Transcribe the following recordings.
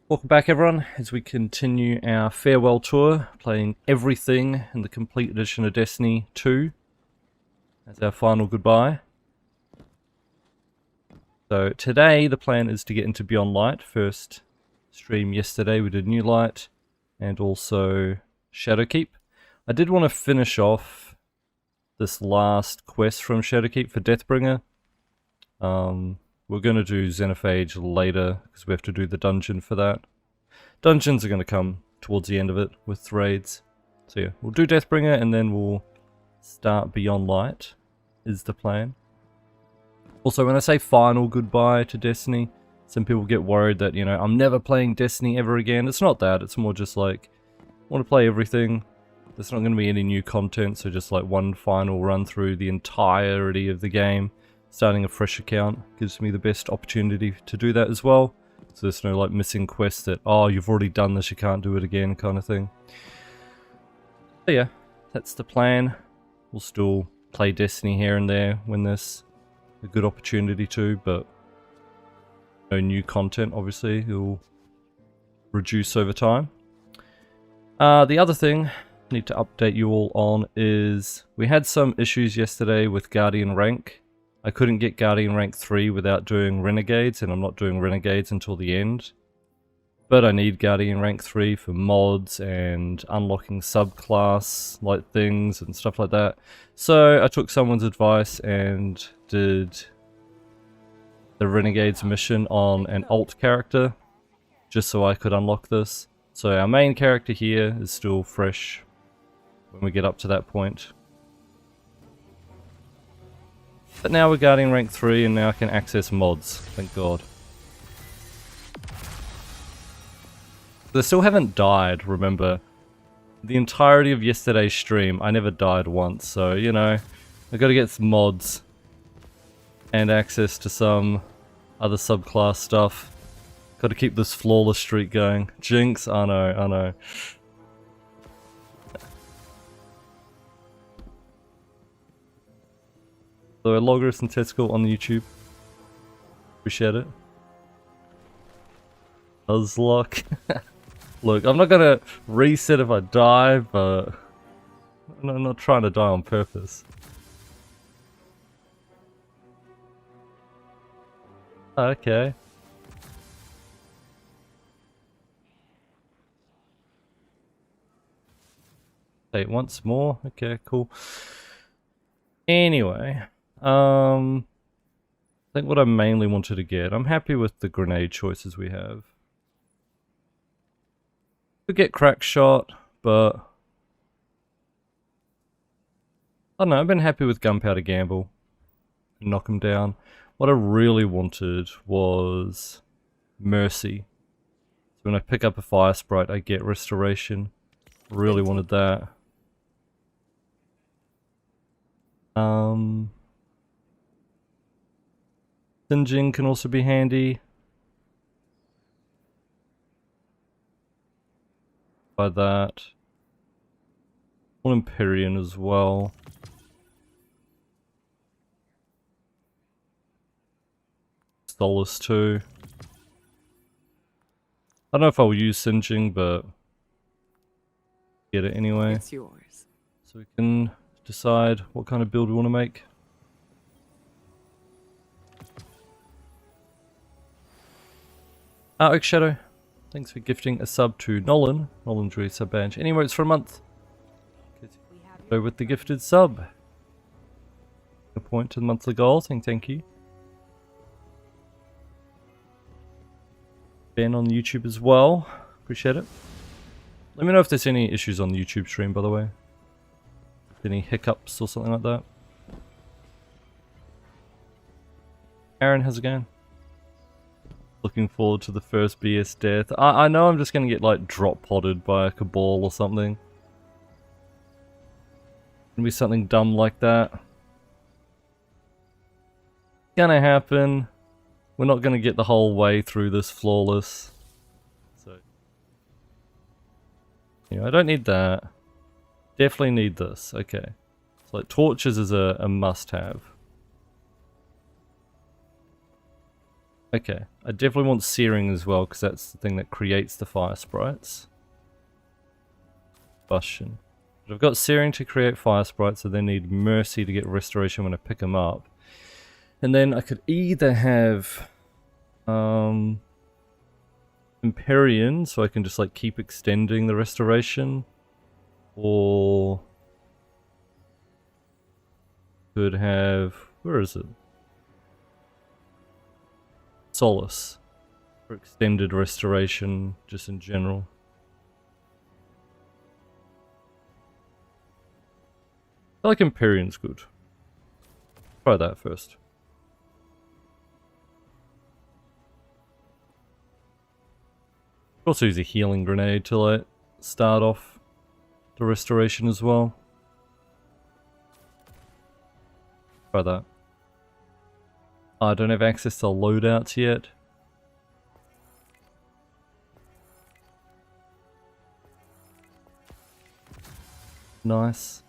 Welcome back everyone, as we continue our farewell tour, playing everything in the complete edition of Destiny 2 as our final goodbye. So today the plan is to get into Beyond Light. First stream yesterday we did New Light and also Shadowkeep. I did want to finish off this last quest from Shadowkeep for Deathbringer. We're going to do Xenophage later because we have to do the dungeon for that. Dungeons are going to come towards the end of it with raids. So yeah, we'll do Deathbringer and then we'll start Beyond Light is the plan. Also, when I say final goodbye to Destiny, some people get worried that, you know, I'm never playing Destiny ever again. It's not that, it's more just like, I want to play everything. There's not going to be any new content, so just like one final run through the entirety of the game. Starting a fresh account gives me the best opportunity to do that as well. So there's no like missing quest that, oh, you've already done this, you can't do it again kind of thing. But yeah, that's the plan. We'll still play Destiny here and there when there's a good opportunity to, but no new content obviously, it will reduce over time. The other thing I need to update you all on is we had some issues yesterday with Guardian rank. I couldn't get Guardian rank 3 without doing Renegades, and I'm not doing Renegades until the end. But I need Guardian rank 3 for mods and unlocking subclass like things and stuff like that. So I took someone's advice and did the Renegades mission on an alt character, just so I could unlock this. So our main character here is still fresh when we get up to that point. But now we're Guardian rank 3 and now I can access mods, thank god. They still haven't died, remember. The entirety of yesterday's stream, I never died once, so you know, I gotta get some mods. And access to some other subclass stuff. Gotta keep this flawless streak going. Jinx, I know. So Logos and Testicle on the YouTube. Appreciate it. Nuzlocke. Look, I'm not gonna reset if I die, but I'm not trying to die on purpose. Okay. Wait, once more? Okay, cool. Anyway. I think what I mainly wanted to get, I'm happy with the grenade choices we have. Could get crack shot, but I don't know, I've been happy with gunpowder gamble. Knock him down. What I really wanted was mercy. So when I pick up a fire sprite, I get restoration. Really wanted that. Singeing can also be handy. By that. Empyrean as well. Solace too. I don't know if I'll use Singeing, but get it anyway. It's yours. So we can decide what kind of build we want to make. Oak Shadow, thanks for gifting a sub to Nolan. Nolan drew a sub badge. Any emotes for a month? Go with the gifted sub. A point to the monthly goal, thank you. Ben on YouTube as well. Appreciate it. Let me know if there's any issues on the YouTube stream, by the way. Any hiccups or something like that. Aaron, how's it going? Looking forward to the first BS death. I know I'm just gonna get like drop potted by a Cabal or something. Gonna be something dumb like that. Gonna happen. We're not gonna get the whole way through this flawless. So, you know, I don't need that. Definitely need this. Okay. So like torches is a must-have. Okay, I definitely want searing as well, because that's the thing that creates the fire sprites. Combustion. But I've got searing to create fire sprites, so they need mercy to get restoration when I pick them up. And then I could either have Empyrean, so I can just like keep extending the restoration, or could have, where is it? Solace for extended restoration, just in general. I feel like Empyrean's good. Try that first. Also use a healing grenade to like start off the restoration as well. Try that. I don't have access to loadouts yet. Nice.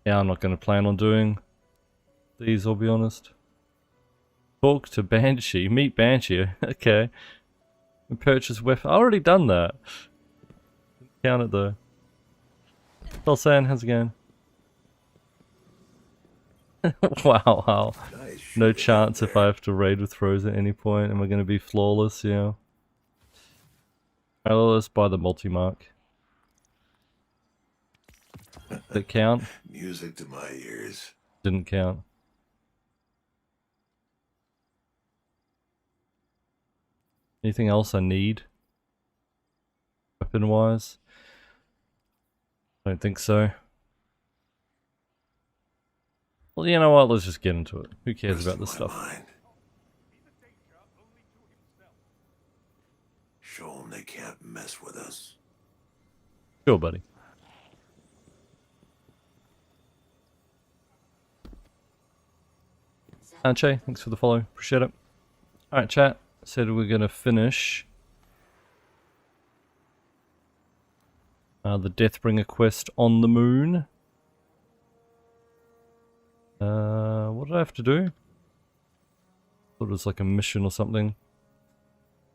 Yeah, I'm not going to plan on doing these, I'll be honest. Talk to Banshee. Meet Banshee. Okay. And purchase weapon. I already done that. Didn't count it though. San, how's it going? Wow. No chance if I have to raid with throws at any point. Am I going to be flawless? Yeah. Alright, let's buy the multi-mark. Did it count? Music to my ears. Didn't count. Anything else I need? Weapon-wise? I don't think so. Well, you know what? Let's just get into it. Who cares about this stuff? Mind. Show them they can't mess with us. Sure, buddy. Anche, thanks for the follow. Appreciate it. Alright, chat. Said we're going to finish the Deathbringer quest on the moon. What did I have to do? Thought it was like a mission or something.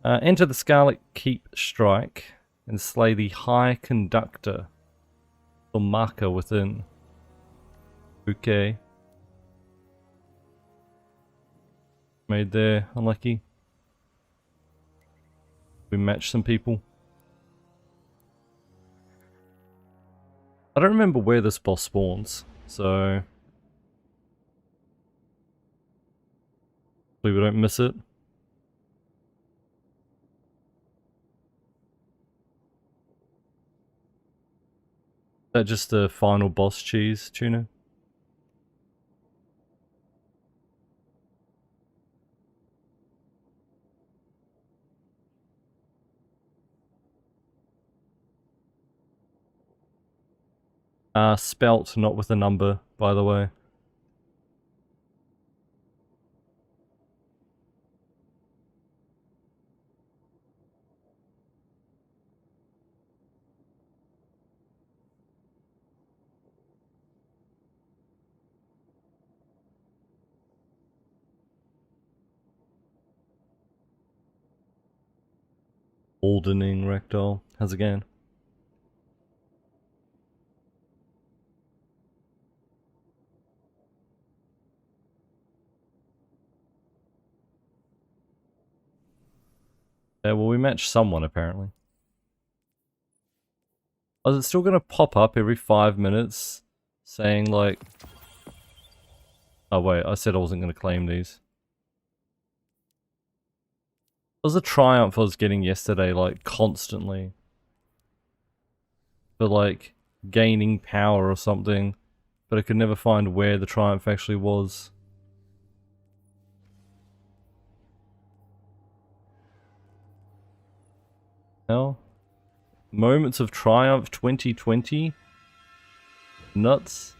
Enter the Scarlet Keep Strike and slay the High Conductor or marker within. Okay. Made there, unlucky. We match some people. I don't remember where this boss spawns, so hopefully we don't miss it. Is that just the final boss cheese, Tuna? Spelt, not with a number, by the way. Aldening Rectal. How's it going? Yeah, well, we matched someone apparently. Oh, is it still gonna pop up every 5 minutes saying like... Oh wait, I said I wasn't gonna claim these. It was a triumph I was getting yesterday, like, constantly. For like, gaining power or something. But I could never find where the triumph actually was. Hell? Moments of Triumph 2020? Nuts.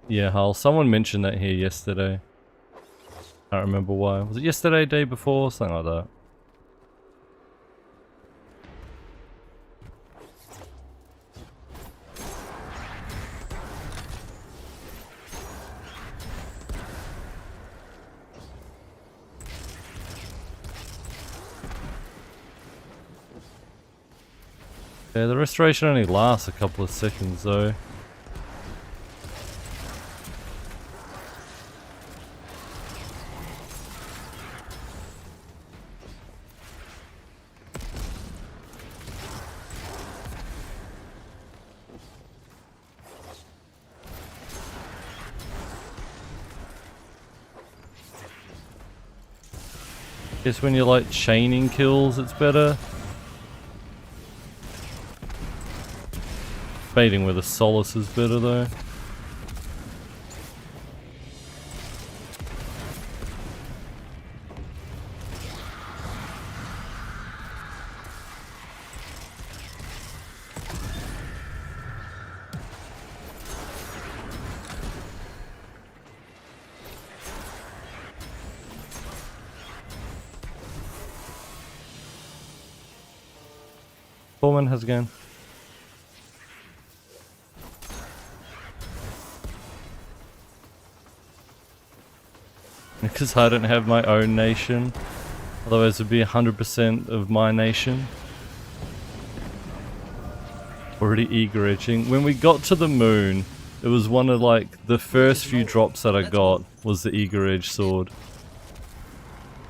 Yeah, Hull. Someone mentioned that here yesterday. Can't remember why. Was it yesterday, day before? Something like that. Yeah, the restoration only lasts a couple of seconds though. Guess when you're like chaining kills, it's better. Baiting with a Solace is better though. Foreman has again. Because I don't have my own nation. Otherwise it would be 100% of my nation. Already eager itching. When we got to the moon, it was one of like the first few drops that I got was the eager edge sword.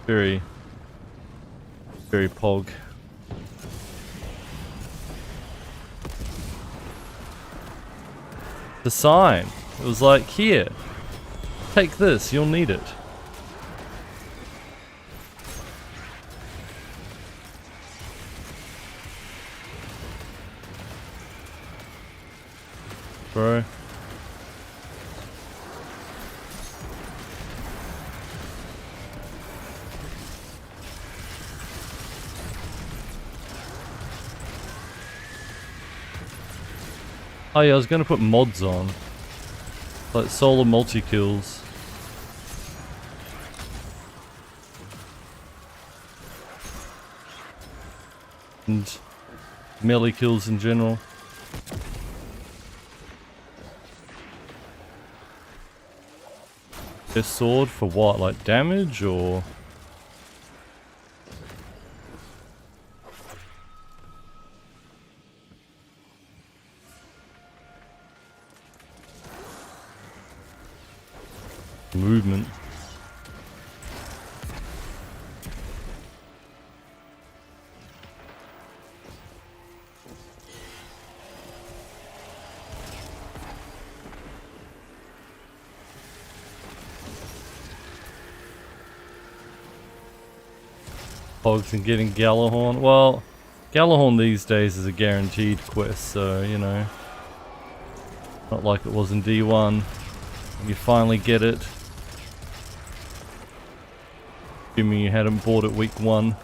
Very pog. The sign. It was like, here, take this, you'll need it. Bro. Oh yeah, I was gonna put mods on. Like solar multi-kills. And melee kills in general. This sword for what? Like damage or? Movement. Pogs and getting Gjallarhorn. Well, Gjallarhorn these days is a guaranteed quest, so you know. Not like it was in D1. You finally get it. Assuming you hadn't bought it week 1.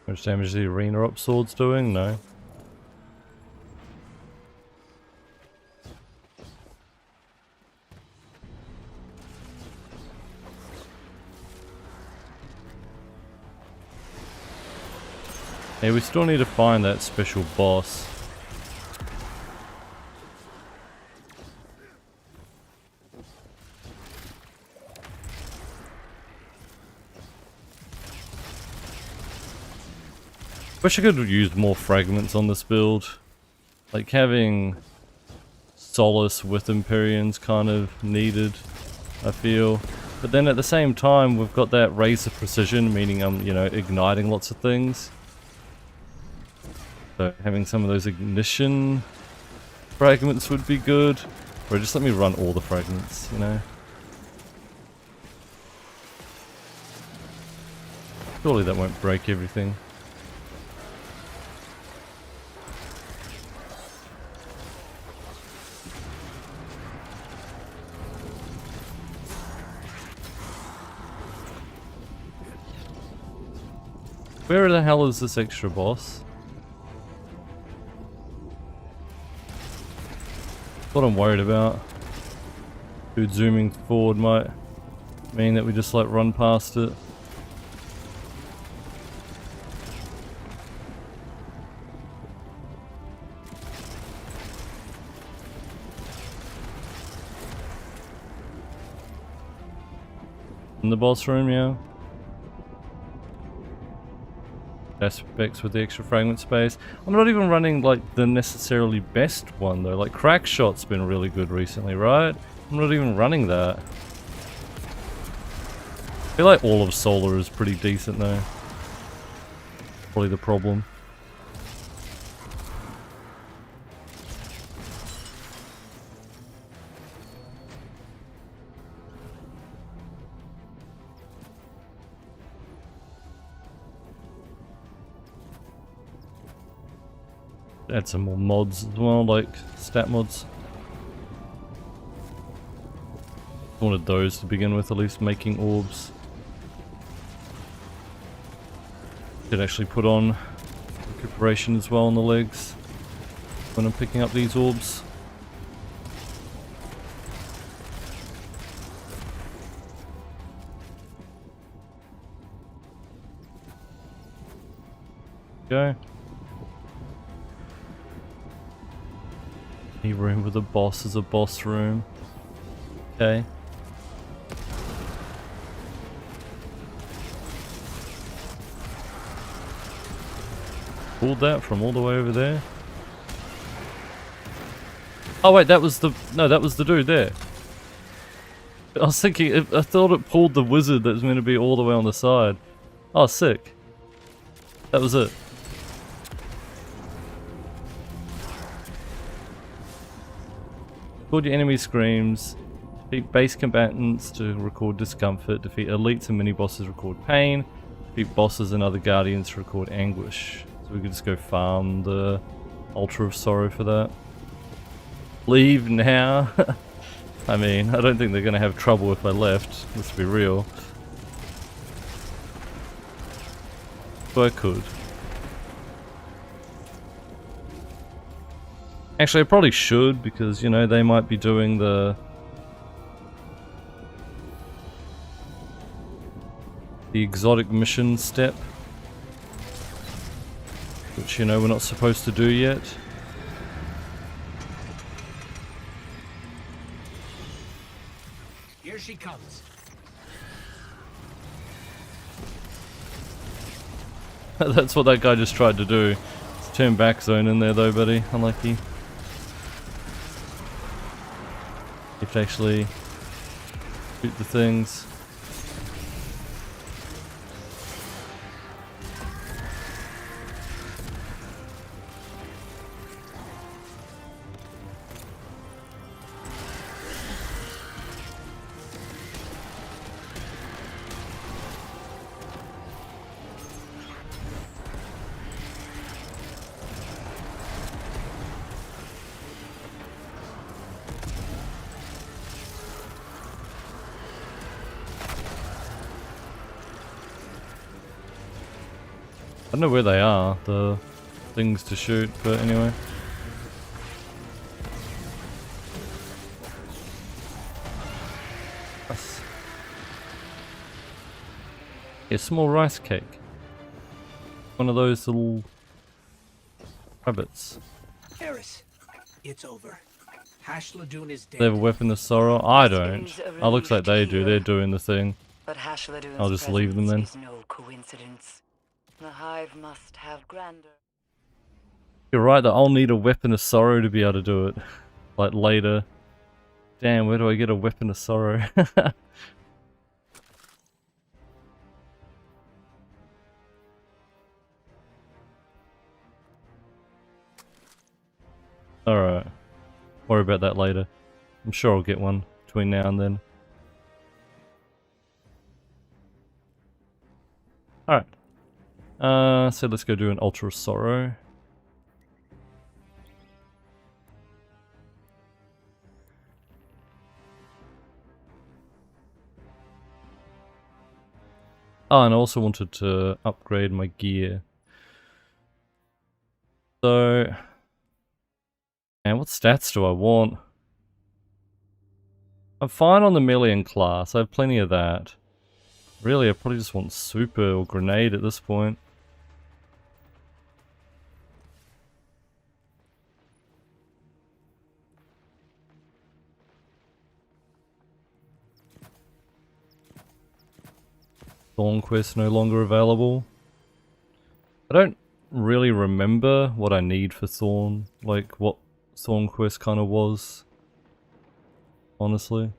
How much damage is the arena up swords doing? No. Hey, we still need to find that special boss. Wish I could have used more fragments on this build. Like having Solace with Empyrean's kind of needed, I feel. But then at the same time we've got that Razor Precision, meaning I'm, you know, igniting lots of things. So having some of those ignition fragments would be good. Or just let me run all the fragments, you know. Surely that won't break everything. Where the hell is this extra boss? What I'm worried about. Dude, zooming forward might mean that we just like run past it. In the boss room, yeah. Aspects with the extra fragment space. I'm not even running like the necessarily best one though. Like Crackshot's been really good recently, right? I'm not even running that. I feel like all of Solar is pretty decent though. Probably the problem. Add some more mods as well, like stat mods. Wanted those to begin with, at least making orbs. Could actually put on recuperation as well on the legs when I'm picking up these orbs. Go. Any room with a boss is a boss room. Okay. Pulled that from all the way over there. Oh wait, that was the... No, that was the dude there. I was thinking... I thought it pulled the wizard that was meant to be all the way on the side. Oh, sick. That was it. Record your enemy screams. Defeat base combatants to record discomfort. Defeat elites and mini-bosses, record pain. Defeat bosses and other guardians to record anguish. So we could just go farm the Altar of Sorrow for that. Leave now. I mean, I don't think they're going to have trouble if I left. Let's be real. But I could. Actually, I probably should, because, you know, they might be doing the exotic mission step, which, you know, we're not supposed to do yet. Here she comes. That's what that guy just tried to do. It's turn back zone in there though, buddy. Unlucky. You have to actually shoot the things. I don't know where they are, the things to shoot, but anyway. Nice. Yeah, small rice cake. One of those little rabbits. Eris, it's over. Hash Ladoon is dead. They have a weapon of sorrow? I don't. Oh, looks like they do. They're doing the thing. But Hash Ladoon's I'll just leave them then. presence is no coincidence. The Hive must have grander. You're right that I'll need a weapon of sorrow to be able to do it. Like later. Damn, where do I get a weapon of sorrow? Alright. Worry about that later. I'm sure I'll get one between now and then. Alright. So let's go do an Ultra Sorrow. Oh, and I also wanted to upgrade my gear. So, man, what stats do I want? I'm fine on the melee and class, I have plenty of that. Really, I probably just want super or grenade at this point. Thorn quest no longer available. I don't really remember what I need for Thorn, like what Thorn quest kind of was, honestly.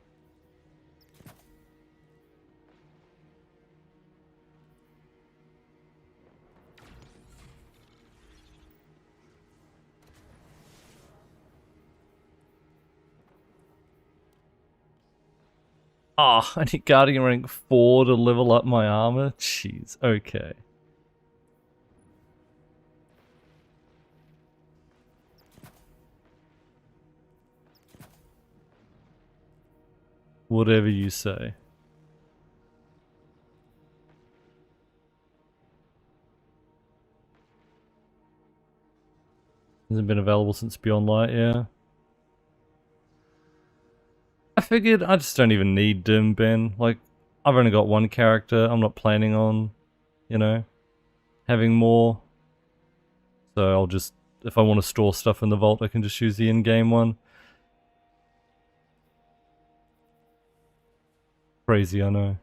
Ah, I need Guardian rank 4 to level up my armor? Jeez, okay. Whatever you say. Hasn't been available since Beyond Light, yeah. I figured I just don't even need Dim Ben. Like, I've only got one character. I'm not planning on, you know, having more. So I'll just, if I want to store stuff in the vault, I can just use the in-game one. Crazy, I know.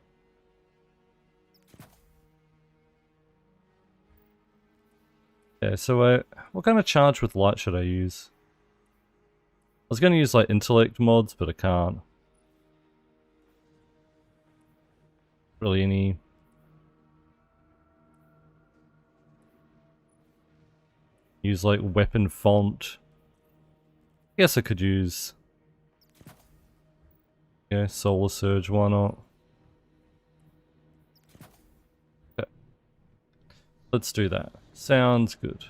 Okay, so what kind of charge with light should I use? I was going to use like intellect mods, but I can't. Really any... Use like weapon font. I guess I could use... Yeah, Solar Surge, why not? Okay. Let's do that. Sounds good.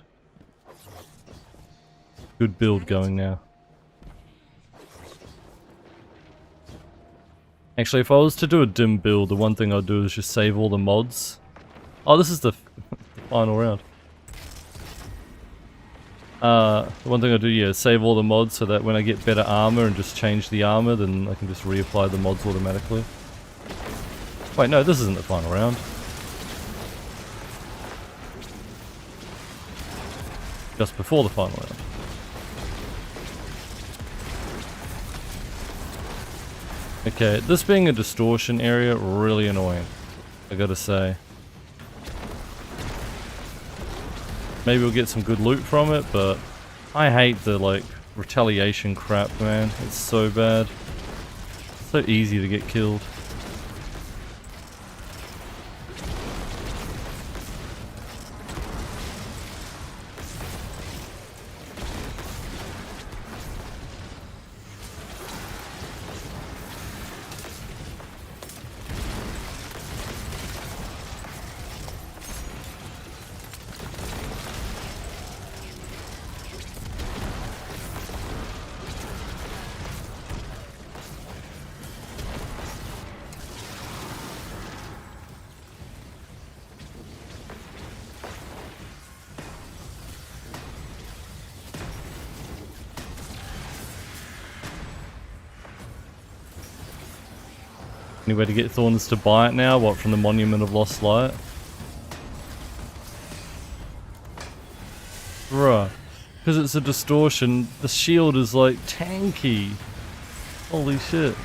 Good build going now. Actually, if I was to do a dim build, the one thing I'd do is just save all the mods. Oh, this is the final round. The one thing I do, yeah, is save all the mods so that when I get better armor and just change the armor, then I can just reapply the mods automatically. Wait, no, this isn't the final round. Just before the final round. Okay, this being a distortion area, really annoying, I gotta say. Maybe we'll get some good loot from it, but I hate the, like, retaliation crap, man. It's so bad. It's so easy to get killed. Any way to get Thorns to buy it now? What, from the Monument of Lost Light? Bruh. Because it's a distortion, the shield is like tanky. Holy shit.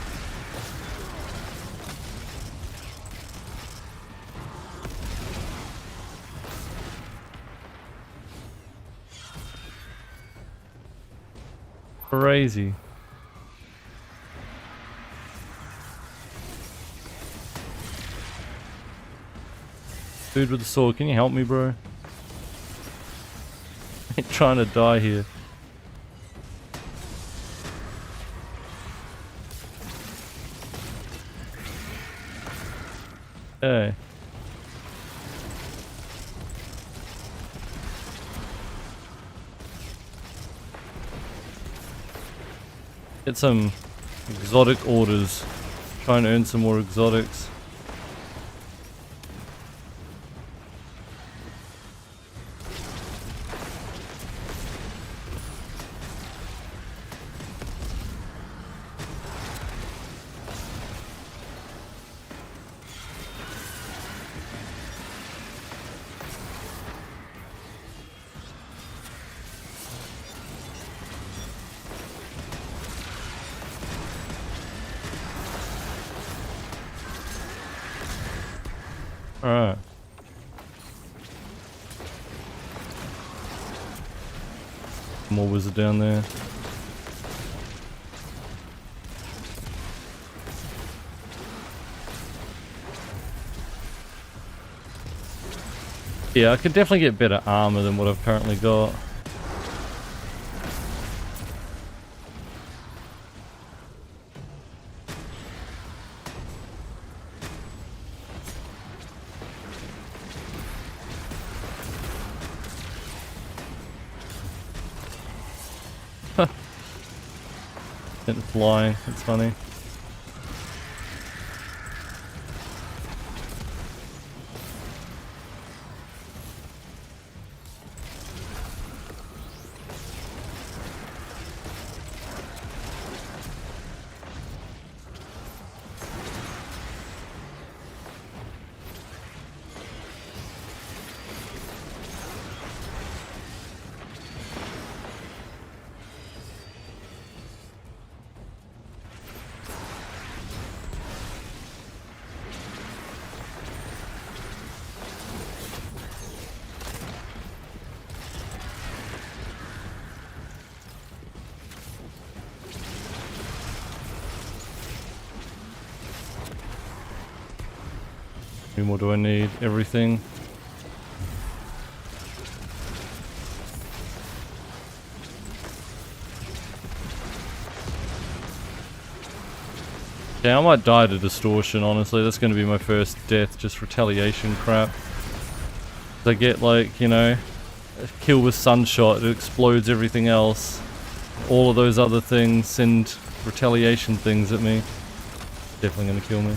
Crazy. Dude with the sword, can you help me, bro? I ain't trying to die here. Okay. Get some exotic orders. Try and earn some more exotics. Alright. More wizard down there. Yeah, I could definitely get better armor than what I've currently got. It's flying, it's funny. How many more do I need? Everything. Yeah, I might die to distortion, honestly. That's going to be my first death, just retaliation crap. I get, like, you know, a kill with sunshot, it explodes everything else. All of those other things send retaliation things at me. Definitely going to kill me.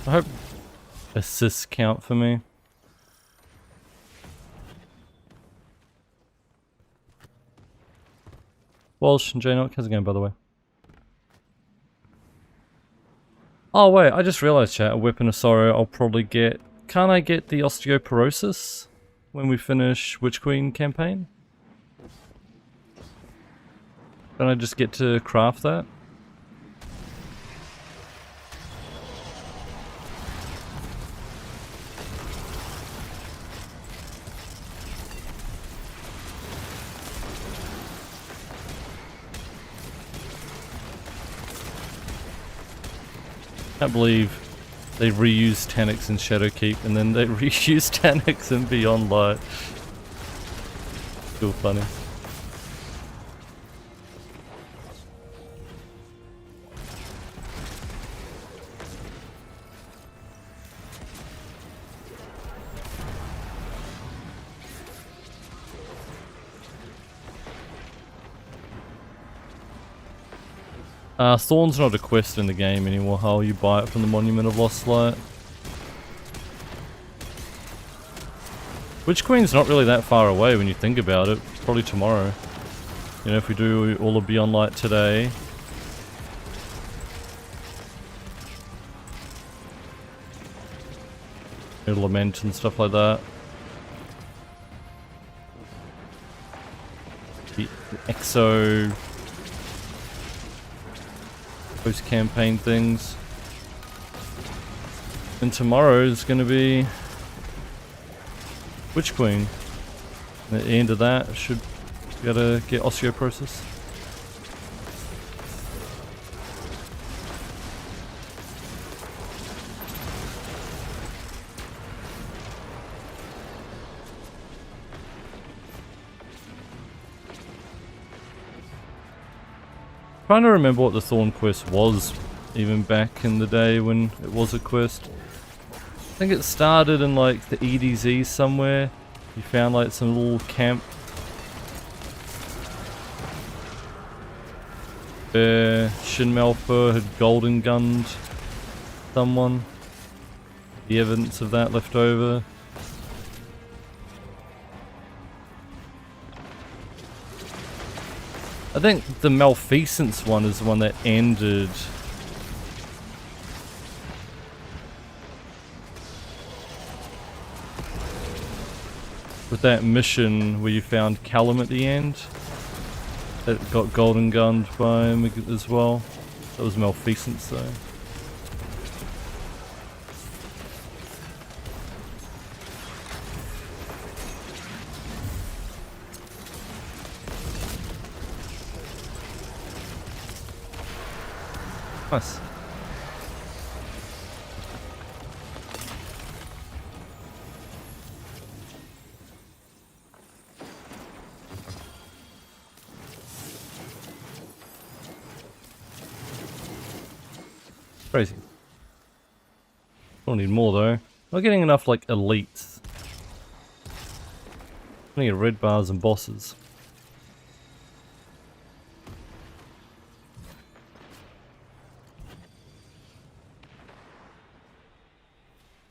I hope assists count for me. Walsh and J-Knock, how's it going, by the way? Oh wait, I just realized, chat, a Weapon of Sorrow I'll probably get... Can't I get the Osteoporosis when we finish Witch Queen campaign? Don't I just get to craft that? I can't believe they reused Taniks in Shadowkeep and then they reused Taniks in Beyond Light. Still funny. Thorn's not a quest in the game anymore, Hull. You buy it from the Monument of Lost Light. Witch Queen's not really that far away when you think about it. Probably tomorrow. You know, if we do all of Beyond Light today. Lament and stuff like that. EXO post-campaign things. And tomorrow is going to be Witch Queen. And at the end of that, I should be able to get Osteoporosis. Trying to remember what the Thorn quest was, even back in the day when it was a quest. I think it started in like the EDZ somewhere. You found like some little camp where Shin Malphur had golden gunned someone. The evidence of that left over. I think the Malfeasance one is the one that ended with that mission where you found Callum at the end. That got golden gunned by him as well. That was Malfeasance though. Nice. Crazy. Don't need more though. Not getting enough like elites. I need red bars and bosses.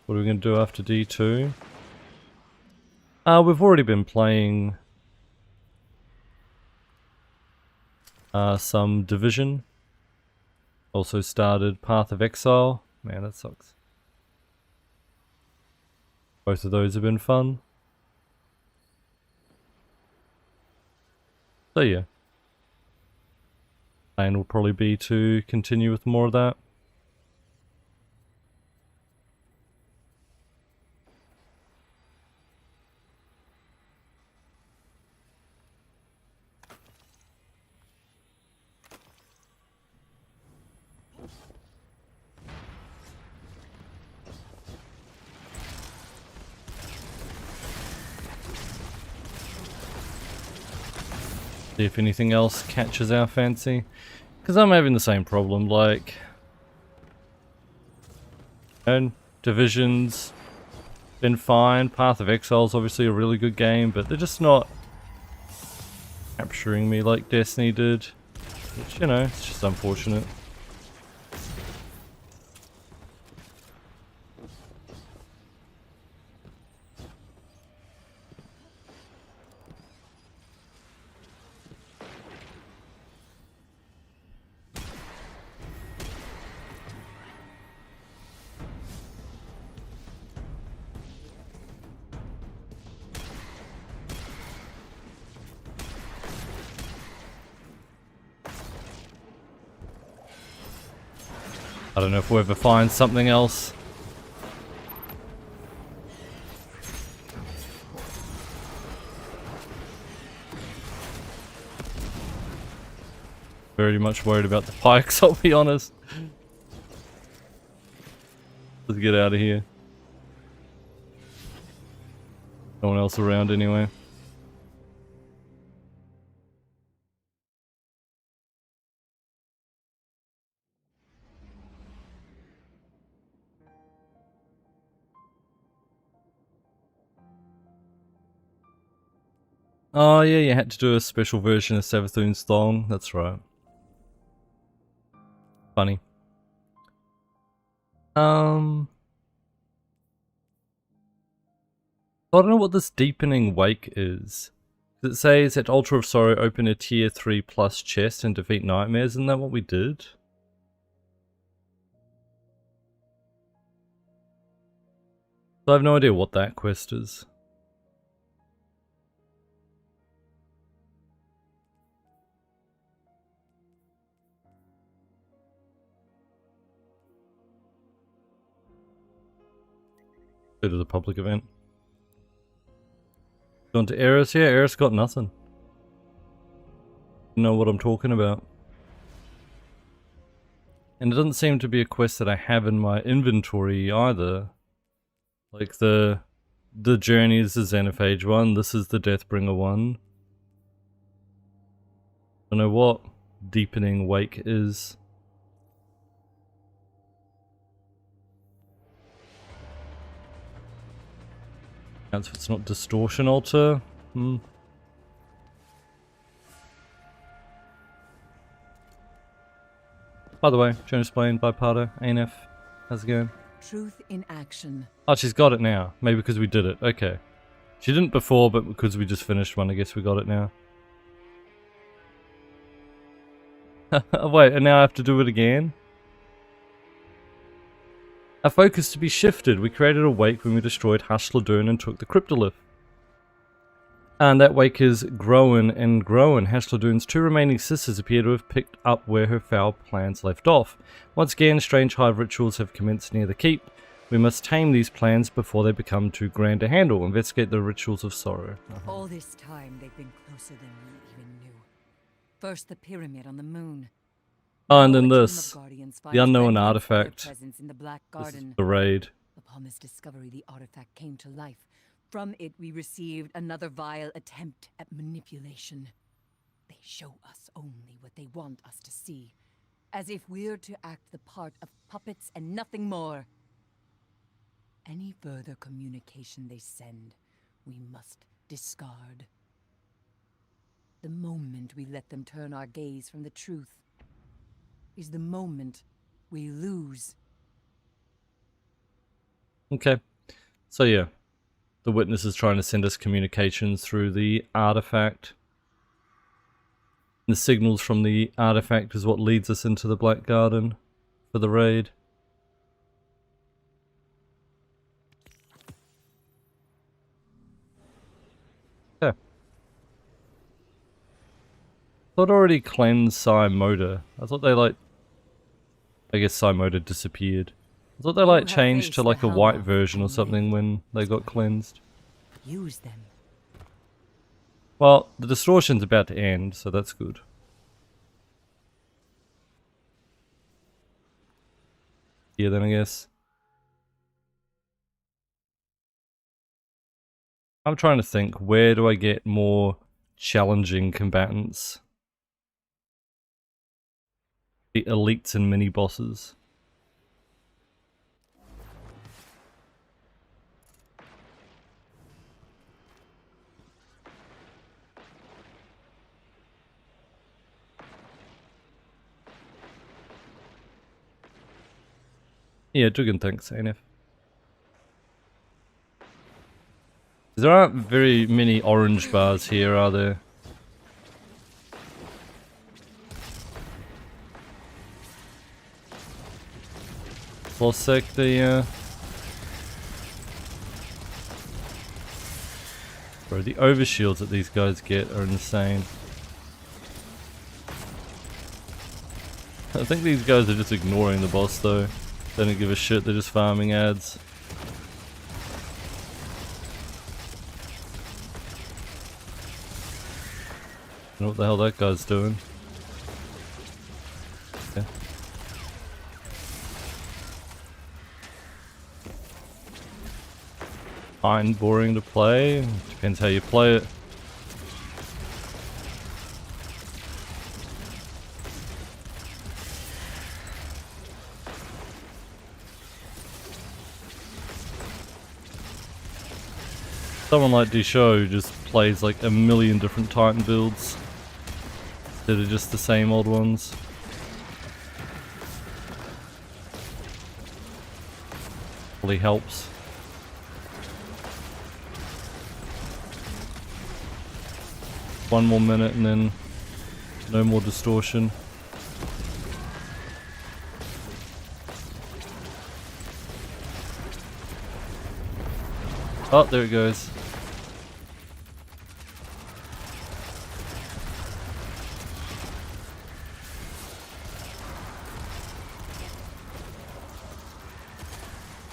What are we going to do after D2? We've already been playing some Division. Also started Path of Exile. Man, that sucks. Both of those have been fun. So yeah. Plan will probably be to continue with more of that. See if anything else catches our fancy. Because I'm having the same problem, like... And Division's been fine. Path of Exile's obviously a really good game, but they're just not capturing me like Destiny did. Which, you know, it's just unfortunate. I don't know if we'll ever find something else. Very much worried about the pikes, I'll be honest. Let's get out of here. No one else around anyway. Oh yeah, you had to do a special version of Savathun's Thong, that's right. Funny. I don't know what this Deepening Wake is. Does it say it's at Altar of Sorrow, open a tier 3 plus chest and defeat nightmares? Isn't that what we did? So I have no idea what that quest is. Go to the public event. Going to Eris? Yeah, Eris got nothing. You know what I'm talking about. And it doesn't seem to be a quest that I have in my inventory either. Like the journey is the Xenophage one, this is the Deathbringer one. I don't know what Deepening Wake is. Counts if it's not Distortion Altar. By the way, Jonas Blaine, Bipardo, ANF, how's it going? Truth in action. Oh, she's got it now. Maybe because we did it. Okay. She didn't before, but because we just finished one, I guess we got it now. Wait, and now I have to do it again? Our focus to be shifted. We created a wake when we destroyed Hasladun and took the Cryptolith. And that wake is grown and grown. Hasladun's 2 remaining sisters appear to have picked up where her foul plans left off. Once again, strange hive rituals have commenced near the keep. We must tame these plans before they become too grand to handle. Investigate the rituals of sorrow. All this time, they've been closer than we even knew. First, the pyramid on the moon. Oh, and then Now a team this. of guardians The finds unknown evidence of their artifact. presence in the Black This is Garden. the raid. Upon this discovery, the artifact came to life. From it, we received another vile attempt at manipulation. They show us only what they want us to see, as if we're to act the part of puppets and nothing more. Any further communication they send, we must discard. The moment we let them turn our gaze from the truth is the moment we lose. Okay. So yeah. The witness is trying to send us communications through the artifact. The signals from the artifact is what leads us into the Black Garden for the raid. Yeah. Thought already cleansed Moda. I thought they I guess Moda disappeared. I thought they You have changed to faced the a white Hellmouth version or and something lived. when they got cleansed. Use them. Well, the distortion's about to end, so that's good. Yeah, then I guess. I'm trying to think, where do I get more challenging combatants? The elites and mini-bosses. Yeah, Dugan, thanks, ANF. There aren't very many orange bars here, are there? Lost sector, yeah. Bro, the overshields that these guys get are insane. I think these guys are just ignoring the boss though. They don't give a shit, they're just farming ads. I don't know what the hell that guy's doing. Okay. Fine, boring to play. Depends how you play it. Someone like Disho just plays like a million different Titan builds instead of just the same old ones. Really helps. One more minute and then no more distortion. Oh, there it goes.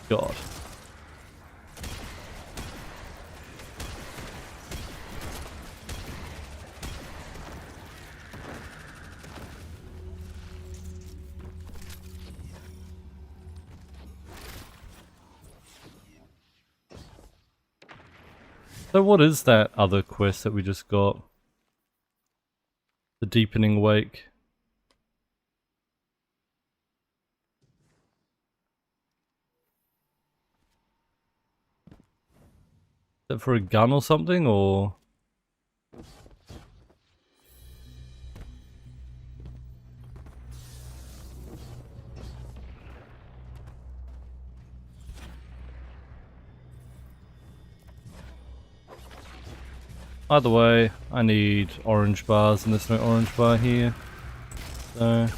God. So what is that other quest that we just got? The Deepening Wake. Is that for a gun or something, or? Either way, I need orange bars and there's no orange bar here. So...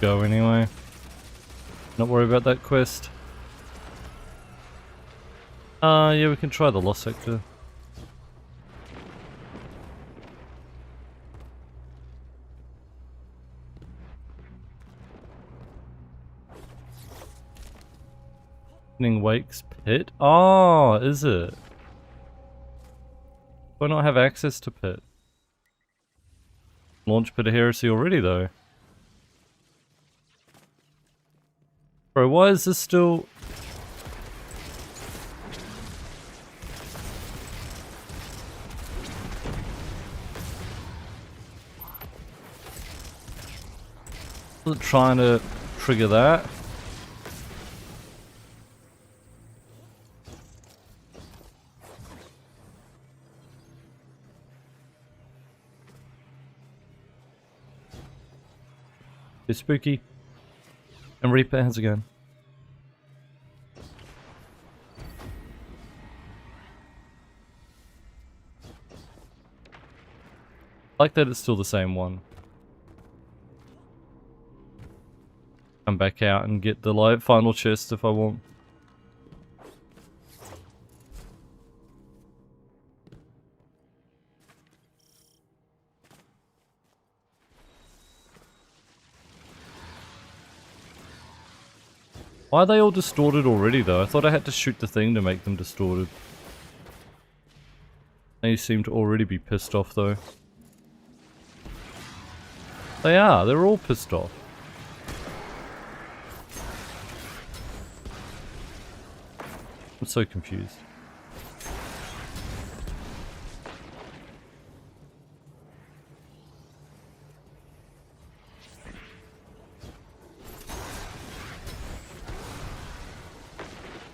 go anyway. Not worry about that quest. Yeah, we can try the Lost Sector. Wake's Pit? Oh, is it? Why not have access to Pit? Launch Pit of Heresy already though. Bro, why is this still... trying to trigger that? It's spooky. And Reaper has again. I like that it's still the same one. Come back out and get the light final chest if I want. Why are they all distorted already though? I thought I had to shoot the thing to make them distorted. They seem to already be pissed off though. They are, they're all pissed off. I'm so confused.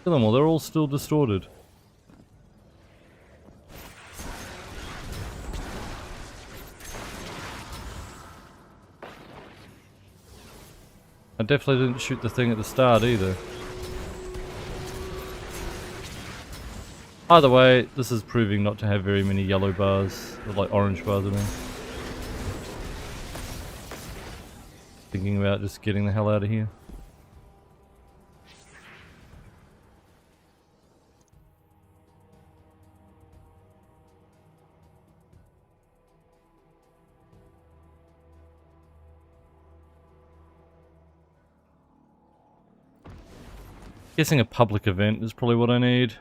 Kill them all, they're all still distorted. I definitely didn't shoot the thing at the start either. Either way, this is proving not to have very many yellow bars, or like orange bars I mean. Thinking about just getting the hell out of here. Guessing a public event is probably what I need.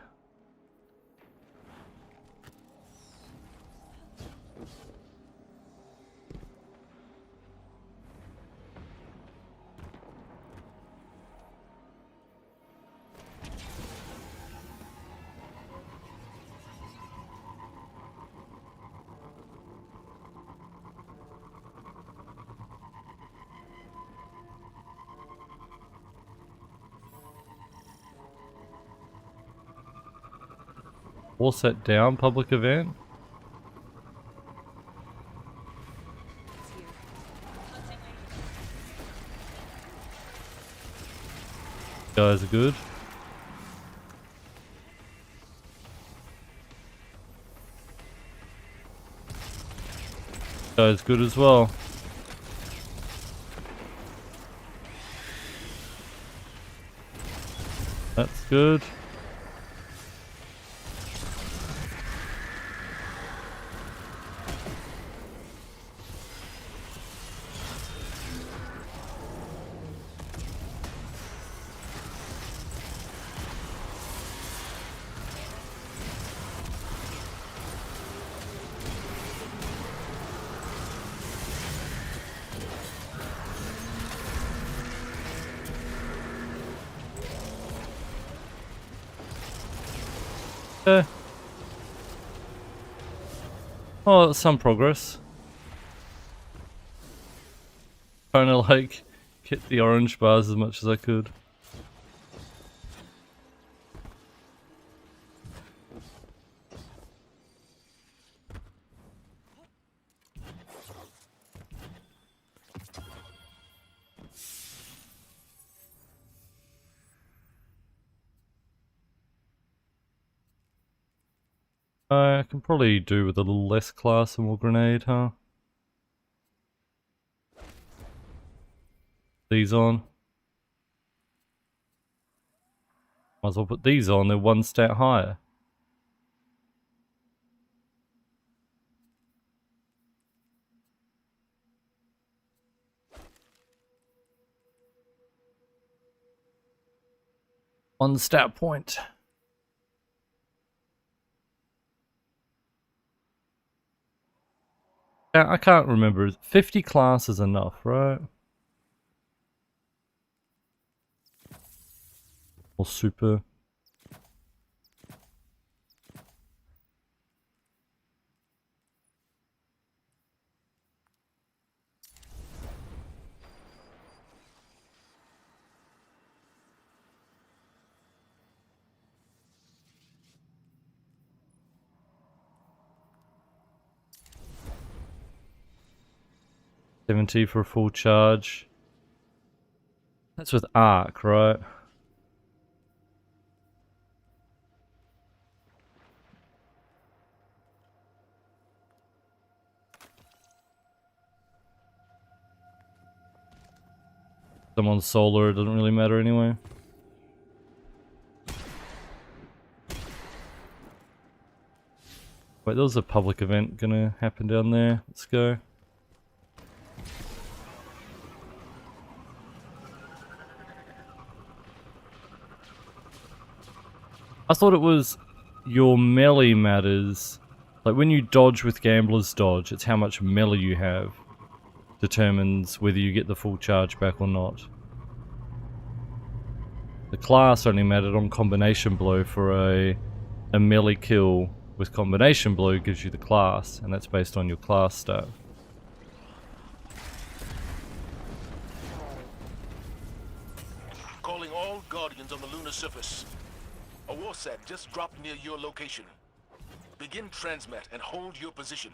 All set down, public event. Guys are good. Guys good as well. That's good. Oh, some progress. Trying to like get the orange bars as much as I could. I can probably do with a little less class and more grenade, huh? These on. Might as well put these on, they're one stat higher. One stat point. I can't remember. 50 class is enough, right? Or super. $70 for a full charge. That's with arc, right? I'm on solar, it doesn't really matter anyway. Wait, there was a public event gonna happen down there. Let's go. I thought it was your melee matters. Like when you dodge with Gambler's Dodge, it's how much melee you have determines whether you get the full charge back or not. The class only mattered on Combination Blow for a melee kill with Combination Blow gives you the class, and that's based on your class stat. Calling all Guardians on the lunar surface. A warsat just dropped near your location. Begin transmat and hold your position.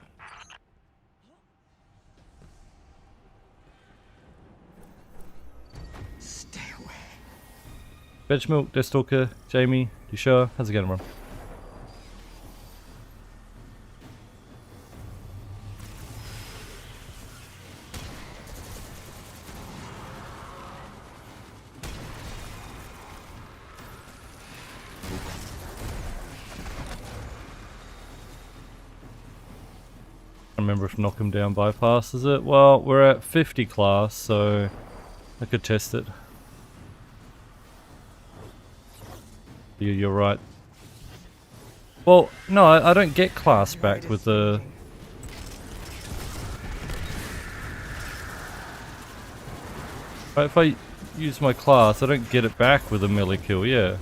Stay away. Veg Milk, Deathstalker, Jamie, you sure? How's it going, bro? I remember if knock him down bypasses it. Well, we're at 50 class, so I could test it. You're right. Well, no, I don't get class back with the... Right, if I use my class, I don't get it back with a melee kill, yeah.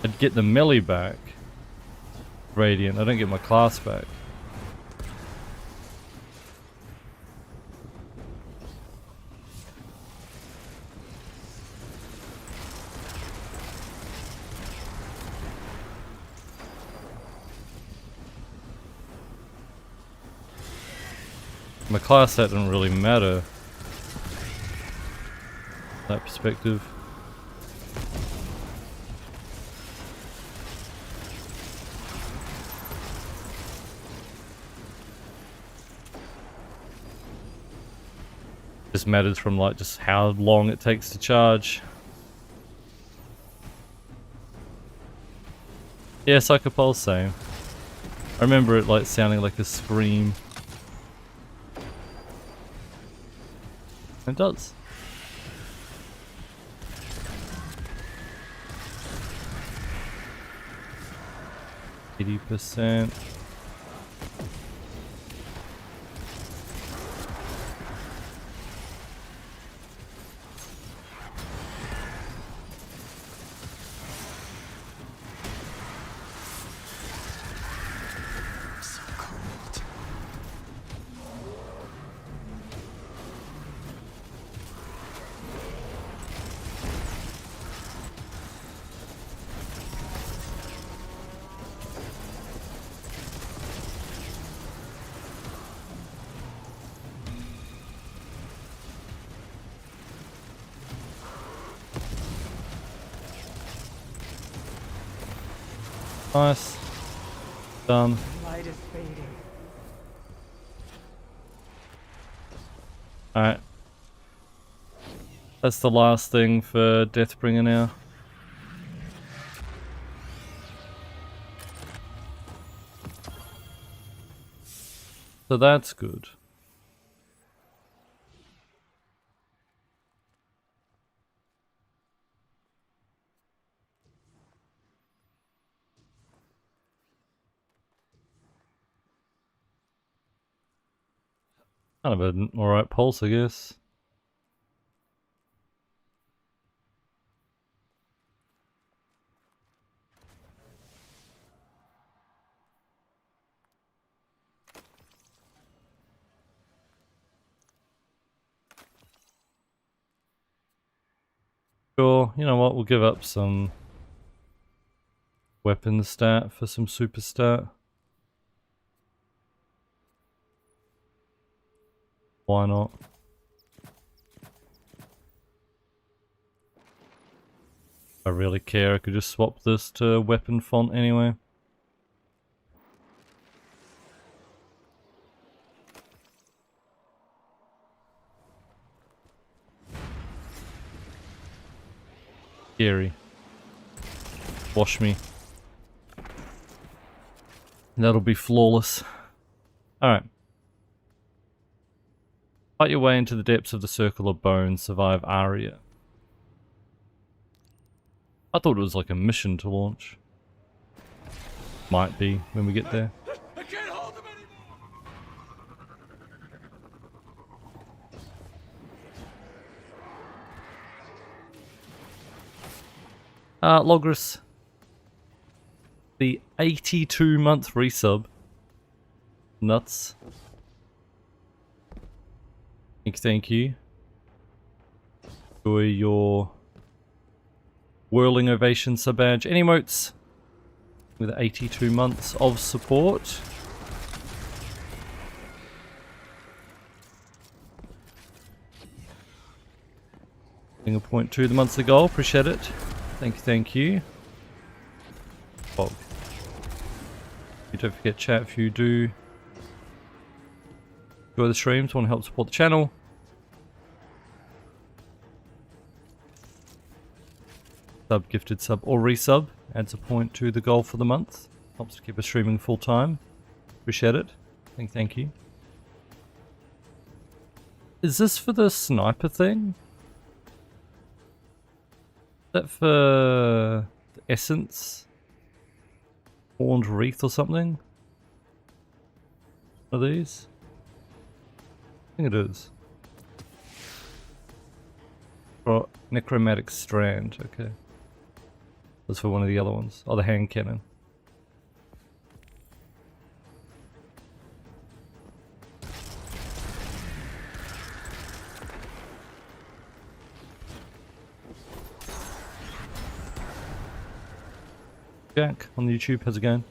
I'd get the melee back. Radiant, I don't get my class back. My class set doesn't really matter. That perspective. This matters from like just how long it takes to charge. Yeah, Psychopulse, same. I remember it like sounding like a scream. It does. %. Nice. Done. Light is fading. Alright. That's the last thing for Deathbringer now. So that's good. Kind of an alright pulse, I guess. Sure, you know what, we'll give up some weapon stat for some super stat. Why not? I really care, I could just swap this to weapon font anyway. Scary. Wash me. That'll be flawless. Alright. Fight your way into the depths of the Circle of Bones, survive Aria. I thought it was like a mission to launch. Might be when we get there. I can't hold them anymore! Logris. The 82-month resub. Nuts. Thank you. Enjoy your whirling ovation sub badge. Any emotes with 82 months of support. Getting a point to the monthly goal. Appreciate it. Thank you. Oh. You don't forget chat if you do enjoy the streams, want to help support the channel. Sub, gifted sub, or resub adds a point to the goal for the month. Helps to keep us streaming full time. Appreciate it. Thank you. Is this for the sniper thing? Is that for the essence? Horned Wreath or something? Are these? I think it is. Oh, Necromantic Strand, okay. That's for one of the other ones. Oh, the hand cannon. Jack on YouTube, how's it going?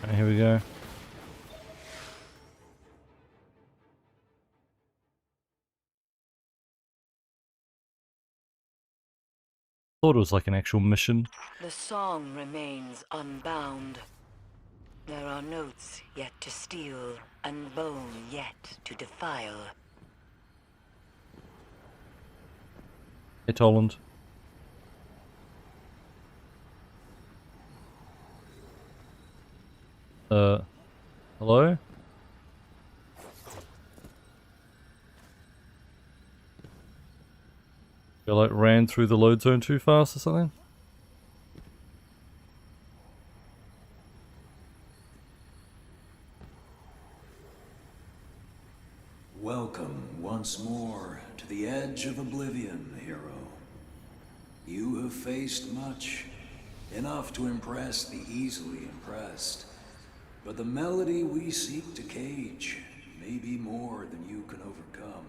Alright, here we go. Thought it was like an actual mission. The song remains unbound. There are notes yet to steal, and bone yet to defile. Hey, Toland. Hello? You like ran through the load zone too fast or something? Welcome once more to the edge of oblivion, hero. You have faced much, enough to impress the easily impressed. But the melody we seek to cage may be more than you can overcome.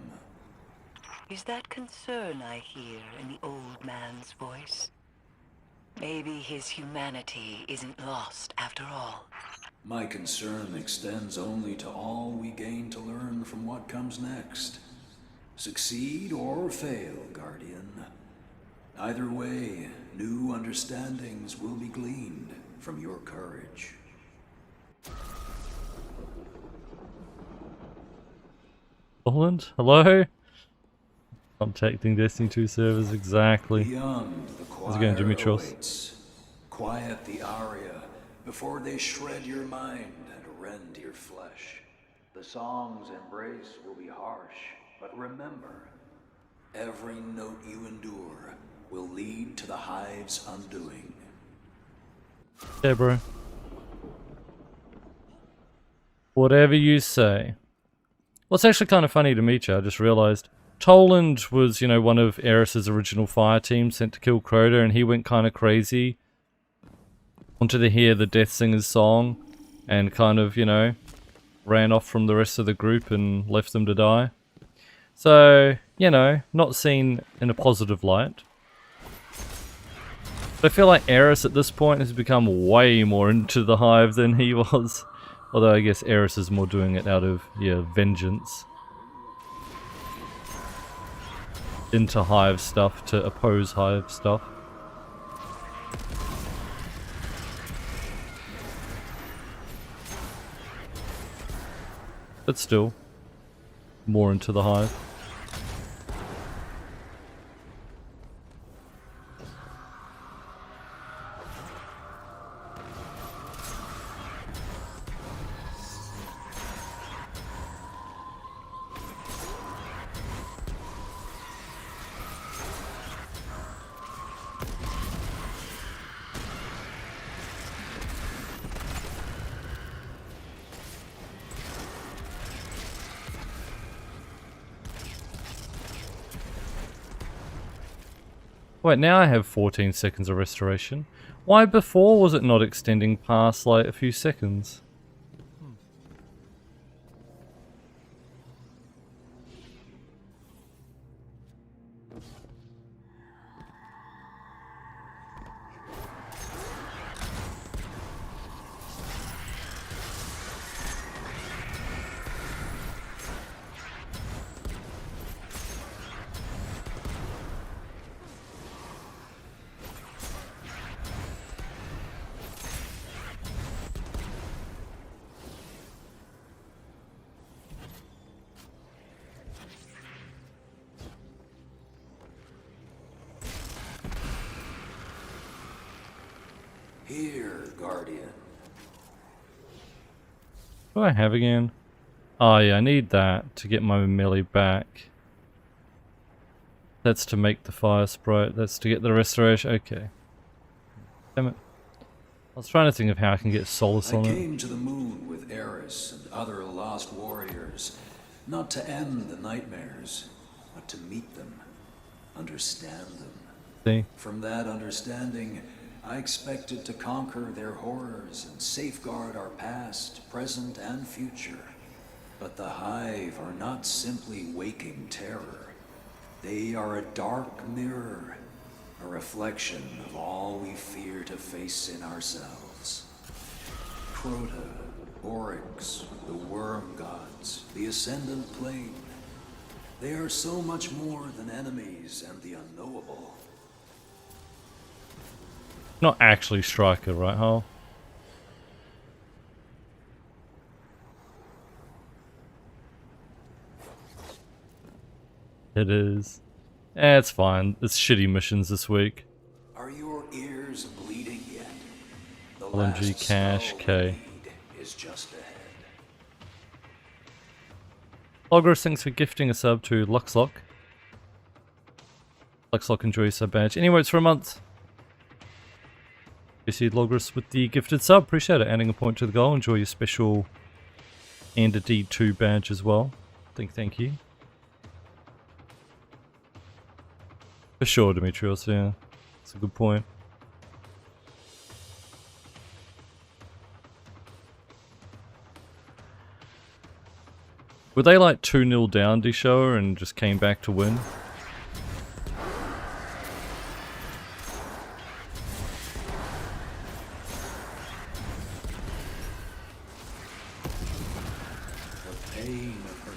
Is that concern I hear in the old man's voice? Maybe his humanity isn't lost after all. My concern extends only to all we gain to learn from what comes next. Succeed or fail, Guardian. Either way, new understandings will be gleaned from your courage. Poland? Hello? Contacting Destiny 2 servers, exactly. Beyond the How's it going, choir Dimitrios? awaits. Quiet the aria before they shred your mind and rend your flesh. The song's embrace will be harsh, but remember, every note you endure will lead to the Hive's undoing. Yeah, bro. Whatever you say. Well, it's actually kind of funny to meet you, I just realized. Toland was, you know, one of Eris's original fire team sent to kill Crota, and he went kind of crazy. Wanted to hear the Death Singers song, and kind of, you know, ran off from the rest of the group and left them to die. So, you know, not seen in a positive light. But I feel like Eris at this point has become way more into the Hive than he was. Although I guess Eris is more doing it out of, yeah, vengeance. Into Hive stuff, to oppose Hive stuff. But still, more into the Hive. Wait, now I have 14 seconds of restoration. Why before was it not extending past like a few seconds? Here, Guardian. What do I have again? Oh yeah, I need that to get my melee back. That's to make the fire sprite, that's to get the restoration, okay. Damn it. I was trying to think of how I can get solace I on it. came to the moon with Eris and other lost warriors, not to end the nightmares, but to meet them, understand them. See? From that understanding, I expected to conquer their horrors and safeguard our past, present, and future. But the Hive are not simply waking terror. They are a dark mirror, a reflection of all we fear to face in ourselves. Crota, Oryx, the Worm Gods, the Ascendant Plane. They are so much more than enemies and the unknowable. Not actually Striker, right, Hal? It is. Eh, it's fine. It's shitty missions this week. Are your ears bleeding yet? The LMG last Cash spell K. we need is just ahead. Logros, thanks for gifting a sub to Luxlock. Luxlock, enjoy your sub badge. Anyway, it's for a month. You see Logros with the gifted sub. Appreciate it. Adding a point to the goal. Enjoy your special and a D2 badge as well. Thank you. For sure, Dimitrios, yeah. That's a good point. Were they like 2-0 down, Dishower, and just came back to win?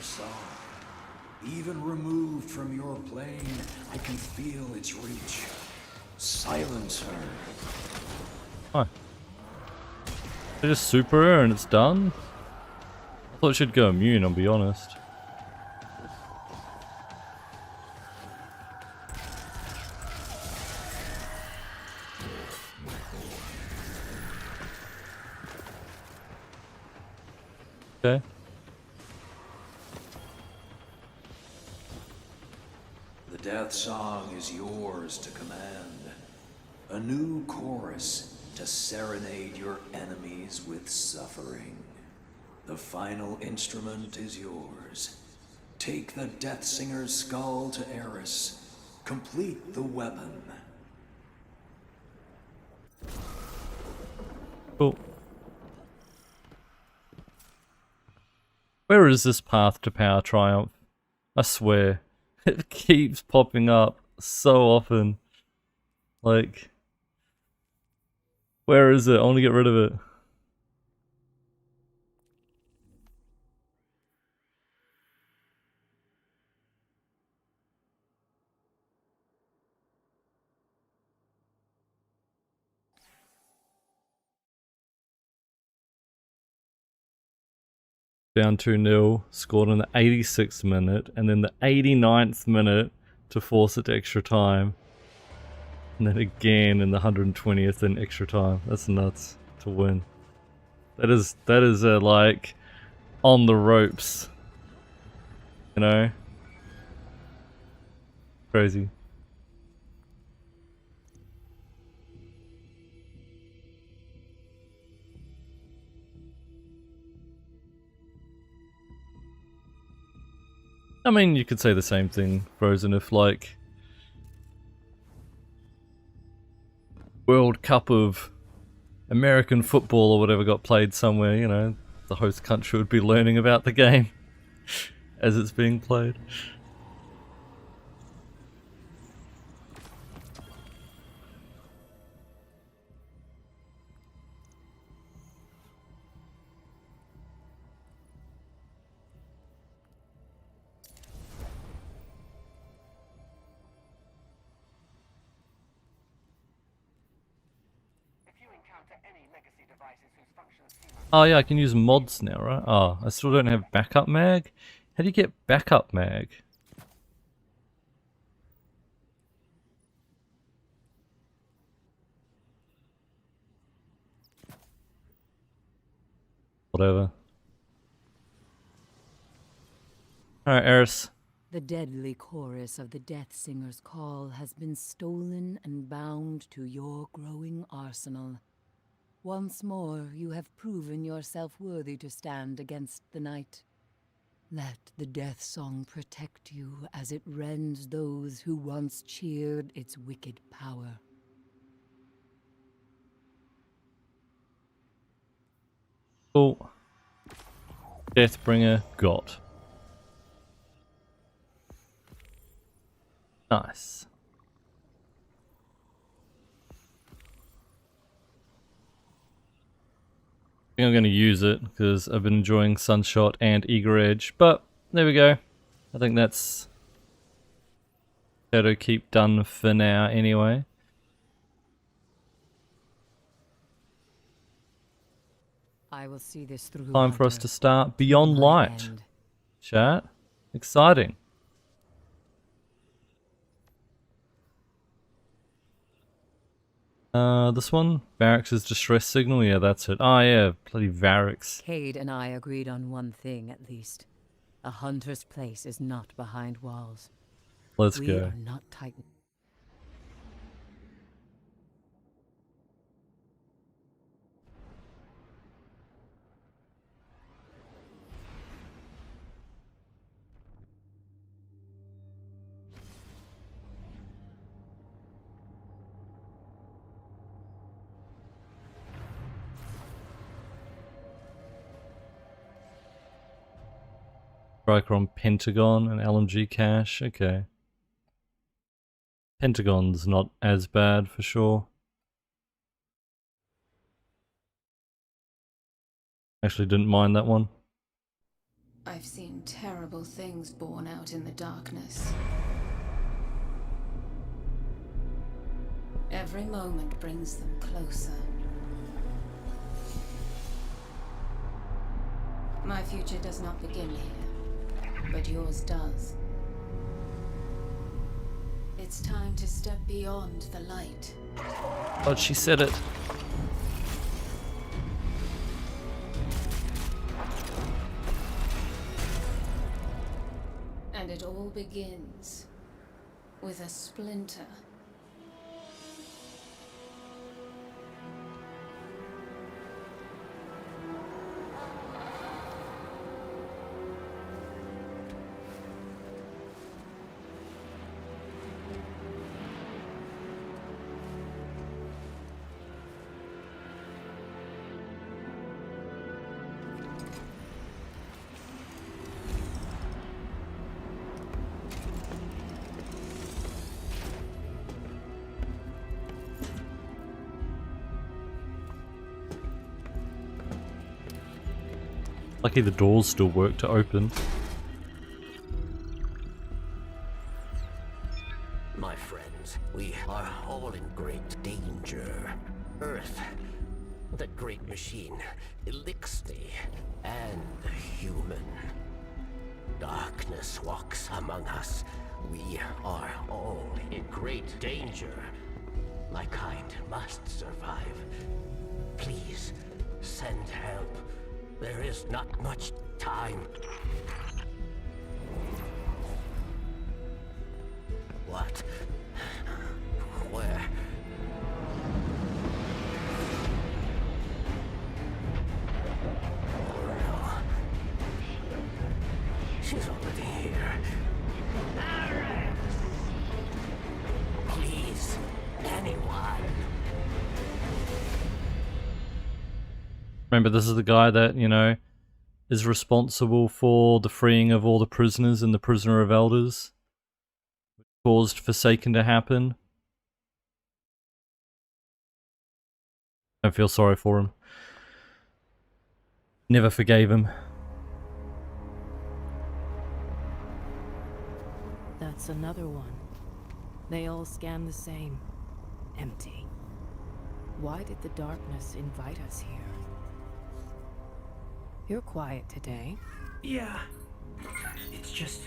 song. Even removed from your plane, I can feel its reach. Silence her. Hi. They just super her and it's done? I thought she'd go immune, I'll be honest. Okay. The death song is yours to command. A new chorus to serenade your enemies with suffering. The final instrument is yours. Take the Death Singer's skull to Eris. Complete the weapon. Cool. Where is this path to power triumph? I swear, it keeps popping up so often. Like, where is it? I want to get rid of it. Down 2-0, scored in the 86th minute, and then the 89th minute to force it to extra time. And then again in the 120th in extra time. That's nuts to win. That is like on the ropes. You know? Crazy. I mean, you could say the same thing, Frozen, if like World Cup of American football or whatever got played somewhere, you know, the host country would be learning about the game as it's being played. Oh yeah, I can use mods now, right? Oh, I still don't have backup mag? How do you get backup mag? Whatever. Alright, Eris. The deadly chorus of the Death Singer's call has been stolen and bound to your growing arsenal. Once more, you have proven yourself worthy to stand against the night. Let the death song protect you as it rends those who once cheered its wicked power. Cool. Deathbringer got. Nice. I think I'm going to use it because I've been enjoying Sunshot and Eager Edge, but there we go. I think that's Shadowkeep done for now anyway. I will see this through. Time for us Hunter. to start Beyond My Light. end. Chat. Exciting. This one? Varrix's distress signal? Yeah, that's it. Oh yeah, bloody Varrix. Cade and I agreed on one thing, at least. A hunter's place is not behind walls. Let's We go. are not Titan. Striker on Pentagon and LMG cache. Okay. Pentagon's not as bad for sure. Actually didn't mind that one. I've seen terrible things born out in the darkness. Every moment brings them closer. My future does not begin here, but yours does. It's time to step beyond the light. But she said it. And it all begins with a splinter. Lucky the doors still work to open. My friends, we are all in great danger. Earth, the great machine, Elixir, and the human. Darkness walks among us. We are all in great danger. My kind must survive. Please, send help. There is not much time. What? Where? Oh no. She's already here. Please, anyone. Remember, this is the guy that, you know, is responsible for the freeing of all the prisoners in the Prisoner of Elders, which caused Forsaken to happen. I feel sorry for him. Never forgave him. That's another one. They all scan the same. Empty. Why did the darkness invite us here? You're quiet today. Yeah. It's just,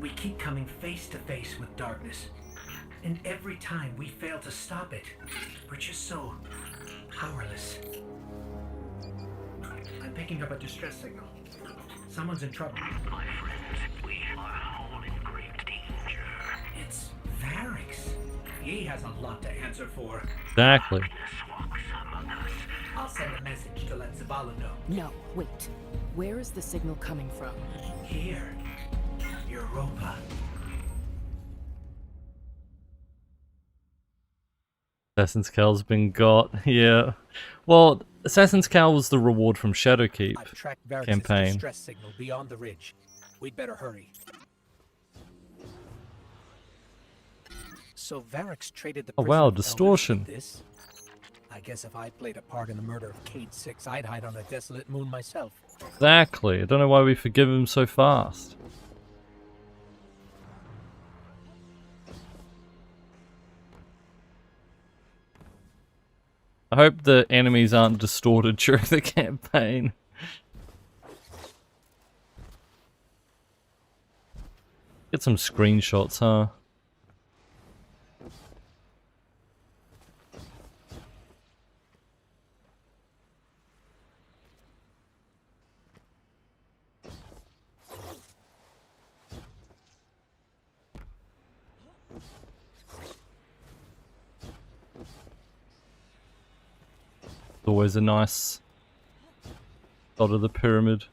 we keep coming face to face with darkness. And every time we fail to stop it, we're just so powerless. I'm picking up a distress signal. Someone's in trouble. My friends, we are all in great danger. It's Varix. He has a lot to answer for. Exactly. Darkness walks among us. I'll send a message to let Zavala know. No, wait. Where is the signal coming from? Here. Europa. Assassin's Cal's been got. Yeah. Well, Assassin's Cal was the reward from Shadowkeep I've tracked Varix's campaign. distress signal beyond the ridge. We'd better hurry. So Varix traded the Oh, Prisoner wow, of Elders distortion. for this? I guess if I played a part in the murder of Cade 6, I'd hide on a desolate moon myself. Exactly. I don't know why we forgive him so fast. I hope the enemies aren't distorted during the campaign. Get some screenshots, huh? Always a nice shot of the pyramid.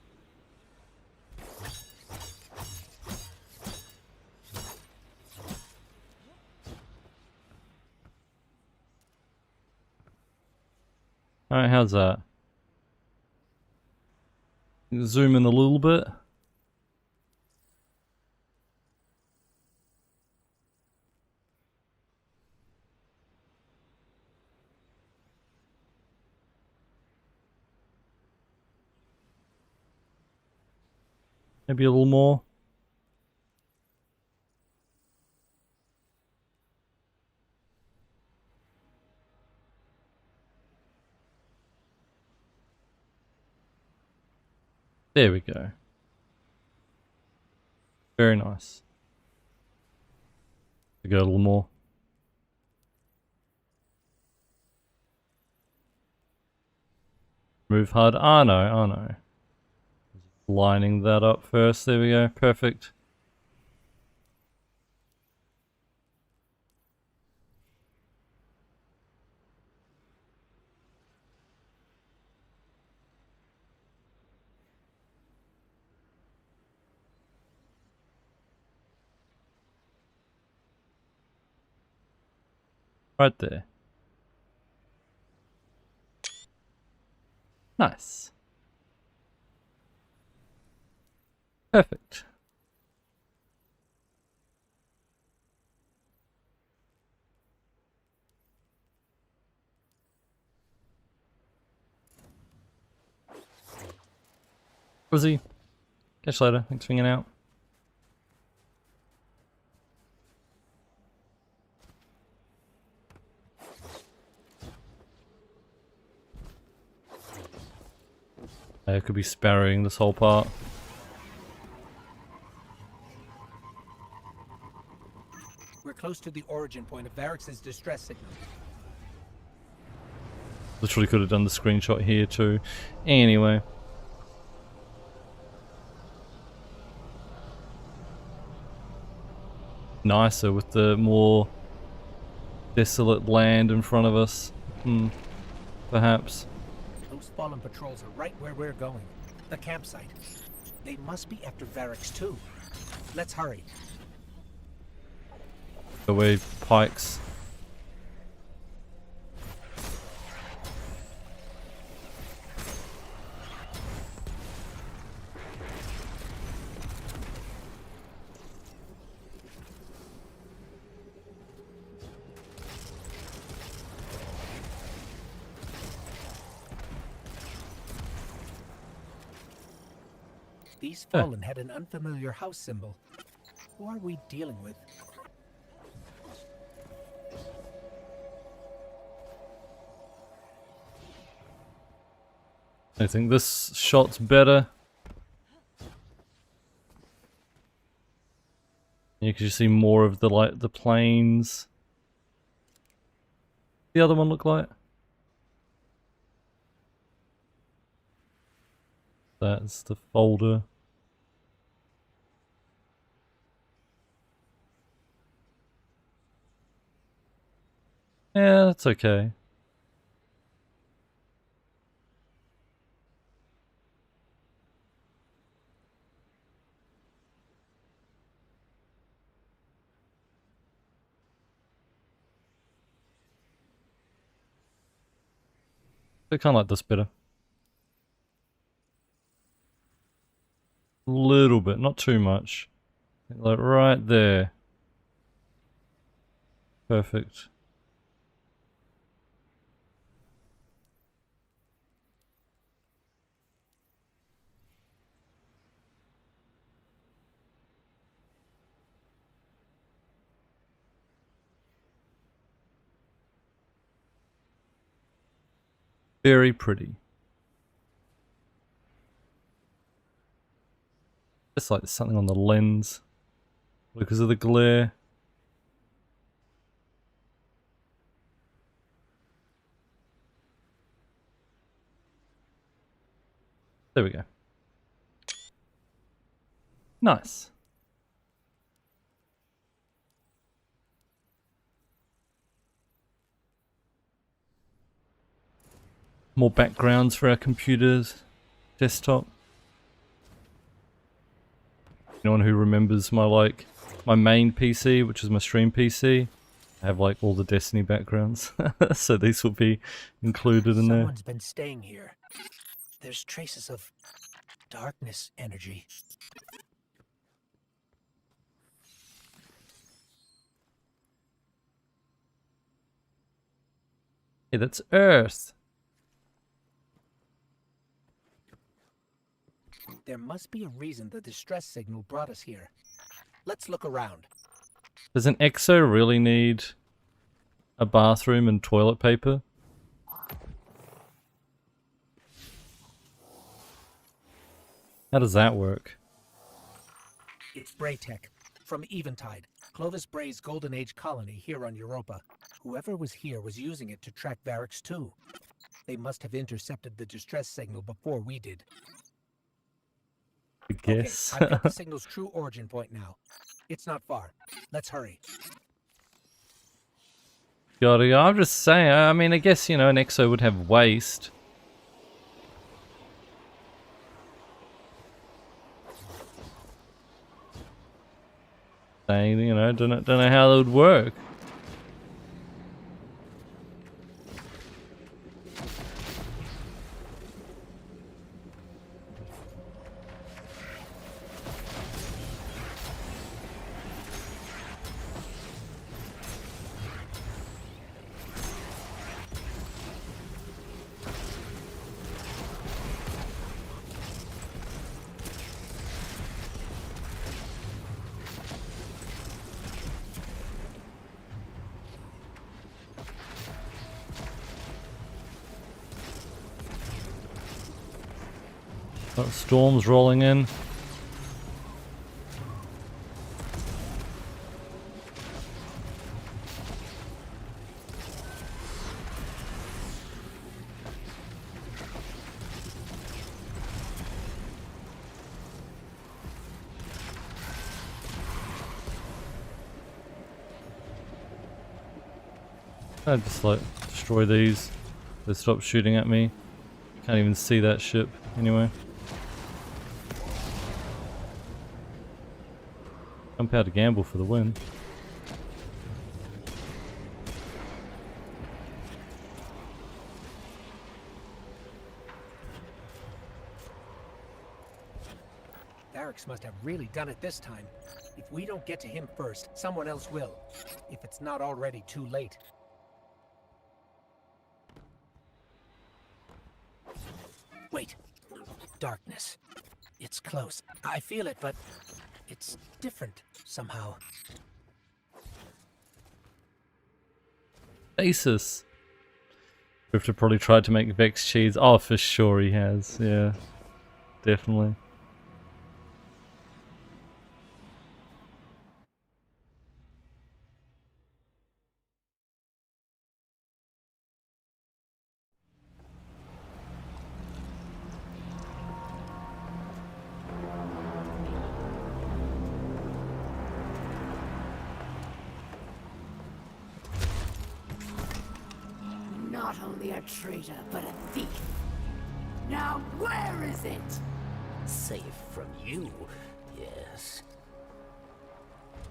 Alright, how's that? Zoom in a little bit. Maybe a little more. There we go. Very nice. To go a little more. Move hard. Ah, no, oh no. Lining that up first. There we go. Perfect. Right there. Nice. Perfect. Rosie, catch you later. Thanks for hanging out. I could be sparrowing this whole part. We're close to the origin point of Varrix's distress signal. Literally could have done the screenshot here too. Anyway. Nicer with the more desolate land in front of us. Perhaps. Those fallen patrols are right where we're going. The campsite. They must be after Varrix too. Let's hurry. Away pikes. These fallen had an unfamiliar house symbol. Who are we dealing with? I think this shot's better. You can just see more of the planes. The other one look like? That's the folder. Yeah, that's okay. I kind of like this better. A little bit, not too much. Like right there. Perfect. Very pretty. Just like there's something on the lens because of the glare. There we go. Nice. More backgrounds for our computers, desktop. Anyone who remembers my my main PC, which is my stream PC, I have like all the Destiny backgrounds, so these will be included in there. Someone's been staying here. There's traces of darkness energy. Hey, that's Earth. There must be a reason the distress signal brought us here. Let's look around. Does an exo really need a bathroom and toilet paper? How does that work? It's Braytech, from Eventide, Clovis Bray's Golden Age colony here on Europa. Whoever was here was using it to track Varix too. They must have intercepted the distress signal before we did. I guess. Okay, I've got the signal's true origin point now. It's not far. Let's hurry. Gotta go. I'm just saying, I mean, I guess, you know, an exo would have waste. Saying, you know, don't know how that would work. Got storms rolling in. I just like destroy these. They stop shooting at me. Can't even see that ship anyway. Jump out to gamble for the win. Varix must have really done it this time. If we don't get to him first, someone else will. If it's not already too late. Wait. Darkness. It's close. I feel it, but it's different somehow. Asus. Drifter probably tried to make Vex cheese. Oh, for sure he has. Yeah, definitely. Not only a traitor, but a thief. Now where is it? Safe from you, yes.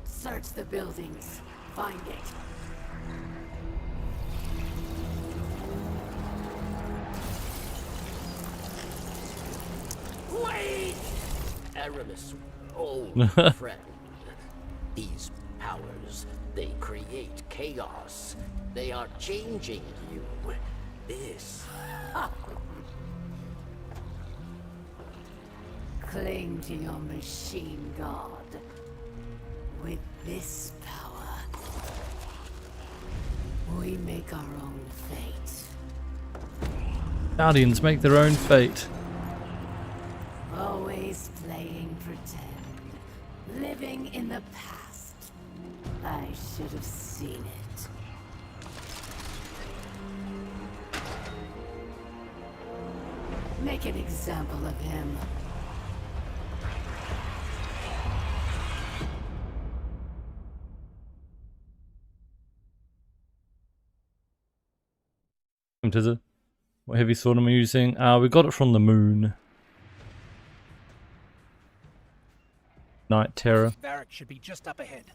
Search the buildings. Find it. Wait! Aramis, old friend. These powers, they create chaos. They are changing you. This. Cling to your machine god. With this power, we make our own fate. Guardians make their own fate. Always playing pretend. Living in the past. I should have seen it. Make an example of him. Tizza, what heavy sword am I using? We got it from the moon. Night Terror. Varix should be just up ahead.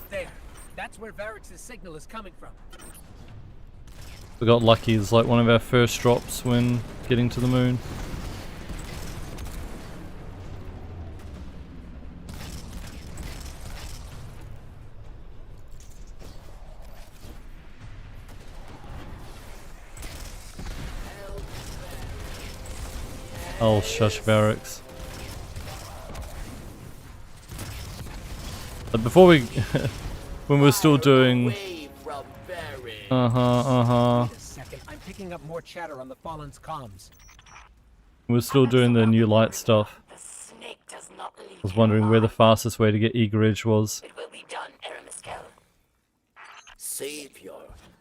There. That's where Varix's signal is coming from. We got lucky. It's like one of our first drops when getting to the moon. Oh, shush, Barracks. But before we... when we're still doing... Wait a second, I'm picking up more chatter on the Fallen's comms. We're still doing the new light stuff. I was wondering where the fastest way to get Eager Edge was. It will be done, Aramiskel. Savior,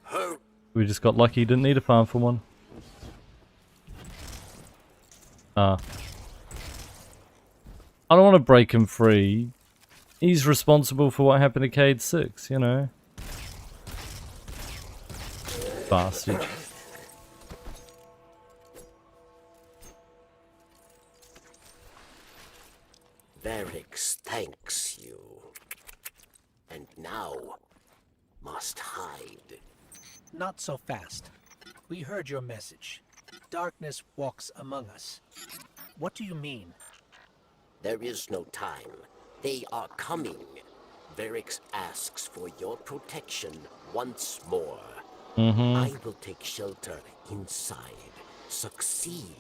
hurry. We just got lucky, didn't need a farm for one. Ah. I don't want to break him free. He's responsible for what happened to Cade 6, you know. Bastard. Varix thanks you. And now must hide. Not so fast. We heard your message. Darkness walks among us. What do you mean? There is no time. They are coming. Varix asks for your protection once more. I will take shelter inside. Succeed,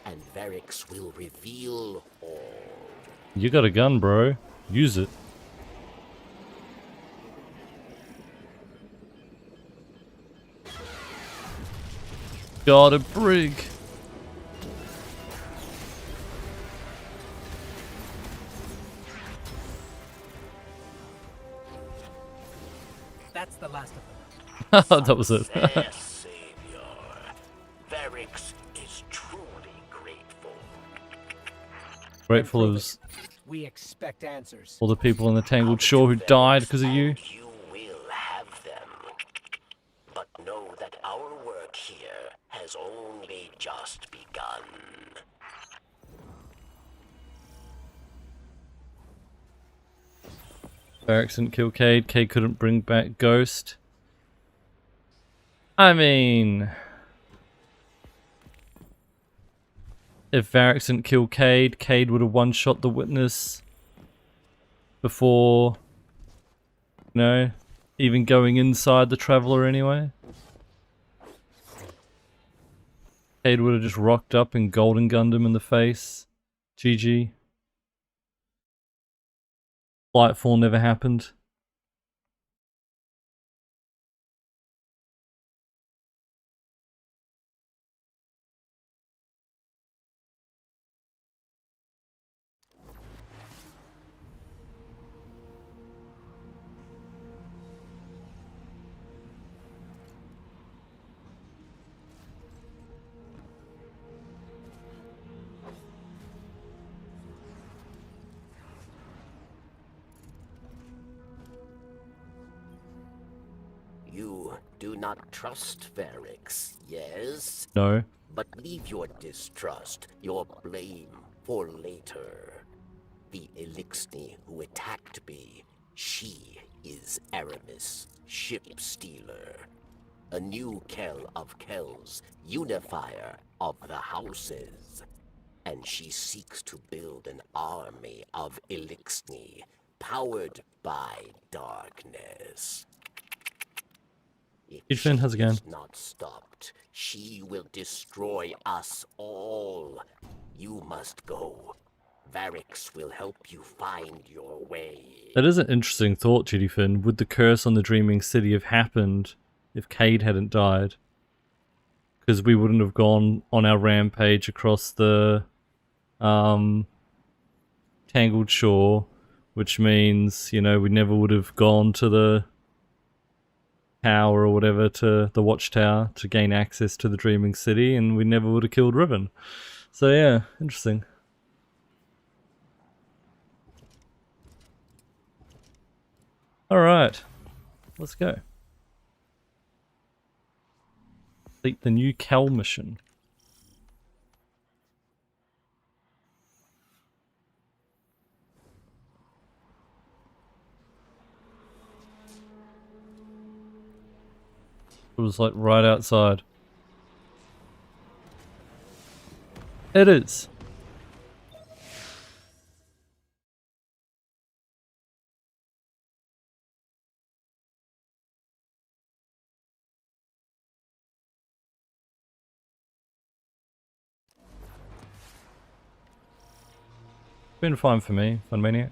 and Varix will reveal all. You got a gun, bro. Use it. Got a brig. That's the last of them. That was it. Yes, Savior. Varix is truly grateful. Grateful as We expect answers. all the people on the Tangled Shore who died because of you. You will have them. But know that our work here has only just begun. Varix didn't kill Cade. Cade couldn't bring back Ghost. I mean... if Varix didn't kill Cade, Cade would have one-shot the Witness before, you know, even going inside the Traveler anyway. Cade would have just rocked up and golden gunned him in the face. GG. Lightfall never happened. You do not trust Varix, yes? No. But leave your distrust, your blame, for later. The Elixni who attacked me, she is Aramis, ship stealer. A new Kell of Kells, unifier of the houses. And she seeks to build an army of Elixni, powered by darkness. If Finn has a gun. is not stopped, she will destroy us all. You must go. Varix will help you find your way. That is an interesting thought, Judy Finn. Would the curse on the Dreaming City have happened if Cade hadn't died? Because we wouldn't have gone on our rampage across the Tangled Shore, which means, you know, we never would have gone to the tower or whatever, to the watchtower, to gain access to the Dreaming City, and we never would have killed Riven. So yeah, interesting. Alright, let's go. Complete the new Kell mission. It was like right outside. It is. Been fine for me, Fun Maniac.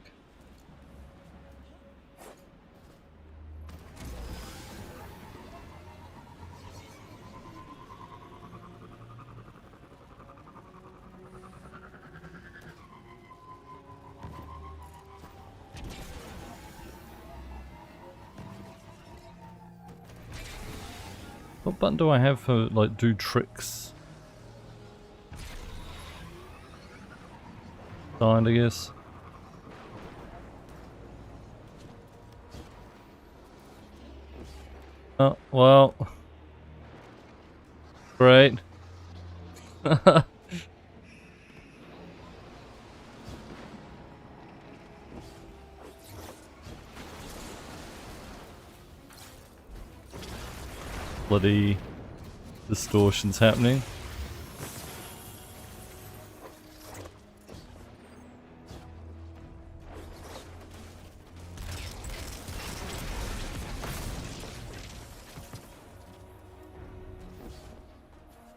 What button do I have for, like, do tricks? Signed, I guess. Oh, well. Great. Bloody distortions happening.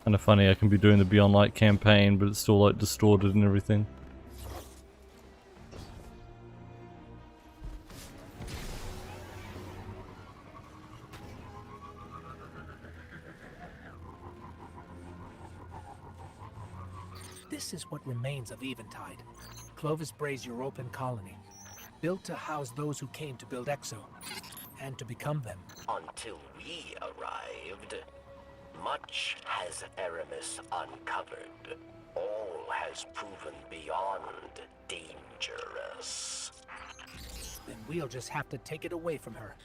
Kinda funny, I can be doing the Beyond Light campaign, but it's still like distorted and everything. This is what remains of Eventide, Clovis Bray's European colony, built to house those who came to build Exo, and to become them. Until we arrived, much has Aramis uncovered. All has proven beyond dangerous. Then we'll just have to take it away from her.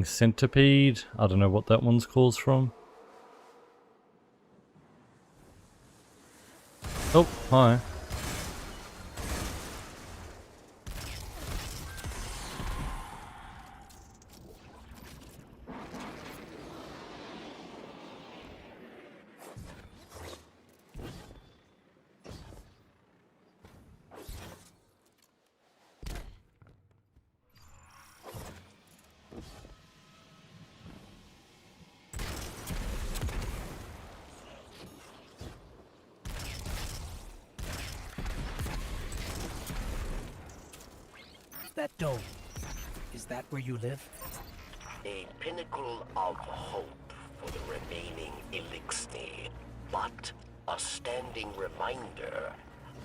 Centipede. I don't know what that one's calls from. Oh, hi. That dome, is that where you live? A pinnacle of hope for the remaining Elixni, but a standing reminder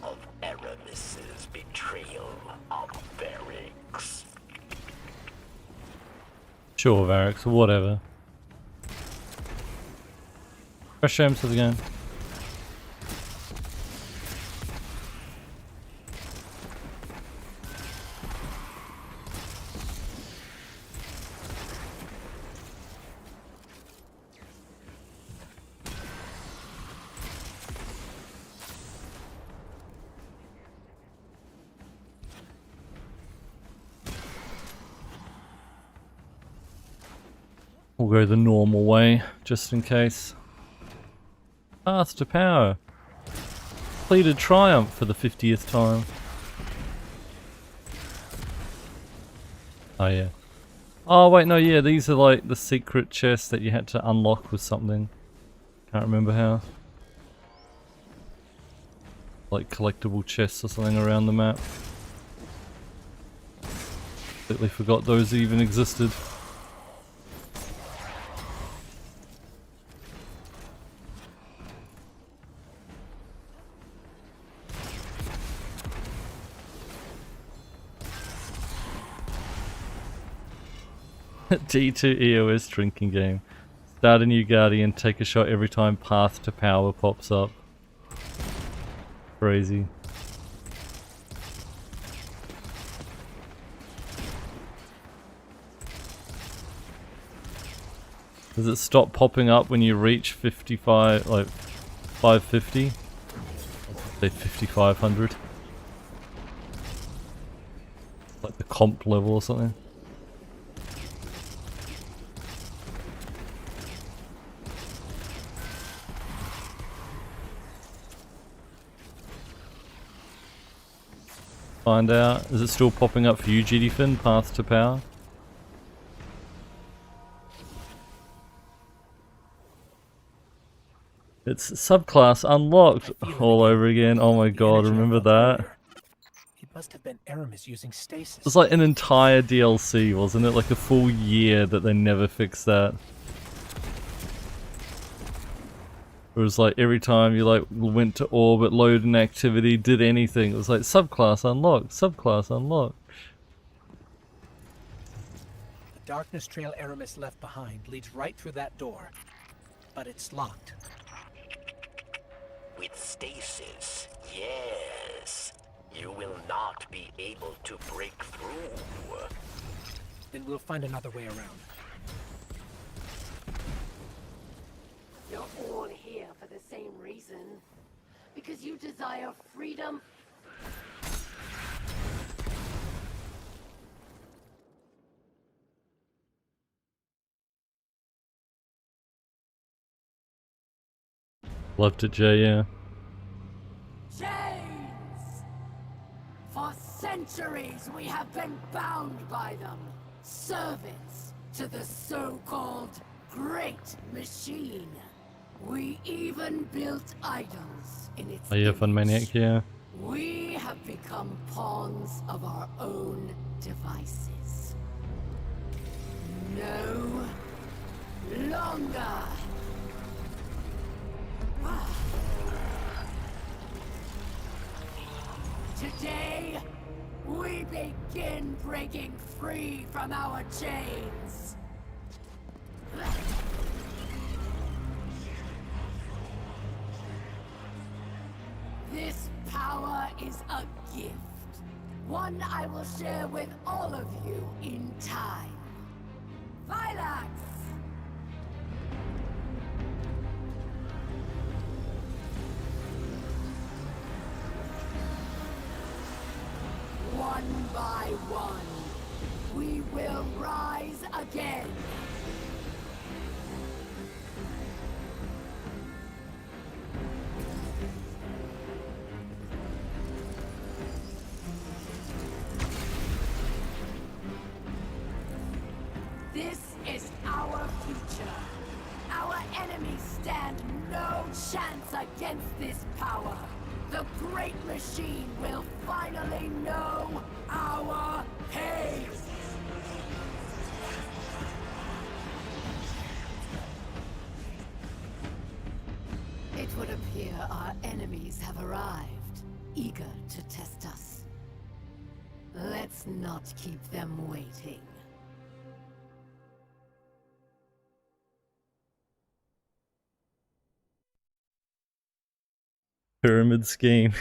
of Aramis's betrayal of Varix. Sure, Varix, whatever. Press Shams to the game. We'll go the normal way, just in case. Path to power. Completed triumph for the 50th time. Oh yeah. Oh wait, no, yeah, these are like the secret chests that you had to unlock with something. Can't remember how. Like collectible chests or something around the map. Completely forgot those even existed. G2 EOS drinking game. Start a new Guardian, take a shot every time Path to Power pops up. Crazy. Does it stop popping up when you reach 55, like 550? Say 5500. Like the comp level or something. Find out. Is it still popping up for you, GD Finn? Path to power? It's subclass unlocked all over again. Oh my god, remember that? It must have been Aramis using stasis. It was like an entire DLC, wasn't it? Like a full year that they never fixed that. It was like every time you like went to orbit, load an activity, did anything, it was like subclass unlocked, subclass unlocked. The darkness trail Aramis left behind leads right through that door, but it's locked. With stasis, yes. You will not be able to break through. Then we'll find another way around. You're all here for the same reason. Because you desire freedom. Loved it, Jay, yeah. Chains! For centuries we have been bound by them. Servants to the so-called Great Machine. We even built idols in its Oh yeah, image. Fun Maniac, yeah. We have become pawns of our own devices. No longer. Today, we begin breaking free from our chains. This power is a gift. One I will share with all of you in time. Vilax! One by one, we will rise again. This is our future. Our enemies stand no chance against this power. The Great Machine will finally know our pain. It would appear our enemies have arrived, eager to test us. Let's not keep them waiting. Pyramid scheme.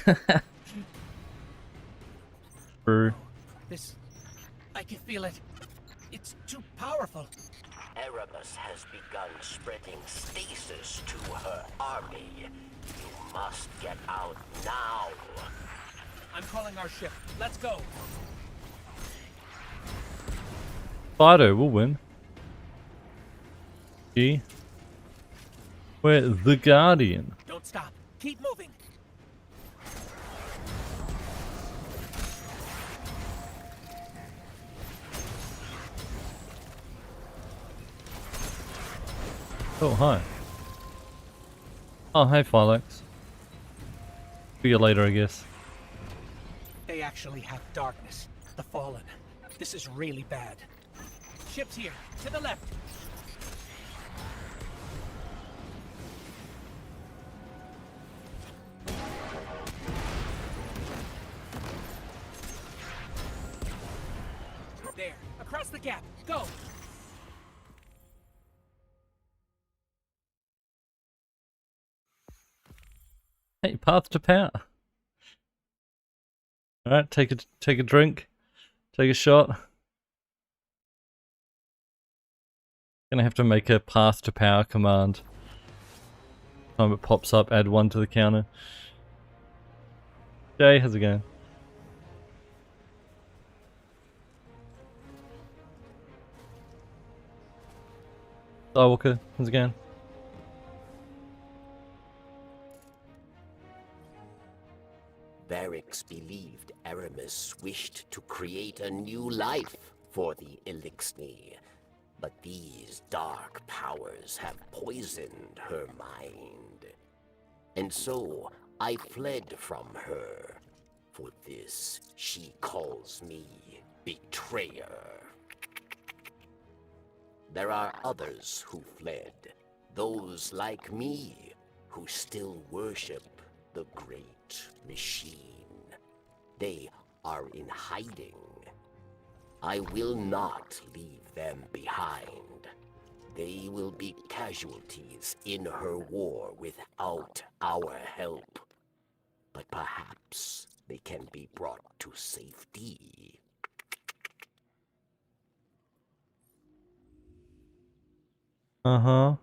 True. This... I can feel it. It's too powerful. Aramis has begun spreading stasis to her army. You must get out now. I'm calling our ship. Let's go. Fido will win. G. We're the Guardian. Don't stop. Keep moving. Oh, hi. Oh, hey, Philex. See you later, I guess. They actually have darkness. The Fallen. This is really bad. Ship's here. To the left. There. Across the gap. Go. Hey, path to power. Alright, take a drink. Take a shot. Gonna have to make a path to power command. Time it pops up, add 1 to the counter. Jay, how's it going? Skywalker, how's it going? Varix believed Aramis wished to create a new life for the Elixni, but these dark powers have poisoned her mind. And so I fled from her. For this, she calls me betrayer. There are others who fled, those like me who still worship the Great Machine. They are in hiding. I will not leave them behind. They will be casualties in her war without our help. But perhaps they can be brought to safety. Uh-huh.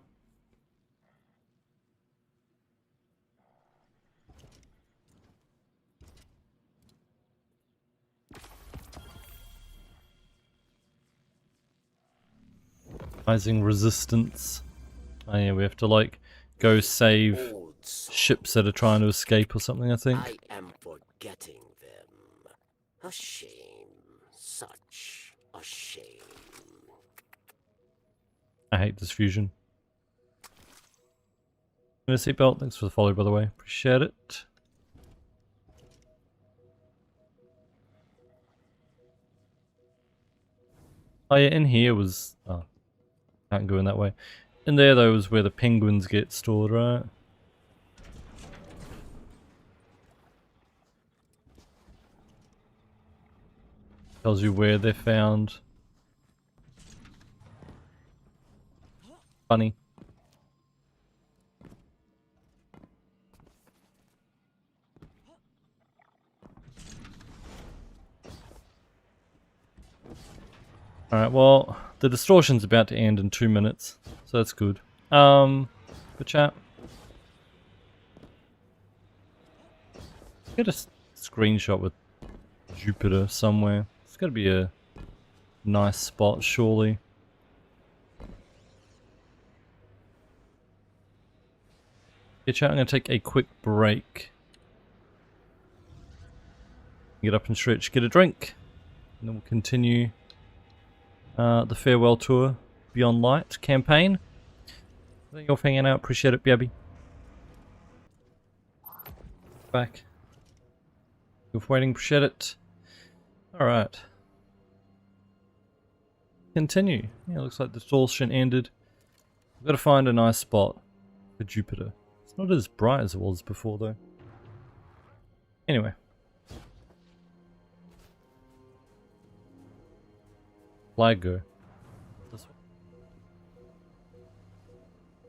Rising resistance. Oh yeah, we have to like go save ships that are trying to escape or something, I think. I am forgetting them. A shame. Such a shame. I hate this fusion. And a seatbelt, thanks for the follow by the way. Appreciate it. Oh yeah, in here was... Oh, can't go in that way. In there though was where the penguins get stored, right? Tells you where they're found. Funny. Alright, well, the distortion's about to end in 2 minutes, so that's good. Good chat. Get a screenshot with Jupiter somewhere. It's gotta be a nice spot, surely. Yeah, chat, I'm gonna take a quick break. Get up and stretch, get a drink, and then we'll continue the farewell tour Beyond Light campaign. Thank you all for hanging out, appreciate it, Biabi. Back. You're waiting, appreciate it. Alright. Continue. Yeah, looks like the distortion ended. We've got to find a nice spot for Jupiter. It's not as bright as it was before though. Anyway. Flag go. This one.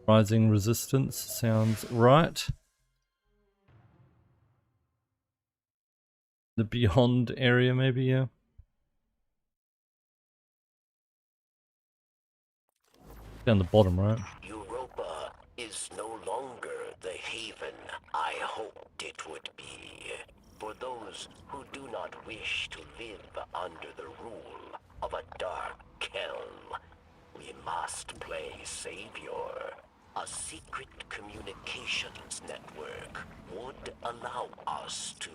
Rising resistance sounds right. The beyond area maybe, yeah. Down the bottom, right? Europa is no longer the haven I hoped it would be. For those who do not wish to live under the rule of a dark Kelm, we must play savior. A secret communications network would allow us to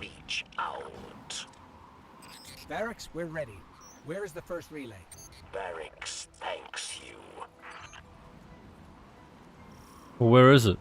reach out. Varix, we're ready. Where is the first relay? Varix thanks you. Well, where is it?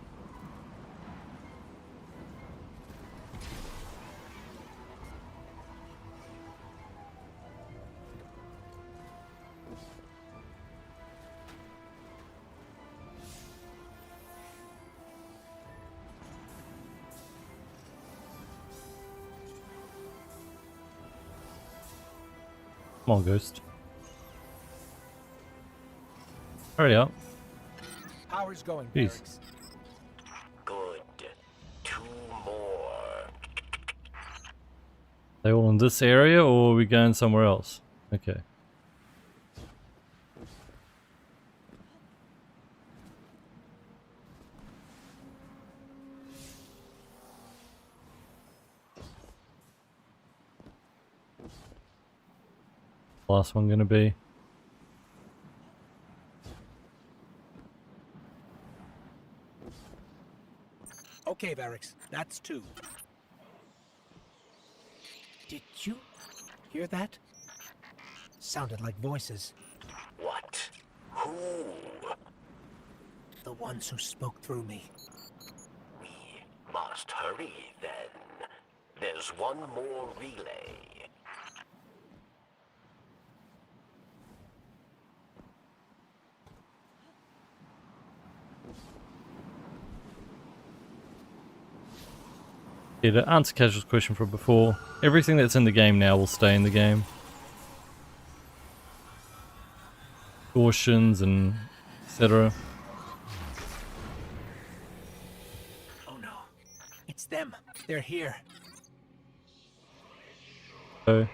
Come on, Ghost. Hurry up. Power's going, Jeez. Varix. Good. 2 more. They all in this area, or are we going somewhere else? Okay. Last one gonna be. Okay, Varix, that's 2. Did you hear that? Sounded like voices. What? Who? The ones who spoke through me. We must hurry, then. There's one more relay. Yeah, to answer Casual's question from before, everything that's in the game now will stay in the game. Cautions and etc. Oh no. It's them. They're here. So,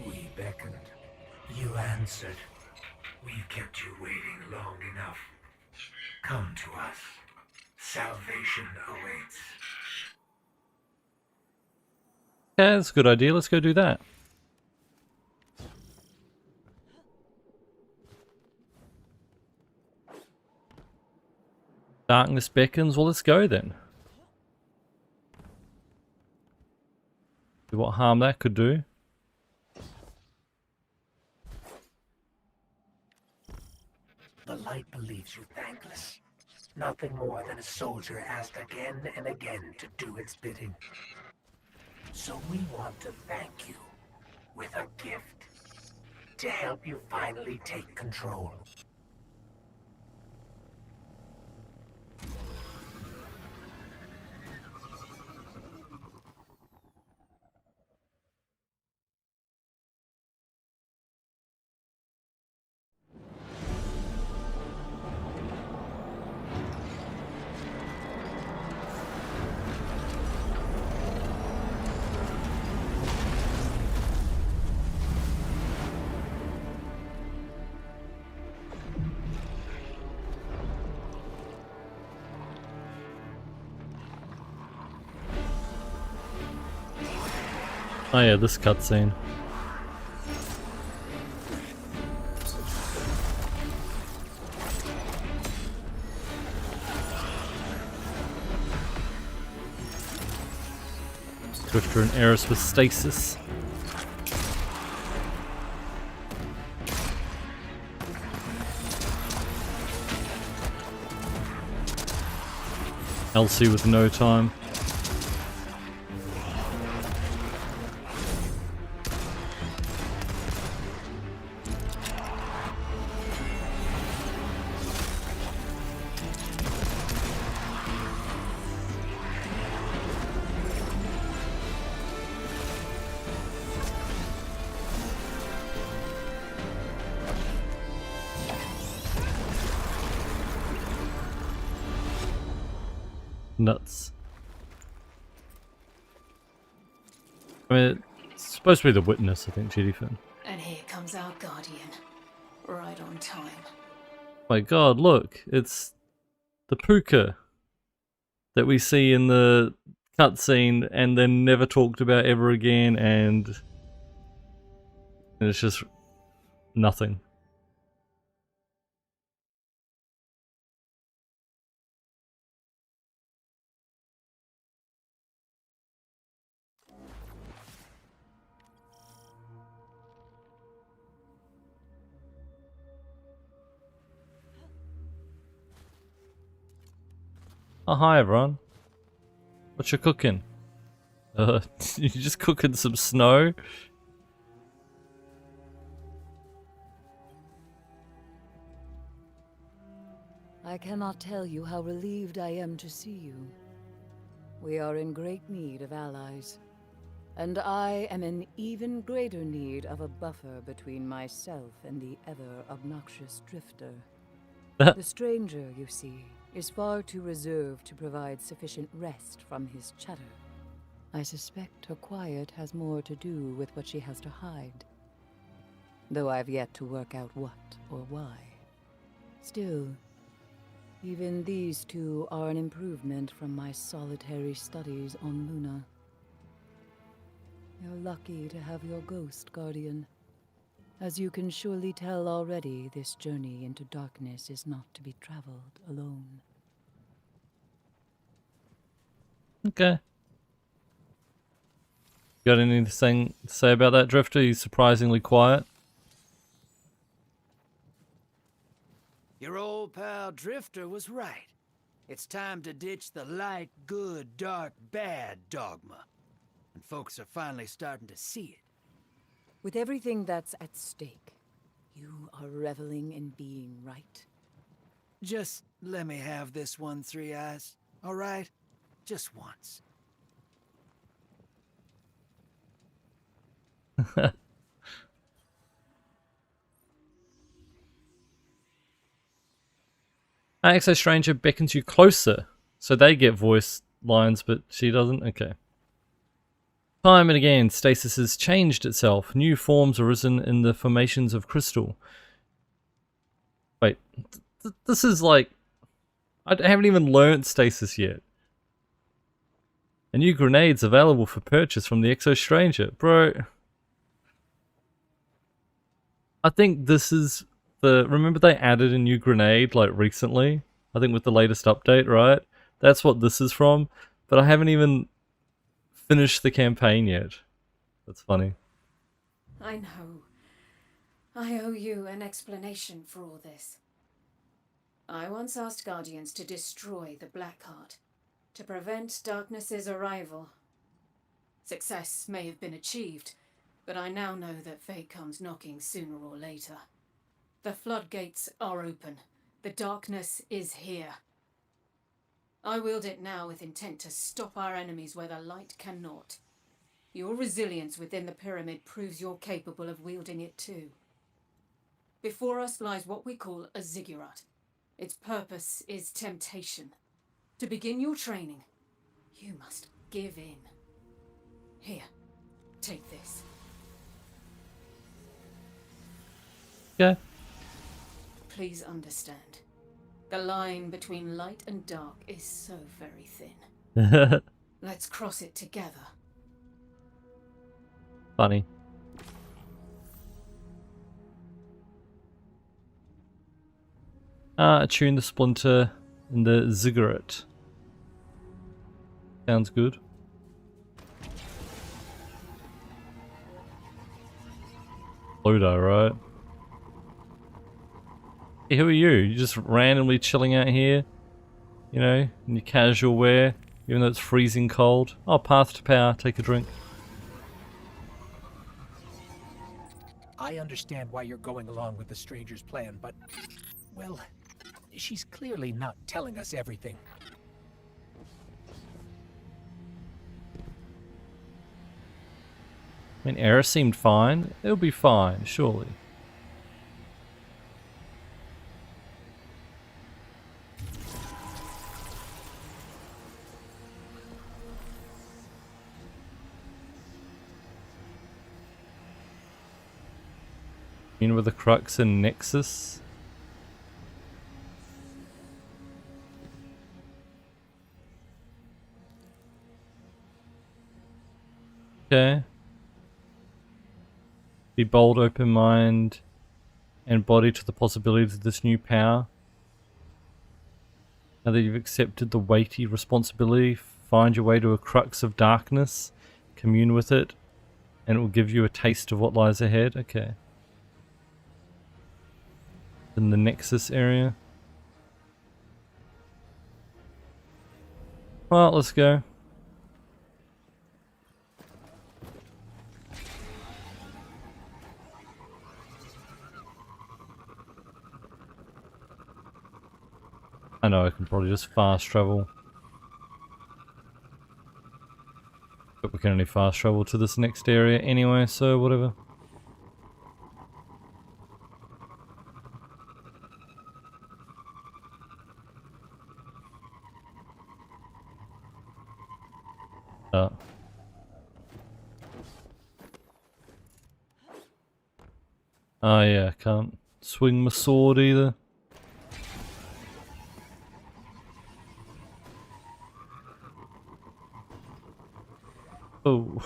We beckoned. You answered. We've kept you waiting long enough. Come to us. Salvation awaits. yeah, that's a good idea. Let's go do that. Darkness beckons. Well, let's go then. See what harm that could do. The light believes you thankless. Nothing more than a soldier asked again and again to do its bidding. So we want to thank you with a gift to help you finally take control. Oh yeah, this cutscene. Drifter and Eris with stasis. Elsie with no time. Nuts. I mean, it's supposed to be the witness, I think, GD Finn. And here comes our guardian. Right on time. My god, look, it's the Puka that we see in the cutscene and then never talked about ever again, and it's just nothing. Oh, hi everyone. What you cooking? You just cooking some snow? I cannot tell you how relieved I am to see you. We are in great need of allies. And I am in even greater need of a buffer between myself and the ever-obnoxious Drifter. The stranger, you see, is far too reserved to provide sufficient rest from his chatter. I suspect her quiet has more to do with what she has to hide. Though I've yet to work out what or why. Still, even these two are an improvement from my solitary studies on Luna. You're lucky to have your ghost, Guardian. As you can surely tell already, this journey into darkness is not to be traveled alone. Okay. Got anything to say about that, Drifter? He's surprisingly quiet. Your old pal Drifter was right. It's time to ditch the light, good, dark, bad dogma. And folks are finally starting to see it. With everything that's at stake, you are reveling in being right. Just let me have this one, Three Eyes. All right? Just once. Exo Stranger beckons you closer, so they get voice lines, but she doesn't? Okay. Time and again, stasis has changed itself. New forms arisen in the formations of crystal. Wait, this is like... I haven't even learnt stasis yet. A new grenade's available for purchase from the Exo Stranger. Bro... I think this is the... Remember they added a new grenade, like, recently? I think with the latest update, right? That's what this is from. But I haven't even finished the campaign yet. That's funny. I know. I owe you an explanation for all this. I once asked Guardians to destroy the Blackheart, to prevent Darkness's arrival. Success may have been achieved, but I now know that fate comes knocking sooner or later. The floodgates are open. The darkness is here. I wield it now with intent to stop our enemies where the light cannot. Your resilience within the pyramid proves you're capable of wielding it too. Before us lies what we call a ziggurat. Its purpose is temptation. To begin your training, you must give in. Here, take this. Yeah. Please understand. The line between light and dark is so very thin. Let's cross it together. Funny. Attune the splinter in the ziggurat. Sounds good. Pluto, right? Hey, who are you? You're just randomly chilling out here, you know, in your casual wear, even though it's freezing cold. Oh, path to power, take a drink. I understand why you're going along with the stranger's plan, but, well, she's clearly not telling us everything. I mean, Era seemed fine. It'll be fine, surely. In with the Crux and Nexus. Okay. Be bold, open mind, and body to the possibilities of this new power. Now that you've accepted the weighty responsibility, find your way to a crux of darkness, commune with it, and it will give you a taste of what lies ahead. Okay. In the Nexus area. Well, let's go. I know I can probably just fast travel. But we can only fast travel to this next area anyway, so whatever. Oh yeah, can't swing my sword either. Oh.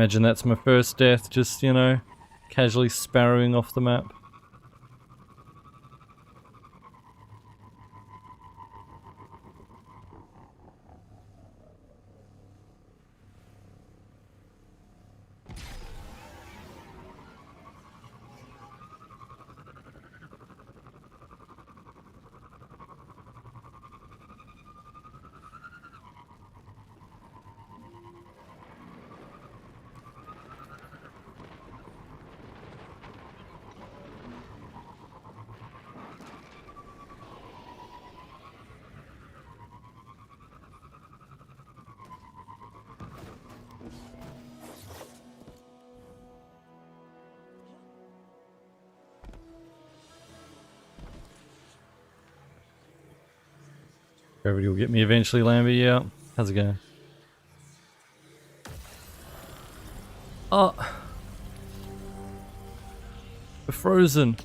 Imagine that's my first death, just, you know, casually sparrowing off the map. Gravity will get me eventually, Lambie, yeah. How's it going? Oh! We're frozen!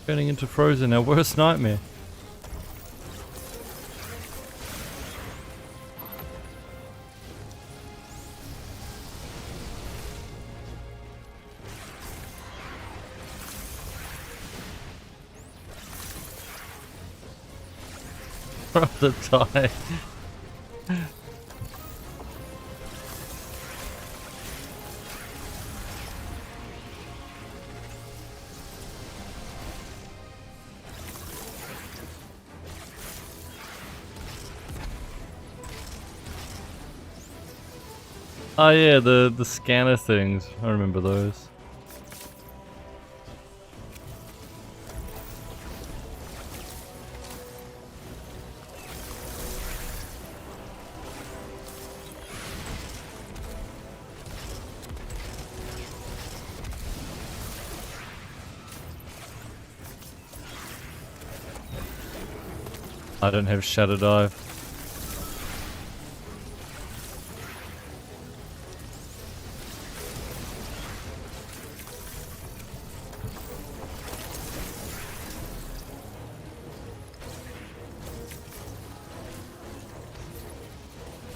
Turning into frozen, our worst nightmare. Rather die. Oh yeah, the scanner things. I remember those. I don't have Shadow Dive.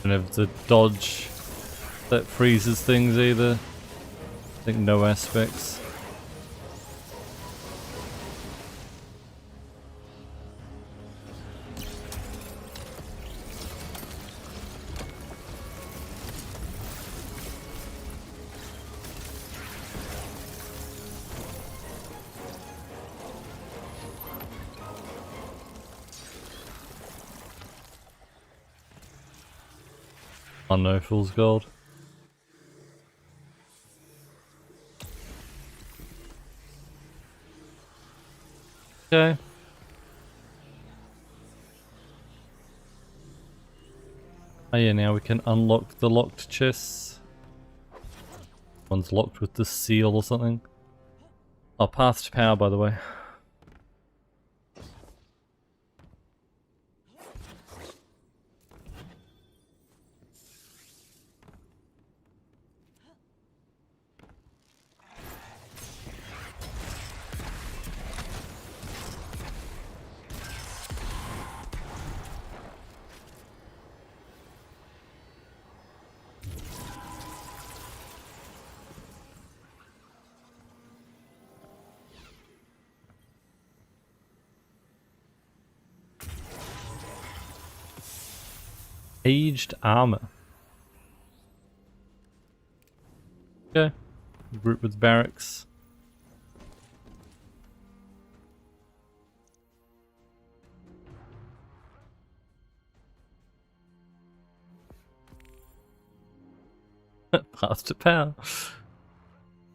Don't have the dodge that freezes things either. I think no aspects. Oh no, fool's gold. Okay. Oh yeah, now we can unlock the locked chests. One's locked with the seal or something. Oh, path to power, by the way. Aged armor. Okay. Group with barracks. Path to power.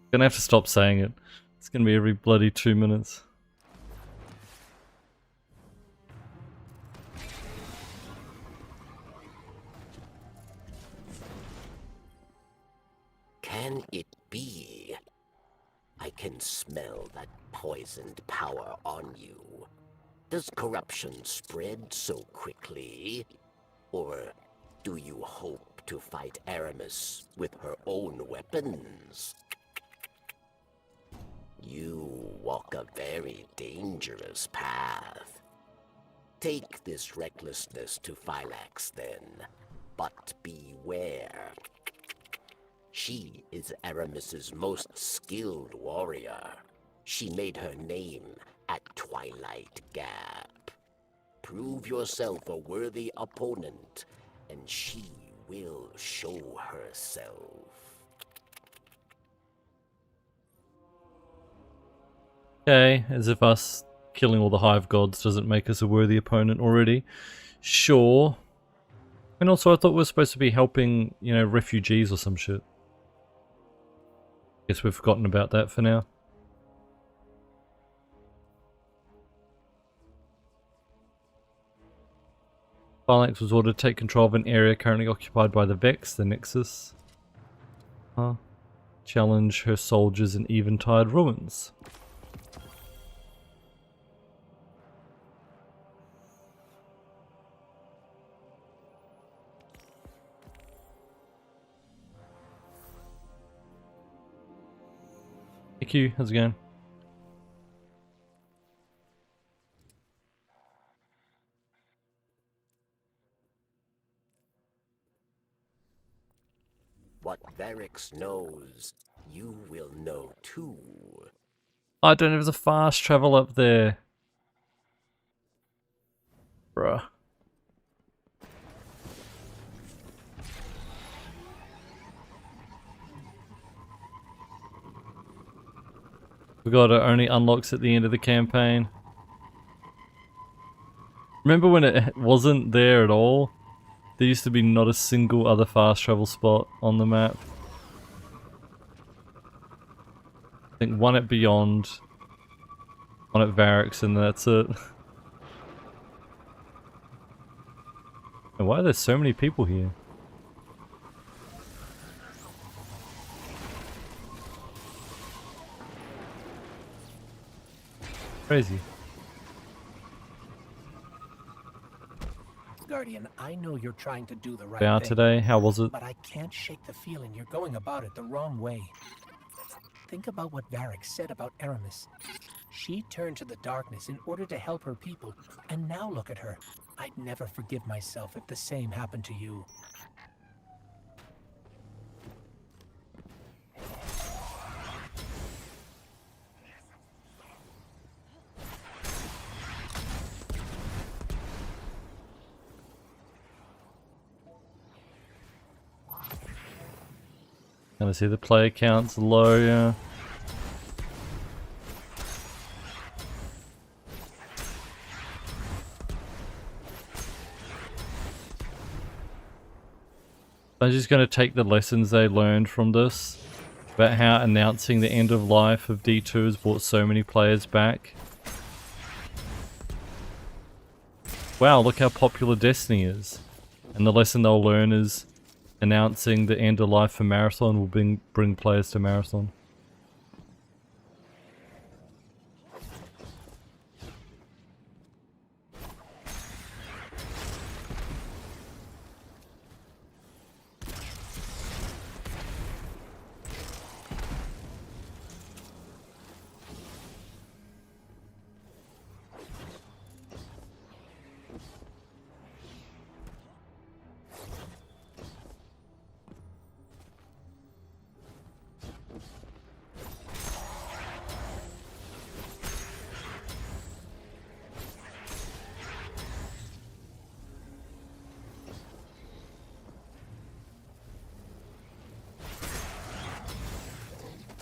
Gonna have to stop saying it. It's gonna be every bloody 2 minutes. Can it be? I can smell that poisoned power on you. Does corruption spread so quickly? Or do you hope to fight Aramis with her own weapons? You walk a very dangerous path. Take this recklessness to Phylax then, but beware. She is Aramis's most skilled warrior. She made her name at Twilight Gap. Prove yourself a worthy opponent, and she will show herself. Okay, as if us killing all the hive gods doesn't make us a worthy opponent already. Sure. And also I thought we were supposed to be helping, you know, refugees or some shit. Guess we've forgotten about that for now. Phylax was ordered to take control of an area currently occupied by the Vex, the Nexus. Challenge her soldiers in Eventide ruins. Hey Q, how's it going? What Varix knows, you will know too. I don't know if there's a fast travel up there. Bruh. Forgot it only unlocks at the end of the campaign. Remember when it wasn't there at all? There used to be not a single other fast travel spot on the map. I think one at Beyond, one at Varix, and that's it. And why are there so many people here? Crazy. Guardian, I know you're trying to do the right Bow thing. today, how was it? But I can't shake the feeling you're going about it the wrong way. Think about what Varix said about Aramis. She turned to the darkness in order to help her people, and now look at her. I'd never forgive myself if the same happened to you. Gonna see the player count's low, yeah. I'm just gonna take the lessons they learned from this about how announcing the end of life of D2 has brought so many players back. Wow, look how popular Destiny is. And the lesson they'll learn is announcing the end of life for Marathon will bring players to Marathon.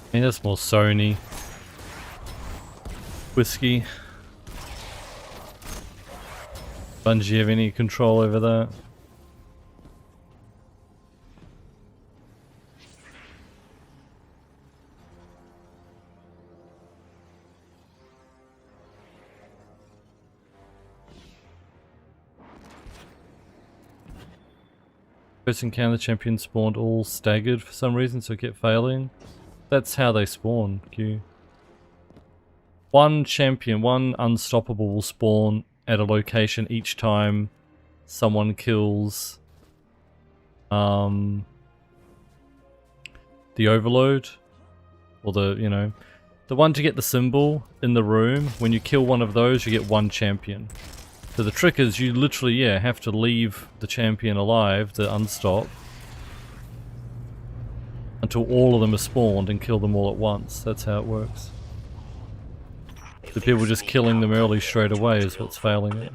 I mean, that's more Sony. Whiskey. Bungie have any control over that? First encounter, the champion spawned all staggered for some reason, so it kept failing. That's how they spawn, Q. One champion, one unstoppable will spawn at a location each time someone kills the overload. Or the, you know, the one to get the symbol in the room. When you kill one of those, you get one champion. So the trick is you literally, yeah, have to leave the champion alive to unstop until all of them are spawned and kill them all at once. That's how it works. The people just killing them early straight away is what's failing it.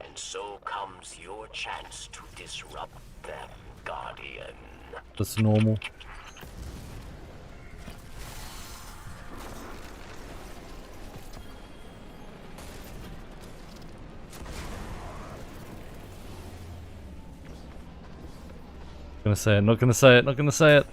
And so comes your chance to disrupt them, Guardian. That's normal. Gonna say it, not gonna say it, not gonna say it.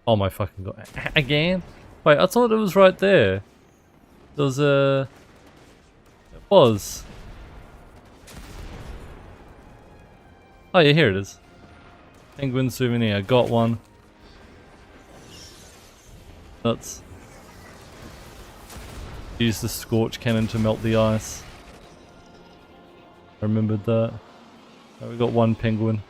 Oh my fucking god. Again? Wait, I thought it was right there. There was a... It was. Oh yeah, here it is. Penguin souvenir, got one. Nuts. Use the scorch cannon to melt the ice. I remembered that. Oh, we got one penguin.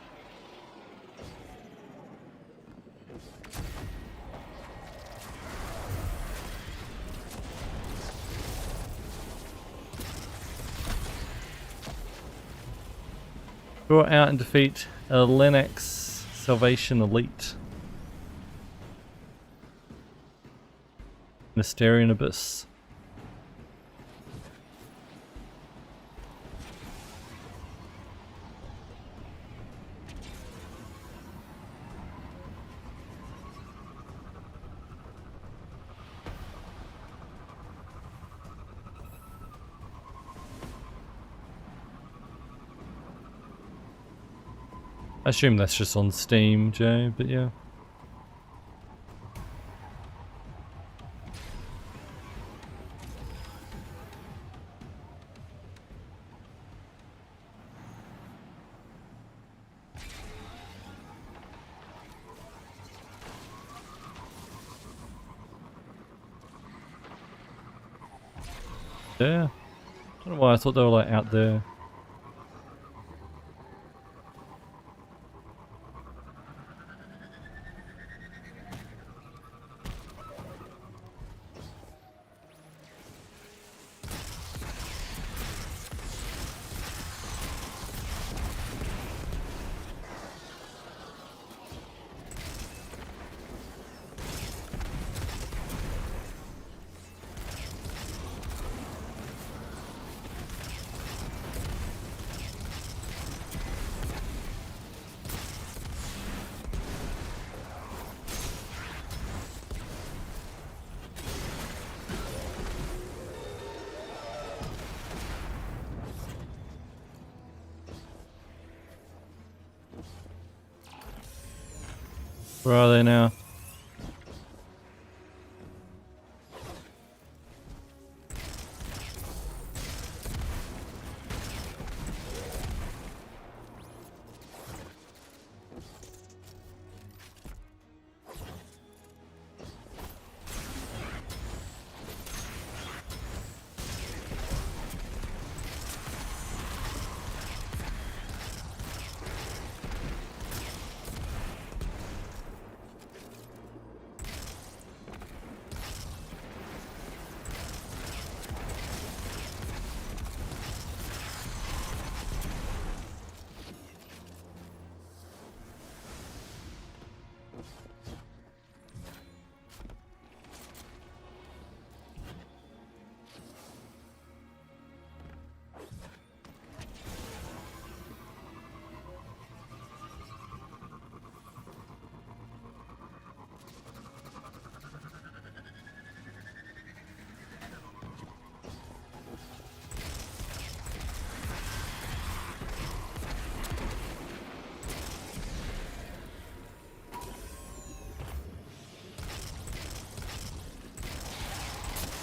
Draw out and defeat a Lennox Salvation Elite. Mysterian Abyss. I assume that's just on Steam, Jay, but yeah. Yeah. I don't know why I thought they were like out there. Where are they now?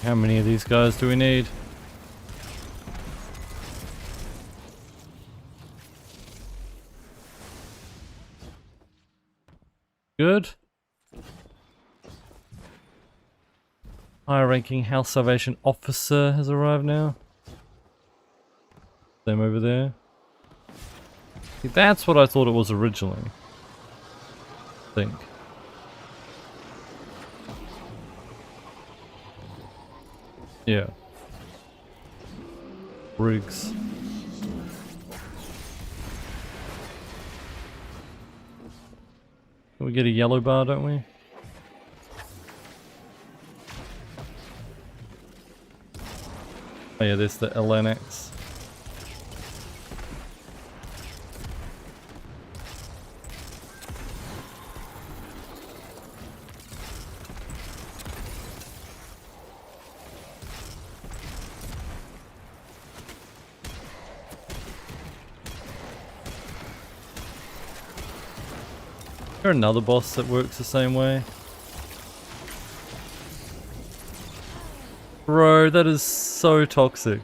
How many of these guys do we need? Good. Higher ranking House Salvation Officer has arrived now. Them over there. See, that's what I thought it was originally. I think. Yeah. Briggs. We get a yellow bar, don't we? Oh yeah, there's the LNX. Is there another boss that works the same way? Bro, that is so toxic.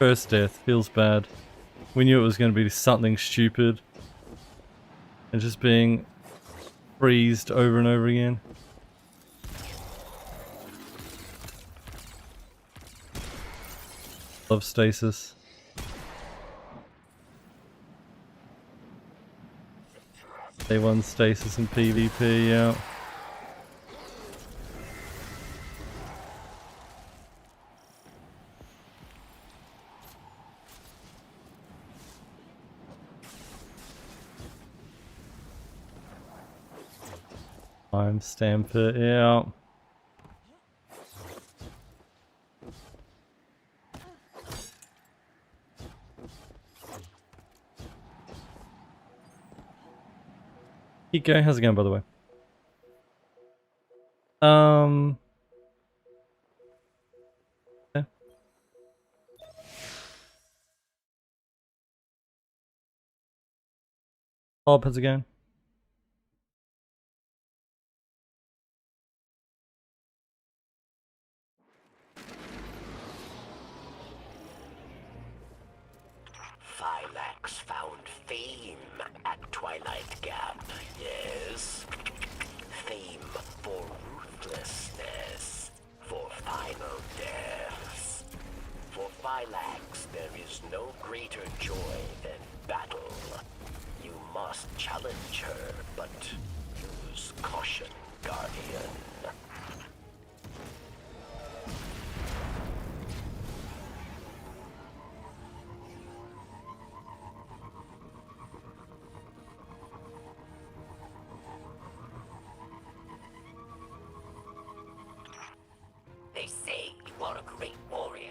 First death, feels bad. We knew it was going to be something stupid. And just being freezed over and over again. Love stasis. A1 stasis and PvP, yeah. I'm Stamper, yeah. Keep going. How's it going, by the way? Yeah. Bob, how's it going? Phylax found fame at Twilight Gap, yes. Fame for ruthlessness, for final deaths. For Phylax, there is no greater joy than battle. You must challenge her, but use caution, Guardian. They say you are a great warrior,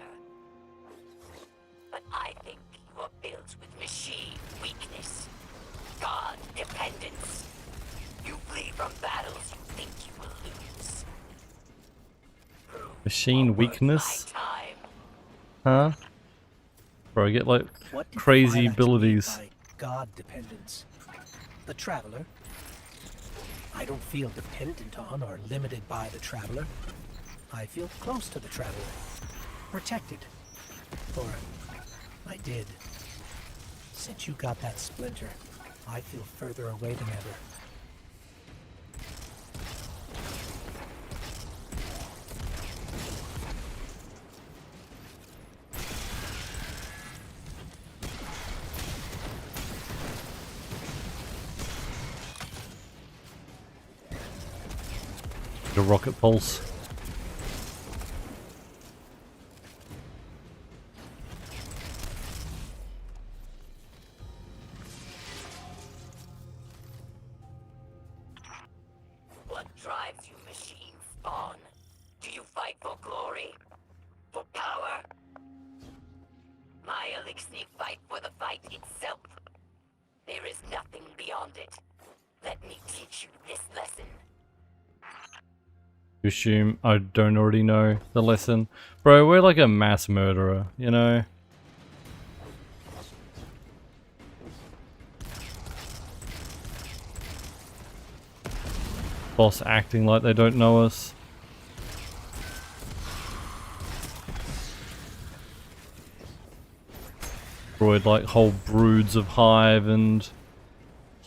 but I think you are built with machine weakness, god dependence. You flee from battles you think you will lose. Machine weakness? Huh? Bro, I get like crazy abilities. By god dependence. The Traveler. I don't feel dependent on or limited by the Traveler. I feel close to the Traveler. Protected. Or I did. Since you got that splinter, I feel further away than ever. The rocket pulse. What drives you, machine spawn? Do you fight for glory? For power? My Elixir fight for the fight itself. There is nothing beyond it. Let me teach you this lesson. You assume I don't already know the lesson. Bro, we're like a mass murderer, you know? Boss acting like they don't know us. Destroyed like whole broods of hive and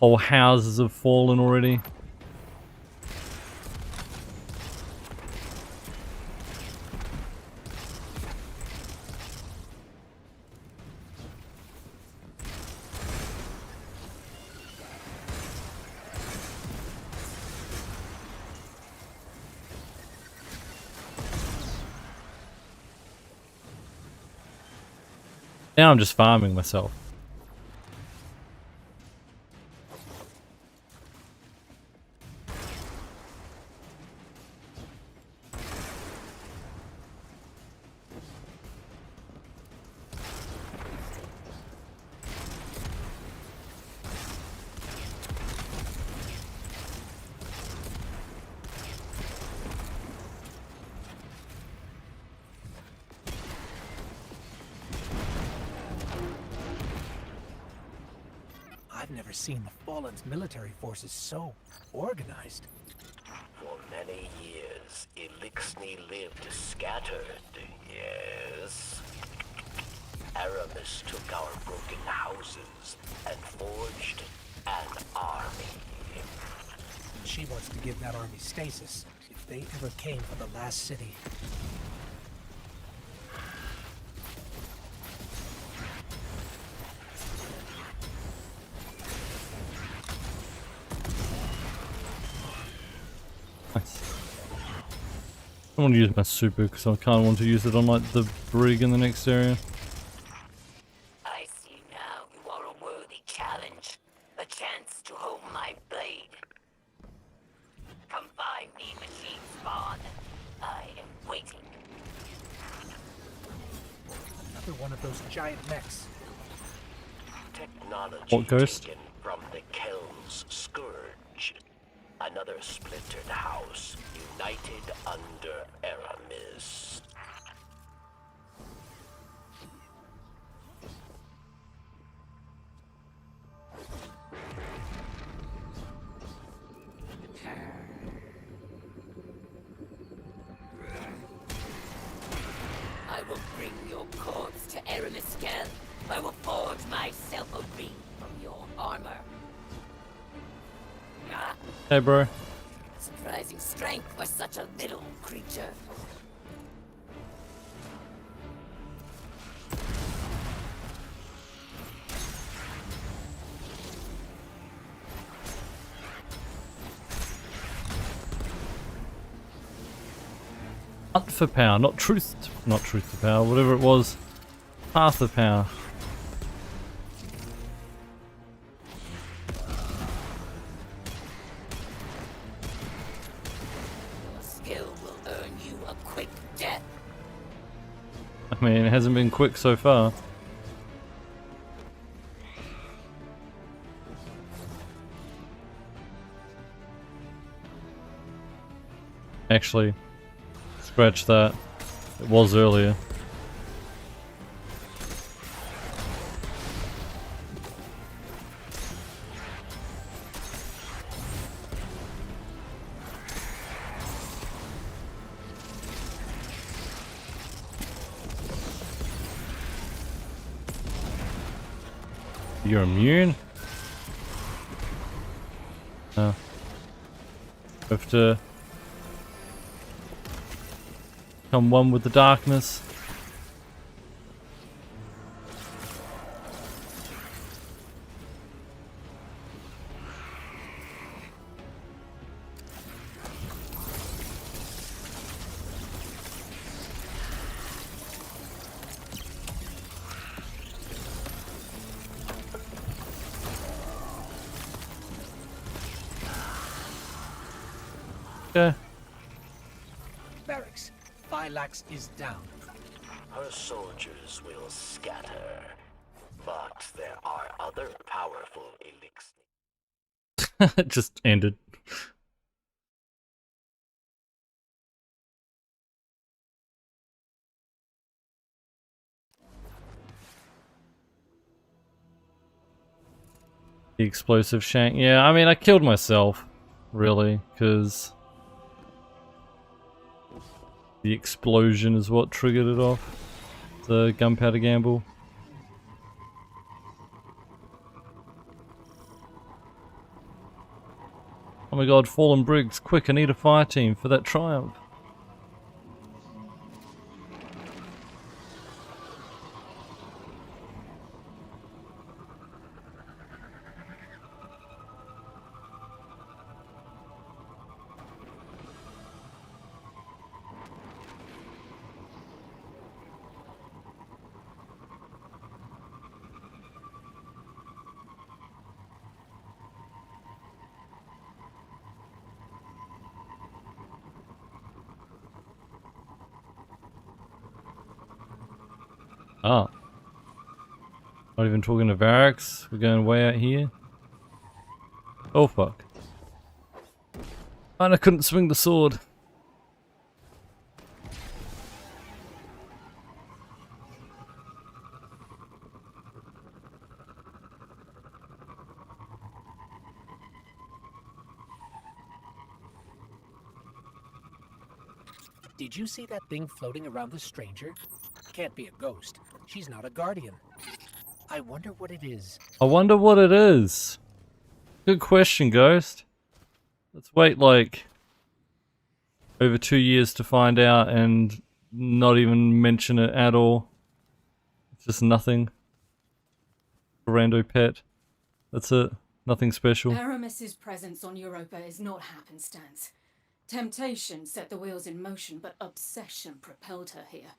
whole houses have fallen already. Now I'm just farming myself. I've never seen the Fallen's military forces so organized. For many years, Elixni lived scattered, yes. Aramis took our broken houses and forged an army. She wants to give that army stasis if they ever came for the last city. I want to use my super because I kind of want to use it on like the brig in the next area. I see now you are a worthy challenge. A chance to hone my blade. Come find me, machine spawn. I am waiting. Another one of those giant mechs. Technology What ghost? taken from the Kelm's Scourge. Another splintered house, united under Aramis. I will bring your corpse to Aramis-Kel. I will forge myself a ring from your armor. Ah, Hey, bro. surprising strength for such a little creature. Hunt for power, not truth to power, whatever it was. Path of power. Your skill will earn you a quick death. I mean, it hasn't been quick so far. Actually, scratch that. It was earlier. You're immune? No. Have to become one with the darkness. Okay. Barracks. Phylax is down. Her soldiers will scatter, but there are other powerful elixirs. It just ended. The explosive shank. Yeah, I mean, I killed myself, really, because the explosion is what triggered it off. The gunpowder gamble. Oh my god, Fallen Briggs, quick, I need a fire team for that triumph. Ah. Not even talking to Varix. We're going way out here. Oh fuck. And I couldn't swing the sword. Did you see that thing floating around the stranger? Can't be a ghost. She's not a guardian. I wonder what it is. I wonder what it is. Good question, Ghost. Let's wait like over 2 years to find out and not even mention it at all. It's just nothing. A rando pet. That's it. Nothing special. Aramis's presence on Europa is not happenstance. Temptation set the wheels in motion, but obsession propelled her here.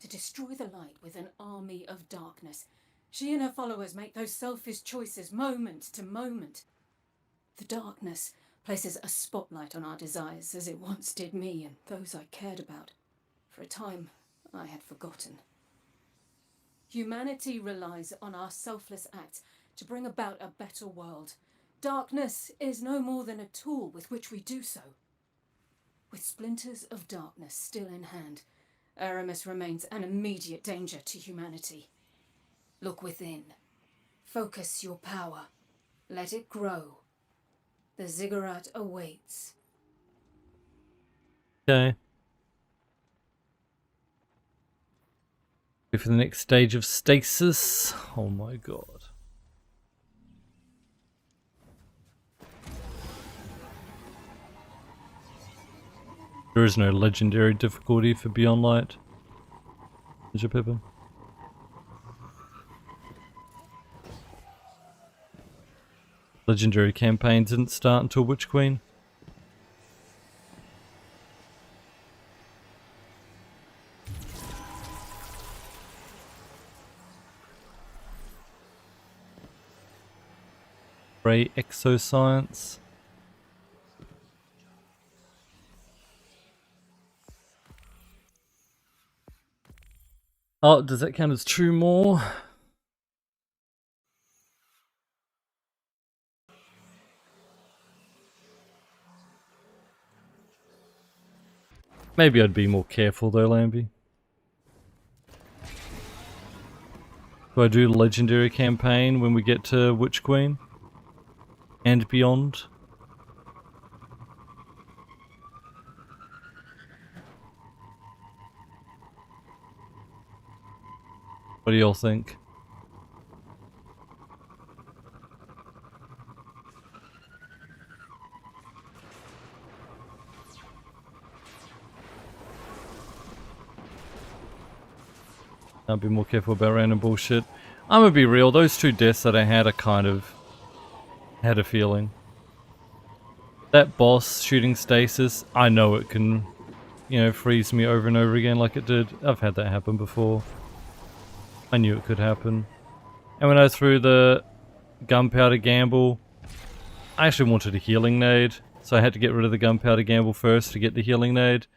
To destroy the light with an army of darkness, she and her followers make those selfish choices moment to moment. The darkness places a spotlight on our desires, as it once did me and those I cared about. For a time, I had forgotten. Humanity relies on our selfless acts to bring about a better world. Darkness is no more than a tool with which we do so. With splinters of darkness still in hand, Aramis remains an immediate danger to humanity. Look within. Focus your power. Let it grow. The ziggurat awaits. Okay. Wait for the next stage of stasis. Oh my god. There is no legendary difficulty for Beyond Light. Ninja Pippa. Legendary campaign didn't start until Witch Queen. Ray Exoscience. Oh, does that count as 2 more? Maybe I'd be more careful though, Lambie. Do I do the legendary campaign when we get to Witch Queen? And beyond? What do y'all think? I'll be more careful about random bullshit. I'm gonna be real, those 2 deaths that I had, I kind of had a feeling. That boss shooting stasis, I know it can, you know, freeze me over and over again like it did. I've had that happen before. I knew it could happen. And when I threw the gunpowder gamble, I actually wanted a healing nade, so I had to get rid of the gunpowder gamble first to get the healing nade.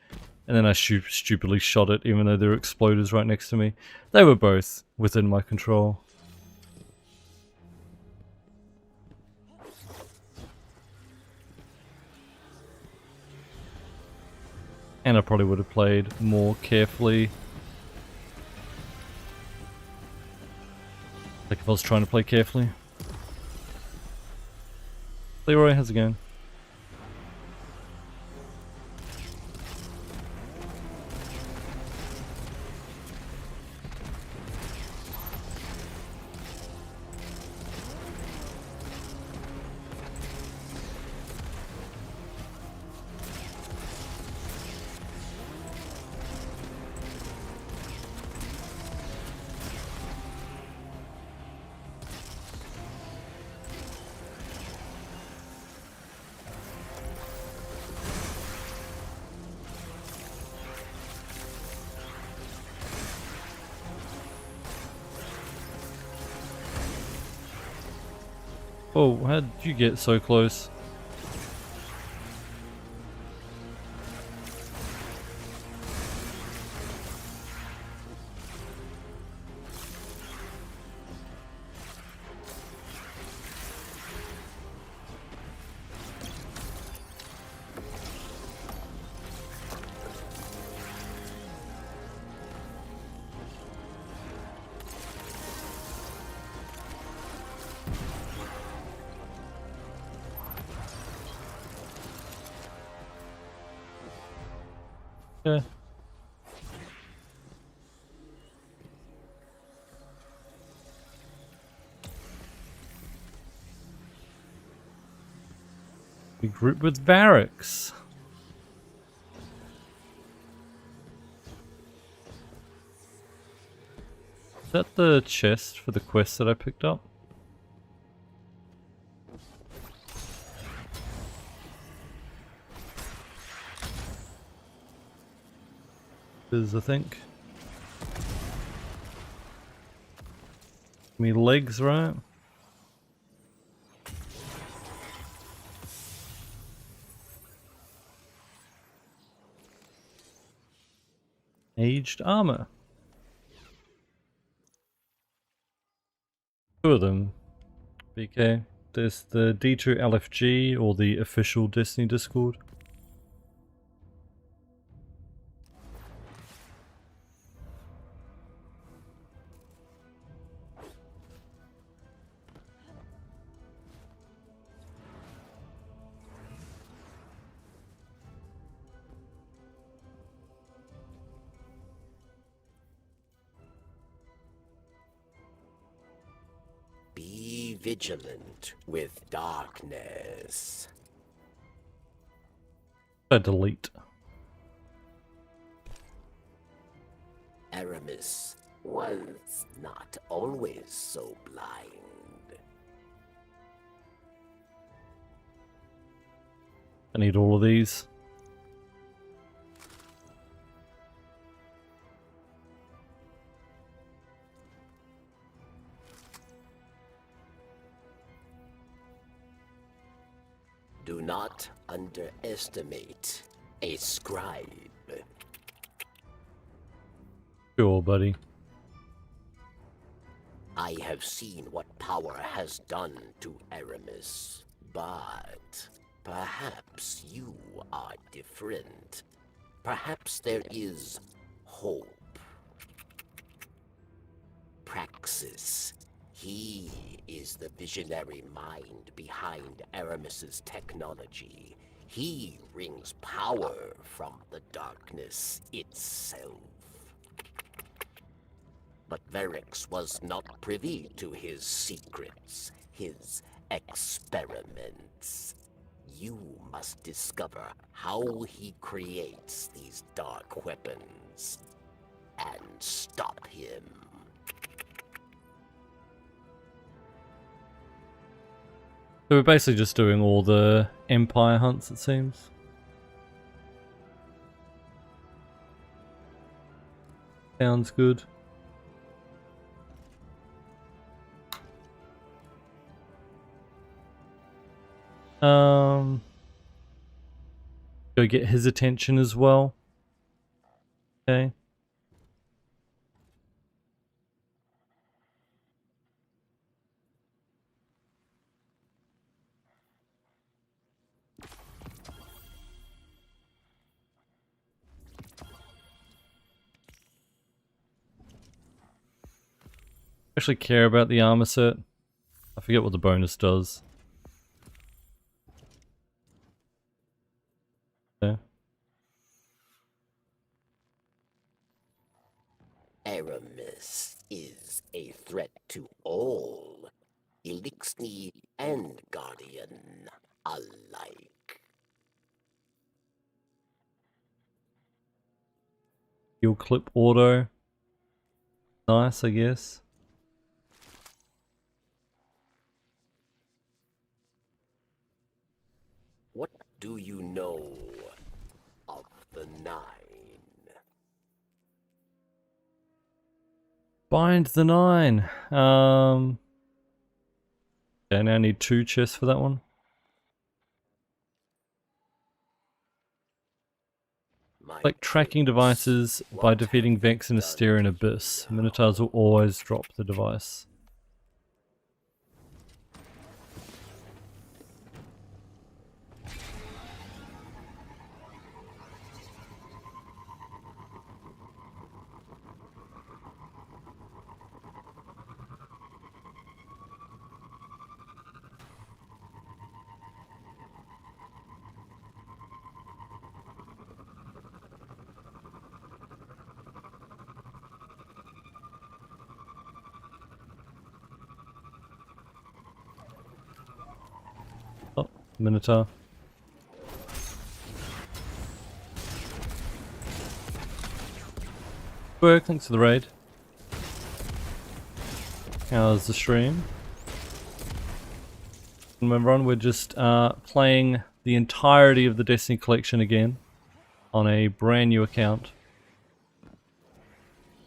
And then I stupidly shot it, even though there were exploders right next to me. They were both within my control. And I probably would have played more carefully. Like if I was trying to play carefully. Leroy, how's it going? Oh, how did you get so close? Yeah. We group with Varix. Is that the chest for the quest that I picked up? Is, I think. Give me legs, right? Aged armor. Two of them. BK. There's the D2 LFG or the official Destiny Discord. Be vigilant with darkness. Delete. Aramis was not always so blind. I need all of these. Do not underestimate a scribe. Sure, buddy. I have seen what power has done to Aramis, but perhaps you are different. Perhaps there is hope. Praxis. He is the visionary mind behind Aramis's technology. He wrings power from the darkness itself. But Varix was not privy to his secrets, his experiments. You must discover how he creates these dark weapons and stop him. So we're basically just doing all the Empire hunts, it seems. Sounds good. Go get his attention as well. Okay. Actually care about the armor set. I forget what the bonus does. Yeah. Aramis is a threat to all, Elixir and Guardian alike. Heal clip auto. Nice, I guess. What do you know of the Nine? Bind the Nine. Okay, now I need 2 chests for that one. Collect tracking devices by defeating Vex and Asterian Abyss. Minotaurs will always drop the device. Minotaur. Work, thanks for the raid. How's the stream? Remember on, we're just playing the entirety of the Destiny collection again on a brand new account.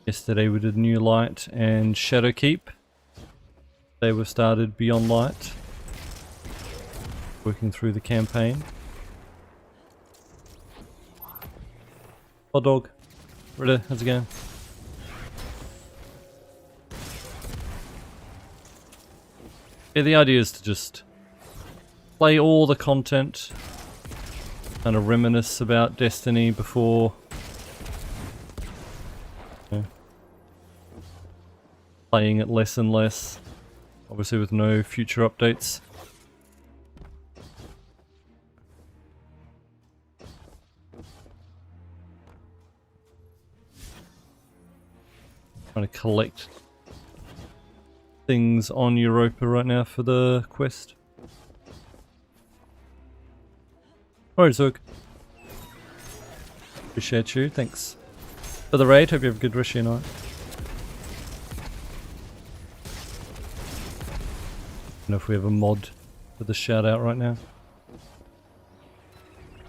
Yesterday we did New Light and Shadowkeep. Today we've started Beyond Light. Working through the campaign. Hot dog. Ritter, how's it going? Yeah, the idea is to just play all the content, kind of reminisce about Destiny before playing it less and less, obviously with no future updates. Trying to collect things on Europa right now for the quest. Alright, Zook. Appreciate you, thanks for the raid, hope you have a good rest of your night. I don't know if we have a mod for the shout out right now.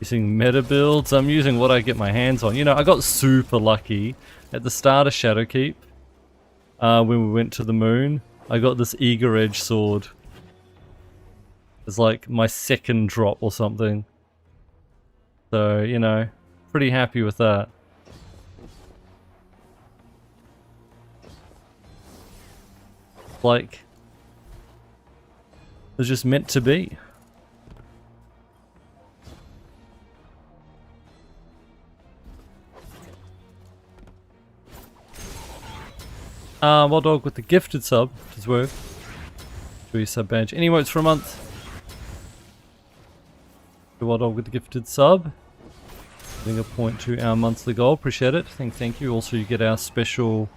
Using meta builds, I'm using what I get my hands on. You know, I got super lucky at the start of Shadowkeep. When we went to the moon, I got this Eager Edge sword. It's like my second drop or something. So, you know, pretty happy with that. Like, it was just meant to be. Wild Dog with the gifted sub does work. Do your sub badge. Any emotes for a month? Wild Dog with the gifted sub. Giving a point to our monthly goal. Appreciate it. Thank you. Also, you get our special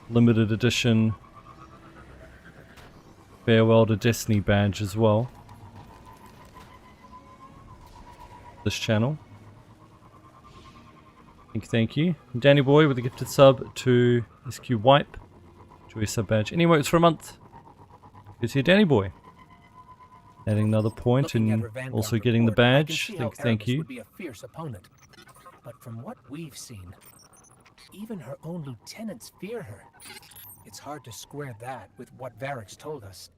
limited edition Farewell to Destiny badge as well. This channel. Thank you. Danny Boy with a gifted sub to SQ Wipe. Joy sub badge. Any emotes for a month? Good to you, Danny Boy. Adding another point and also getting the badge. Thank you. Would be a fierce opponent. But from what we've seen, even her own lieutenants fear her. It's hard to square that with what Varix told us,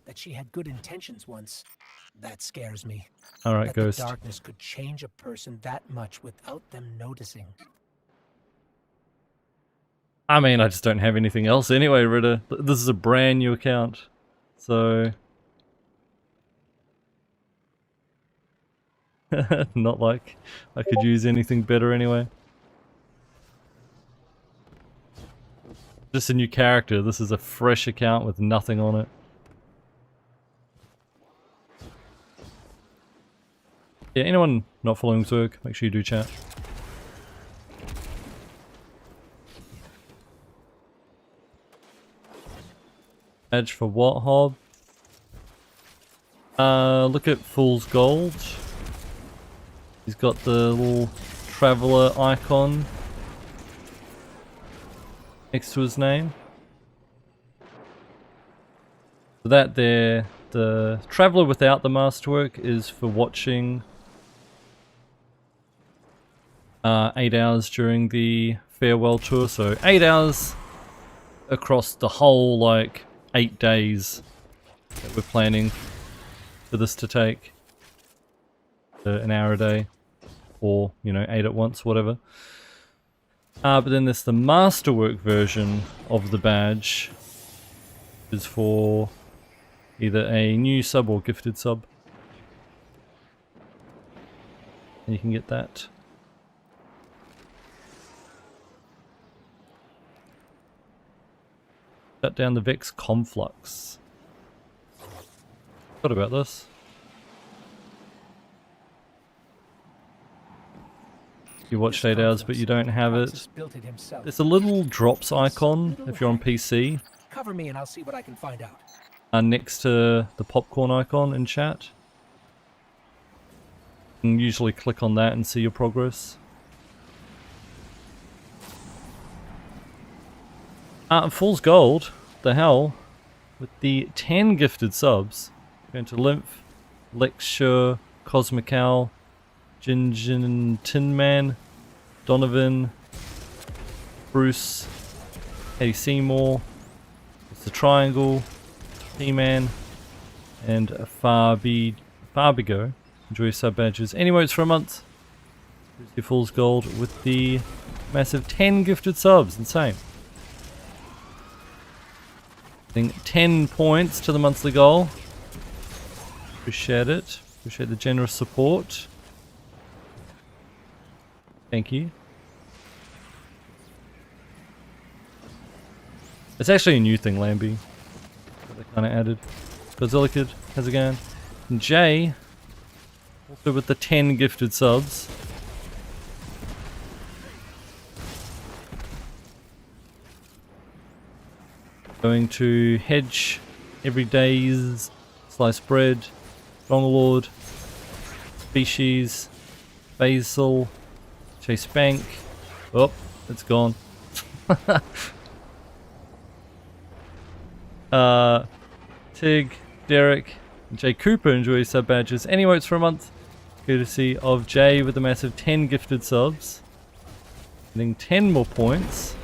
that she had good intentions once. That scares me. Alright, that Ghost. The darkness could change a person that much without them noticing. I mean, I just don't have anything else anyway, Ritter. This is a brand new account. So... not like I could use anything better anyway. Just a new character. This is a fresh account with nothing on it. Yeah, anyone not following Zerg, make sure you do chat. Badge for what, Hob? Look at Fool's Gold. He's got the little traveler icon next to his name. So that there, the traveler without the masterwork is for watching 8 hours during the farewell tour. So 8 hours across the whole, like, 8 days that we're planning for this to take. An hour a day, or, you know, 8 at once, whatever. But then there's the masterwork version of the badge, is for either a new sub or gifted sub. And you can get that. Shut down the Vex Conflux. What about this? You watched 8 hours, but you don't have it. There's a little drops icon if you're on PC. Cover me and I'll see what I can find out. Next to the popcorn icon in chat. You can usually click on that and see your progress. Fool's Gold, the hell, with the 10 gifted subs. Going to Lymph, Lecture, Cosmical, Jinjin Tin Man, Donovan, Bruce, Eddie Seymour, it's the Triangle, T-Man, and Farbigo. Enjoy your sub badges. Any votes for a month? Here's your Fool's Gold with the massive 10 gifted subs. Insane. I think 10 points to the monthly goal. Appreciate it. Appreciate the generous support. Thank you. It's actually a new thing, Lambie, that they kind of added. Godzilla Kid, how's it going? And Jay, also with the 10 gifted subs. Going to Hedge, Everyday's, Sliced Bread, Lord, Species, Basil, Chase Bank. Oh, it's gone. Tig, Derek, and Jay Cooper enjoy your sub badges. Any votes for a month? Courtesy of Jay with a massive 10 gifted subs. Getting 10 more points.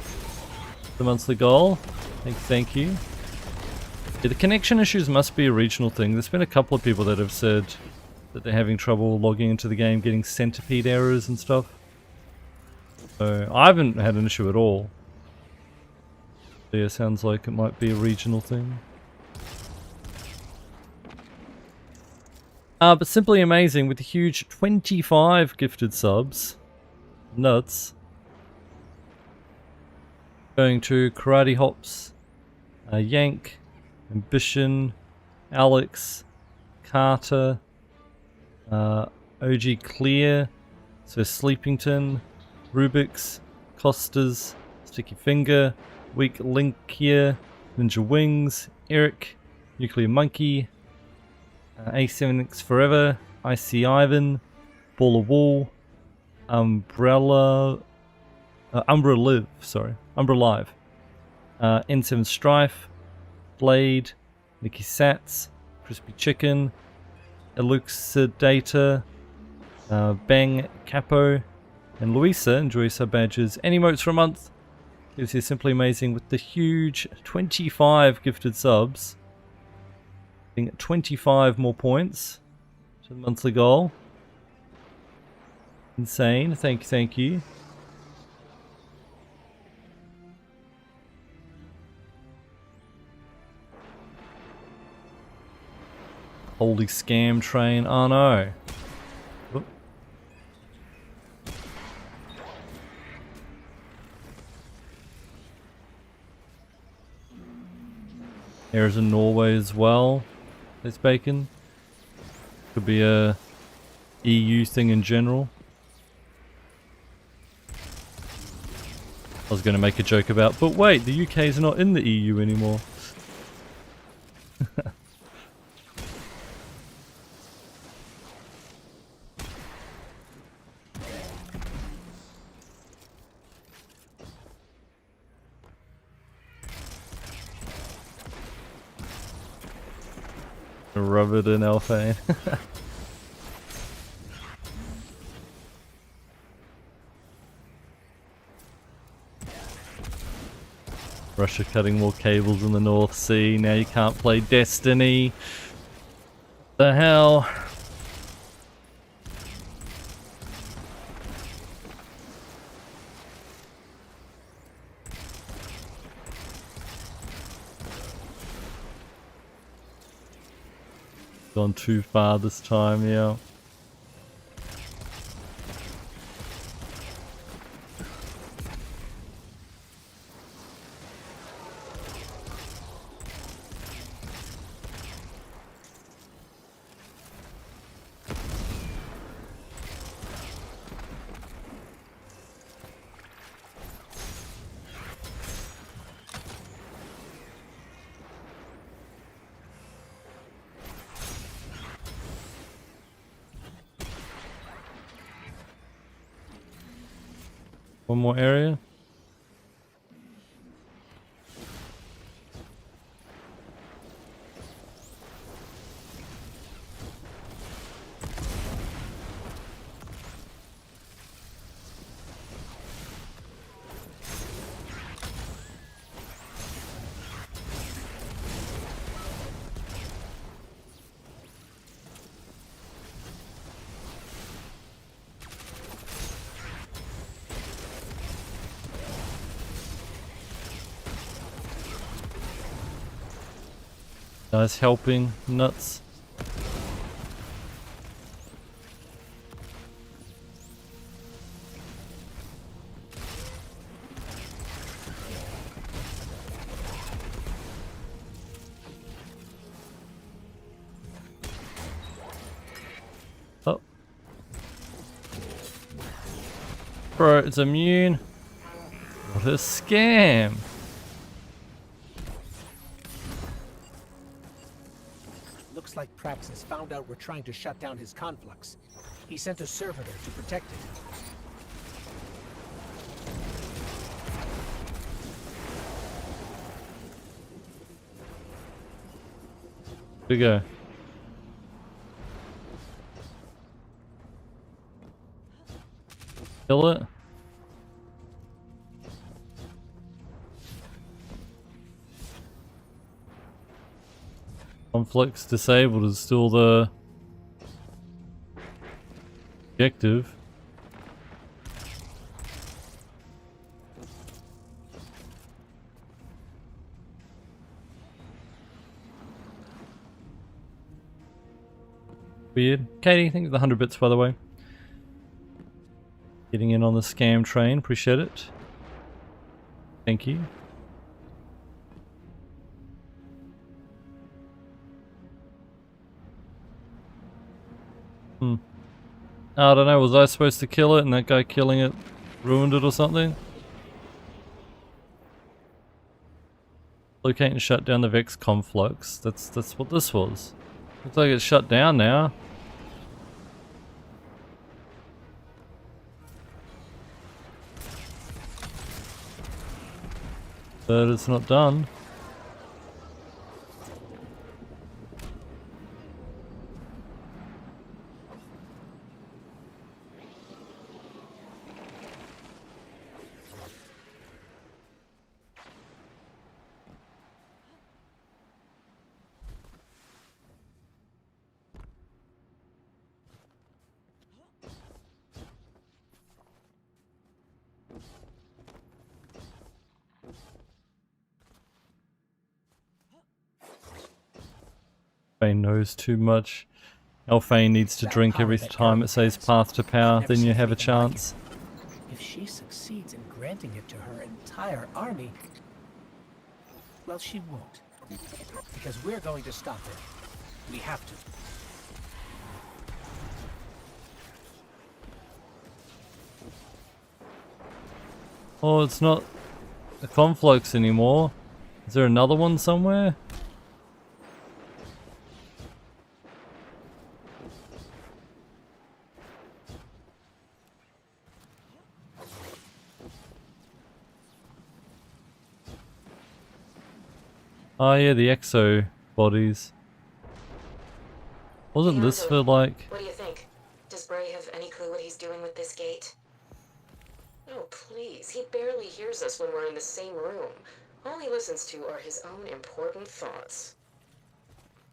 The monthly goal. Thank you. Yeah, the connection issues must be a regional thing. There's been a couple of people that have said that they're having trouble logging into the game, getting centipede errors and stuff. So I haven't had an issue at all. But yeah, sounds like it might be a regional thing. But simply amazing with a huge 25 gifted subs. Nuts. Going to Karate Hops, Yank, Ambition, Alex, Carter, OG Clear, so Sleepington, Rubik's, Costas, Sticky Finger, Weak Link here, Ninja Wings, Eric, Nuclear Monkey, A7X Forever, IC Ivan, Ball of Wool, Umbra Live, N7 Strife, Blade, Nicky Sats, Crispy Chicken, Elucidata, Bang Capo, and Luisa. Enjoy your sub badges. Any emotes for a month? Gives you simply amazing with the huge 25 gifted subs. 25 more points to the monthly goal. Insane. Thank you. Holy scam train. Oh no. Oop. There's in Norway as well. There's bacon. Could be a EU thing in general. I was going to make a joke about, but wait, the UK is not in the EU anymore. Rub it in Alphane. Russia cutting more cables in the North Sea. Now you can't play Destiny. The hell? Gone too far this time, yeah. One more area. Guys helping nuts. Oh. Bro, it's immune. What a scam. Looks like Praxis found out we're trying to shut down his conflux. He sent a servitor to protect it. There we go. Kill it. Conflicts disabled is still the objective. Weird. Katie, thank you for the 100 bits, by the way. Getting in on the scam train, appreciate it. Thank you. I don't know, was I supposed to kill it and that guy killing it ruined it or something? Locate and shut down the Vex conflux. That's what this was. Looks like it's shut down now. But it's not done. Fane knows too much. Elfane needs to drink every time it says path to power, then you have a chance. If she succeeds in granting it to her entire army, well, she won't. Because we're going to stop her. We have to. Oh, it's not a conflux anymore. Is there another one somewhere? Oh yeah, the exo bodies. Wasn't this for like... What do you think? Does Bray have any clue what he's doing with this gate? Oh, please. He barely hears us when we're in the same room. All he listens to are his own important thoughts.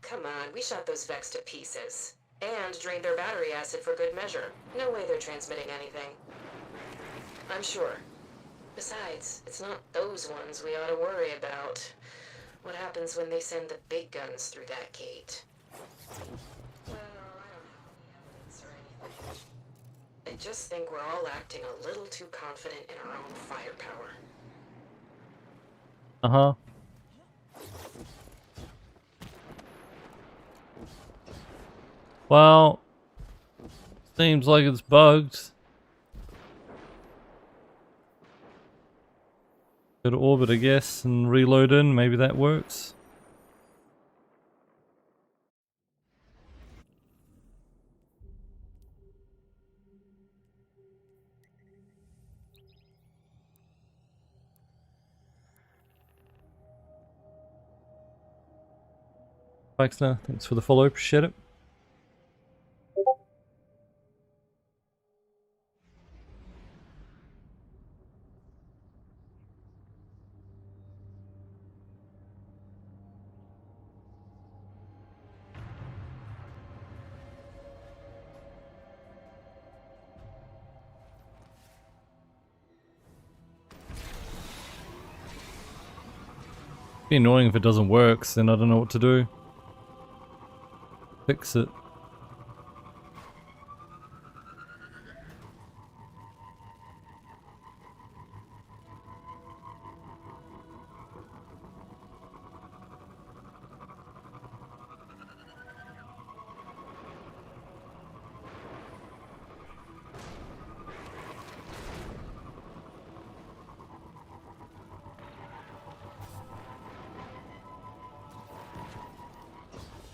Come on, we shot those Vex to pieces. And drained their battery acid for good measure. No way they're transmitting anything. I'm sure. Besides, it's not those ones we ought to worry about. What happens when they send the big guns through that gate? Well, I don't have any evidence or anything. I just think we're all acting a little too confident in our own firepower. Uh-huh. Well, seems like it's bugged. Go to orbit, I guess, and reload in. Maybe that works. Baxter, thanks for the follow, appreciate it. Be annoying if it doesn't work, then I don't know what to do. Fix it.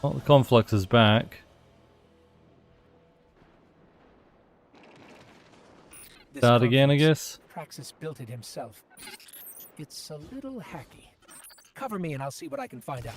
Well, the conflux is back. Start again, I guess. Praxis built it himself. It's a little hacky. Cover me and I'll see what I can find out.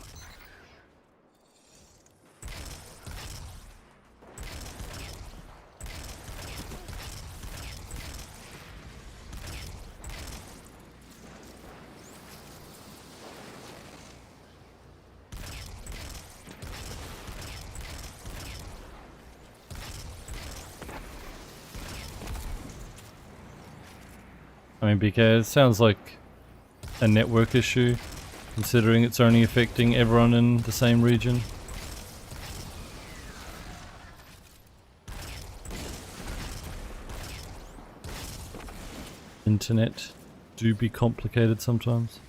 I mean, BK, it sounds like a network issue, considering it's only affecting everyone in the same region. Internet do be complicated sometimes.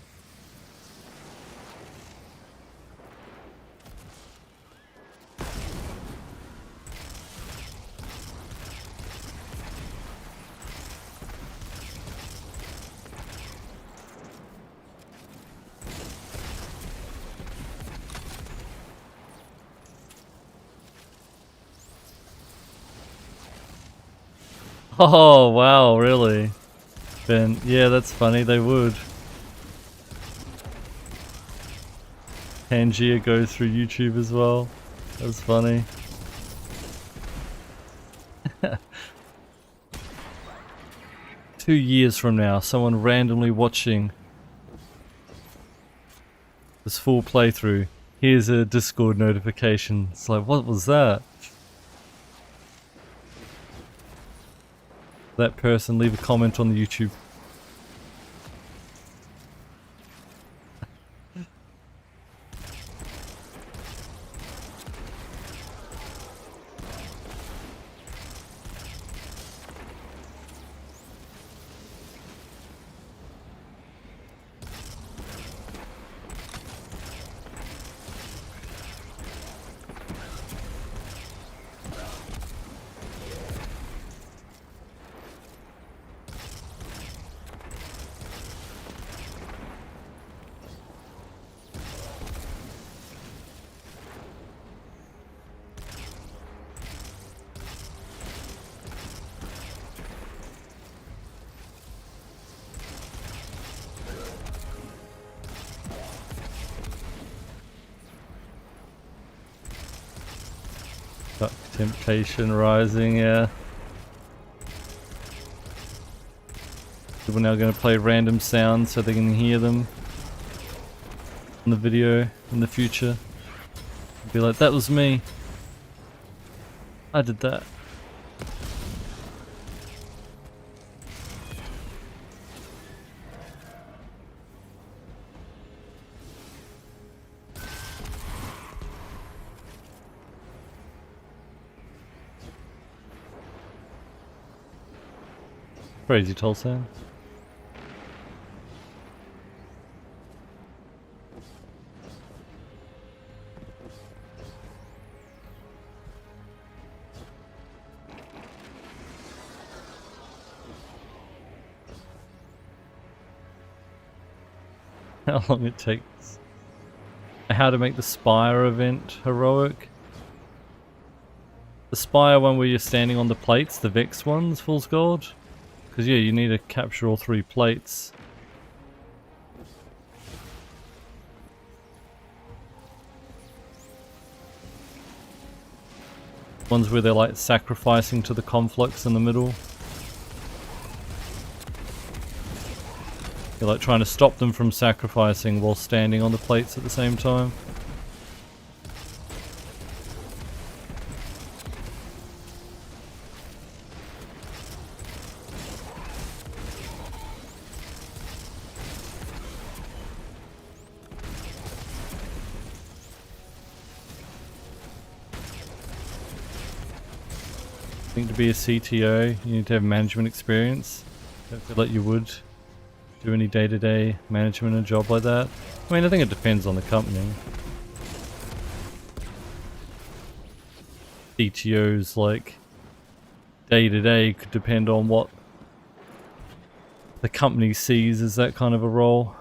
Oh, wow, really? Ben, yeah, that's funny, they would. Pangaea goes through YouTube as well. That's funny. Two years from now, someone randomly watching this full playthrough, here's a Discord notification. It's like, what was that? That person, leave a comment on the YouTube. Duck Temptation Rising, yeah. People now going to play random sounds so they can hear them in the video in the future. Be like, that was me. I did that. Crazy Tolsan. How long it takes. How to make the Spire event heroic. The Spire one where you're standing on the plates, the Vex ones, Fool's Gold. Because yeah, you need to capture all 3 plates. Ones where they're like sacrificing to the conflicts in the middle. You're like trying to stop them from sacrificing while standing on the plates at the same time. I think to be a CTO, you need to have management experience. I don't feel like you would do any day-to-day management in a job like that. I mean, I think it depends on the company. CTOs, like, day-to-day could depend on what the company sees as that kind of a role.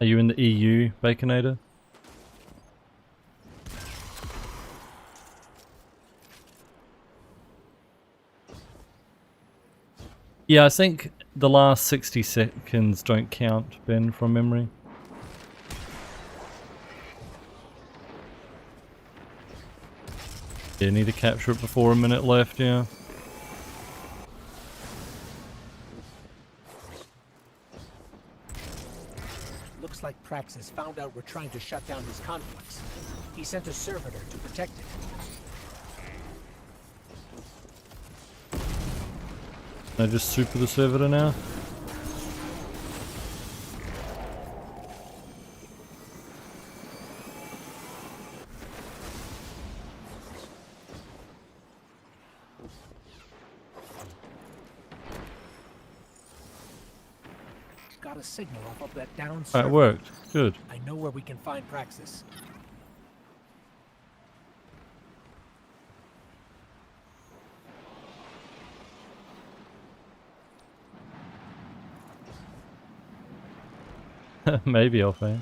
Are you in the EU, Baconator? Yeah, I think the last 60 seconds don't count, Ben, from memory. Yeah, need to capture it before a minute left, yeah. Looks like Praxis found out we're trying to shut down his conflicts. He sent a servitor to protect it. Can I just super the servitor now? Got a signal off of that down It server. worked. Good. I know where we can find Praxis. Maybe I'll fail.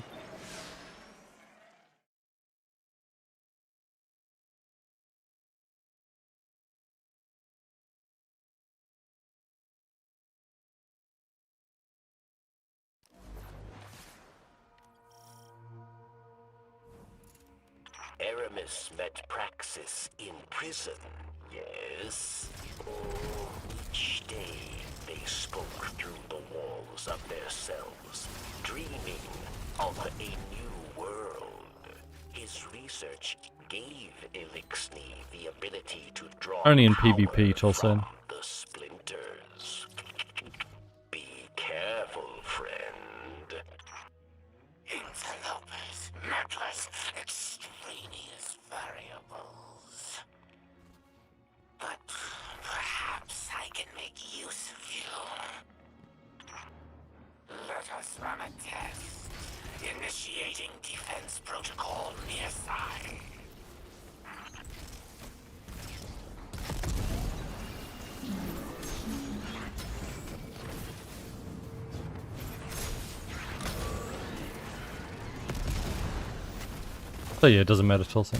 Aramis met Praxis in prison, yes? Oh, each day they spoke through the walls of their cells, dreaming of a new world. His research gave Elixni the ability to draw Only in power PvP, Tolson. from the splinters. Be careful, friend. Interlopers, meddlers, extraneous variables. But perhaps I can make use of you. Let us run a test. Initiating defense protocol near side. So yeah, it doesn't matter, Tolson.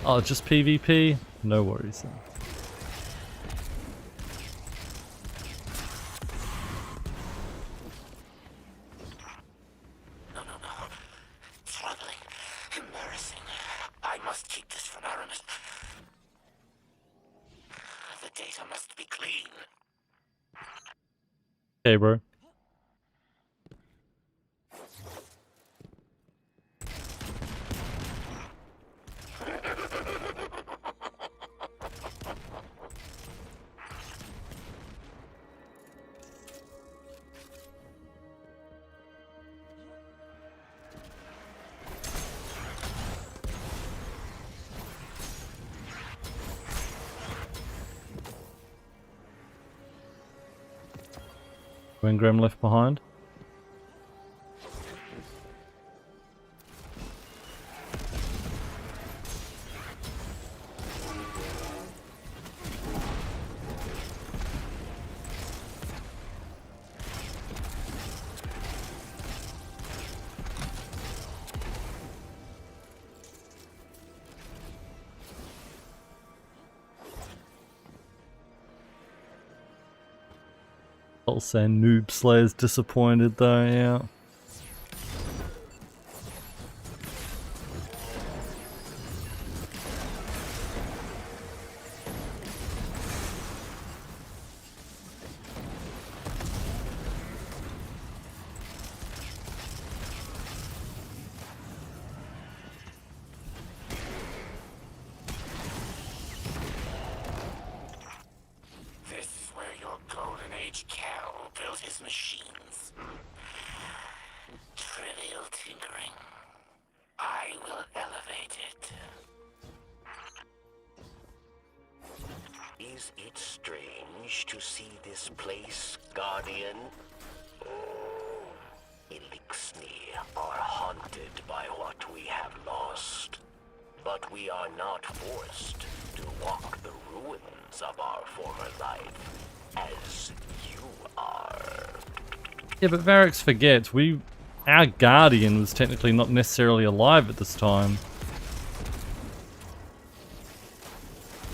Oh, just PvP? No worries then. No. Troubling. Embarrassing. I must keep this from Aramis. The data must be clean. Okay, bro. Wingram left behind. I'll say Noob Slayer's disappointed though, yeah. This is where your Golden Age Cal built his machines. Trivial tinkering. I will elevate it. Is it strange to see this place, Guardian? Elixir are haunted by what we have lost. But we are not forced to walk the ruins of our former life, as you are. Yeah, but Varix forgets, our Guardian was technically not necessarily alive at this time.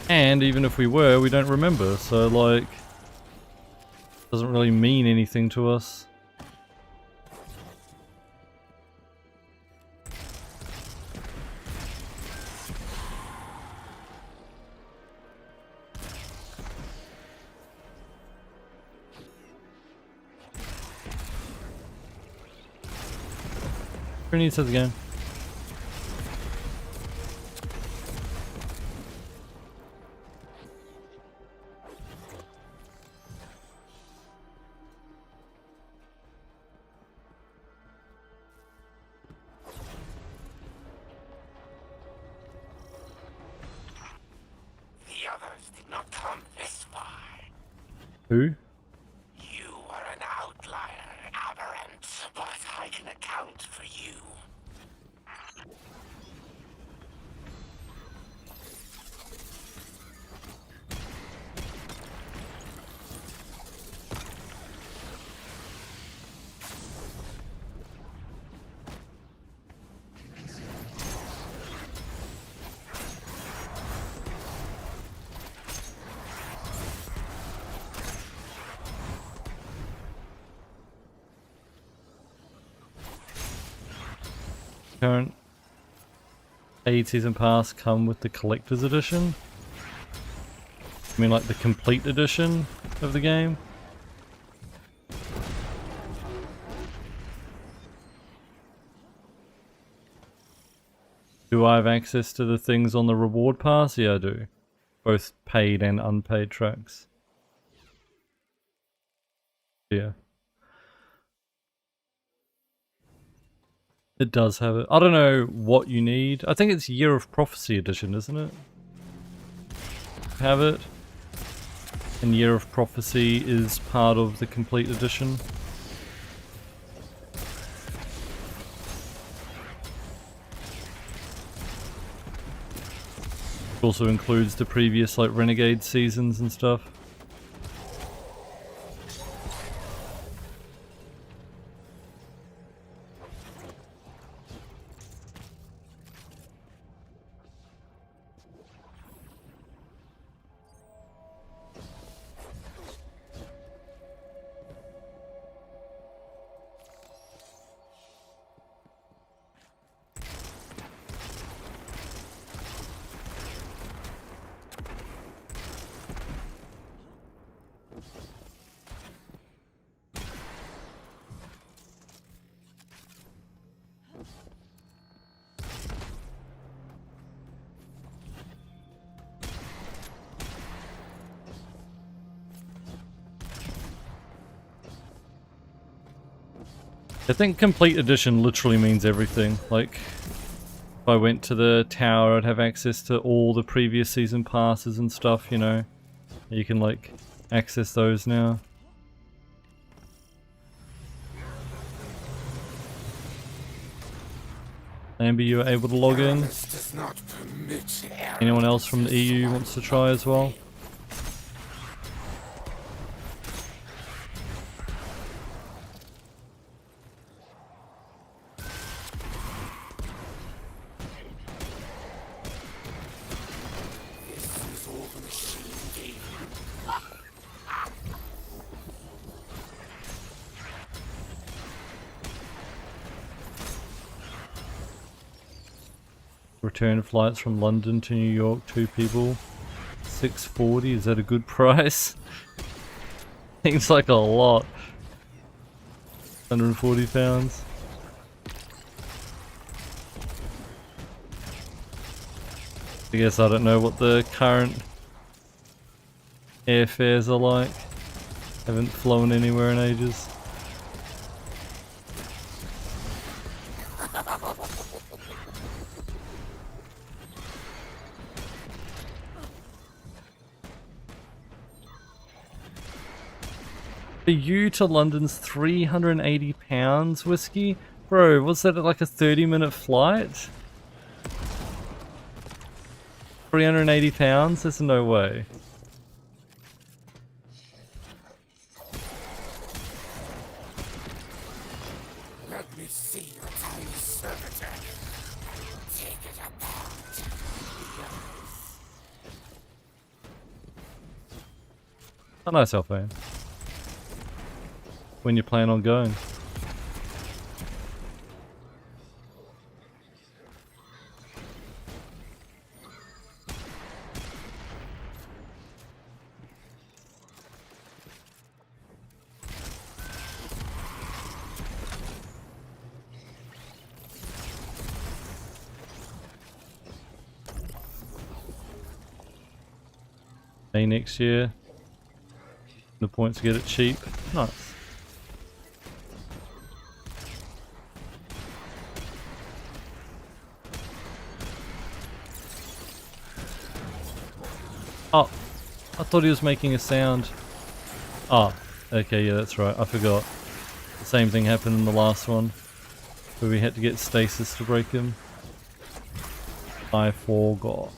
And even if we were, we don't remember, so like, doesn't really mean anything to us. Trini says again. The others did not come this far. Who? You are an outlier, Aberrant, but I can account for you. Current paid season pass come with the collector's edition? I mean like the complete edition of the game? Do I have access to the things on the reward pass? Yeah, I do. Both paid and unpaid tracks. Yeah. It does have it. I don't know what you need. I think it's Year of Prophecy edition, isn't it? Have it. And Year of Prophecy is part of the complete edition. It also includes the previous like Renegade seasons and stuff. I think complete edition literally means everything. Like, if I went to the tower, I'd have access to all the previous season passes and stuff, you know. You can, like, access those now. Amber, you were able to log in. Anyone else from the EU wants to try as well? Return flights from London to New York, 2 people. 640, is that a good price? Seems like a lot. 140 pounds. I guess I don't know what the current airfares are like. Haven't flown anywhere in ages. For you to London's 380 pounds, Whiskey? Bro, was that like a 30-minute flight? 380 pounds? There's no way. Let me see your tiny servitor. Take it apart. A nice Alphane. When you plan on going. May next year. The points to get it cheap. Nice. Oh, I thought he was making a sound. Oh, okay, yeah, that's right. I forgot. The same thing happened in the last one, where we had to get stasis to break him. I forgot.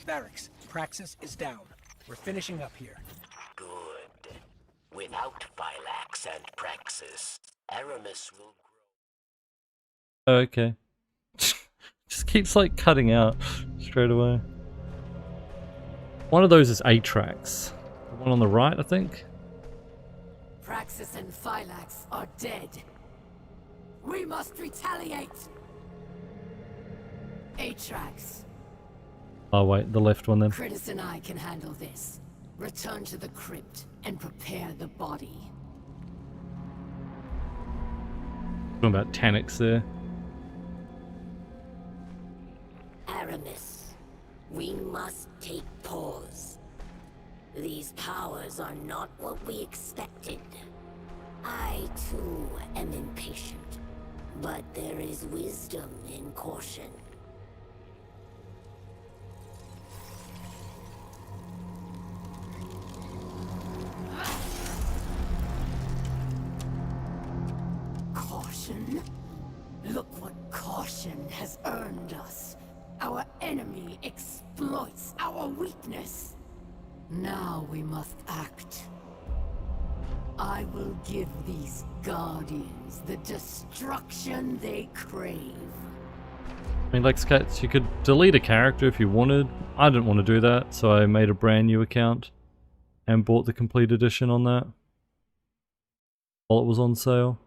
Barracks, Praxis is down. We're finishing up here. Good. Without Phylax and Praxis, Aramis will grow. Okay. Just keeps like cutting out straight away. One of those is Atrax. The one on the right, I think. Praxis and Phylax are dead. We must retaliate. Atrax. Oh wait, the left one then. Critus and I can handle this. Return to the crypt and prepare the body. Talking about Taniks there. Aramis, we must take pause. These powers are not what we expected. I, too, am impatient. But there is wisdom in caution. Caution? Look what caution has earned us. Our enemy exploits our weakness. Now we must act. I will give these Guardians the destruction they crave. I mean, like, Scats, you could delete a character if you wanted. I didn't want to do that, so I made a brand new account and bought the complete edition on that while it was on sale.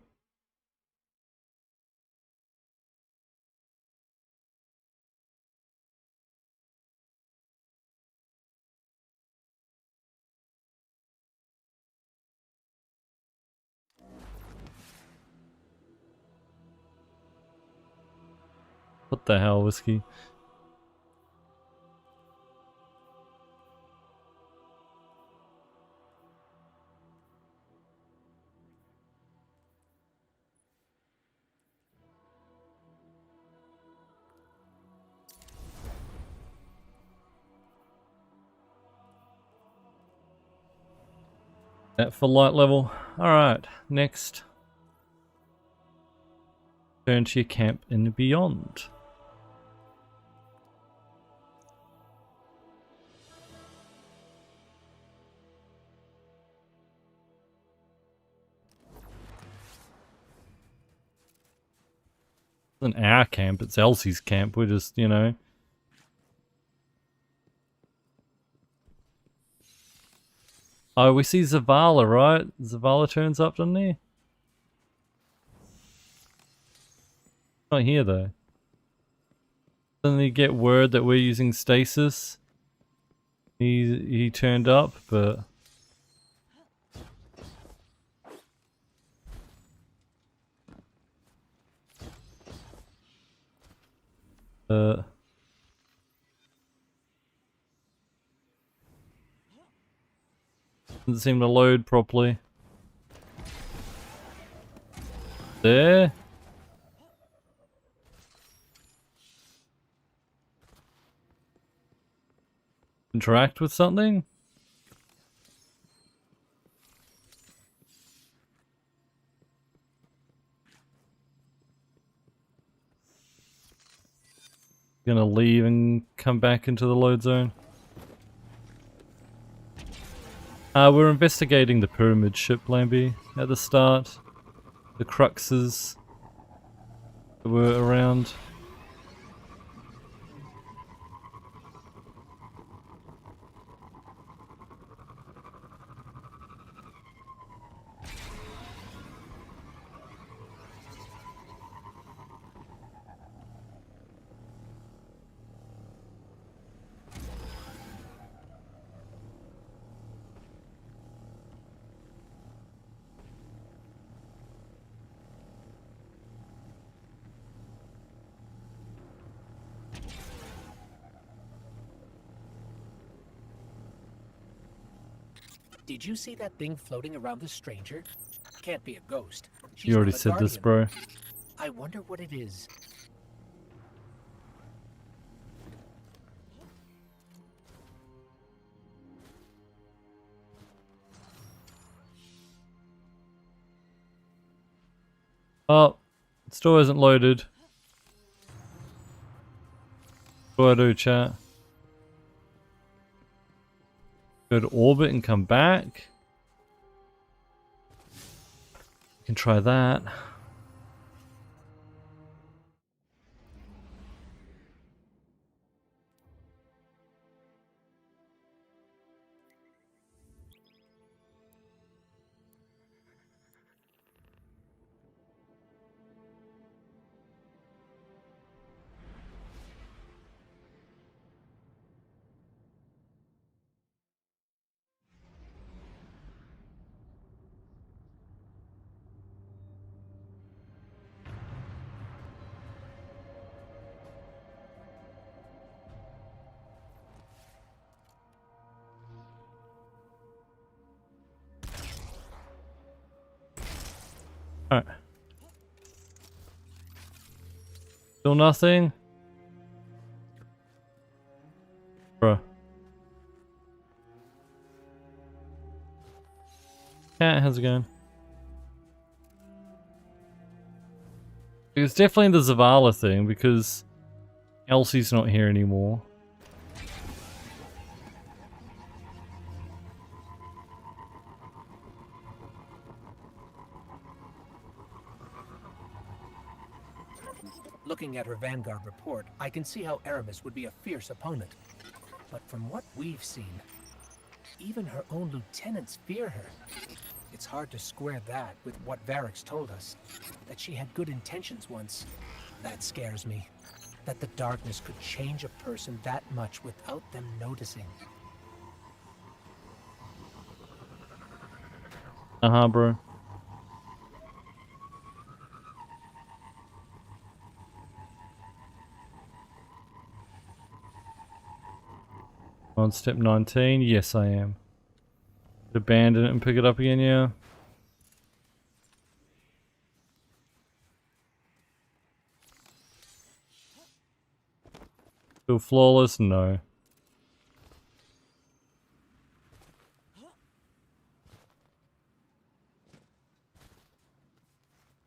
What the hell, Whiskey? That for light level. Alright, next. Turn to your camp in the Beyond. It's not our camp, it's Elsie's camp. We're just, you know. Oh, we see Zavala, right? Zavala turns up, doesn't he? Not here though. Doesn't he get word that we're using stasis? He turned up, but doesn't seem to load properly. There. Interact with something? Gonna leave and come back into the load zone. We're investigating the pyramid ship, Lambie, at the start. The cruxes that were around. Did you see that thing floating around the stranger? Can't be a ghost. She's You already not a said this, guardian. bro. I wonder what it is. Oh, it still isn't loaded. What do I do, chat? Go to orbit and come back. We can try that. Alright. Still nothing? Bruh. Cat, how's it going? It's definitely the Zavala thing because Elsie's not here anymore. Looking at her Vanguard report, I can see how Aramis would be a fierce opponent. But from what we've seen, even her own lieutenants fear her. It's hard to square that with what Varric told us, that she had good intentions once. That scares me. That the darkness could change a person that much without them noticing. Bro. On step 19, yes I am. Abandon it and pick it up again, yeah. Still flawless? No.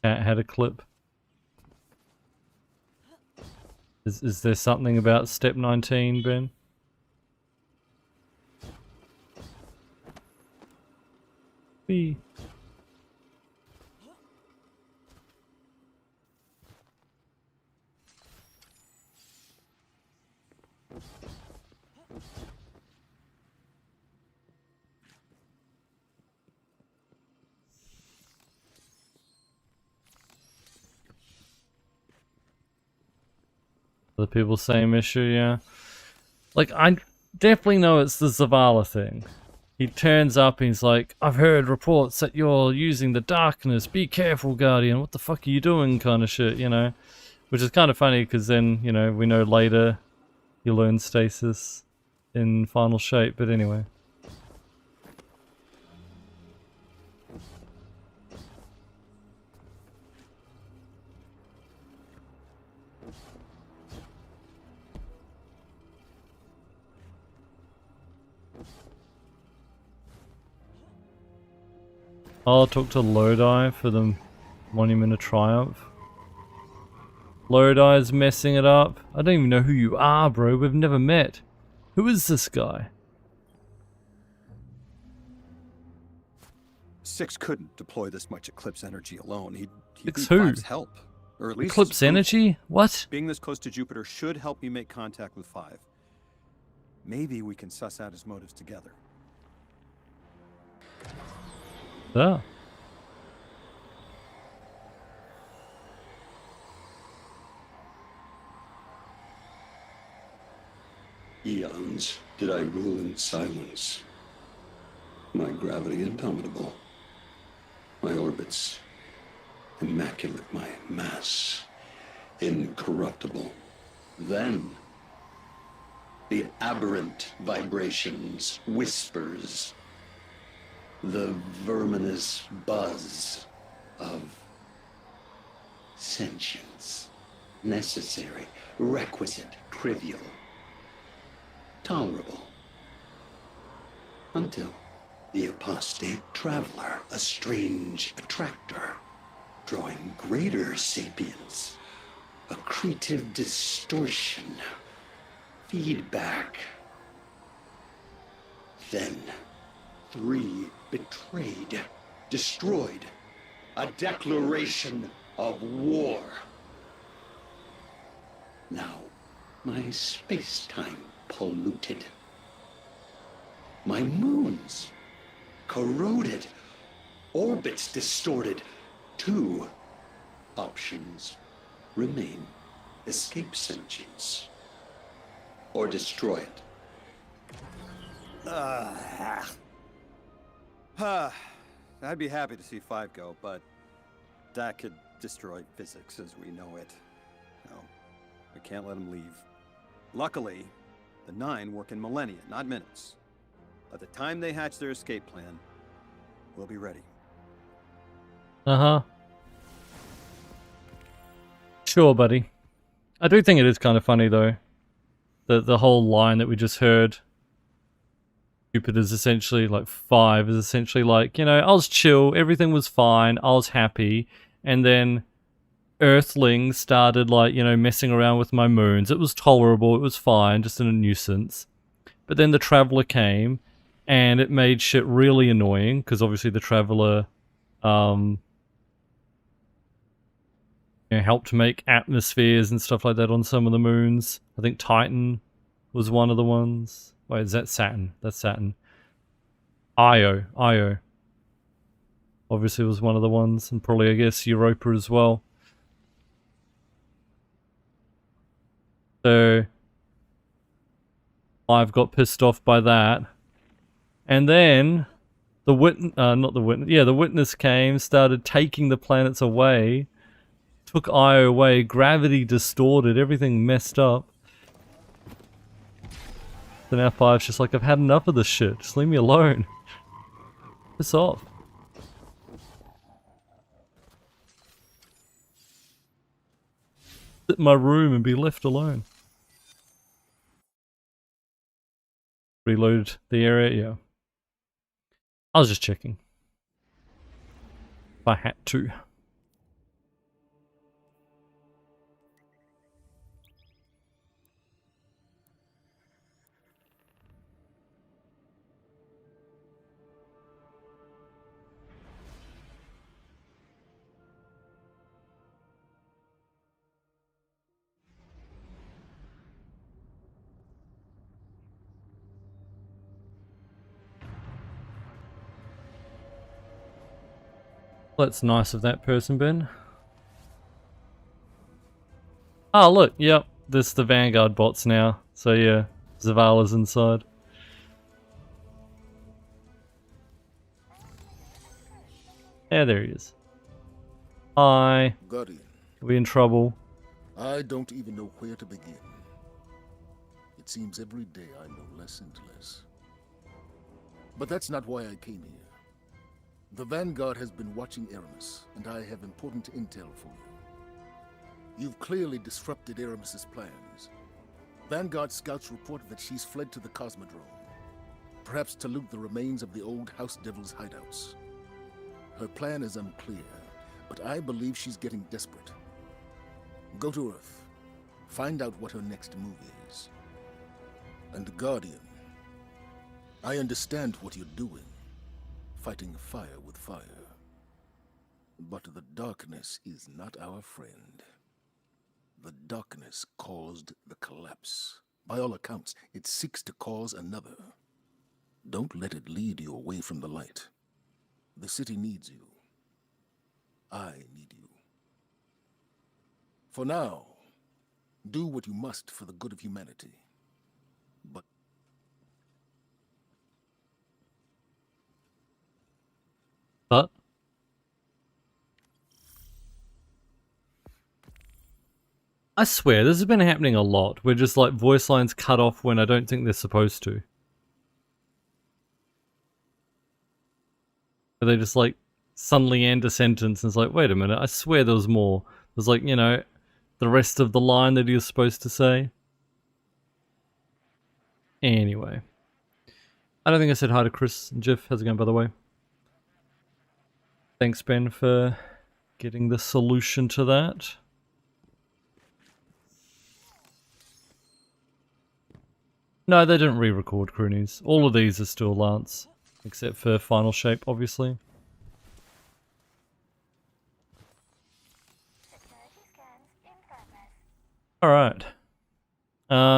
Cat had a clip. Is there something about step 19, Ben? B. The people same issue, yeah. Like, I definitely know it's the Zavala thing. He turns up and he's like, I've heard reports that you're using the darkness. Be careful, Guardian. What the fuck are you doing? Kind of shit, you know? Which is kind of funny because then, you know, we know later you learn stasis in Final Shape. But anyway. I'll talk to Lodi for the Monument of Triumph. Lodi's messing it up. I don't even know who you are, bro. We've never met. Who is this guy? Six couldn't deploy this much Eclipse energy alone. He'd Six need who? Five's help. Or at least Eclipse his approval. energy? What? Being this close to Jupiter should help you make contact with Five. Maybe we can suss out his motives together. Oh. Eons did I rule in silence. My gravity indomitable. My orbits immaculate. My mass incorruptible. Then the aberrant vibrations, whispers, the verminous buzz of sentience. Necessary, requisite, trivial, tolerable. Until the apostate traveler, a strange attractor, drawing greater sapience, accretive distortion, feedback. Then, three betrayed, destroyed, a declaration of war. Now, my space-time polluted. My moons corroded, orbits distorted. Two options remain: escape sentience or destroy it. I'd be happy to see Five go, but that could destroy physics as we know it. No, we can't let him leave. Luckily, the Nine work in millennia, not minutes. By the time they hatch their escape plan, we'll be ready. Uh-huh. Sure, buddy. I do think it is kind of funny, though. The whole line that we just heard. Jupiter's essentially, like, Five is essentially like, you know, I was chill, everything was fine, I was happy, and then Earthlings started, like, you know, messing around with my moons. It was tolerable, it was fine, just a nuisance. But then the Traveler came, and it made shit really annoying, because obviously the Traveler, you know, helped make atmospheres and stuff like that on some of the moons. I think Titan was one of the ones. Wait, is that Saturn? That's Saturn. Io. Obviously was one of the ones, and probably, I guess, Europa as well. So, I've got pissed off by that. And then, the Witness came, started taking the planets away, took Io away, gravity distorted, everything messed up. So now Five's just like, I've had enough of this shit, just leave me alone. Piss off. Sit in my room and be left alone. Reload the area, yeah. I was just checking. If I had to. That's nice of that person, Ben. Oh, look, yep. this the Vanguard bots now. So yeah, Zavala's inside. Yeah, there he is. Hi. Guardian. Are we in trouble? I don't even know where to begin. It seems every day I know less and less. But that's not why I came here. The Vanguard has been watching Aramis, and I have important intel for you. You've clearly disrupted Aramis's plans. Vanguard scouts report that she's fled to the Cosmodrome, perhaps to loot the remains of the old House Devil's hideouts. Her plan is unclear, but I believe she's getting desperate. Go to Earth. Find out what her next move is. And Guardian, I understand what you're doing. Fighting fire with fire. But the darkness is not our friend. The darkness caused the collapse. By all accounts, it seeks to cause another. Don't let it lead you away from the light. The city needs you. I need you. For now, do what you must for the good of humanity. But I swear, this has been happening a lot, where just like voice lines cut off when I don't think they're supposed to. Or they just like suddenly end a sentence and it's like, wait a minute, I swear there was more. There's like, you know, the rest of the line that he was supposed to say. Anyway. I don't think I said hi to Chris and Jeff. How's it going, by the way? Thanks, Ben, for getting the solution to that. No, they didn't re-record Croonies. All of these are still Lance, except for Final Shape, obviously. Alright.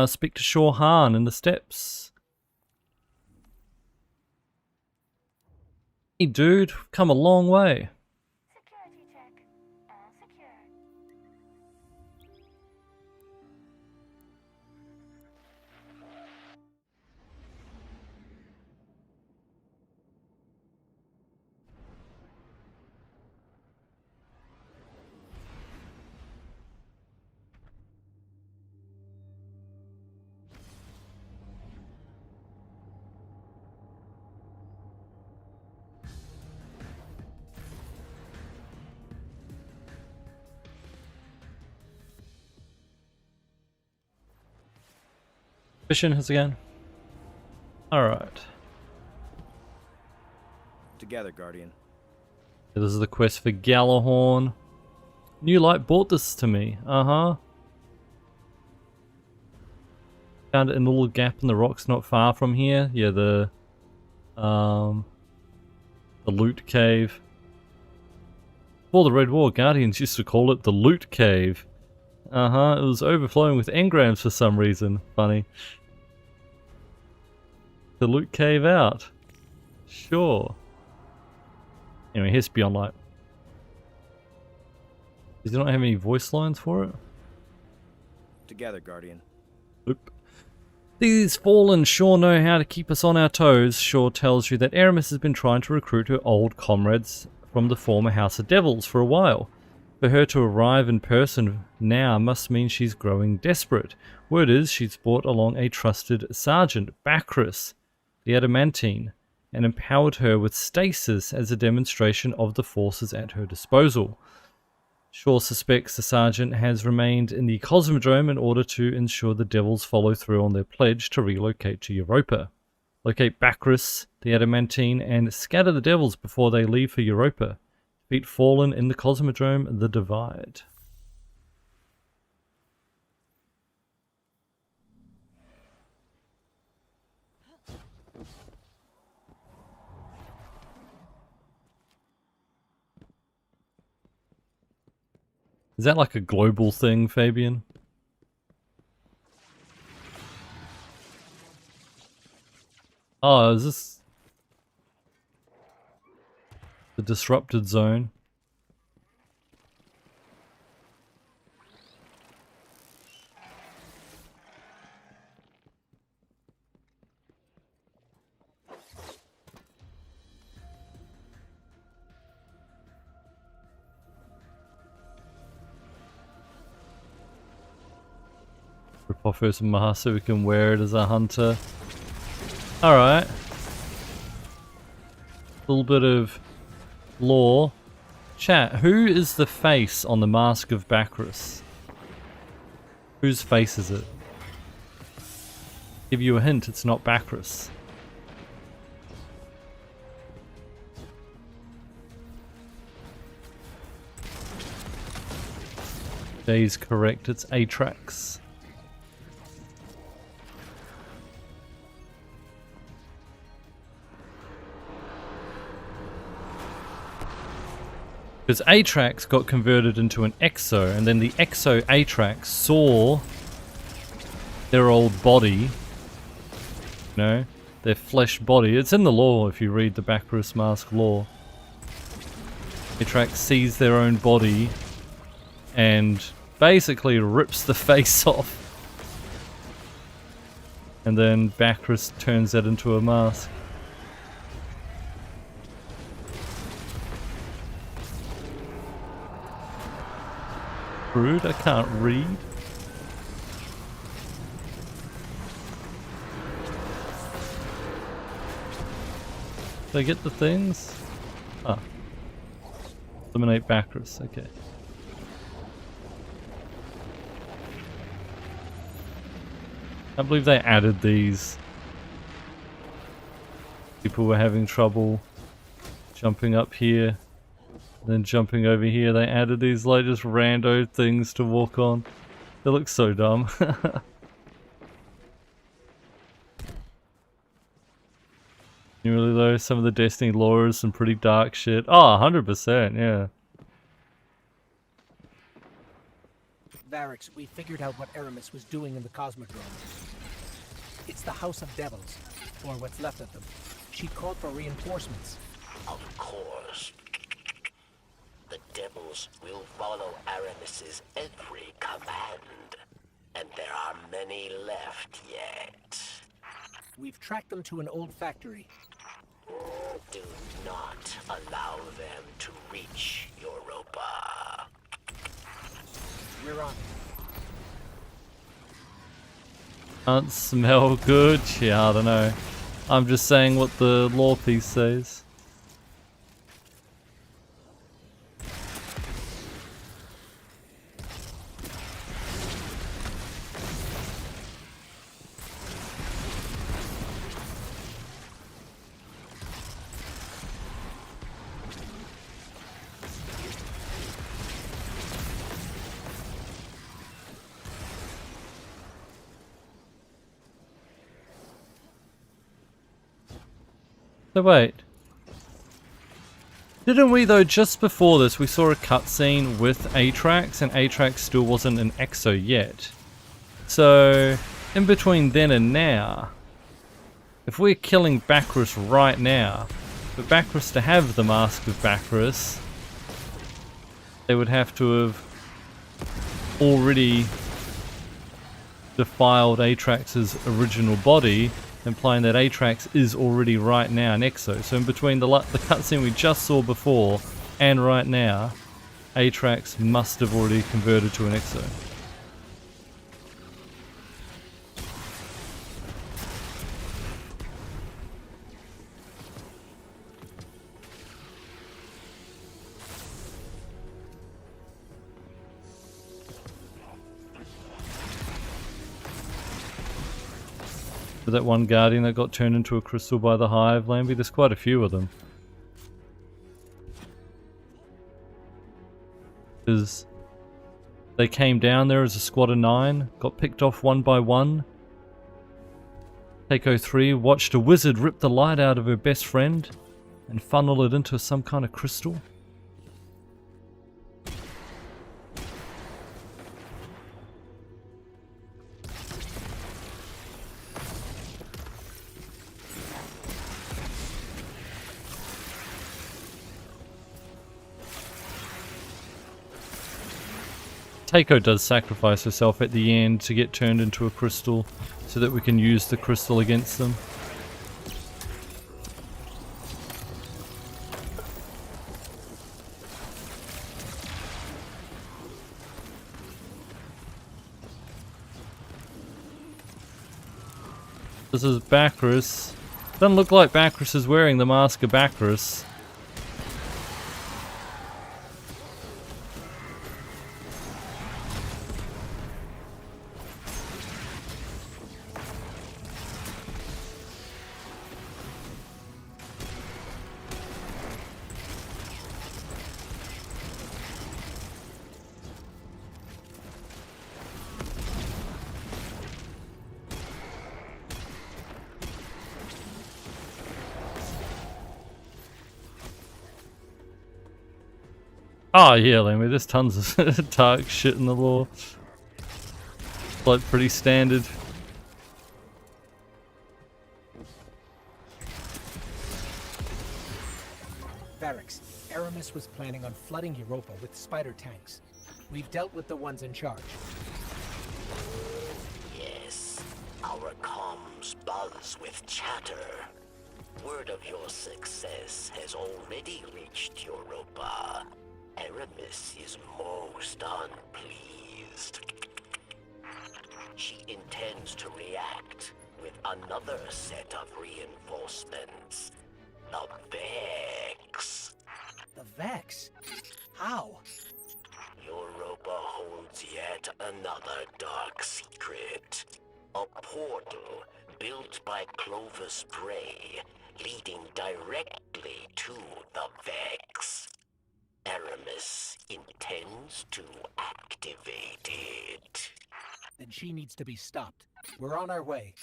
Speak to Shorhan in the steppes. Hey dude, we've come a long way. Fishing us again. Alright. Together, Guardian. This is the quest for Gjallarhorn. New Light brought this to me. Uh-huh. Found it in a little gap in the rocks not far from here. Yeah, the loot cave. Before the Red War, Guardians used to call it the loot cave. Uh-huh, it was overflowing with engrams for some reason. Funny. The loot cave out. Sure. Anyway, here's Beyond Light. Does he not have any voice lines for it? Together, Guardian. Oop. These fallen sure know how to keep us on our toes. Shaw tells you that Aramis has been trying to recruit her old comrades from the former House of Devils for a while. For her to arrive in person now must mean she's growing desperate. Word is she's brought along a trusted sergeant, Bacchus, the Adamantine, and empowered her with stasis as a demonstration of the forces at her disposal. Shaw suspects the sergeant has remained in the Cosmodrome in order to ensure the Devils follow through on their pledge to relocate to Europa. Locate Bacchus, the Adamantine, and scatter the Devils before they leave for Europa. Defeat Fallen in the Cosmodrome, The Divide. Is that like a global thing, Fabian? Oh, is this the disrupted zone? Rip off her some mask so we can wear it as a hunter. Alright. A little bit of lore. Chat, who is the face on the Mask of Bacchus? Whose face is it? Give you a hint, it's not Bacchus. Jay's correct, it's Atrax. Because Atrax got converted into an Exo, and then the Exo Atrax saw their old body, you know, their flesh body. It's in the lore if you read the Bacchus Mask lore. Atrax sees their own body and basically rips the face off. And then Bacchus turns that into a mask. Rude, I can't read. Did I get the things? Ah. Eliminate Bacchus, okay. Can't believe they added these. People were having trouble jumping up here. Then jumping over here, they added these like just rando things to walk on. They look so dumb. Really though, some of the Destiny lore is some pretty dark shit. Oh, 100%, yeah. Varix, we figured out what Aramis was doing in the Cosmodrome. It's the House of Devils, or what's left of them. She called for reinforcements. Of course. The devils will follow Aramis's every command, and there are many left yet. We've tracked them to an old factory. Do not allow them to reach Europa. We're on it. Can't smell good? Yeah, I don't know. I'm just saying what the lore piece says. So wait. Didn't we though, just before this, we saw a cutscene with Atrax, and Atrax still wasn't an Exo yet. So, in between then and now, if we're killing Bacchus right now, for Bacchus to have the Mask of Bacchus, they would have to have already defiled Atrax's original body, implying that Atrax is already right now an Exo. So in between the cutscene we just saw before and right now, Atrax must have already converted to an Exo. For that one Guardian that got turned into a crystal by the Hive, Lambie, there's quite a few of them. Because they came down there as a squad of 9, got picked off one by one. Takeo 3 watched a wizard rip the light out of her best friend and funnel it into some kind of crystal. Takeo does sacrifice herself at the end to get turned into a crystal so that we can use the crystal against them. This is Bakris. Doesn't look like Bakris is wearing the mask of Bakris. Oh yeah, Lemmy, there's tons of dark shit in the lore. Like pretty standard. Varix, Aramis was planning on flooding Europa with spider tanks. We've dealt with the ones in charge. Yes, our comms buzz with chatter. Word of your success has already reached Europa. Aramis is most unpleased. She intends to react with another set of reinforcements. The Vex. The Vex? How? Europa holds yet another dark secret. A portal built by Clovis Bray, leading directly to the Vex. Aramis intends to activate it. Then she needs to be stopped. We're on our way.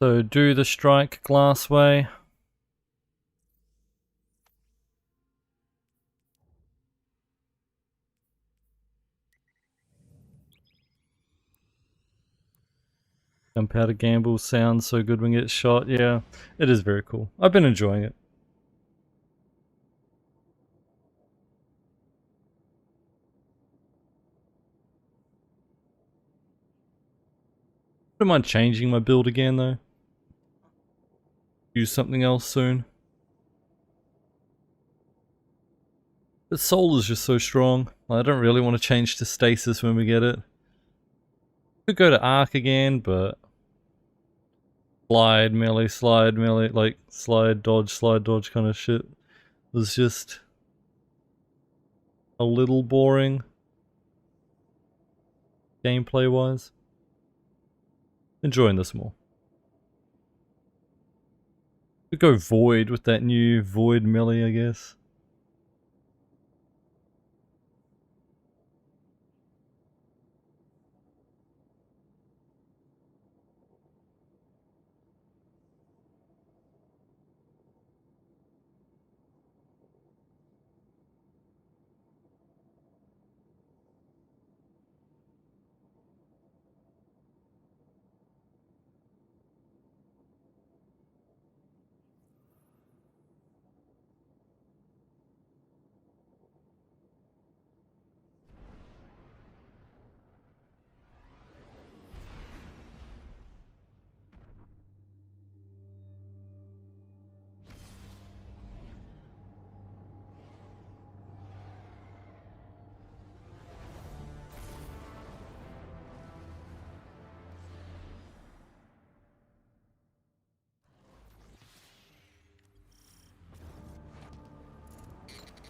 So do the strike Glassway. Gunpowder Gamble sounds so good when it gets shot. Yeah, it is very cool. I've been enjoying it. Wouldn't mind changing my build again though. Use something else soon. But Soul is just so strong. I don't really want to change to Stasis when we get it. Could go to Arc again, but slide melee, like slide dodge kind of shit was just a little boring gameplay wise. Enjoying this more. Could go Void with that new Void melee, I guess.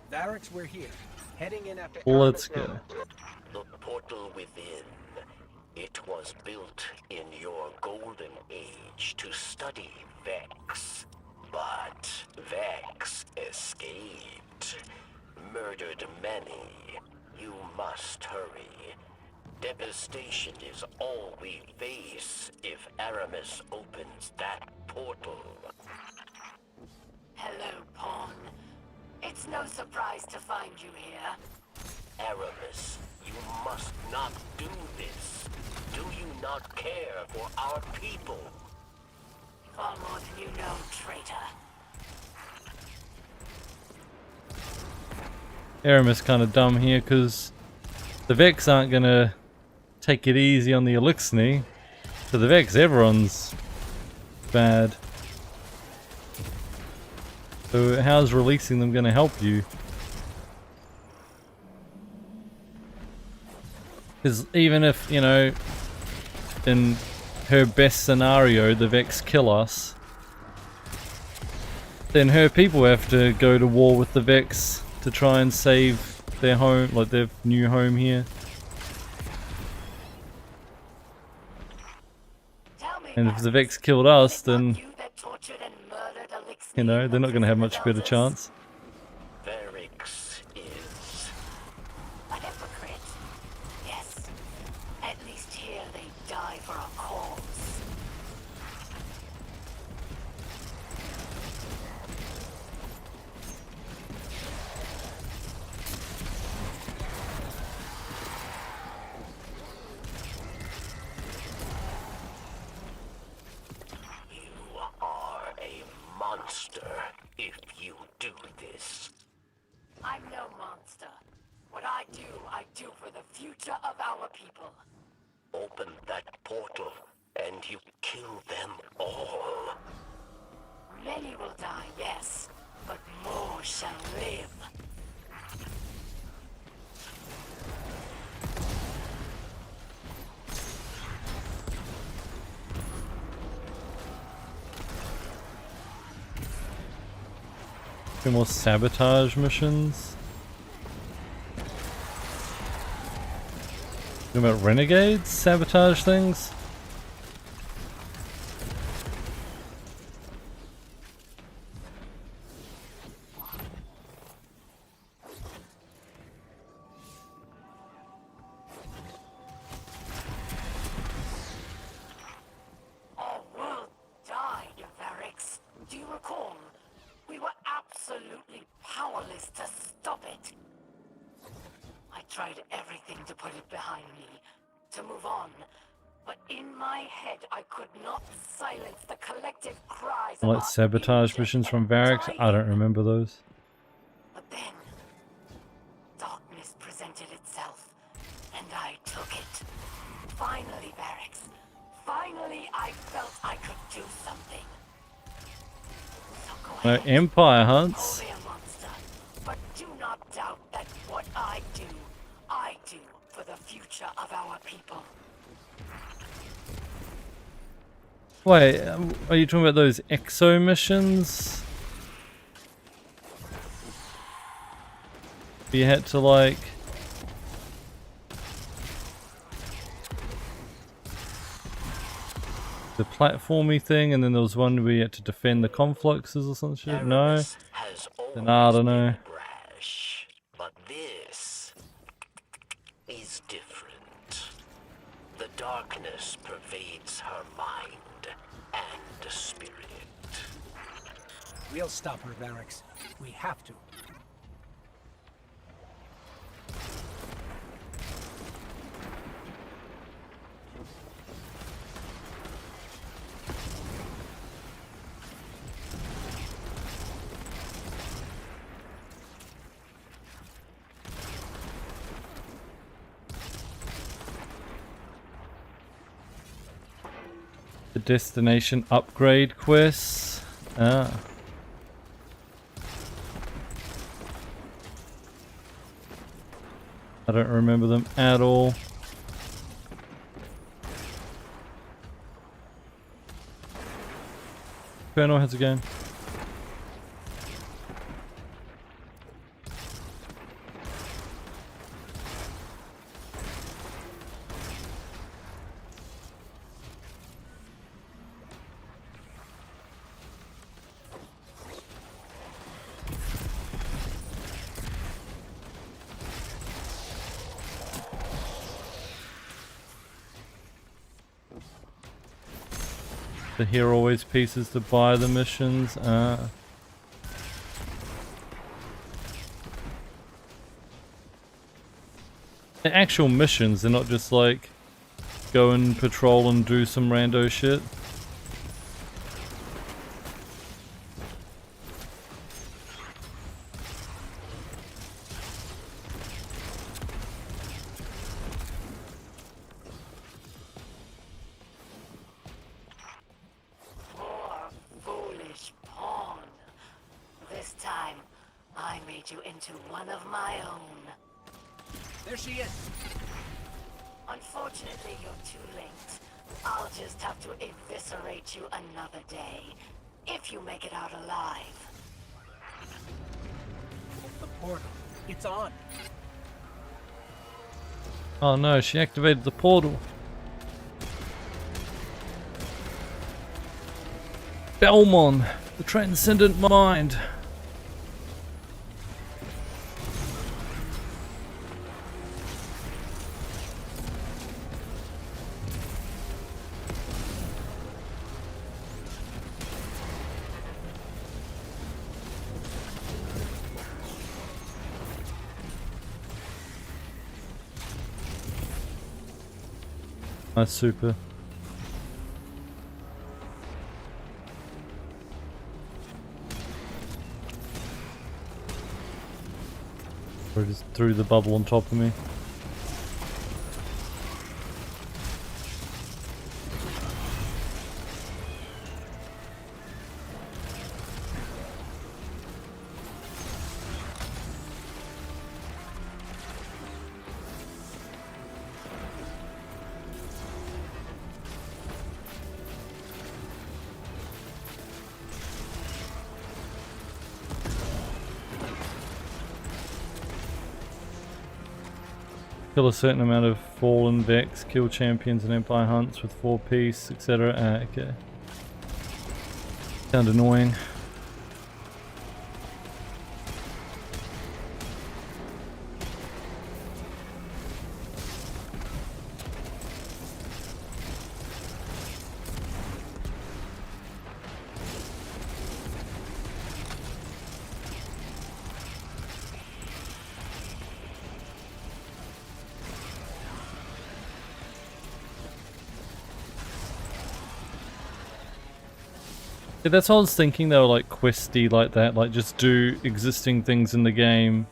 Varix, we're here. Heading in after... Let's go. The portal within. It was built in your golden age to study Vex. But Vex escaped. Murdered many. You must hurry. Devastation is all we face if Aramis opens that portal. Hello, Pawn. It's no surprise to find you here. Aramis, you must not do this. Do you not care for our people? Far more than you know, traitor. Aramis kind of dumb here because the Vex aren't gonna take it easy on the Elixni. For the Vex, everyone's bad. So how's releasing them gonna help you? Because even if, you know, in her best scenario, the Vex kill us, then her people have to go to war with the Vex to try and save their home, like their new home here. And if the Vex killed us, then, you know, they're not going to have much better chance. Varix is an hypocrite. Yes. At least here they die for a cause. You are a monster if you do this. I'm no monster. What I do for the future of our people. Open that portal, and you kill them all. Many will die, yes, but more shall live. Few more sabotage missions. You know about renegades? Sabotage things? Our world died, Varix. Do you recall? We were absolutely powerless to stop it. I tried everything to put it behind me, to move on. But in my head, I could not silence the collective cries of Like our sabotage missions from Varix? I don't remember those. But then, darkness presented itself, and I took it. Finally, Varix. Finally, I felt I could do something. So go No, ahead. Empire hunts. Call me a monster, but do not doubt that what I do for the future of our people. Wait, are you talking about those exo missions? You had to like... the platformy thing, and then there was one where you had to defend the confluxes or some shit? No? Then I don't know. Brash, but this is different. The darkness pervades her mind and spirit. We'll stop her, Varix. We have to. The destination upgrade quests. Ah. I don't remember them at all. Colonel, how's it going? The hero always pieces to buy the missions. The actual missions, they're not just like go and patrol and do some rando shit. Poor, foolish pawn. This time, I made you into one of my own. There she is. Unfortunately, you're too late. I'll just have to eviscerate you another day. If you make it out alive. The portal. It's on. Oh no, she activated the portal. Belmon, the transcendent mind. That's super. Or just threw the bubble on top of me. Kill a certain amount of fallen Vex, kill champions and Empire hunts with 4-piece, etc. Okay. Sound annoying. Yeah, that's what I was thinking. They were like questy like that, like just do existing things in the game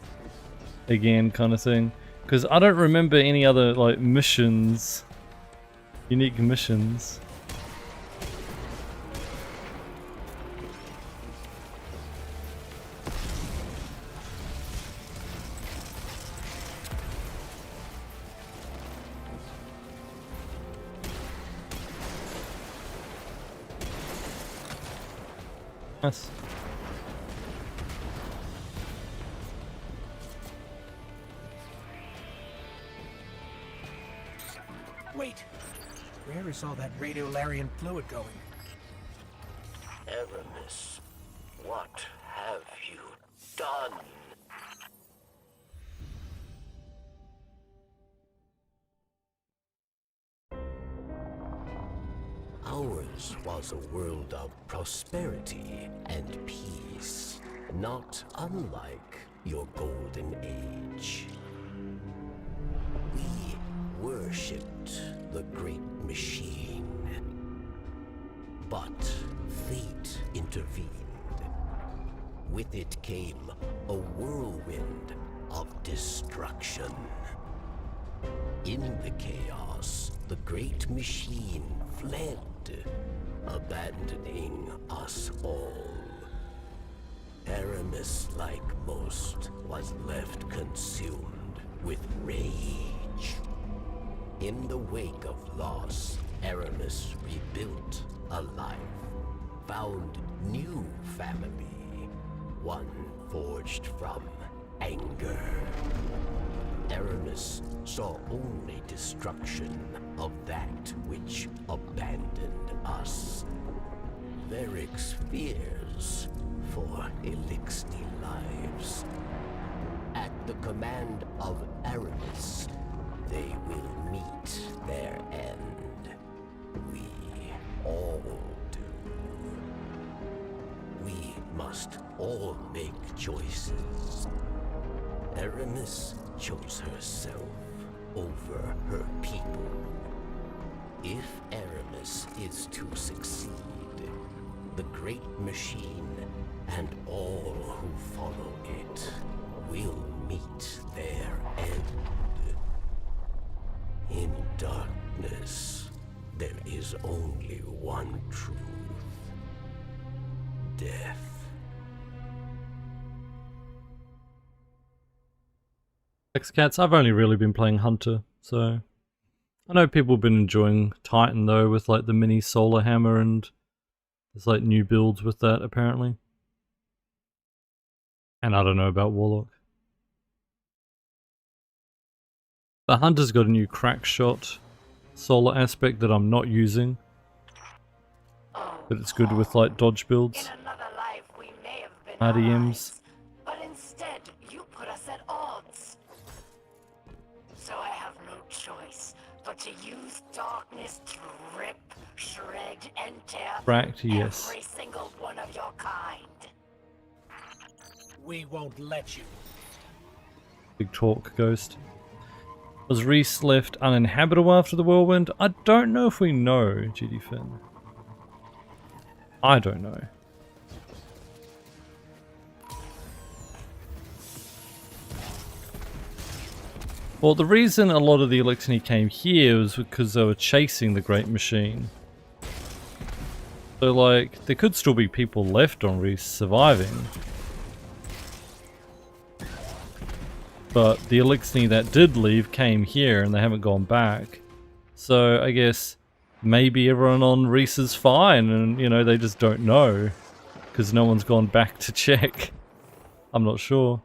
again kind of thing. Because I don't remember any other like missions, unique missions. Nice. Wait! Where is all that radiolarian fluid going? Aramis, what have you done? Ours was a world of prosperity and peace, not unlike your golden age. We worshipped the great machine, but fate intervened. With it came a whirlwind of destruction. In the chaos, the great machine fled, abandoning us all. Aramis, like most, was left consumed with rage. In the wake of loss, Aramis rebuilt a life, found new family, one forged from anger. Aramis saw only destruction of that which abandoned us. Varric's fears for Elixir lives. At the command of Aramis, they will meet their end. We all do. We must all make choices. Aramis chose herself over her people. If Aramis is to succeed, the great machine and all who follow it will meet their end. In darkness, there is only one truth. Death. X-Cats, I've only really been playing Hunter, so I know people have been enjoying Titan though, with like the mini solar hammer, and there's like new builds with that apparently. And I don't know about Warlock. The Hunter's got a new crack shot solar aspect that I'm not using. But it's good with like dodge builds. RDMs. But instead, you put us at odds. So I have no choice but to use darkness to rip, shred, and tear Cracked, yes. every single one of your kind. We won't let you. Big talk, Ghost. Was Reese left uninhabitable after the whirlwind? I don't know if we know, GD Finn. I don't know. Well, the reason a lot of the Eliksni came here was because they were chasing the Great Machine. So, like, there could still be people left on Reese surviving. But the Eliksni that did leave came here and they haven't gone back. So, I guess maybe everyone on Reese is fine and, you know, they just don't know. Because no one's gone back to check. I'm not sure.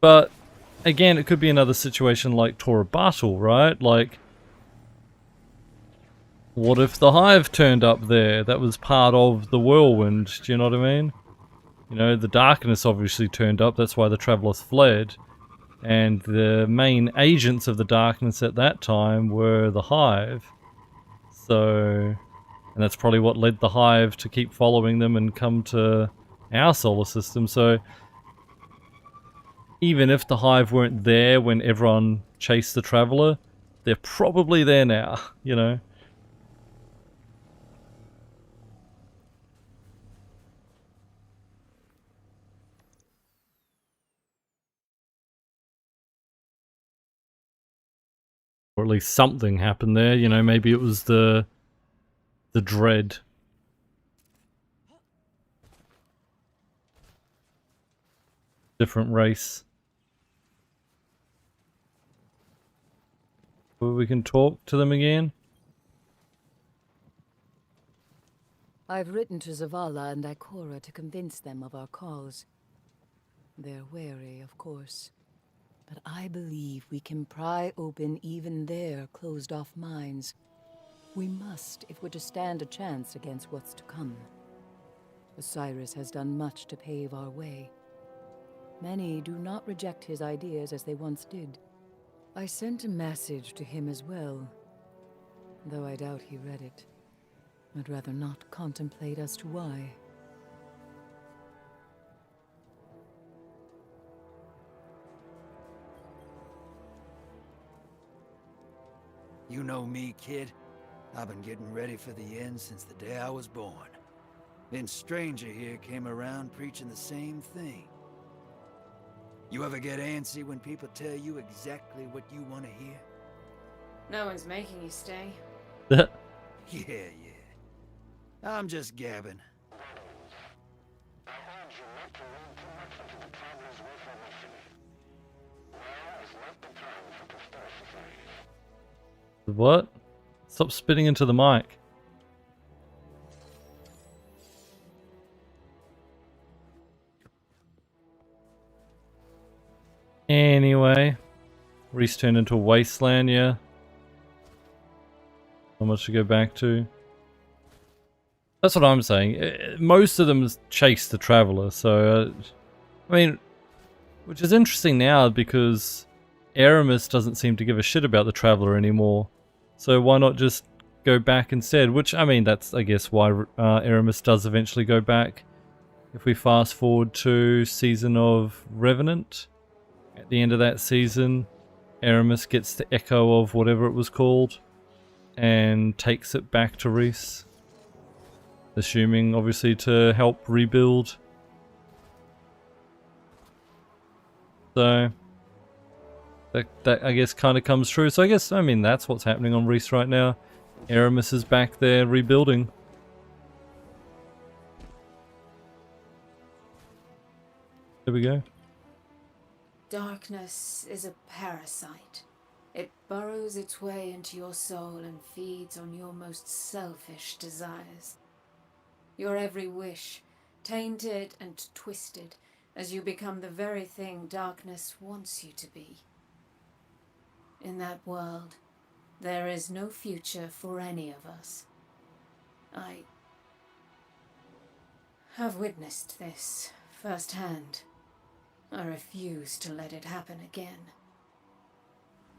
But, again, it could be another situation like Tora Battle, right? Like, what if the Hive turned up there? That was part of the whirlwind, do you know what I mean? You know, the darkness obviously turned up, that's why the Travelers fled. And the main agents of the darkness at that time were the Hive. So, and that's probably what led the Hive to keep following them and come to our solar system. So, even if the Hive weren't there when everyone chased the Traveler, they're probably there now, you know? Or at least something happened there, you know, maybe it was the dread. Different race. We can talk to them again. I've written to Zavala and Ikora to convince them of our cause. They're wary, of course. But I believe we can pry open even their closed-off minds. We must, if we're to stand a chance against what's to come. Osiris has done much to pave our way. Many do not reject his ideas as they once did. I sent a message to him as well, though I doubt he read it. I'd rather not contemplate as to why. You know me, kid. I've been getting ready for the end since the day I was born. Then Stranger here came around preaching the same thing. You ever get antsy when people tell you exactly what you want to hear? No one's making you stay. Yeah. I'm just gabbing. What? Stop spitting into the mic. Anyway, Reese turned into a wasteland, yeah. Not much to go back to. That's what I'm saying. Most of them chase the Traveler, so... I mean, which is interesting now because Aramis doesn't seem to give a shit about the Traveler anymore. So why not just go back instead? Which, I mean, that's, I guess, why Aramis does eventually go back. If we fast forward to Season of Revenant, at the end of that season, Aramis gets the echo of whatever it was called and takes it back to Reese. Assuming, obviously, to help rebuild. So, that I guess kind of comes true. So I guess, I mean, that's what's happening on Reese right now. Aramis is back there rebuilding. There we go. Darkness is a parasite. It burrows its way into your soul and feeds on your most selfish desires. Your every wish, tainted and twisted, as you become the very thing darkness wants you to be. In that world, there is no future for any of us. I have witnessed this firsthand. I refuse to let it happen again.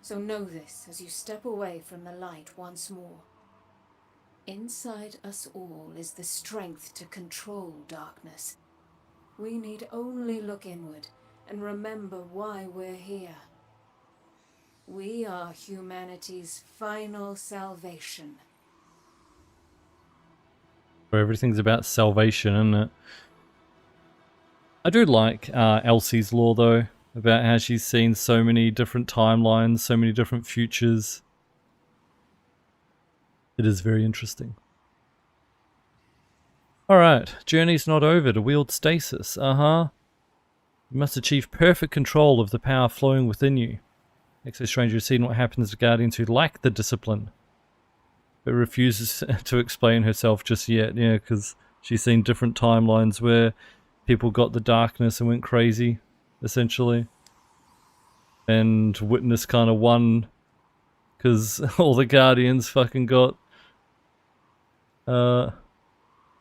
So know this as you step away from the light once more. Inside us all is the strength to control darkness. We need only look inward and remember why we're here. We are humanity's final salvation. Everything's about salvation, isn't it? I do like Elsie's lore, though, about how she's seen so many different timelines, so many different futures. It is very interesting. Alright, journey's not over to wield stasis. You must achieve perfect control of the power flowing within you. Exo Stranger has seen what happens to Guardians who lack the discipline, but refuses to explain herself just yet, yeah, because she's seen different timelines where people got the darkness and went crazy, essentially. And Witness kind of won, because all the Guardians fucking got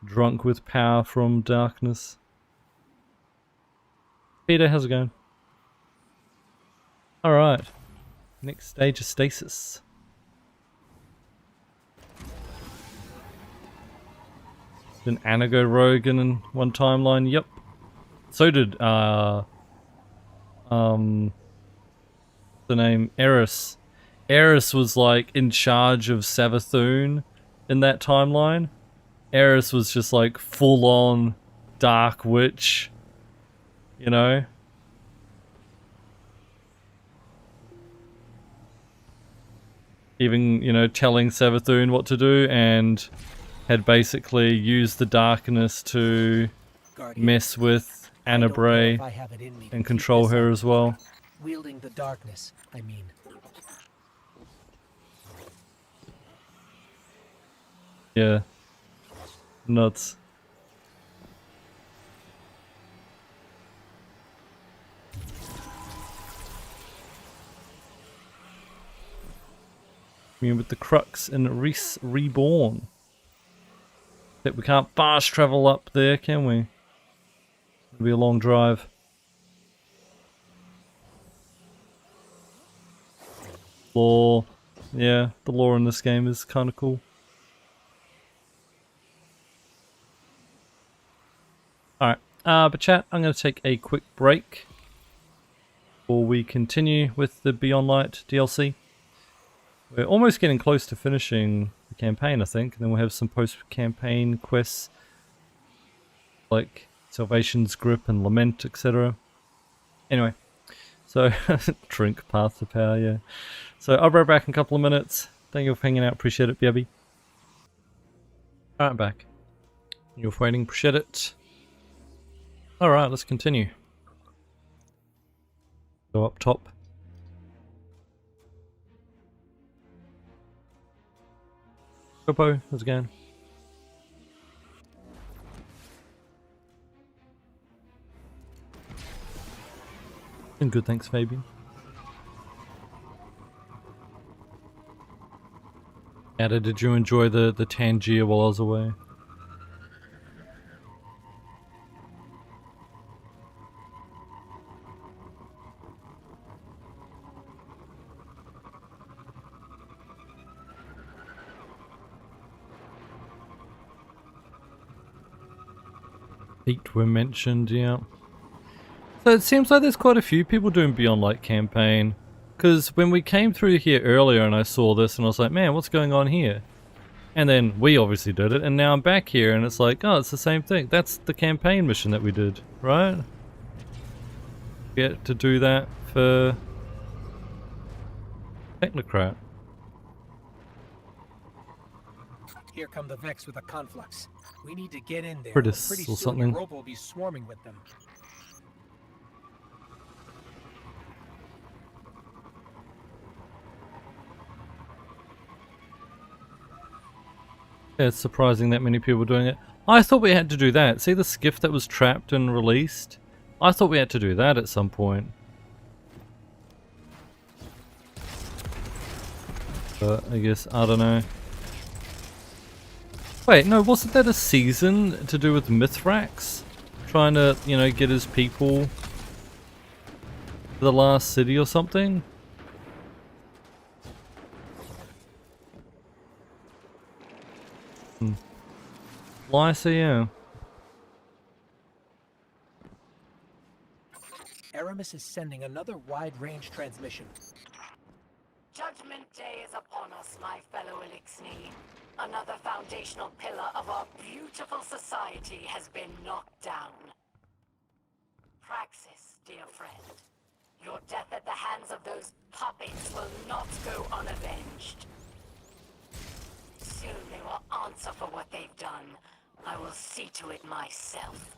drunk with power from darkness. Peter, how's it going? Alright. Next stage of stasis. Didn't Anna go rogue in one timeline? Yep. So did the name Eris. Eris was like in charge of Savathûn in that timeline. Eris was just like full on dark witch, you know? Even, you know, telling Savathûn what to do, and had basically used the darkness to mess with Anna Bray and control her as well. Wielding the darkness, I mean. Yeah. Nuts. I mean, with the Crux and Reese Reborn. That we can't fast travel up there, can we? It'll be a long drive. Lore. Yeah, the lore in this game is kind of cool. Alright, but chat, I'm going to take a quick break before we continue with the Beyond Light DLC. We're almost getting close to finishing the campaign, I think, and then we'll have some post-campaign quests like Salvation's Grip and Lament, etc. Anyway, so drink Path to Power, yeah. So I'll be right back in a couple of minutes. Thank you for hanging out, appreciate it, BRB. Alright, I'm back. You're waiting, appreciate it. Alright, let's continue. Go up top. Popo, how's it going? Been good, thanks, Fabian. Ada, did you enjoy the Tangier while I was away? Heat were mentioned, yeah. So it seems like there's quite a few people doing Beyond Light campaign. Because when we came through here earlier and I saw this and I was like, man, what's going on here? And then we obviously did it, and now I'm back here and it's like, oh, it's the same thing. That's the campaign mission that we did, right? Get to do that for Technocrat. Here come the Vex with a conflux. We need to get in there. Pritis Pretty or soon something. Europa will be swarming with them. Yeah, it's surprising that many people are doing it. I thought we had to do that. See the skiff that was trapped and released? I thought we had to do that at some point. But I guess, I don't know. Wait, no, wasn't that a season to do with Mithrax? Trying to, you know, get his people to the last city or something? Lysa, yeah. Aramis is sending another wide-range transmission. Judgment Day is upon us, my fellow Elixni. Another foundational pillar of our beautiful society has been knocked down. Praxis, dear friend. Your death at the hands of those puppets will not go unavenged. Soon they will answer for what they've done. I will see to it myself.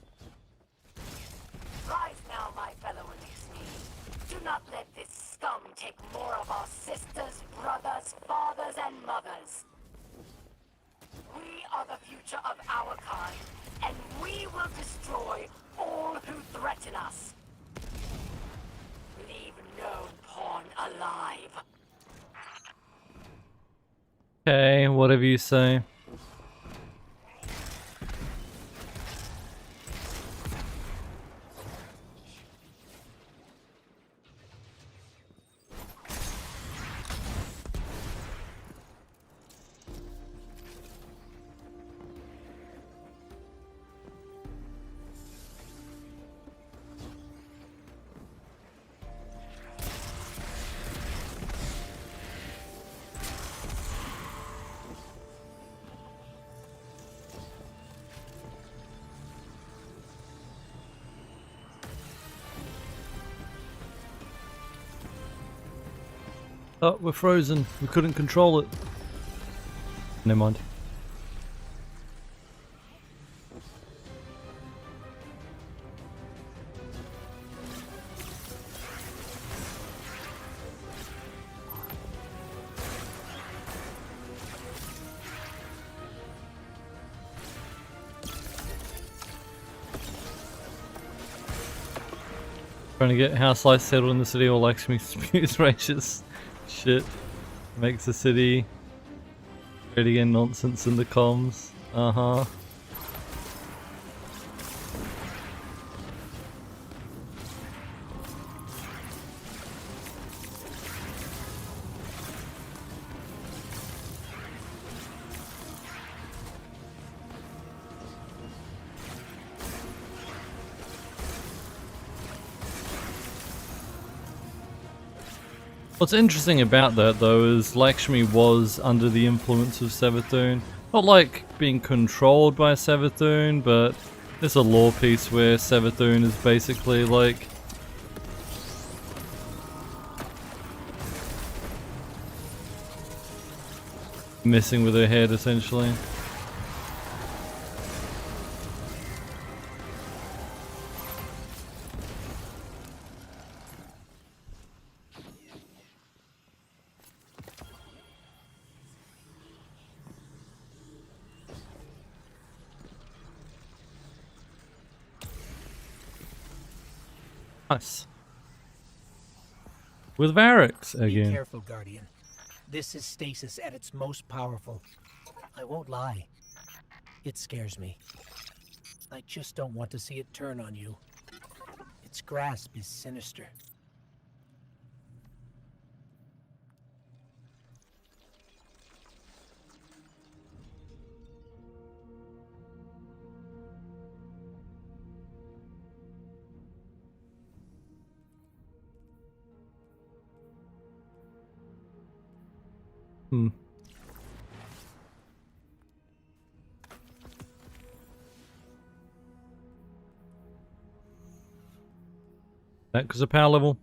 Rise now, my fellow Elixni. Do not let this scum take more of our sisters, brothers, fathers, and mothers. We are the future of our kind, and we will destroy all who threaten us. Leave no pawn alive. Okay, whatever you say. Oh, we're frozen. We couldn't control it. Never mind. Trying to get house life settled in the city, or Lakshmi spews racious shit. Makes the city great again, nonsense in the comms. Uh-huh. What's interesting about that though is Lakshmi was under the influence of Savathûn. Not like being controlled by Savathûn, but there's a lore piece where Savathûn is basically like messing with her head essentially. Nice. With Variks again. Be careful, Guardian. This is stasis at its most powerful. I won't lie. It scares me. I just don't want to see it turn on you. Its grasp is sinister. Hmm. That because of power level.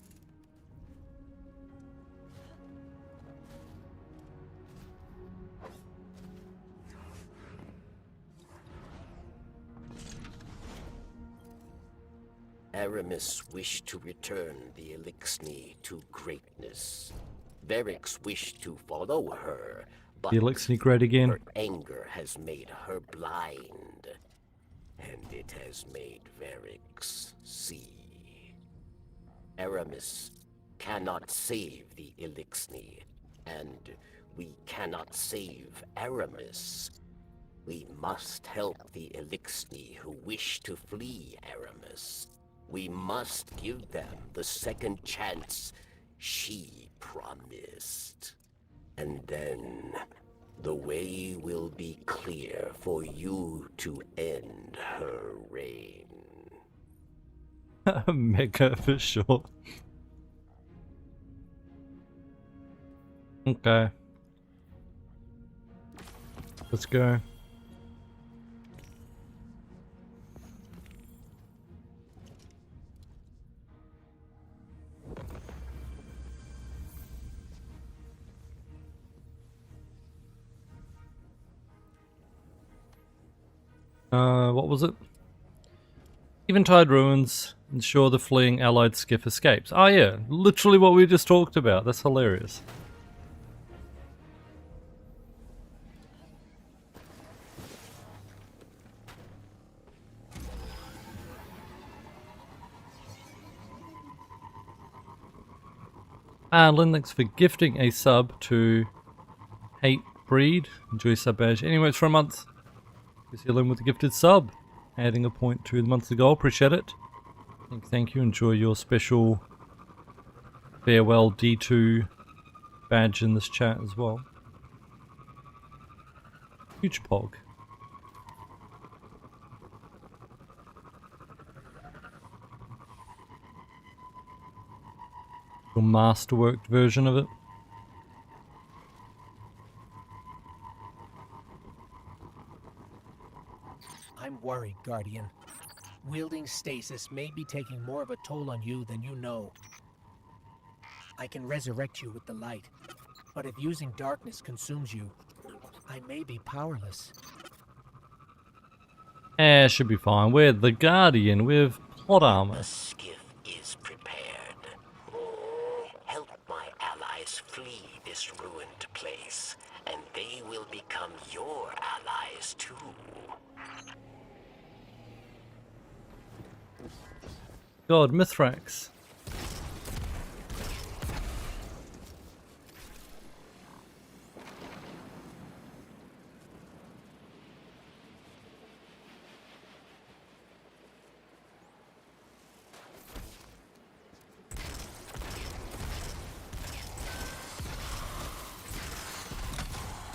Aramis wished to return the Elixni to greatness. Variks wished to follow her, But The Elixir great again. her anger has made her blind, and it has made Varix see. Aramis cannot save the Elixir, and we cannot save Aramis. We must help the Elixir who wish to flee Aramis. We must give them the second chance she promised. And then the way will be clear for you to end her reign. Mega for sure. Okay. Let's go. What was it? Eventide ruins ensure the fleeing allied skiff escapes. Oh yeah, literally what we just talked about. That's hilarious. Lynn, thanks for gifting a sub to Hate Breed. Enjoy sub badge. Anyways, for a month. See Lynn with a gifted sub. Adding a point to the monthly goal. Appreciate it. Thank you. Enjoy your special farewell D2 badge in this chat as well. Huge pog. Your masterworked version of it. I'm worried, Guardian. Wielding stasis may be taking more of a toll on you than you know. I can resurrect you with the light, but if using darkness consumes you, I may be powerless. Should be fine. We're the Guardian. We've plot armor. The skiff is prepared. Help my allies flee this ruined place, and they will become your allies too. God, Mithrax.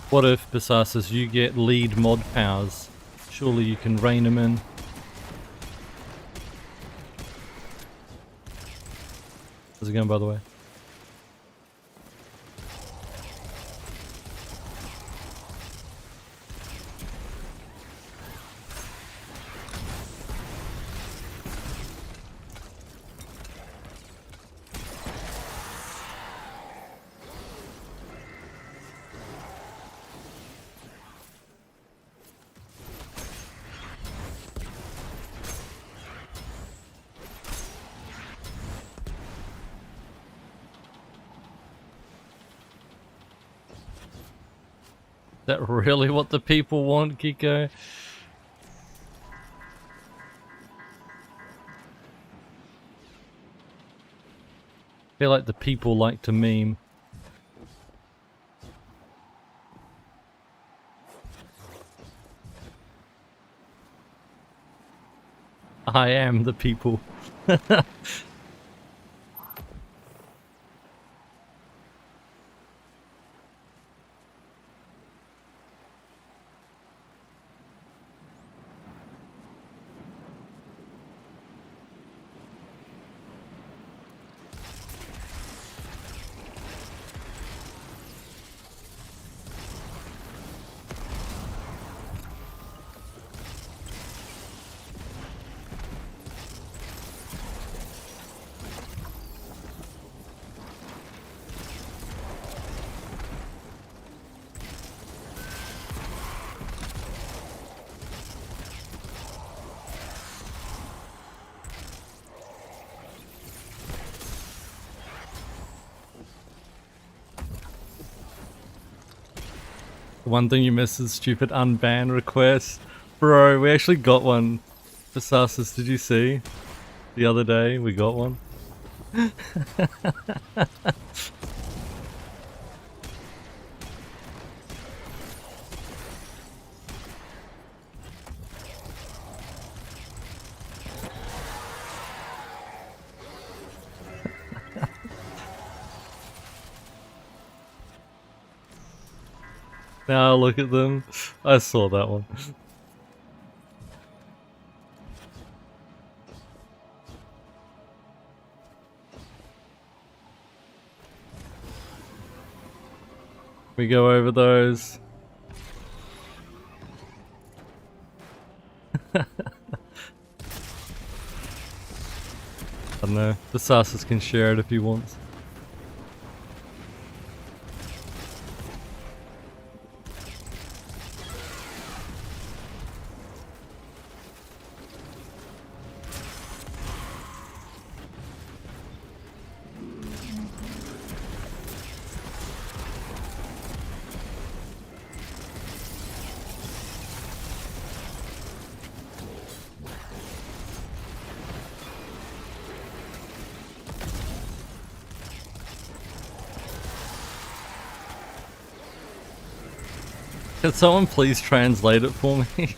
What if, Besasis, you get lead mod powers? Surely you can rein him in. How's it going, by the way? Is that really what the people want, Kiko? I feel like the people like to meme. I am the people. One thing you miss is stupid unban requests. Bro, we actually got one. Visasis, did you see? The other day, we got one. Now look at them. I saw that one. We go over those. I don't know. The Sassus can share it if he wants. Can someone please translate it for me?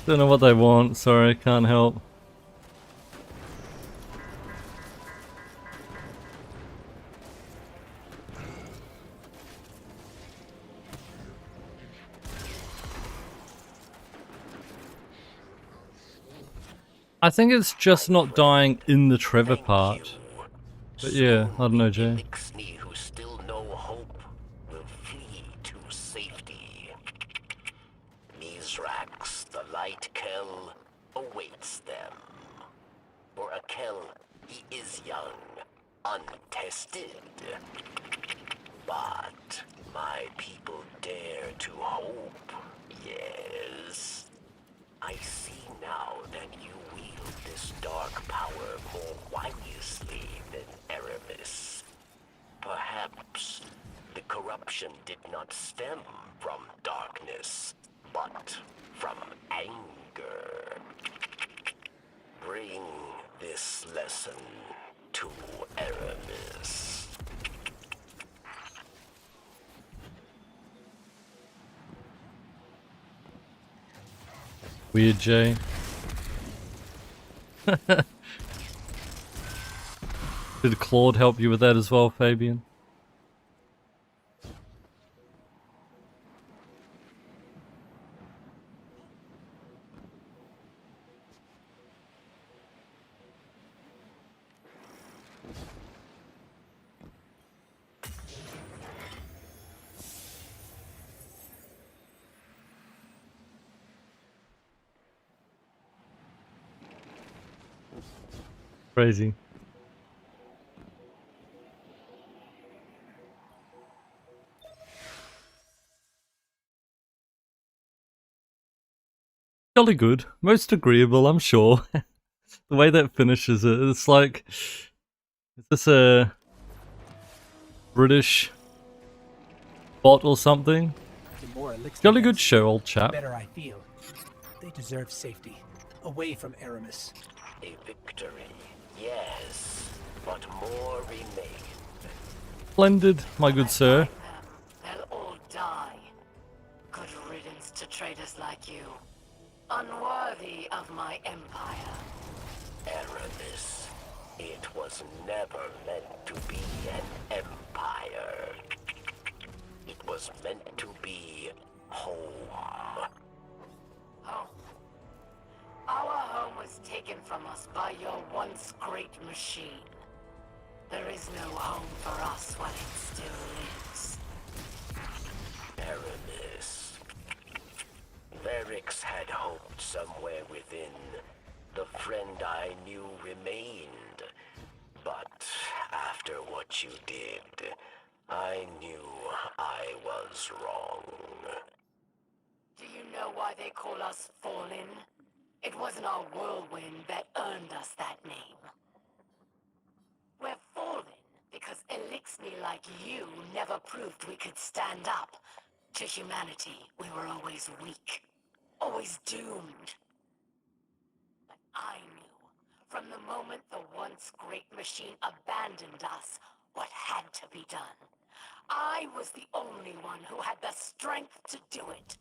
Don't know what they want, sorry, can't help. I think it's just not dying in the Trevor part. But yeah, I don't know, Jay. Who still know hope will flee to safety. Mizrax, the light Kell, awaits them. For a Kell, he is young, untested. But my people dare to hope, yes. I see now that you wield this dark power more wisely than Aramis. Perhaps the corruption did not stem from darkness, but from anger. Bring this lesson to Aramis. Weird Jay. Did Claude help you with that as well, Fabian? Crazy. Jolly good. Most agreeable, I'm sure. The way that finishes it, it's like... Is this a... British... bot or something? Jolly good show, old The chap. better I feel. They deserve safety, away from Aramis. A victory, yes, but more remain. Splendid, my good sir. They'll all die. Good riddance to traitors like you. Unworthy of my empire. Aramis, it was never meant to be an empire. It was meant to be home. Home. Our home was taken from us by your once great machine. There is no home for us while it still lives. Aramis. Varix had hoped somewhere within the friend I knew remained. But after what you did, I knew I was wrong. Do you know why they call us Fallen? It wasn't our whirlwind that earned us that name. We're fallen because Elixni like like you never proved we could stand up. To humanity, we were always weak. Always doomed. But I knew, from the moment the once great machine abandoned us, what had to be done. I was the only one who had the strength to do it.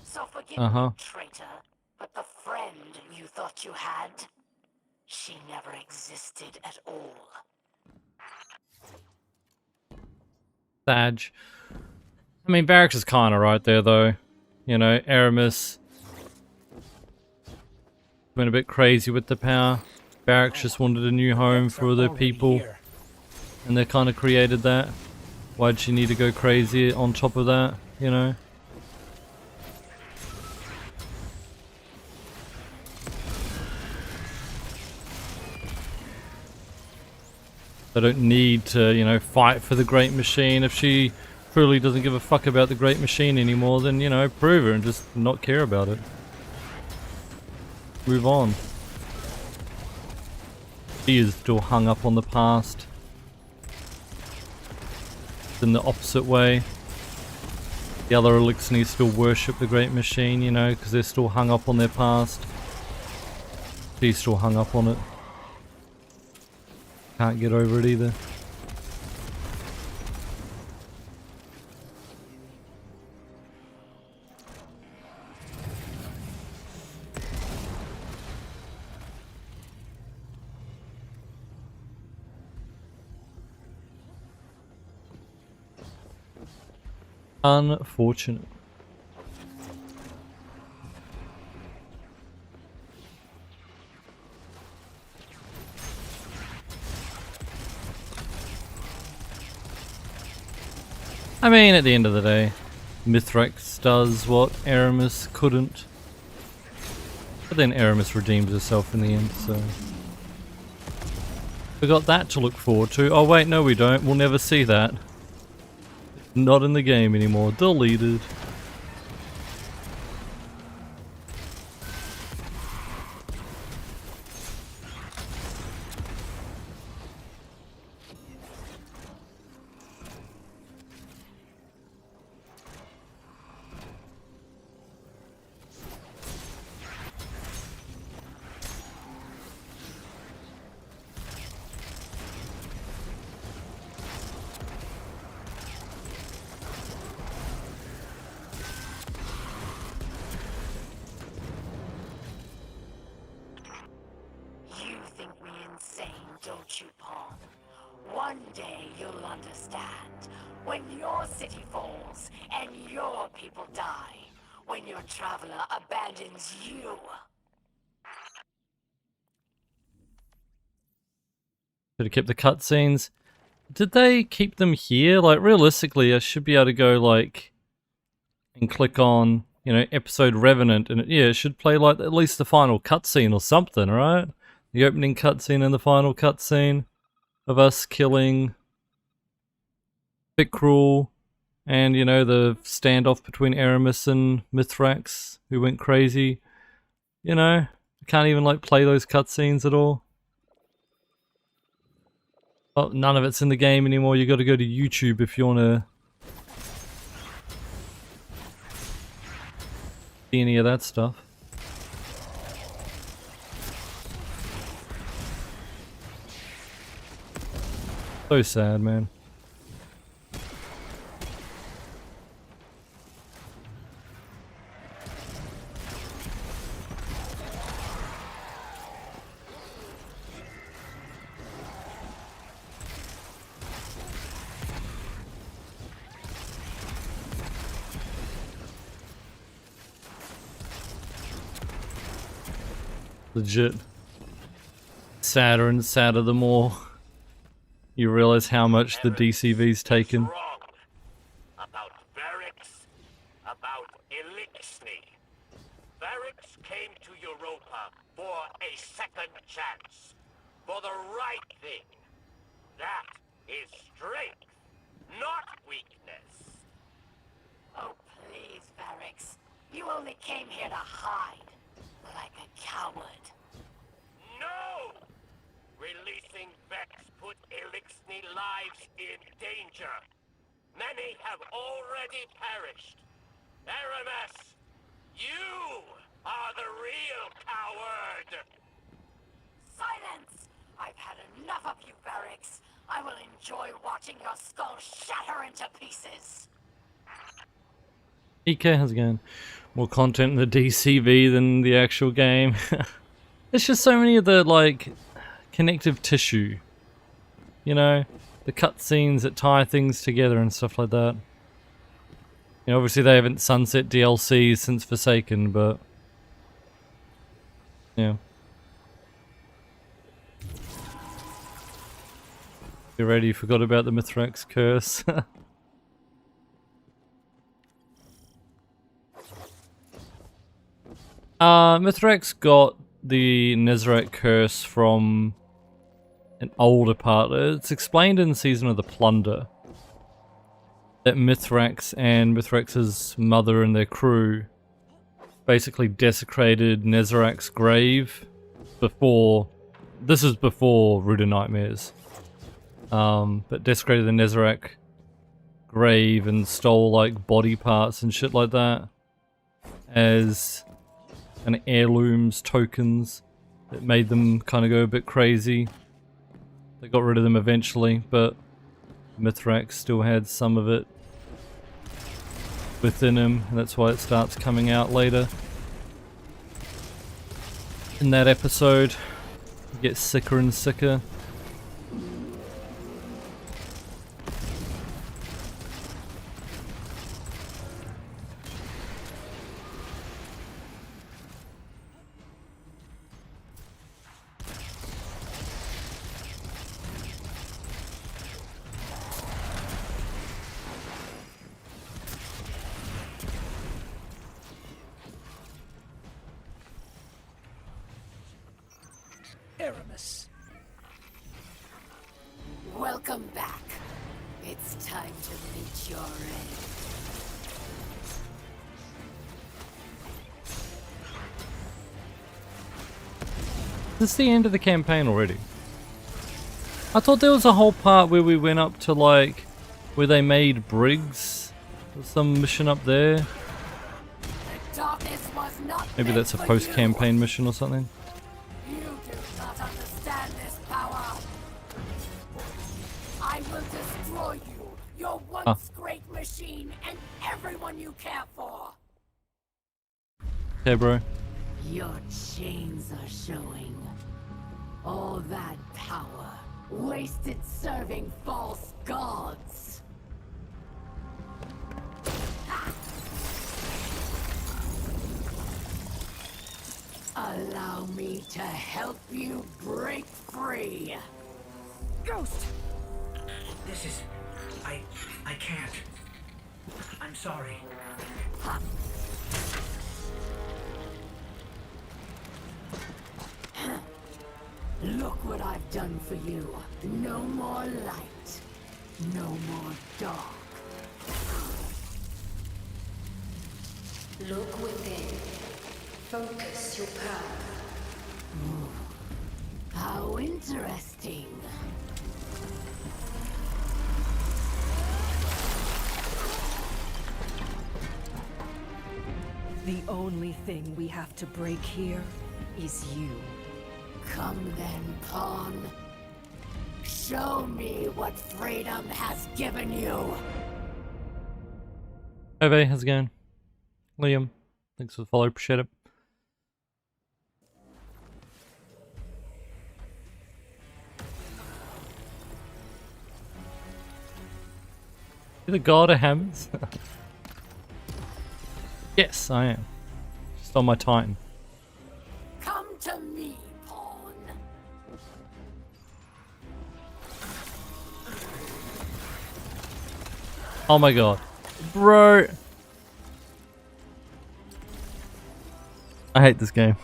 So forgive me, traitor, but the friend you thought you had, she never existed at all. Sag. I mean, Barracks is kind of right there, though. You know, Aramis went a bit crazy with the power. Barracks just wanted a new home for their people, and they kind of created that. Why'd she need to go crazy on top of that, you know? They don't need to, you know, fight for the Great Machine. If she truly doesn't give a fuck about the Great Machine anymore, then, you know, prove her and just not care about it. Move on. She is still hung up on the past. In the opposite way. The other Eliksni still worship the Great Machine, you know, because they're still hung up on their past. She's still hung up on it. Can't get over it either. Unfortunate. I mean, at the end of the day, Mithrax does what Aramis couldn't. But then Aramis redeems herself in the end, so... we got that to look forward to. Oh wait, no we don't. We'll never see that. Not in the game anymore. Deleted. Don't you, Paul? One day you'll understand. When your city falls and your people die. When your traveler abandons you. Should have kept the cutscenes. Did they keep them here? Like, realistically, I should be able to go, like, and click on, you know, episode Revenant, and it should play, like, at least the final cutscene or something, right? The opening cutscene and the final cutscene of us killing Fikrul, and, you know, the standoff between Aramis and Mithrax, who went crazy. You know, can't even, like, play those cutscenes at all. Oh, none of it's in the game anymore. You got to go to YouTube if you want to see any of that stuff. So sad, man. Legit. Sadder and sadder the more you realize how much the DCV's taken. About Variks, about Eliksni. Variks came to Europa for a second chance, for the right thing. That is strength, not weakness. Oh, please, Variks. You only came here to hide, like a coward. No! Releasing Vex put Eliksni lives lives in danger. Many have already perished. Aramis, you are the real coward! Silence! I've had enough of you, Varix. I will enjoy watching your skull shatter into pieces. EK has again more content in the DCV than the actual game. It's just so many of the like connective tissue, you know, the cutscenes that tie things together and stuff like that. You know, obviously they haven't sunset DLC since Forsaken, but yeah. You already forgot about the Mithrax curse. Mithrax got the Nezarec curse from an older part. It's explained in Season of the Plunder that Mithrax and Mithrax's mother and their crew basically desecrated Nezarac's grave before... This is before Root of Nightmares. But desecrated the Nezarec grave and stole like body parts and shit like that as kind of heirlooms, tokens that made them kind of go a bit crazy. They got rid of them eventually, but Mithrax still had some of it within him, and that's why it starts coming out later. In that episode, he gets sicker and sicker. Aramis. Welcome back. It's time to meet your end. This is the end of the campaign already. I thought there was a whole part where we went up to like where they made Briggs. There's some mission up there. Darkness was not Maybe that's a post-campaign mission or something. You do not understand this power. I will destroy you, your once great machine, and everyone you care for. Okay, bro. Your chains are showing. All that power, wasted serving false gods. Allow me to help you break free. Ghost! This is... I can't. I'm sorry. Look what I've done for you. No more light. No more dark. Look within. Focus your power. How interesting. The only thing we have to break here is you. Come then, Pawn. Show me what freedom has given you. Hey, Vay, how's it going? Liam, thanks for the follow, appreciate it. You're the god of hammers? Yes, I am. Just on my Titan. Come to me, Pawn. Oh my god. Bro! I hate this game.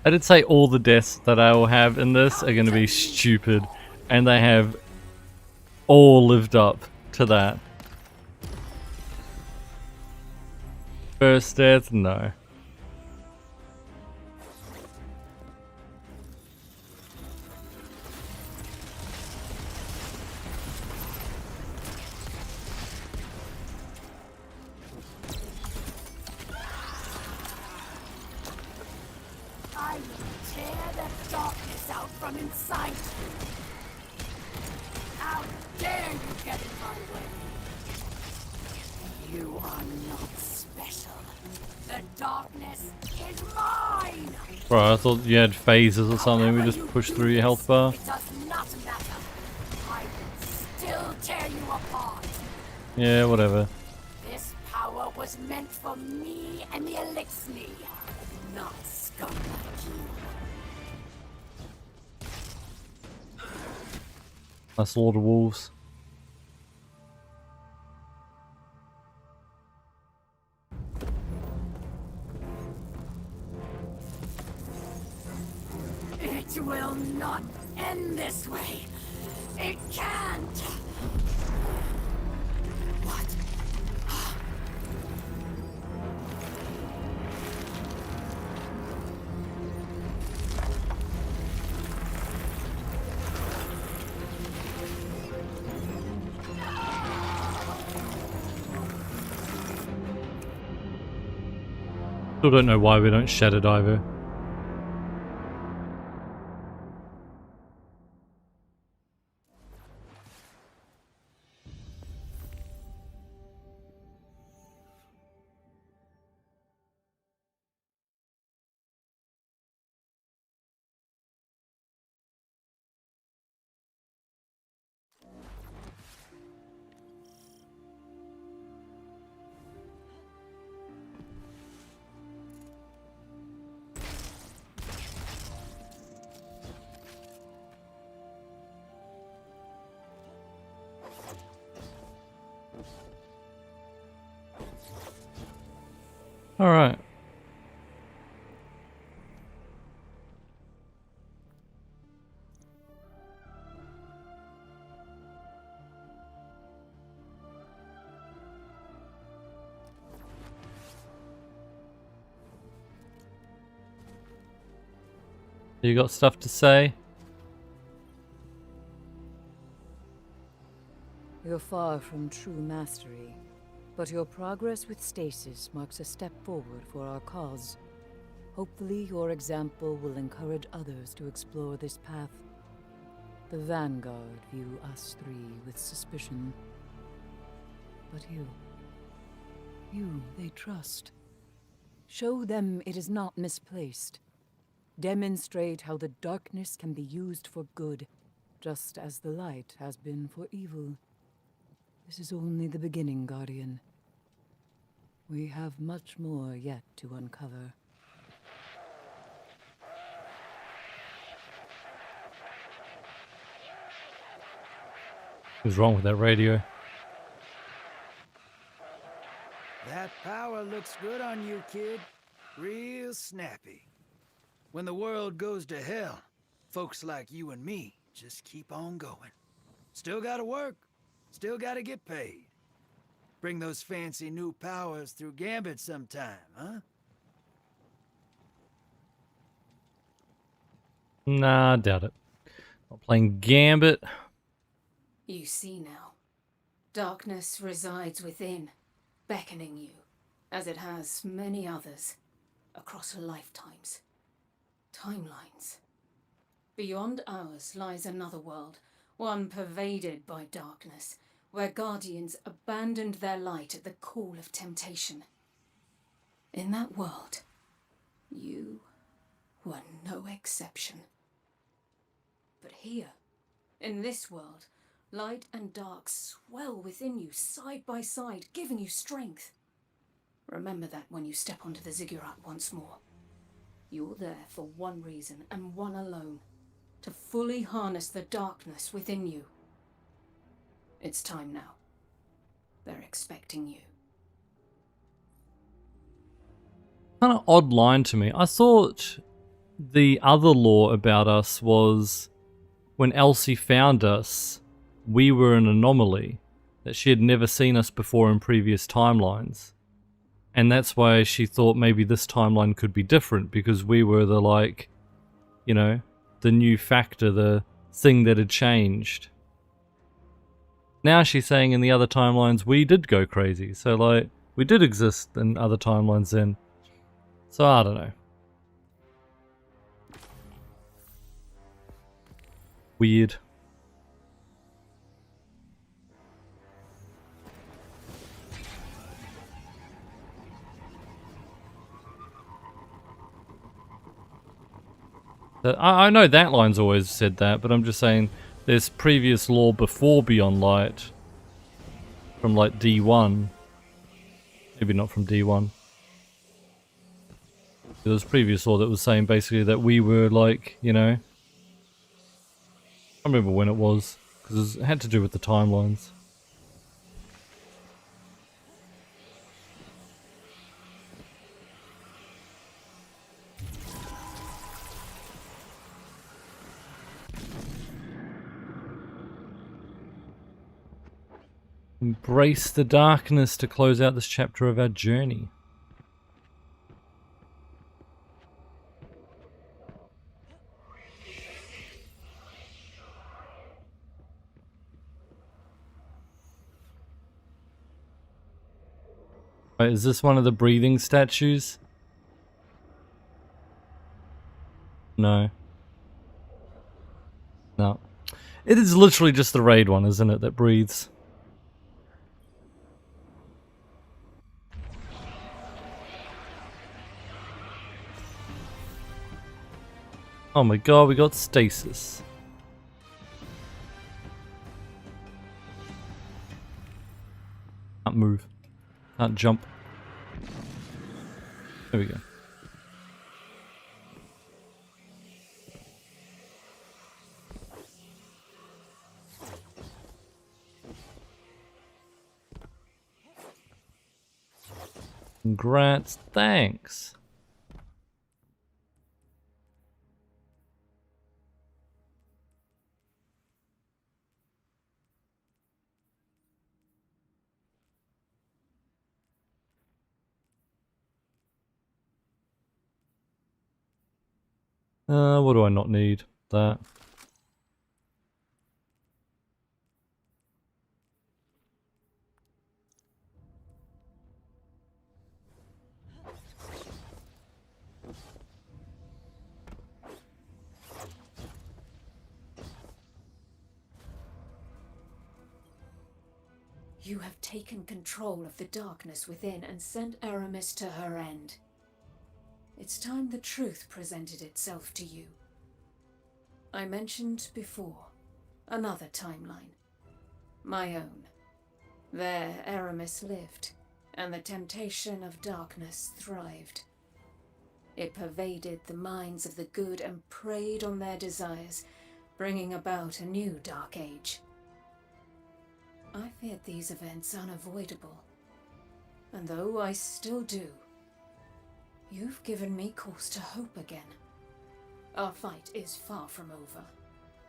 I did say all the deaths that I will have in this are going to be stupid, and they have all lived up to that. First death, no. out from in sight! How dare you get in my way! You are not special. The darkness is mine! Bro, I thought you had phases or something. We just push through your health bar. It does not matter. I will still tear you apart. Yeah, whatever. This power was meant for me and the Elixni, not scum like you. I slaughter wolves. It will not end this way. It can't. What? Still don't know why we don't shatter dive. Alright. You got stuff to say? You're far from true mastery, but your progress with stasis marks a step forward for our cause. Hopefully your example will encourage others to explore this path. The Vanguard view us three with suspicion. But you they trust. Show them it is not misplaced. Demonstrate how the darkness can be used for good, just as the light has been for evil. This is only the beginning, Guardian. We have much more yet to uncover. What's wrong with that radio? That power looks good on you, kid. Real snappy. When the world goes to hell, folks like you and me just keep on going. Still gotta work. Still gotta get paid. Bring those fancy new powers through Gambit sometime, huh? Nah, I doubt it. Not playing Gambit. You see now. Darkness resides within, beckoning you, as it has many others, across lifetimes. Timelines. Beyond ours lies another world, one pervaded by darkness, where Guardians abandoned their light at the call of temptation. In that world, you were no exception. But here, in this world, light and dark swell within you, side by side, giving you strength. Remember that when you step onto the ziggurat once more. You're there for one reason, and one alone. To fully harness the darkness within you. It's time now. They're expecting you. Kind of odd line to me. I thought the other lore about us was when Elsie found us, we were an anomaly, that she had never seen us before in previous timelines. And that's why she thought maybe this timeline could be different, because we were the, like, you know, the new factor, the thing that had changed. Now she's saying in the other timelines we did go crazy, so like, we did exist in other timelines then. So I don't know. Weird. I know that line's always said that, but I'm just saying there's previous lore before Beyond Light from like D1. Maybe not from D1. There was previous lore that was saying basically that we were like, you know, I don't remember when it was, because it had to do with the timelines. Embrace the darkness to close out this chapter of our journey. Wait, is this one of the breathing statues? No. No. It is literally just the raid one, isn't it, that breathes? Oh my god, we got stasis. Can't move. Can't jump. There we go. Congrats, thanks. What do I not need? That. You have taken control of the darkness within and sent Aramis to her end. It's time the truth presented itself to you. I mentioned before, another timeline. My own. There Aramis lived, and the temptation of darkness thrived. It pervaded the minds of the good and preyed on their desires, bringing about a new dark age. I feared these events unavoidable, and though I still do, you've given me cause to hope again. Our fight is far from over.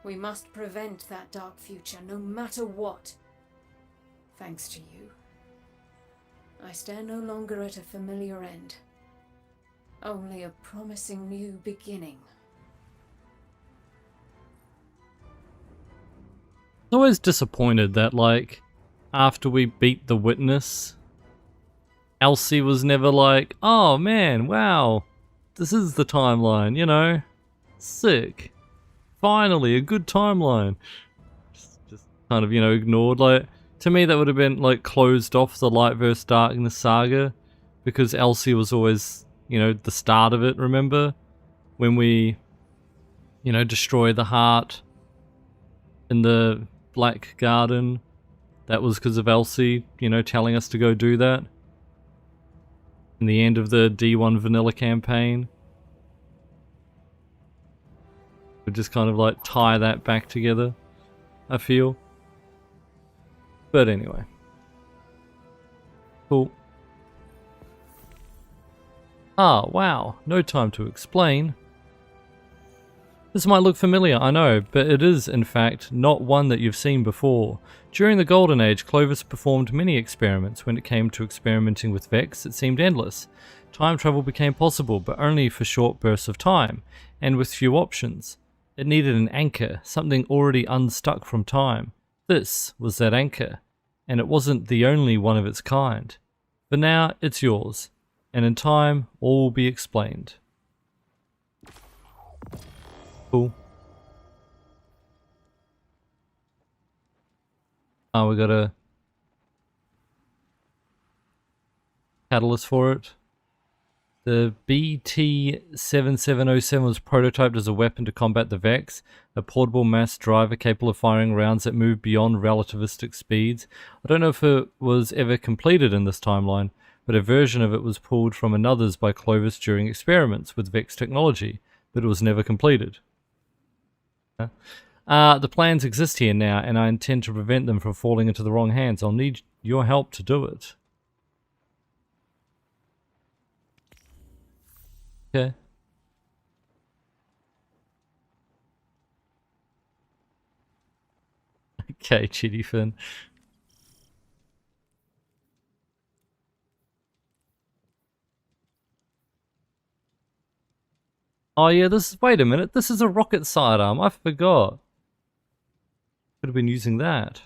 We must prevent that dark future, no matter what. Thanks to you, I stand no longer at a familiar end, only a promising new beginning. I'm always disappointed that, like, after we beat the Witness, Elsie was never like, oh man, wow, this is the timeline, you know? Sick. Finally, a good timeline. Just kind of, you know, ignored. Like, to me that would have been, like, closed off the Light vs. Darkness saga, because Elsie was always, you know, the start of it, remember? When we, you know, destroy the heart in the Black Garden. That was because of Elsie, you know, telling us to go do that. In the end of the D1 vanilla campaign. We just kind of like tie that back together, I feel. But anyway. Cool. Ah, wow. No time to explain. This might look familiar, I know, but it is, in fact, not one that you've seen before. During the Golden Age, Clovis performed many experiments. When it came to experimenting with Vex, it seemed endless. Time travel became possible, but only for short bursts of time, and with few options. It needed an anchor, something already unstuck from time. This was that anchor, and it wasn't the only one of its kind. But now, it's yours, and in time, all will be explained. Cool. Oh, we got a catalyst for it. The BT-7707 was prototyped as a weapon to combat the Vex, a portable mass driver capable of firing rounds that move beyond relativistic speeds. I don't know if it was ever completed in this timeline, but a version of it was pulled from another's by Clovis during experiments with Vex technology, but it was never completed. The plans exist here now, and I intend to prevent them from falling into the wrong hands. I'll need your help to do it. Okay. Okay, Chitty Finn. Oh yeah, wait a minute, this is a rocket sidearm, I forgot. Could have been using that.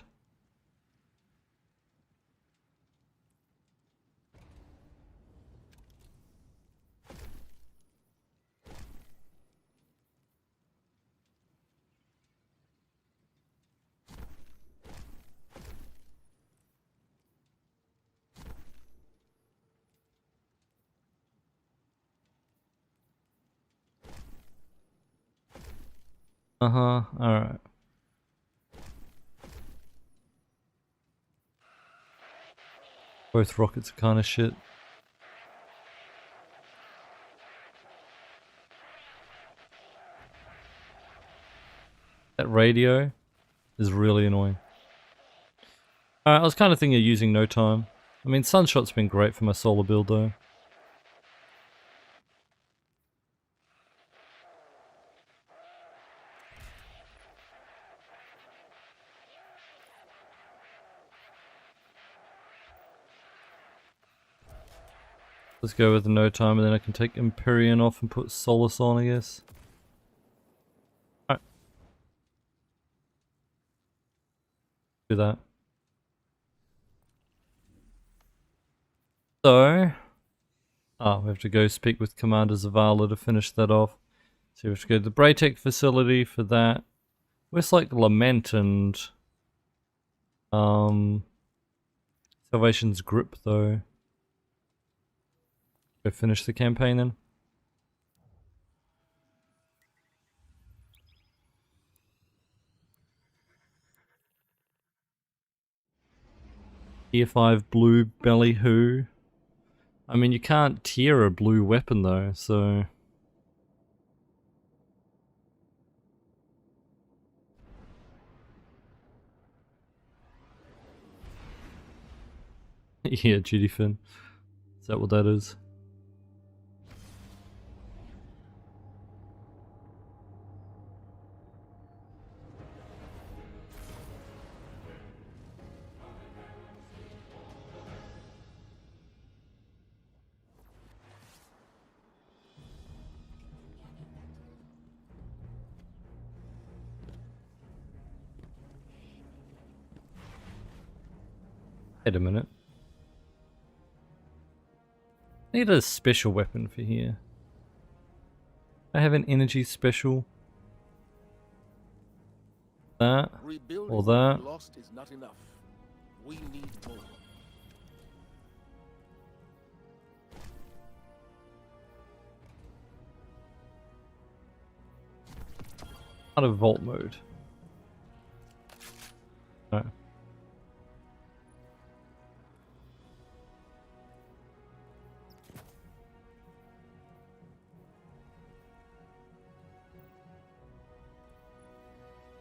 Alright. Both rockets are kind of shit. That radio is really annoying. Alright, I was kind of thinking of using No Time. I mean, Sunshot's been great for my solar build though. Let's go with the No Time, and then I can take Empyrean off and put Solus on, I guess. Alright. Do that. So... we have to go speak with Commander Zavala to finish that off. So we have to go to the Braytech facility for that. Where's like Lament and... Salvation's Grip, though. Go finish the campaign then. Tier 5 blue ballyhoo. I mean, you can't tier a blue weapon though, so... Yeah, Judy Finn. Is that what that is? Wait a minute. I need a special weapon for here. I have an energy special. That. Or that. Lost is not enough. We need more. Out of vault mode. No.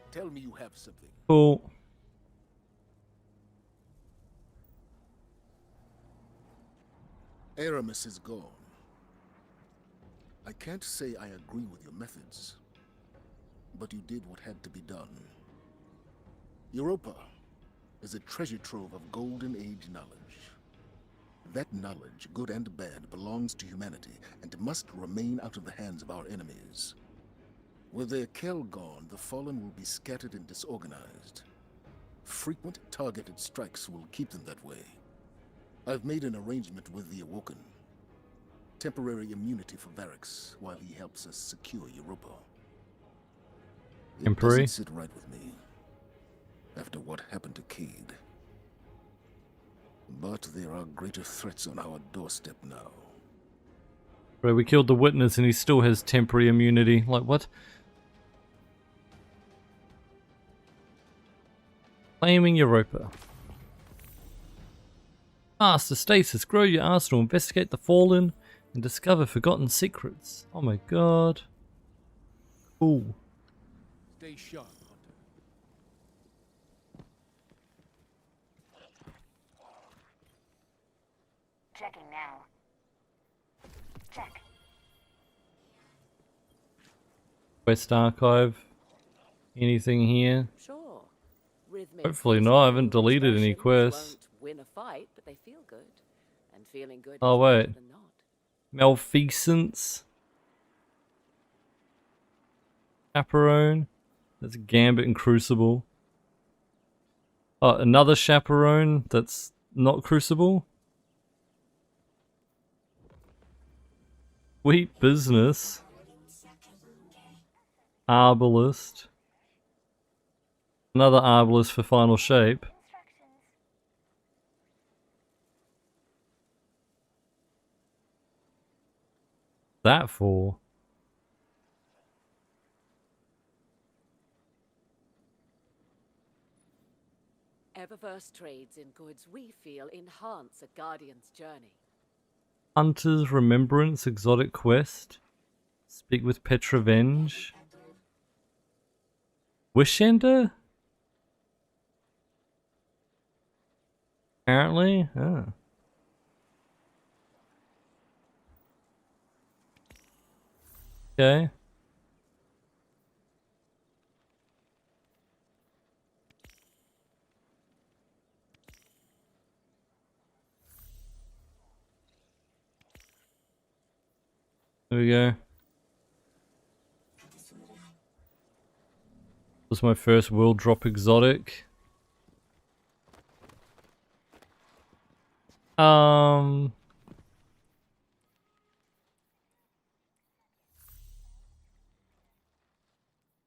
Tell me you have something. Cool. Aramis is gone. I can't say I agree with your methods, but you did what had to be done. Europa is a treasure trove of Golden Age knowledge. That knowledge, good and bad, belongs to humanity and must remain out of the hands of our enemies. With their Kell gone, the Fallen will be scattered and disorganized. Frequent targeted strikes will keep them that way. I've made an arrangement with the Awoken. Temporary immunity for Variks while he helps us secure Europa. It Emperor? doesn't sit right with me. after what happened to Cade. But there are greater threats on our doorstep now. Bro, we killed the witness and he still has temporary immunity. Like, what? Claiming Europa. Master Stasis, grow your arsenal, investigate the fallen, and discover forgotten secrets. Oh my god. Cool. Stay sharp, Hunter. Checking now. Check. Quest archive. Anything here? Sure. Rhythmic Hopefully not. I haven't deleted any quests. won't win a fight, but they feel good. And feeling good Oh is wait. better than not. Malfeasance. Chaperone. That's Gambit and Crucible. Oh, another Chaperone that's not Crucible. Sweet business. Arbalist. Another Arbalist for final shape. That for? Eververse trades in goods we feel enhance a Guardian's journey. Hunter's Remembrance exotic quest. Speak with Petravenge. Wishender? Apparently. Oh. Okay. There we go. This was my first world drop exotic.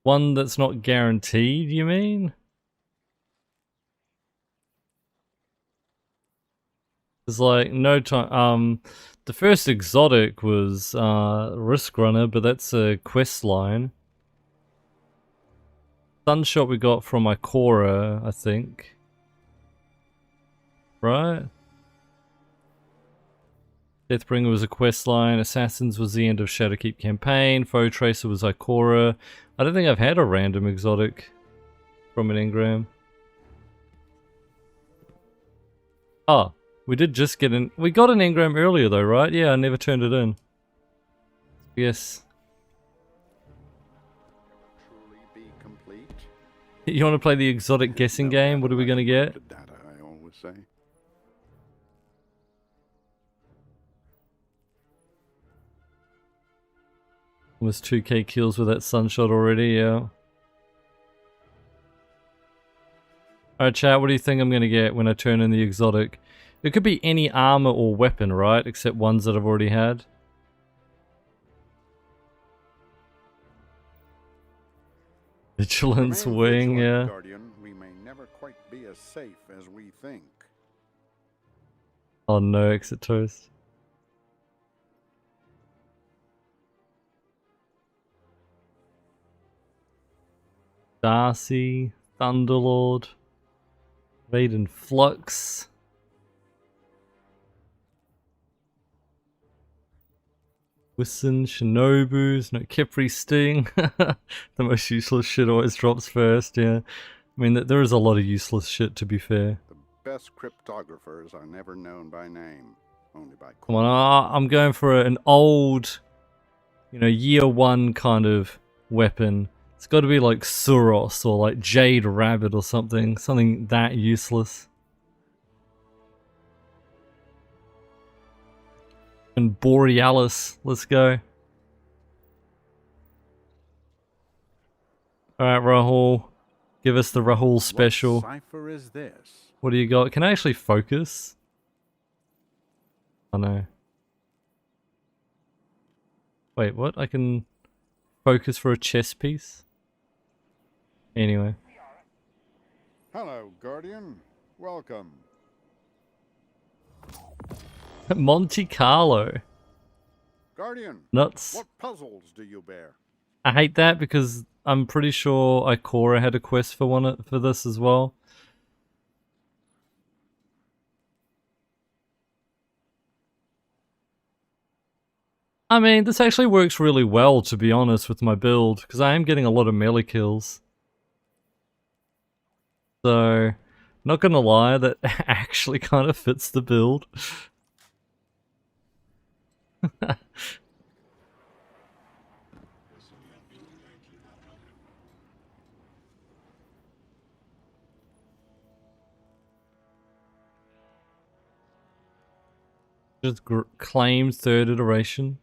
One that's not guaranteed, you mean? It's like no time. The first exotic was Risk Runner, but that's a quest line. Sunshot we got from Ikora, I think. Right? Deathbringer was a quest line. Assassins was the end of Shadowkeep campaign. Foe Tracer was Ikora. I don't think I've had a random exotic from an engram. Oh, we did just get an... We got an engram earlier though, right? Yeah, I never turned it in. Yes. You want to play the exotic guessing game? What are we going to get? The data, I always say. Almost 2k kills with that Sunshot already, yeah. Alright chat, what do you think I'm going to get when I turn in the exotic? It could be any armor or weapon, right? Except ones that I've already had. Vigilance Wing, yeah. Guardian, we may never quite be as safe as we think. Oh no, Exit Toast. Darcy, Thunderlord, Raiden Flux. Whiston, Shinobus, no Kepri Sting. The most useless shit always drops first, yeah. I mean, there is a lot of useless shit, to be fair. The best cryptographers are never known by name, only by Come on, I'm going for an old, you know, year one kind of weapon. It's got to be like Suros or like Jade Rabbit or something. Something that useless. And Borealis. Let's go. Alright, Rahul. Give us the Rahul special. What cipher is this? What do you got? Can I actually focus? Oh no. Wait, what? I can focus for a chess piece? Anyway. Hello, Guardian. Welcome. Monte Carlo. Guardian. Nuts. What puzzles do you bear? I hate that because I'm pretty sure Ikora had a quest for this as well. I mean, this actually works really well, to be honest, with my build, because I am getting a lot of melee kills. So, not gonna lie, that actually kind of fits the build. Just claims third iteration.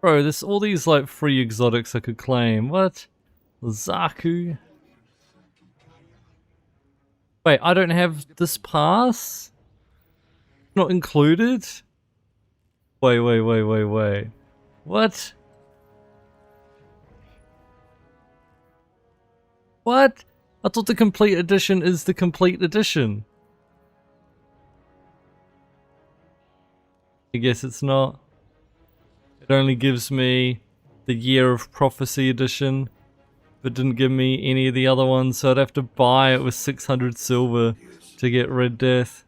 Bro, there's all these like free exotics I could claim. What? Zaku? Wait, I don't have this pass? Not included? Wait. What? What? I thought the complete edition is the complete edition. I guess it's not. It only gives me the Year of Prophecy edition, but didn't give me any of the other ones, so I'd have to buy it with 600 silver to get Red Death.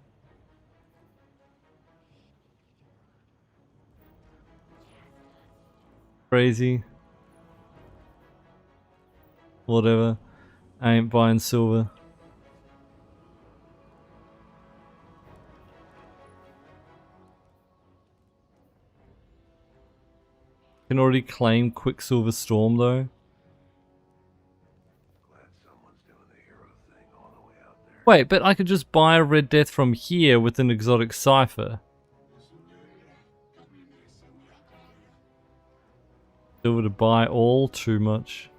Crazy. Whatever. I ain't buying silver. Can already claim Quicksilver Storm though. Wait, but I could just buy a Red Death from here with an exotic cipher. Silver to buy all, too much.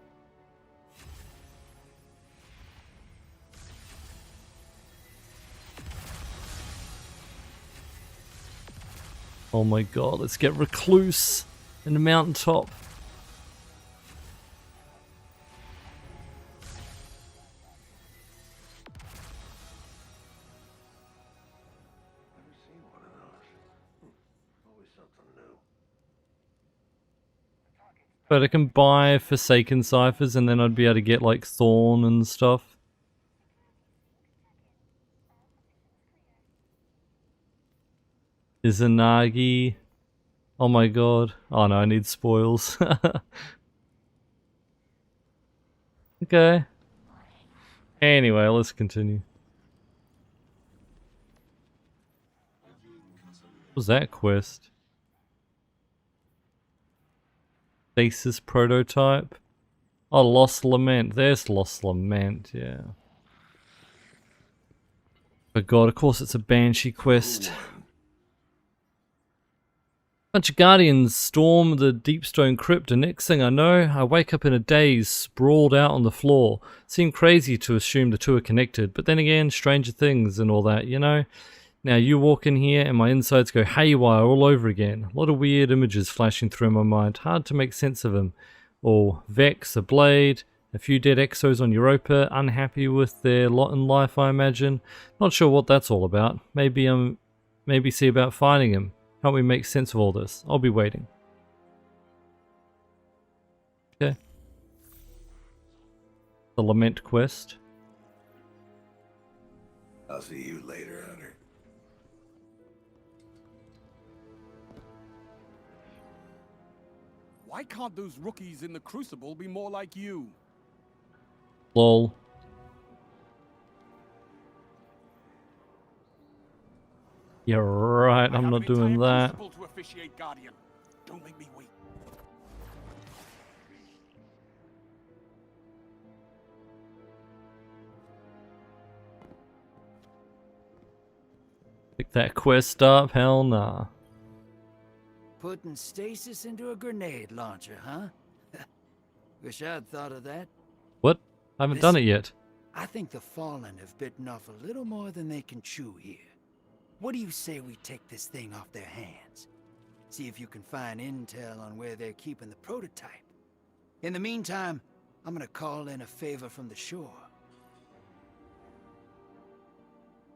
Oh my god, let's get Recluse in the mountaintop. But I can buy Forsaken Ciphers and then I'd be able to get like Thorn and stuff. Izanagi. Oh my god. Oh no, I need spoils. Okay. Anyway, let's continue. What was that quest? Stasis prototype. Oh, Lost Lament. There's Lost Lament, yeah. But god, of course it's a Banshee quest. Bunch of Guardians storm the Deepstone Crypt, and next thing I know, I wake up in a daze, sprawled out on the floor. Seemed crazy to assume the two are connected, but then again, stranger things and all that, you know? Now you walk in here and my insides go haywire all over again. A lot of weird images flashing through my mind, hard to make sense of them. Or Vex, a Blade, a few dead Exos on Europa, unhappy with their lot in life I imagine. Not sure what that's all about. Maybe see about finding him. Help me make sense of all this. I'll be waiting. Okay. The Lament quest. I'll see you later, Hunter. Why can't those rookies in the Crucible be more like you? Lol. You're right, I'm not doing that. To officiate, Guardian. Don't make me wait. Pick that quest up? Hell nah. Putting stasis into a grenade launcher, huh? Wish I'd thought of that. What? I haven't done it yet. I think the Fallen have bitten off a little more than they can chew here. What do you say we take this thing off their hands? See if you can find intel on where they're keeping the prototype. In the meantime, I'm gonna call in a favor from the shore.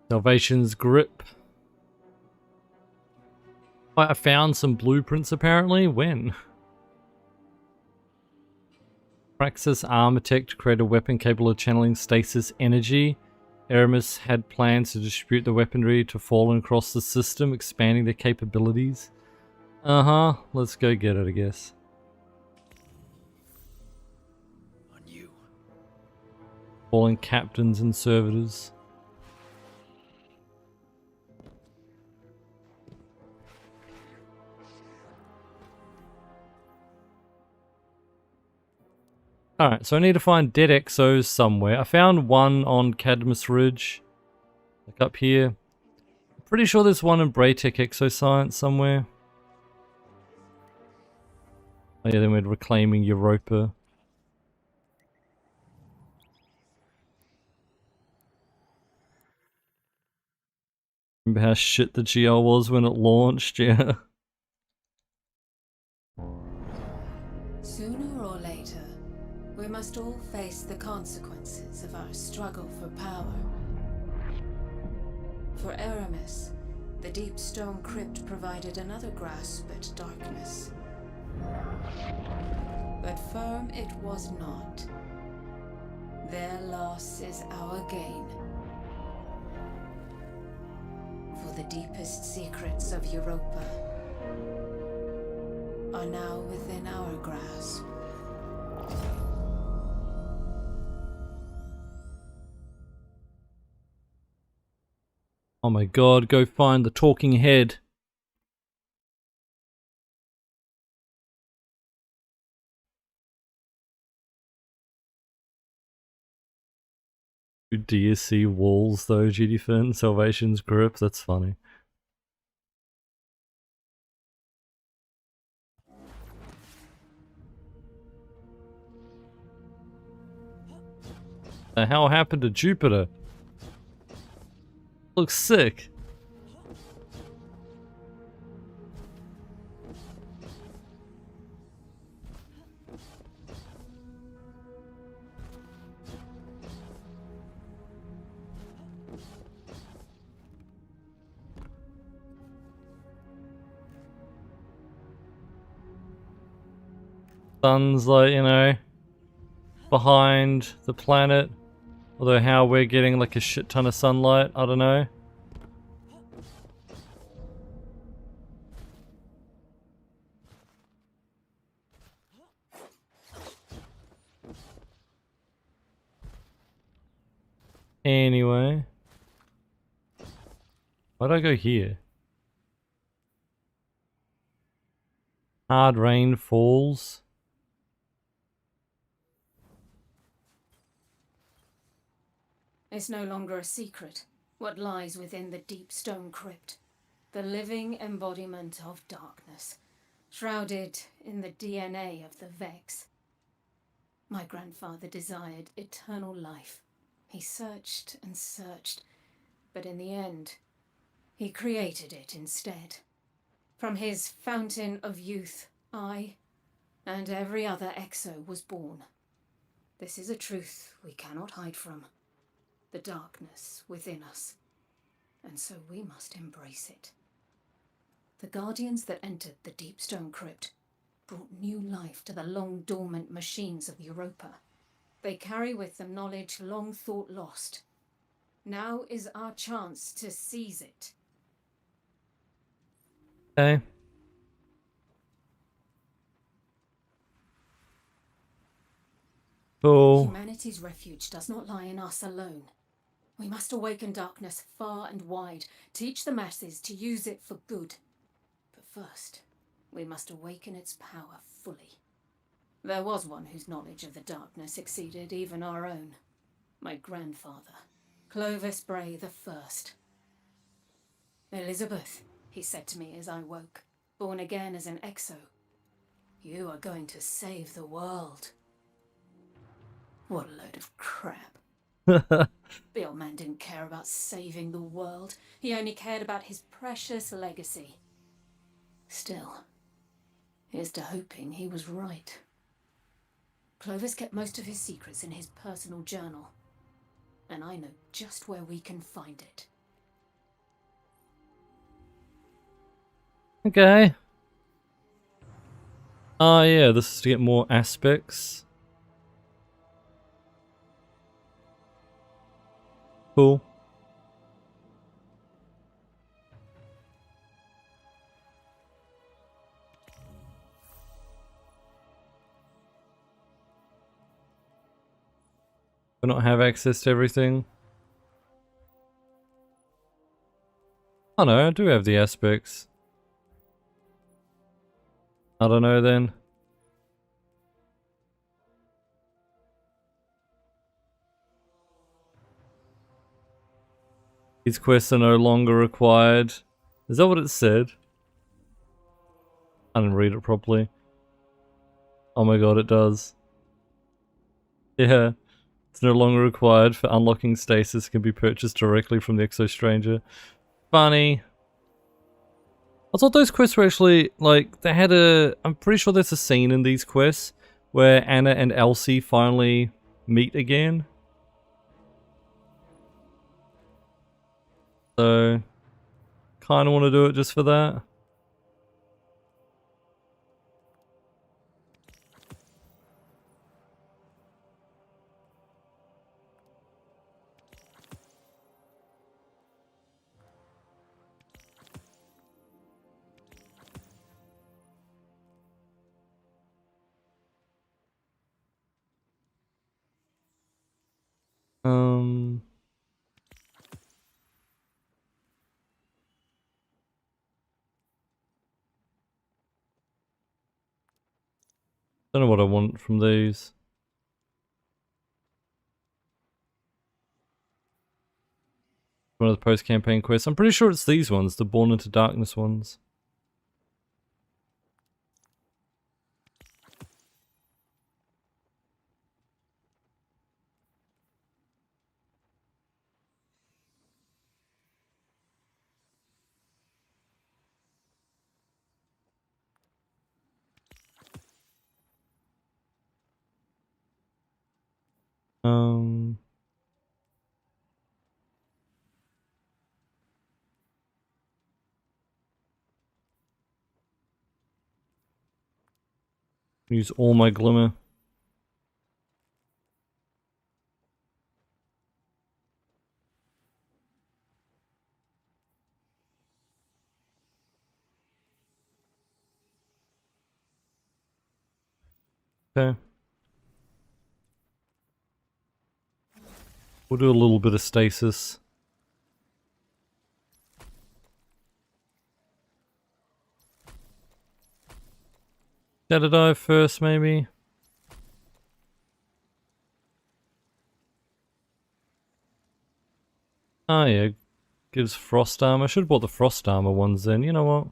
Salvation's grip. I found some blueprints apparently. When? Praxis Armatech to create a weapon capable of channeling stasis energy. Aramis had plans to distribute the weaponry to Fallen across the system, expanding their capabilities. Uh-huh. Let's go get it, I guess. On you. Fallen captains and servitors. Alright, so I need to find dead exos somewhere. I found one on Cadmus Ridge. Like up here. I'm pretty sure there's one in Braytech Exoscience somewhere. Oh yeah, then we're reclaiming Europa. Remember how shit the GL was when it launched? Yeah. Sooner or later, we must all face the consequences of our struggle for power. For Aramis, the Deep Stone Crypt provided another grasp at darkness. But firm it was not. Their loss is our gain. For the deepest secrets of Europa are now within our grasp. Oh my god, go find the talking head. Do you see walls though, GD Finn? Salvation's grip? That's funny. The hell happened to Jupiter? Looks sick. Sun's like, you know, behind the planet. Although how we're getting like a shit ton of sunlight, I don't know. Anyway. Why'd I go here? Hard rain falls. It's no longer a secret what lies within the Deep Stone Crypt. The living embodiment of darkness, shrouded in the DNA of the Vex. My grandfather desired eternal life. He searched and searched, but in the end, he created it instead. From his fountain of youth, I and every other Exo was born. This is a truth we cannot hide from. The darkness within us, and so we must embrace it. The Guardians that entered the Deep Stone Crypt brought new life to the long-dormant machines of Europa. They carry with them knowledge long thought lost. Now is our chance to seize it. Okay. Cool. Humanity's refuge does not lie in us alone. We must awaken darkness far and wide, teach the masses to use it for good. But first, we must awaken its power fully. There was one whose knowledge of the darkness exceeded even our own. My grandfather, Clovis Bray the First. Elizabeth, he said to me as I woke, born again as an Exo. You are going to save the world. What a load of crap. The old man didn't care about saving the world. He only cared about his precious legacy. Still, here's to hoping he was right. Clovis kept most of his secrets in his personal journal, and I know just where we can find it. Okay. Ah, yeah, this is to get more aspects. Cool. Do not have access to everything. Oh no, I do have the aspects. I don't know then. These quests are no longer required. Is that what it said? I didn't read it properly. Oh my god, it does. Yeah. It's no longer required for unlocking stasis, can be purchased directly from the Exostranger. Funny. I thought those quests were actually, like, they had a... I'm pretty sure there's a scene in these quests where Anna and Elsie finally meet again. So, kind of want to do it just for that. Don't know what I want from these. One of the post-campaign quests. I'm pretty sure it's these ones, the Born into Darkness ones. Use all my glimmer. Okay. We'll do a little bit of stasis. Shadow Dive first, maybe? Ah, yeah. Gives Frost Armor. I should have bought the Frost Armor ones then. You know what?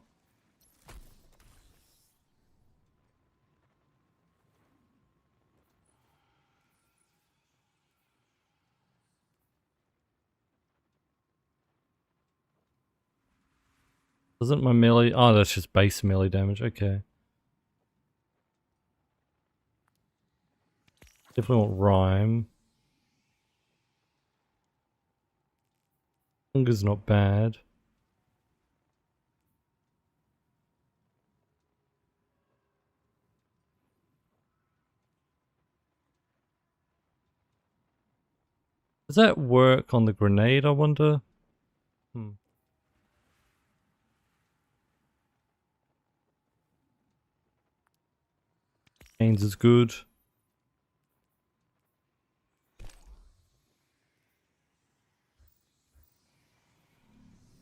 Doesn't my melee... Oh, that's just base melee damage. Okay. Definitely want Rhyme. Hunger's not bad. Does that work on the grenade, I wonder? Chains is good.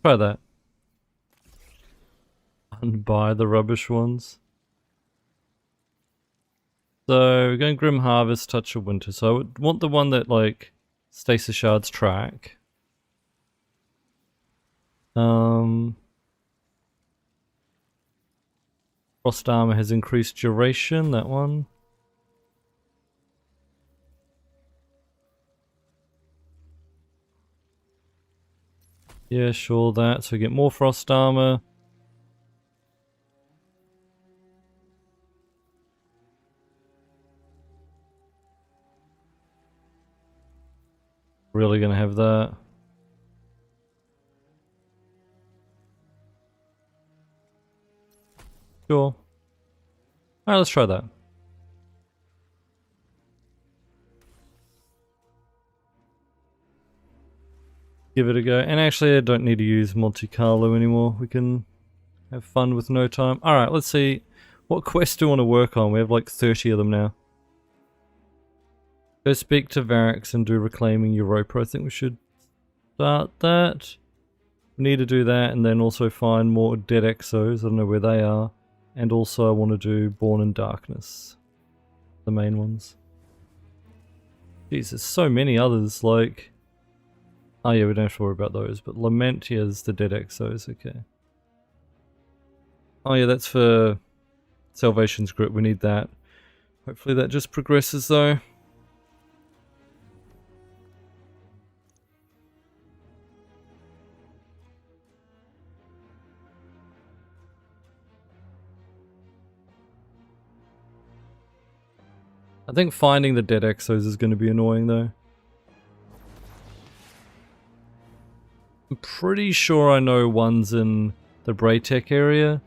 Try that. And buy the rubbish ones. So, we're going Grim Harvest, Touch of Winter. So I would want the one that, like, Stasis Shards track. Frost Armor has increased duration, that one. Yeah, sure, that. So we get more Frost Armor. Really gonna have that. Sure. Alright, let's try that. Give it a go. And actually I don't need to use Monte Carlo anymore. We can have fun with no time. Alright, let's see. What quests do we want to work on? We have like 30 of them now. Go speak to Variks and do Reclaiming Europa. I think we should start that. We need to do that and then also find more dead exos. I don't know where they are. And also I want to do Born in Darkness. The main ones. Jeez, there's so many others, like... Oh yeah, we don't have to worry about those, but Lament, yeah, is the dead exos, okay. Oh yeah, that's for Salvation's Grip, we need that. Hopefully that just progresses though. I think finding the dead exos is going to be annoying though. I'm pretty sure I know one's in the Braytech area.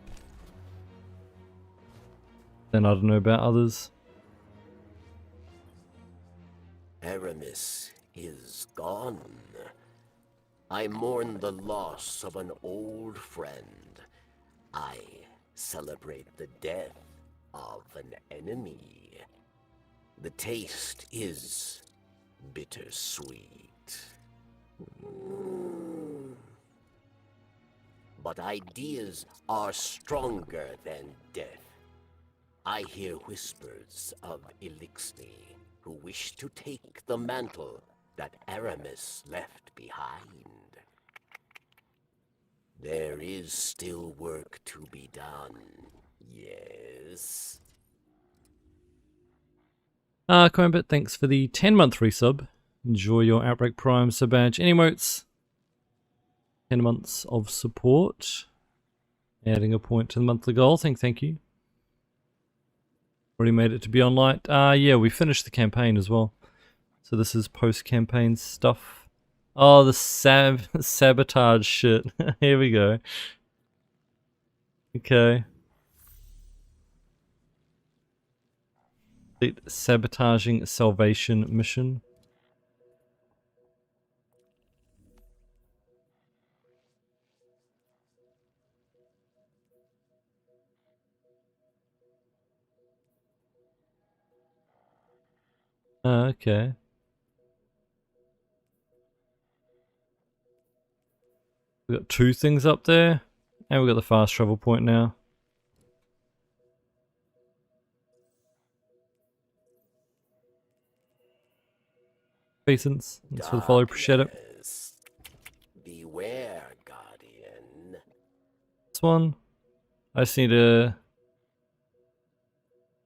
Then I don't know about others. Aramis is gone. I mourn the loss of an old friend. I celebrate the death of an enemy. The taste is bittersweet. But ideas are stronger than death. I hear whispers of Elixni, who wish to take the mantle that Aramis left behind. There is still work to be done, yes? Coinbit, thanks for the 10-month resub. Enjoy your Outbreak Prime sub badge. Any emotes? 10 months of support. Adding a point to the monthly goal. Thank you. Already made it to Beyond Light. Yeah, we finished the campaign as well. So this is post-campaign stuff. Oh, the sabotage shit. Here we go. Okay. The sabotaging Salvation mission. Okay. We got 2 things up there, and we got the fast travel point now. Patience. Thanks for the follow, appreciate it. Beware, Guardian. This one. I just need to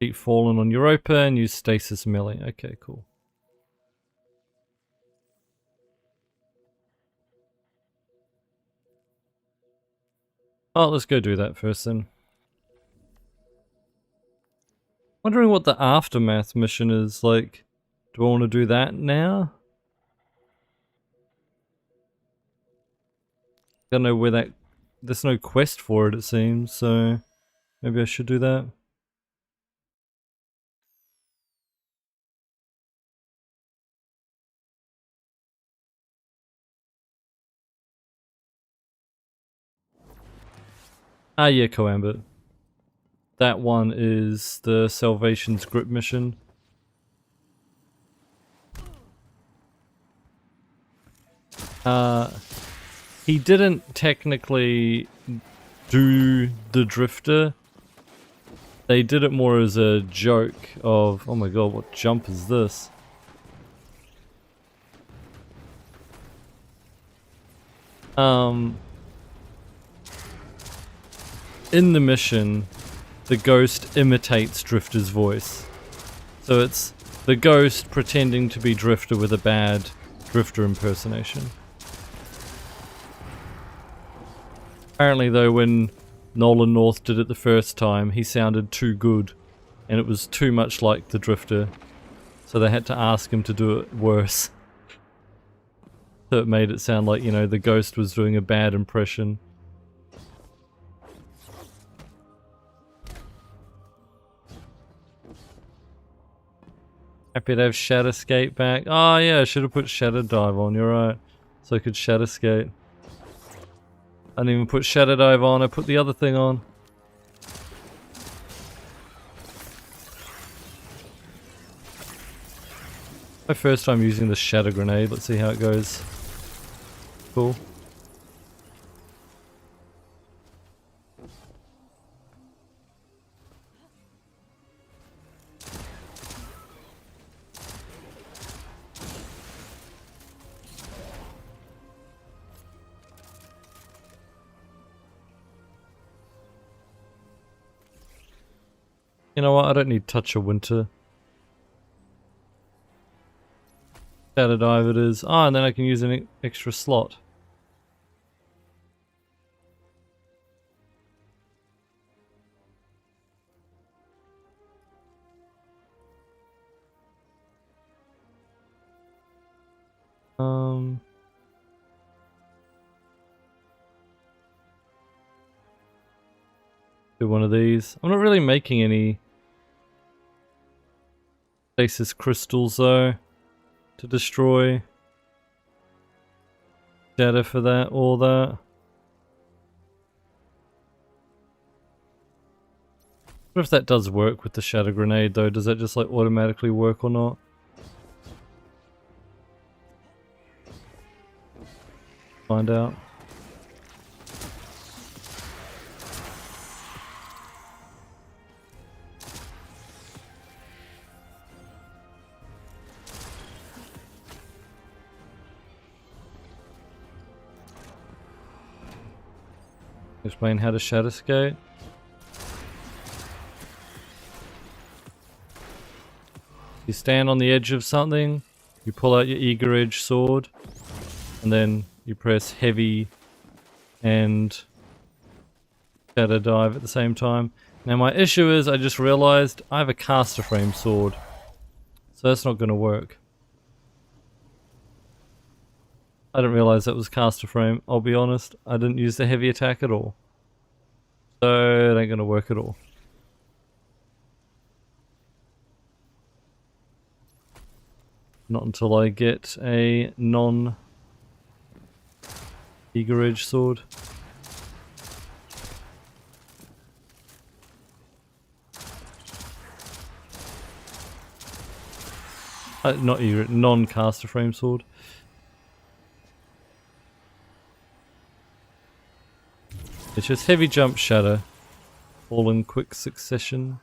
keep falling on Europa and use stasis melee. Okay, cool. Oh, let's go do that first then. Wondering what the aftermath mission is like. Do I want to do that now? I don't know where that... There's no quest for it, it seems, so maybe I should do that. Ah yeah, Coambit. That one is the Salvation's Grip mission. He didn't technically do the Drifter. They did it more as a joke of, oh my god, what jump is this? In the mission, the ghost imitates Drifter's voice. So it's the ghost pretending to be Drifter with a bad Drifter impersonation. Apparently though, when Nolan North did it the first time, he sounded too good, and it was too much like the Drifter, so they had to ask him to do it worse. So it made it sound like, you know, the ghost was doing a bad impression. Happy to have Shadowskate back. Oh yeah, I should have put Shadow Dive on, you're right. So I could Shadowskate. I didn't even put Shadow Dive on, I put the other thing on. My first time using the Shatter Grenade, let's see how it goes. Cool. You know what, I don't need Touch of Winter. Shadow Dive it is. Ah, and then I can use an extra slot. Do one of these. I'm not really making any stasis crystals though to destroy. Data for that or that. What if that does work with the Shatter Grenade though? Does that just like automatically work or not? Find out. Explain how to Shadowskate. You stand on the edge of something, you pull out your Eager Edge sword, and then you press heavy and Shadow Dive at the same time. Now my issue is I just realized I have a caster frame sword, so that's not going to work. I didn't realize that was caster frame, I'll be honest. I didn't use the heavy attack at all. So it ain't gonna work at all. Not until I get a non-Eager Edge sword. Not Eager, non-caster frame sword. It's just heavy jump shadow, all in quick succession.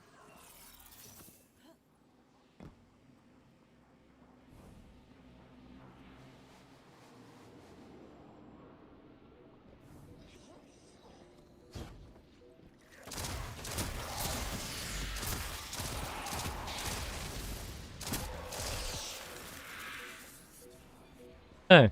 Hey.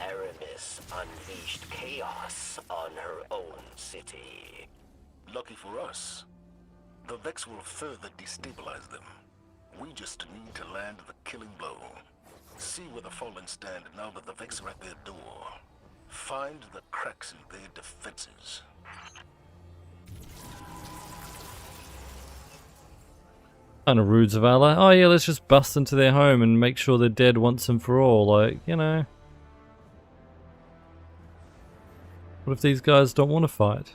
Aramis unleashed chaos on her own city. Lucky for us, the Vex will further destabilize them. We just need to land the killing blow. See where the Fallen stand now that the Vex are at their door. Find the cracks in their defenses. Kind of rude of Zavala. Oh yeah, let's just bust into their home and make sure they're dead once and for all. Like, you know. What if these guys don't want to fight?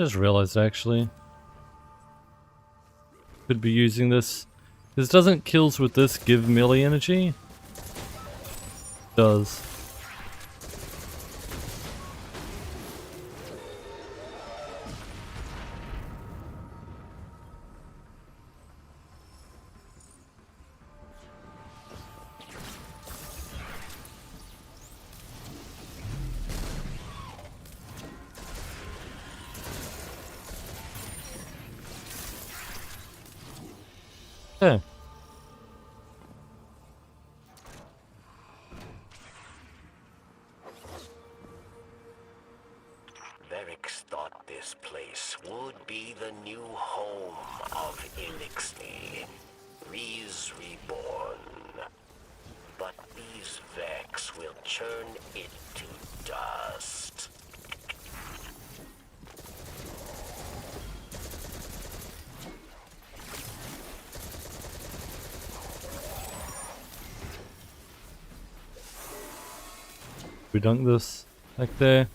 Just realized actually. Could be using this. Because doesn't kills with this give melee energy? It does. Yeah. Varix thought this place would be the new home of Elixir, Rees reborn. But these Vex will churn it to dust. We dunk this back there.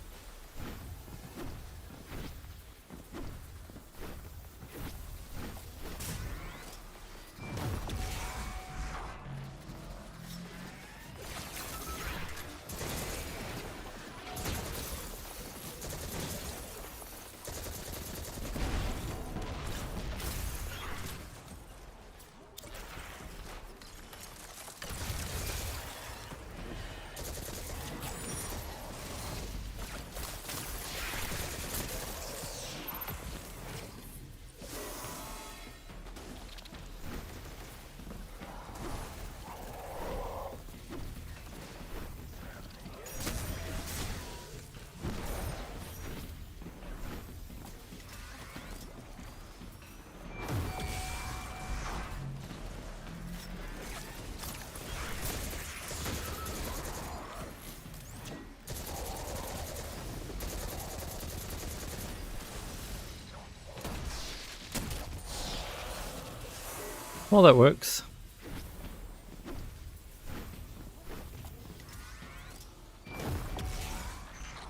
Well, that works.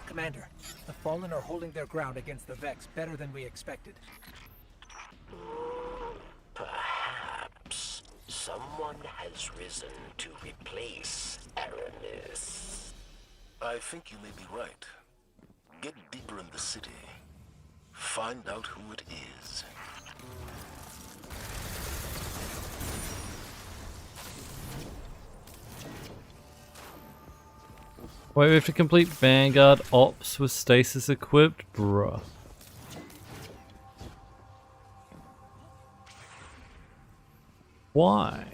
Commander, the Fallen are holding their ground against the Vex better than we expected. Perhaps someone has risen to replace Aramis. I think you may be right. Get deeper in the city. Find out who it is. Wait, we have to complete Vanguard Ops with stasis equipped? Bruh. Why?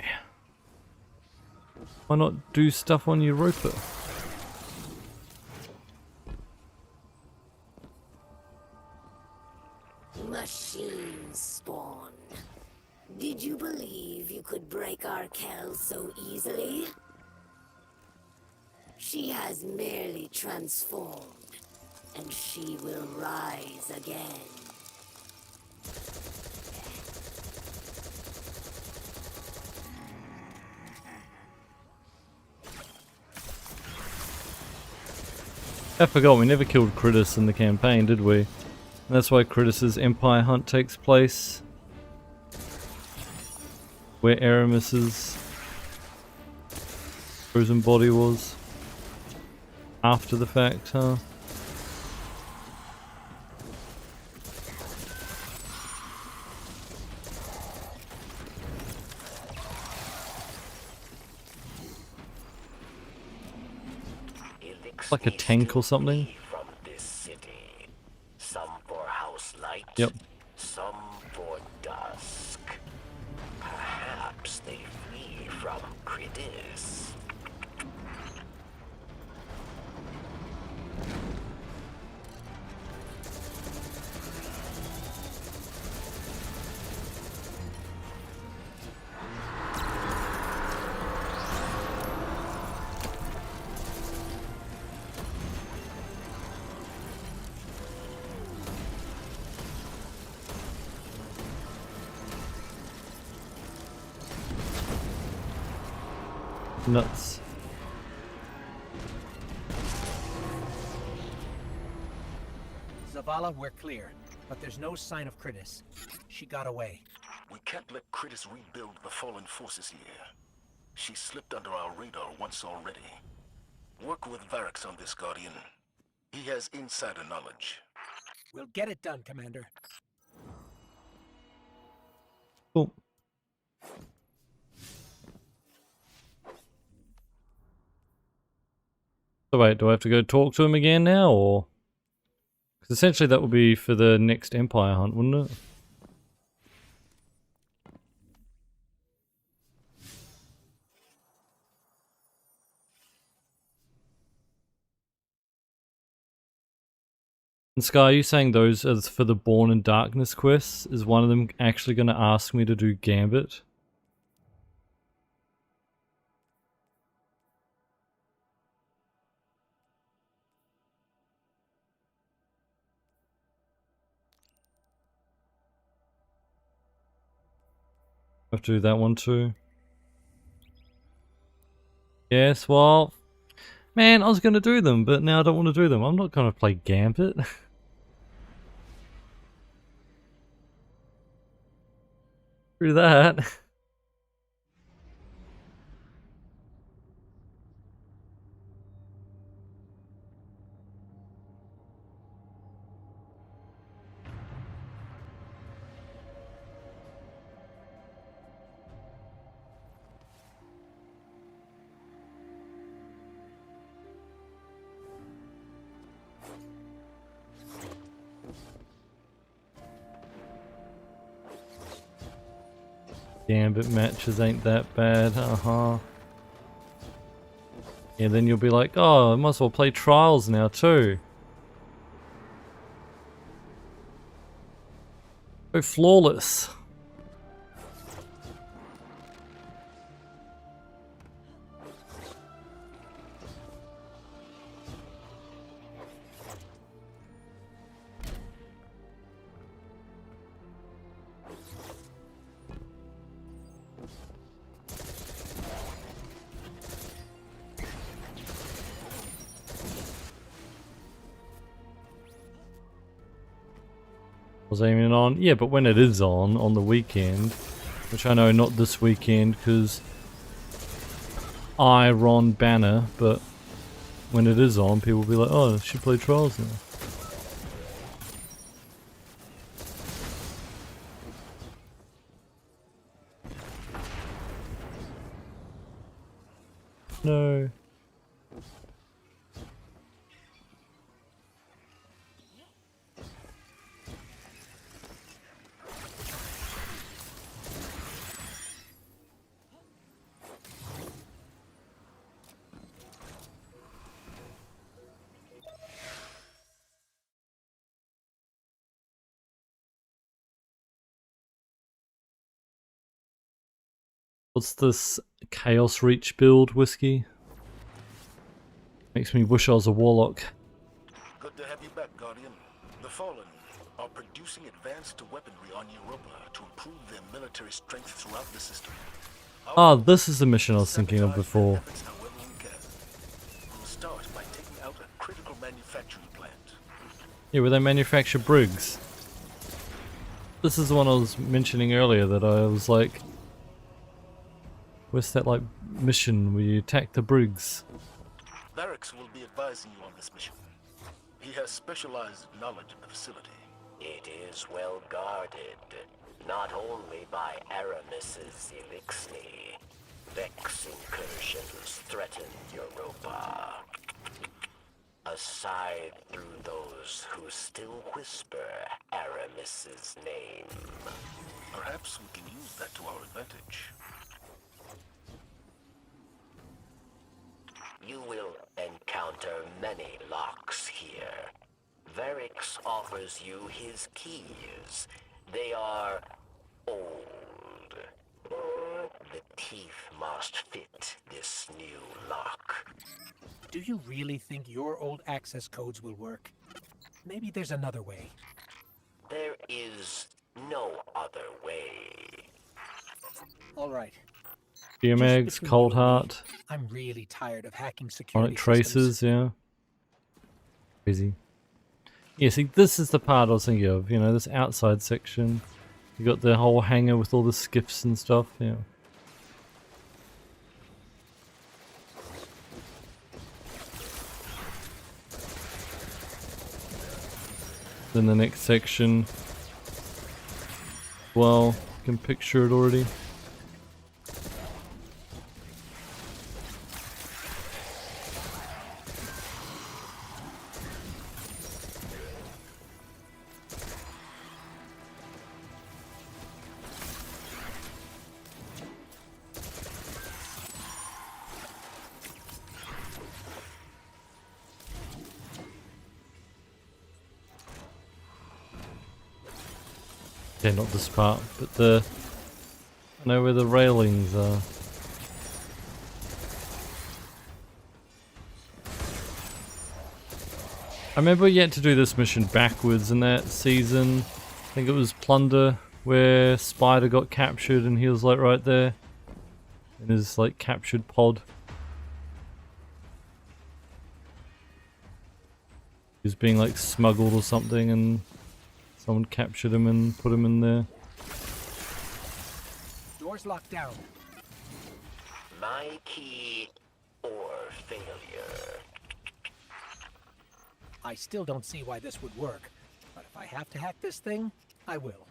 Why not do stuff on Europa? Machine spawn. Did you believe you could break our Kel so easily? She has merely transformed, and she will rise again. I forgot we never killed Critus in the campaign, did we? And that's why Critus's Empire Hunt takes place. Where Aramis's frozen body was. After the fact, huh? Like a tank or something? From this city. Some for house light. Yep. Some for dusk. Perhaps they flee from Critus. Nuts. Zavala, we're clear. but there's no sign of Kritis. She got away. We can't let Kritis rebuild the fallen forces here. She slipped under our radar once already. Work with Varix on this, Guardian. He has insider knowledge. We'll get it done, Commander. Cool. So wait, do I have to go talk to him again now, or? Because essentially that would be for the next Empire hunt, wouldn't it? And Sky, are you saying those are for the Born in Darkness quests? Is one of them actually going to ask me to do Gambit? I have to do that one too. Yes, well, man, I was going to do them, but now I don't want to do them. I'm not going to play Gambit. Through that. Gambit matches ain't that bad, Yeah, then you'll be like, oh, I might as well play Trials now too. Go flawless. Was aiming on, yeah, but when it is on the weekend, which I know not this weekend because I run Banner, but when it is on, people will be like, oh, I should play Trials now. No. What's this Chaos Reach build, Whiskey? Makes me wish I was a warlock. Good to have you back, Guardian. The Fallen are producing advanced weaponry on Europa to improve their military strength throughout the system. Ah, this is the mission I was thinking of before. We'll start by taking out a critical manufacturing plant. Yeah, where they manufacture brigs. This is the one I was mentioning earlier that I was like, where's that like mission where you attack the brigs? Varix will be advising you on this mission. He has specialized knowledge of the facility. It is well guarded, not only by Aramis's Elixni. Vex incursions threaten Europa. Aside through those who still whisper Aramis's name. Perhaps we can use that to our advantage. You will encounter many locks here. Varix offers you his keys. They are old. The teeth must fit this new lock. Do you really think your old access codes will work? Maybe there's another way. There is no other way. All right. DMX, Cold Heart, I'm really tired of hacking security Onyx Traces, systems. yeah. Crazy. Yeah, see, this is the part I was thinking of, you know, this outside section. You got the whole hangar with all the skiffs and stuff, yeah. Then the next section, well, you can picture it already. Yeah, not this part, but I know where the railings are. I remember we had to do this mission backwards in that season. I think it was Plunder, where Spider got captured and he was like right there in his like captured pod. He was being like smuggled or something and someone captured him and put him in there. Doors locked down. My key or failure. I still don't see why this would work, but if I have to hack this thing, I will.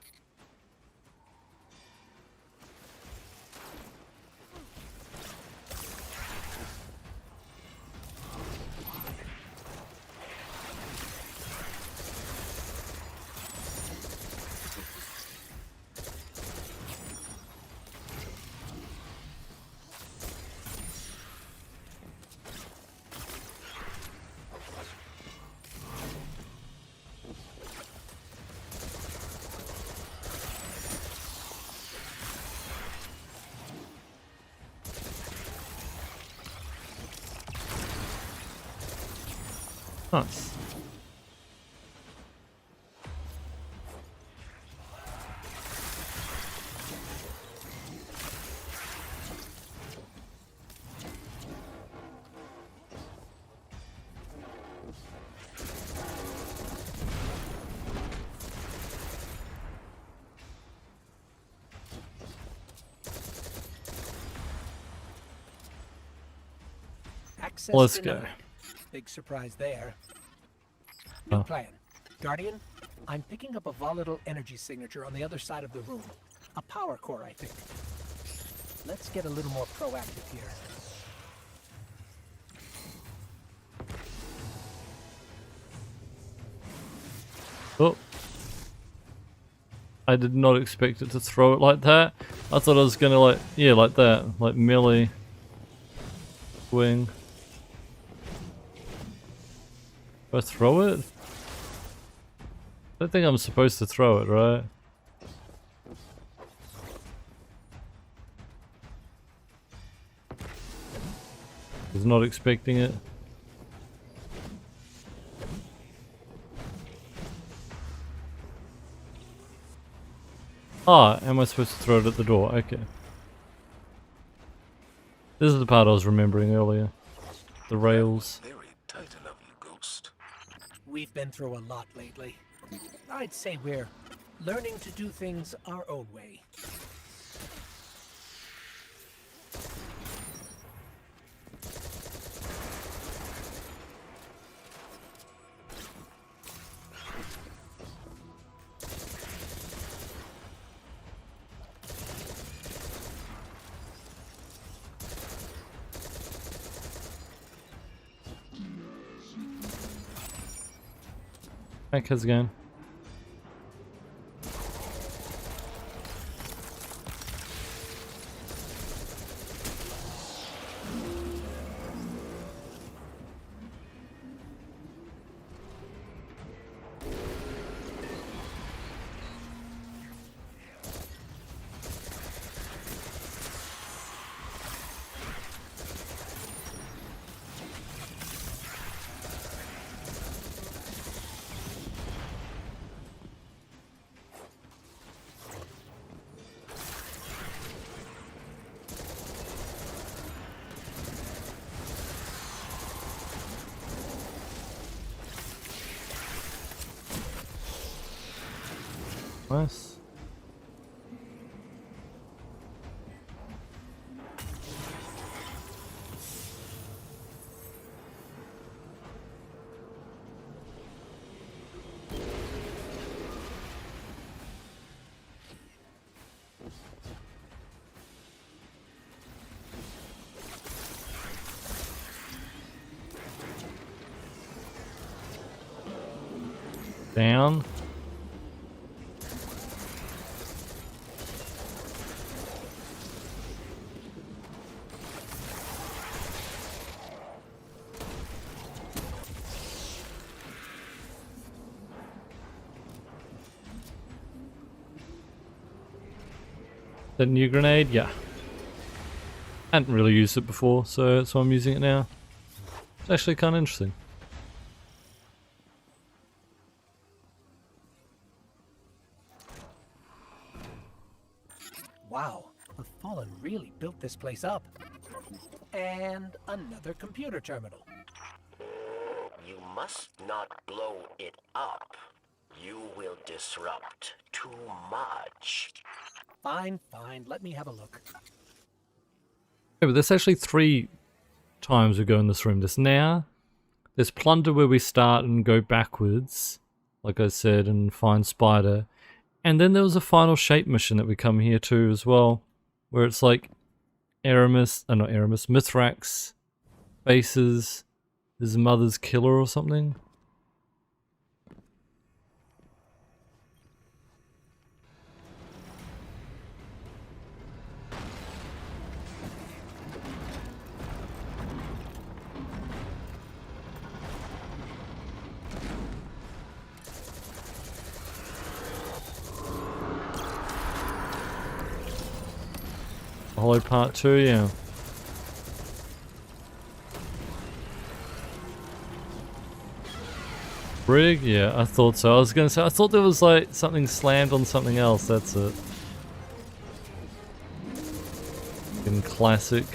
Nice. Access Let's denied. go. Big surprise there. New Oh. plan. Guardian, I'm picking up a volatile energy signature on the other side of the room. A power core, I think. Let's get a little more proactive here. Oh. I did not expect it to throw it like that. I thought I was gonna like, yeah, like that. Like melee wing. Do I throw it? I don't think I'm supposed to throw it, right? Was not expecting it. Ah, am I supposed to throw it at the door? Okay. This is the part I was remembering earlier. The rails. We've been through a lot lately. I'd say we're learning to do things our own way. Back his again. Nice. Down. That new grenade? Yeah. I hadn't really used it before, so I'm using it now. It's actually kind of interesting. Wow, the Fallen really built this place up. And another computer terminal. You must not blow it up. You will disrupt too much. Fine, fine, let me have a look. Yeah, but there's actually 3 times we go in this room. There's now, there's plunder where we start and go backwards, like I said, and find Spider. And then there was a final shape mission that we come here to as well, where it's like Mithrax faces his mother's killer or something. Hollow Part 2, yeah. Brig? Yeah, I thought so. I was gonna say, I thought there was like something slammed on something else, that's it. In classic.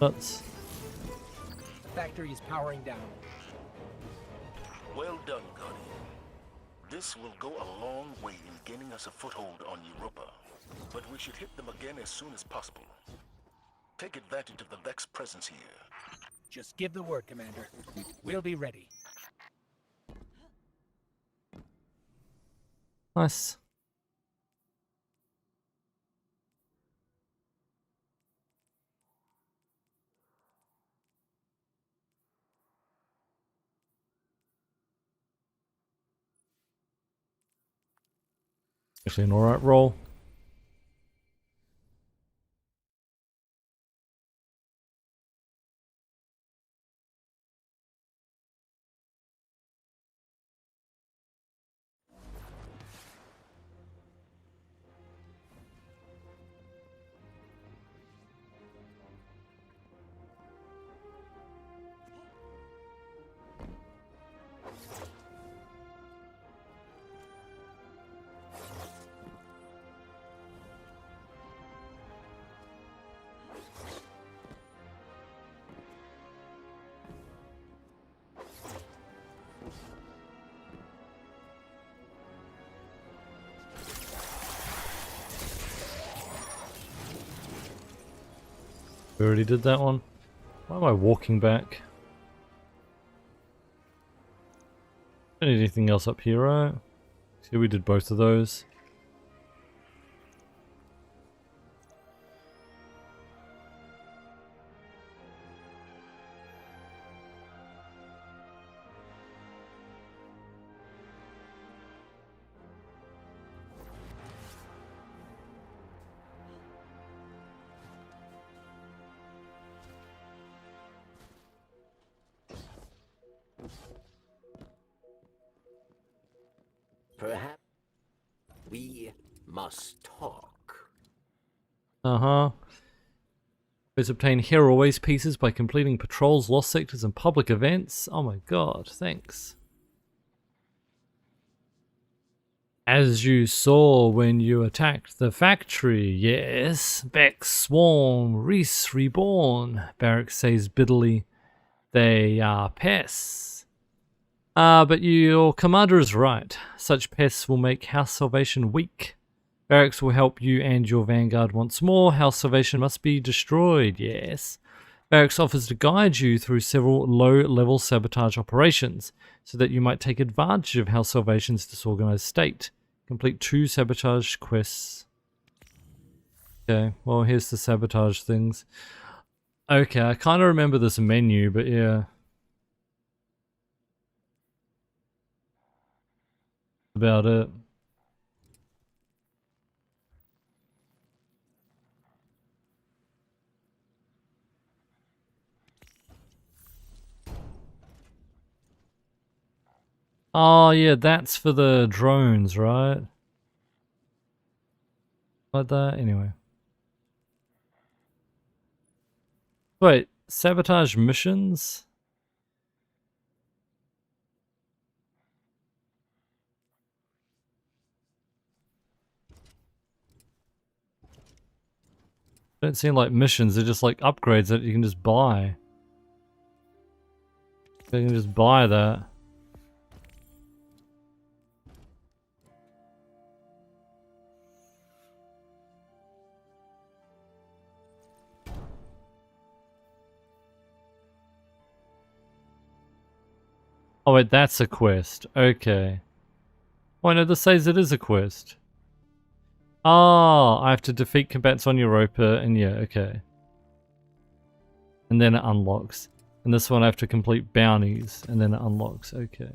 Nuts. The factory is powering down. Well done, Guardian. This will go a long way in gaining us a foothold on Europa. But we should hit them again as soon as possible. Take advantage of the Vex presence here. Just give the word, Commander. We'll be ready. Nice. Actually an alright roll. We already did that one. Why am I walking back? Don't need anything else up here, right? See, we did both of those. Perhaps we must talk. Uh-huh. Please obtain hero always pieces by completing patrols, lost sectors, and public events. Oh my god, thanks. As you saw when you attacked the factory, yes. Vex Swarm, Reese Reborn, Barrick says bitterly. They are pests. But your commander is right. Such pests will make House Salvation weak. Barracks will help you and your vanguard once more. House Salvation must be destroyed, yes. Barracks offers to guide you through several low-level sabotage operations, so that you might take advantage of House Salvation's disorganized state. Complete 2 sabotage quests. Okay, well here's the sabotage things. Okay, I kind of remember this menu, but yeah. About it. Oh yeah, that's for the drones, right? Like that, anyway. Wait, sabotage missions? Don't seem like missions, they're just like upgrades that you can just buy. You can just buy that. Oh wait, that's a quest. Okay. Oh no, this says it is a quest. Ah, I have to defeat combatants on Europa, and yeah, okay. And then it unlocks. And this one I have to complete bounties, and then it unlocks. Okay.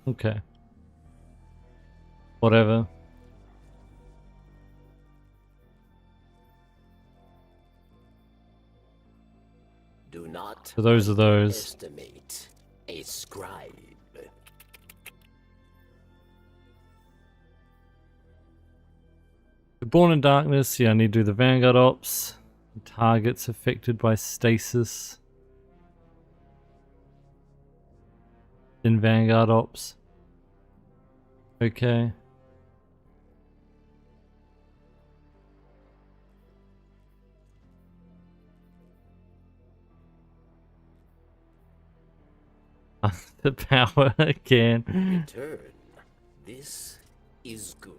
Okay. Whatever. Do not So those are those. estimate a scribe. Born in Darkness, yeah, I need to do the Vanguard Ops. Targets affected by stasis. In Vanguard Ops. Okay. The power again. Return. This is good.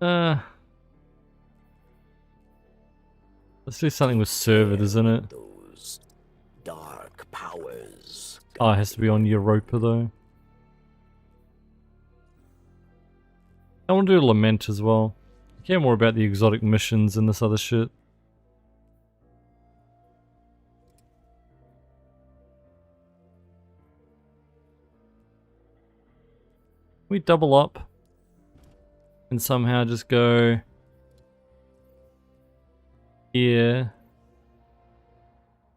Let's do something with server, isn't it? Those dark powers. Oh, it has to be on Europa though. I want to do Lament as well. I care more about the exotic missions and this other shit. We double up and somehow just go here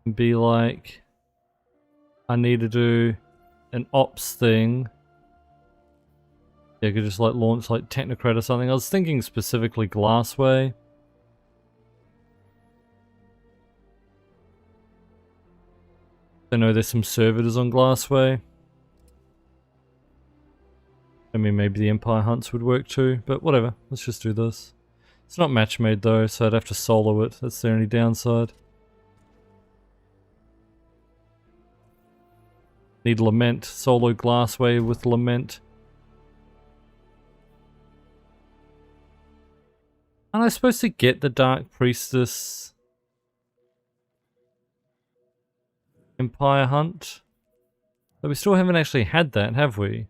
and be like, I need to do an ops thing. Yeah, I could just like launch like Technocrat or something. I was thinking specifically Glassway. I know there's some servitors on Glassway. I mean, maybe the Empire Hunts would work too, but whatever. Let's just do this. It's not match made though, so I'd have to solo it. That's the only downside. Need Lament. Solo Glassway with Lament. Aren't I supposed to get the Dark Priestess Empire Hunt? But we still haven't actually had that, have we?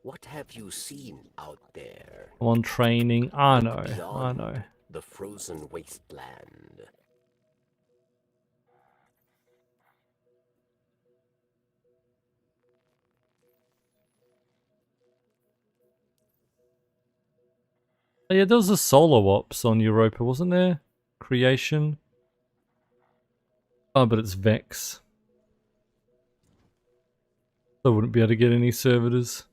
What have you seen out there? I'm on training. I know. I Beyond know. the frozen wasteland. Oh, yeah, there was a solo ops on Europa, wasn't there? Creation. Oh, but it's Vex. So I wouldn't be able to get any servitors.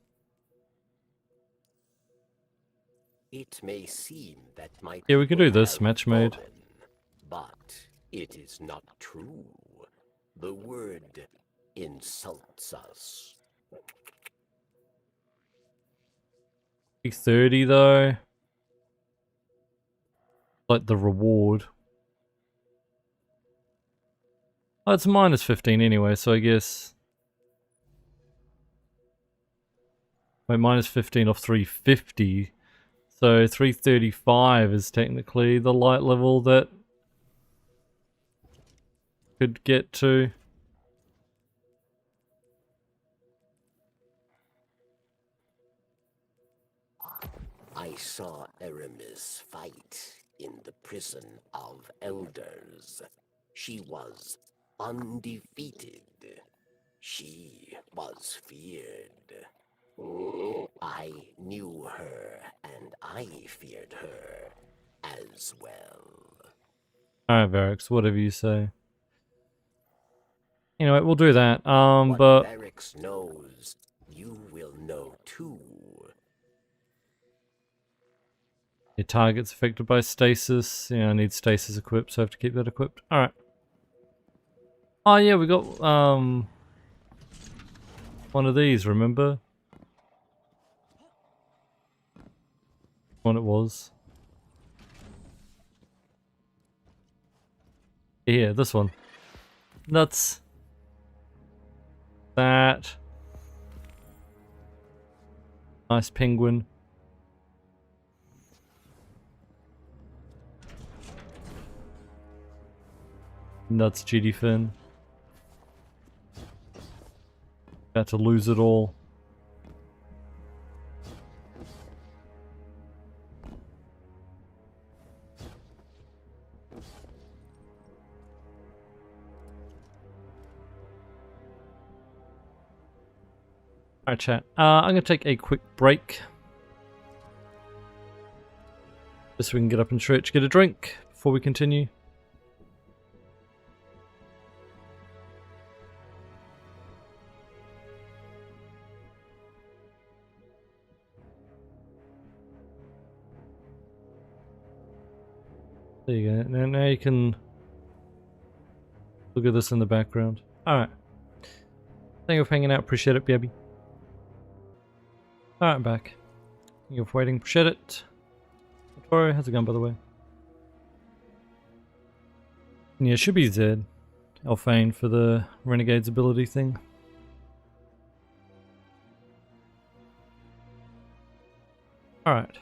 It may seem that my Yeah, we can do people this, have match made. fallen, but it is not true. The word insults us. 30 though. Like the reward. Oh, it's minus 15 anyway, so I guess. Wait, minus 15 off 350. So 335 is technically the light level that could get to. I saw Aramis fight in the prison of elders. She was undefeated. She was feared. I knew her, and I feared her as well. Alright, Varix, whatever you say. Anyway, we'll do that. What But Varix knows, you will know too. your target's affected by stasis. Yeah, I need stasis equipped, so I have to keep that equipped. Alright. Oh yeah, we got one of these, remember? One it was. Yeah, this one. Nuts. That. Nice penguin. Nuts, GD Finn. About to lose it all. Alright, chat. I'm going to take a quick break. Just so we can get up and stretch, get a drink before we continue. There you go. Now you can look at this in the background. Alright. Thank you for hanging out. Appreciate it, baby. Alright, I'm back. Thank you for waiting. Appreciate it. Toro, how's it going, by the way? Yeah, it should be Zed. Alphane for the Renegade's ability thing. Alright.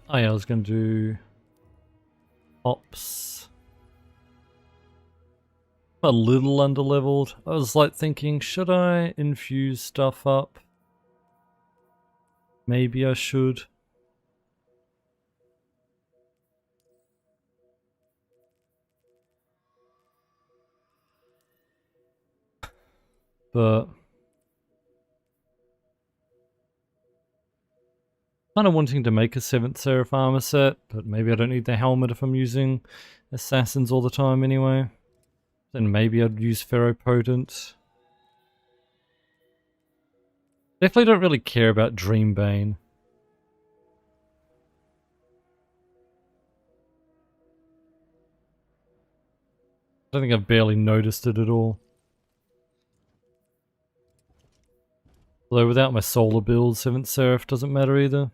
Oh yeah, I was going to do ops. A little underleveled. I was like thinking, should I infuse stuff up? Maybe I should. But kind of wanting to make a 7th Seraph armor set, but maybe I don't need the helmet if I'm using assassins all the time anyway. Then maybe I'd use Ferropotent. Definitely don't really care about Dreambane. I think I've barely noticed it at all. Although without my solar build, 7th Seraph doesn't matter either.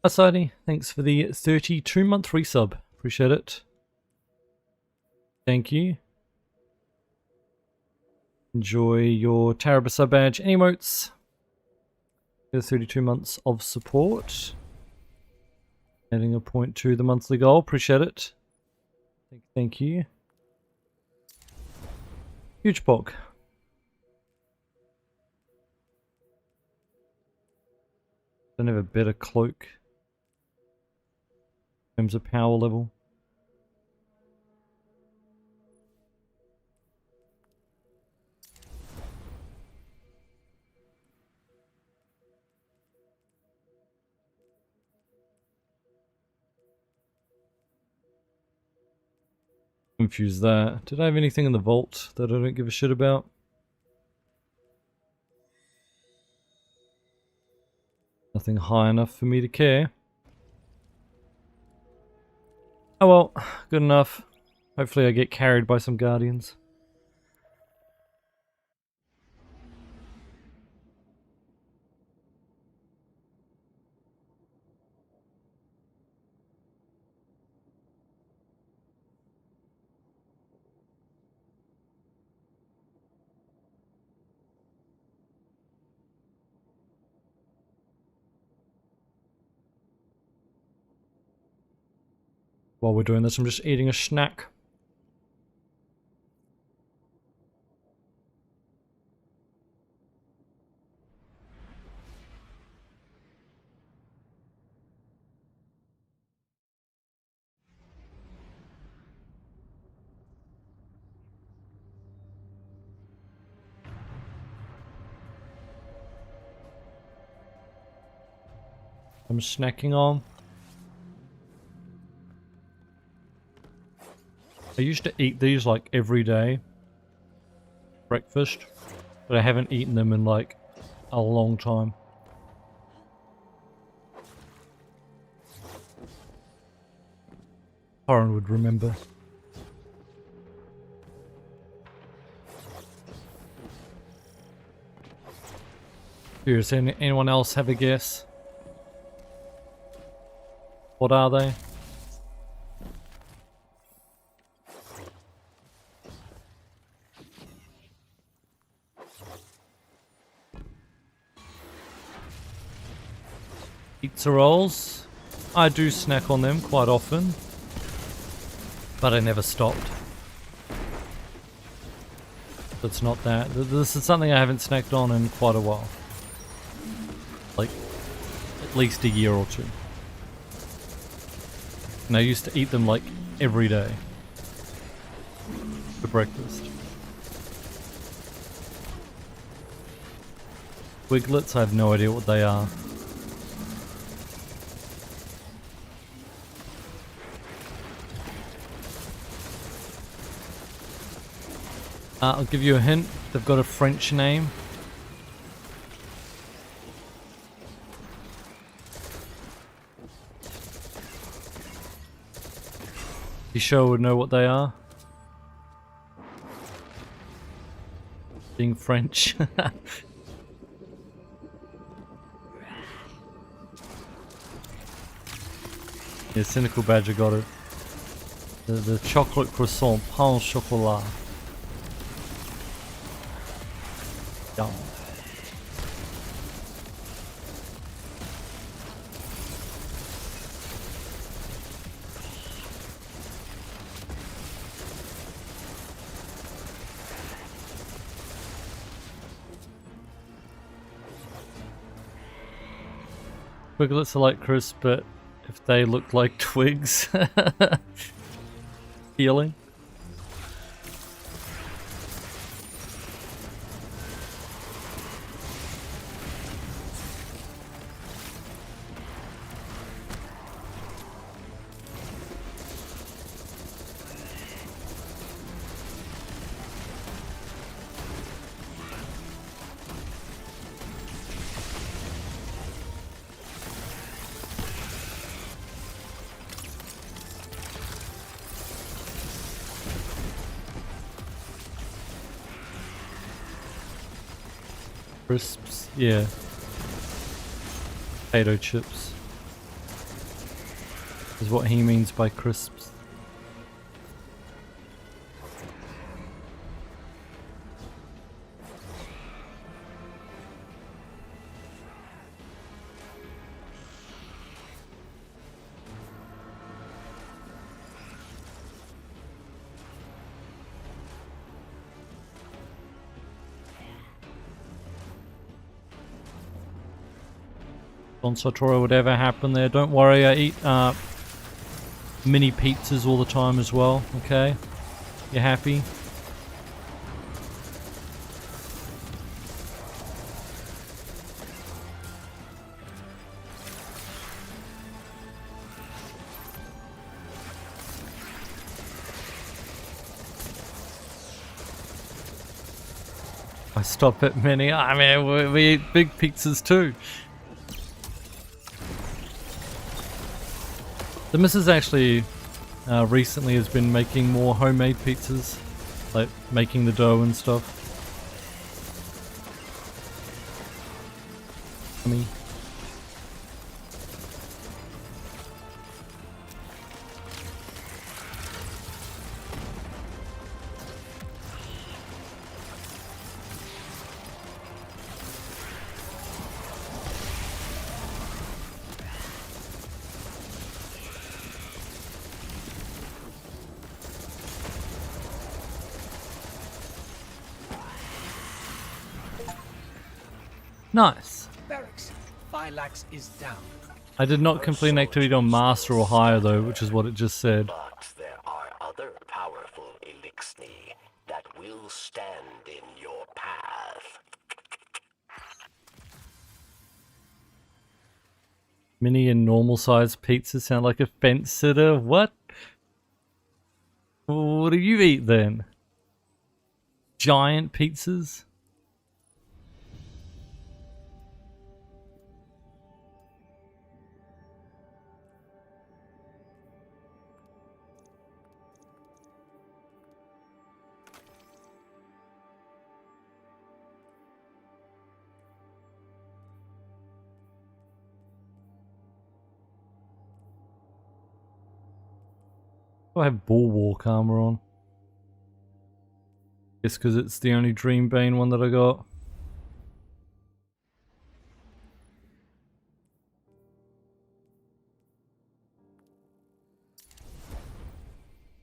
Asadi, thanks for the 32-month resub. Appreciate it. Thank you. Enjoy your Tarabasa badge and emotes. The 32 months of support. Adding a point to the monthly goal. Appreciate it. Thank you. Huge bulk. Don't have a better cloak in terms of power level. Confuse that. Did I have anything in the vault that I don't give a shit about? Nothing high enough for me to care. Oh well, good enough. Hopefully I get carried by some guardians. While we're doing this, I'm just eating a snack. I'm snacking on. I used to eat these like every day. Breakfast. But I haven't eaten them in like a long time. Horan would remember. Does anyone else have a guess? What are they? Pizza rolls. I do snack on them quite often, but I never stopped. It's not that. This is something I haven't snacked on in quite a while. Like, at least a year or two. And I used to eat them like every day for breakfast. Wiglets, I have no idea what they are. I'll give you a hint. They've got a French name. You sure would know what they are? Being French. Yeah, Cynical Badger got it. The chocolate croissant, pain au chocolat. Yum. Wiglets are like crisp, but if they look like twigs. Healing. Crisps, yeah. Potato chips is what he means by crisps. Don Sartori, whatever happened there. Don't worry, I eat mini pizzas all the time as well, okay? You happy? I stop at mini. I mean, we eat big pizzas too. The missus actually recently has been making more homemade pizzas, like making the dough and stuff. Yummy. Nice. Barracks. Phylax is down. I did not complete an activity on Master or higher though, which is what it just said. But there are other powerful elixir that will stand in your path. Mini and normal sized pizza sound like a fence sitter. What? What do you eat then? Giant pizzas? I have Bulwark armor on. Guess because it's the only Dreambane one that I got.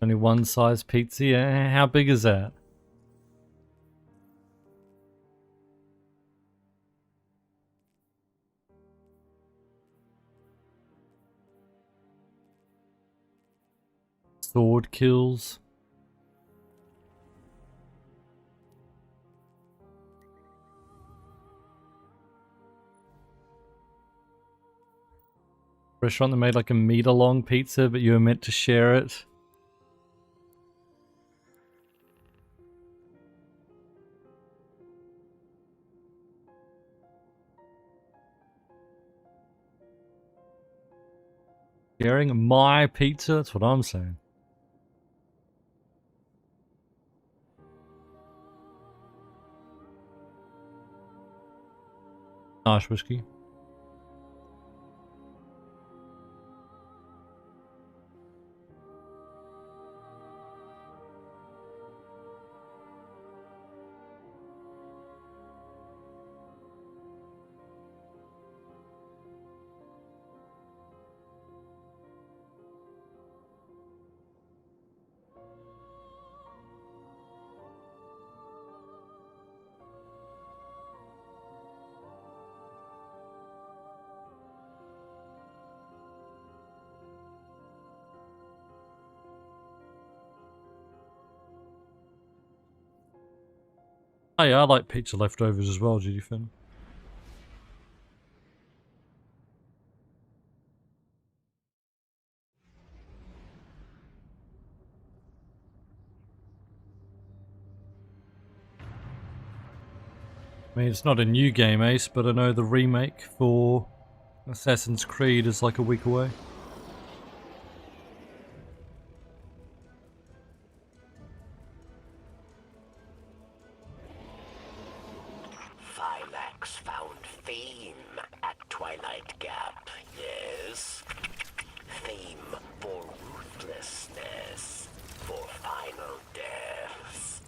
Only one size pizza. Yeah, how big is that? Sword kills. Restaurant that made like a meter long pizza, but you were meant to share it. Sharing my pizza? That's what I'm saying. Nice whiskey. Oh yeah, I like pizza leftovers as well, Judy Finn. I mean, it's not a new game, Ace, but I know the remake for Assassin's Creed is like a week away. Phylax found fame at Twilight Gap, yes? Fame for ruthlessness, for final deaths.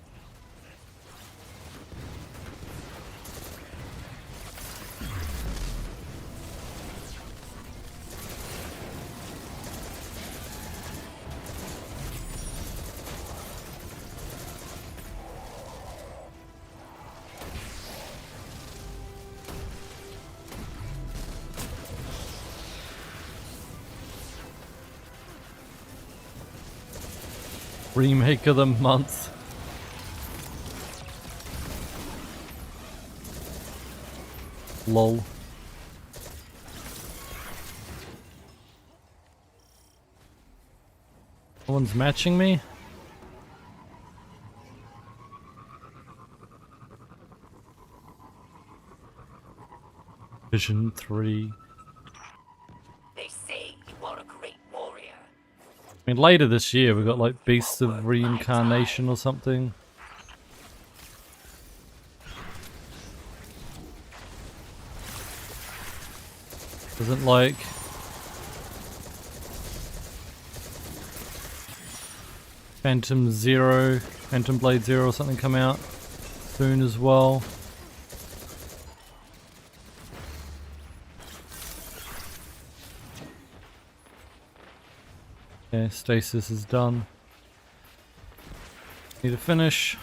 Remake of the month. Lol. No one's matching me? Vision 3. They say you are a great warrior. I mean, later this year we got like Beasts of Reincarnation or something. Doesn't like Phantom Blade Zero or something come out soon as well. Okay, stasis is done. Need to finish.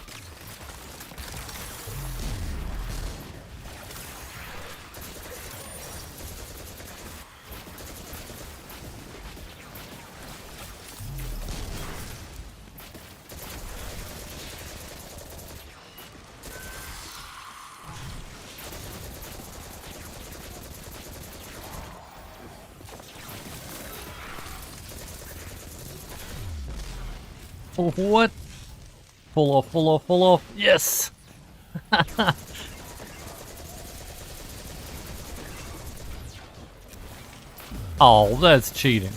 Oh, what? Pull off, pull off, pull off. Yes! Oh, that's cheating.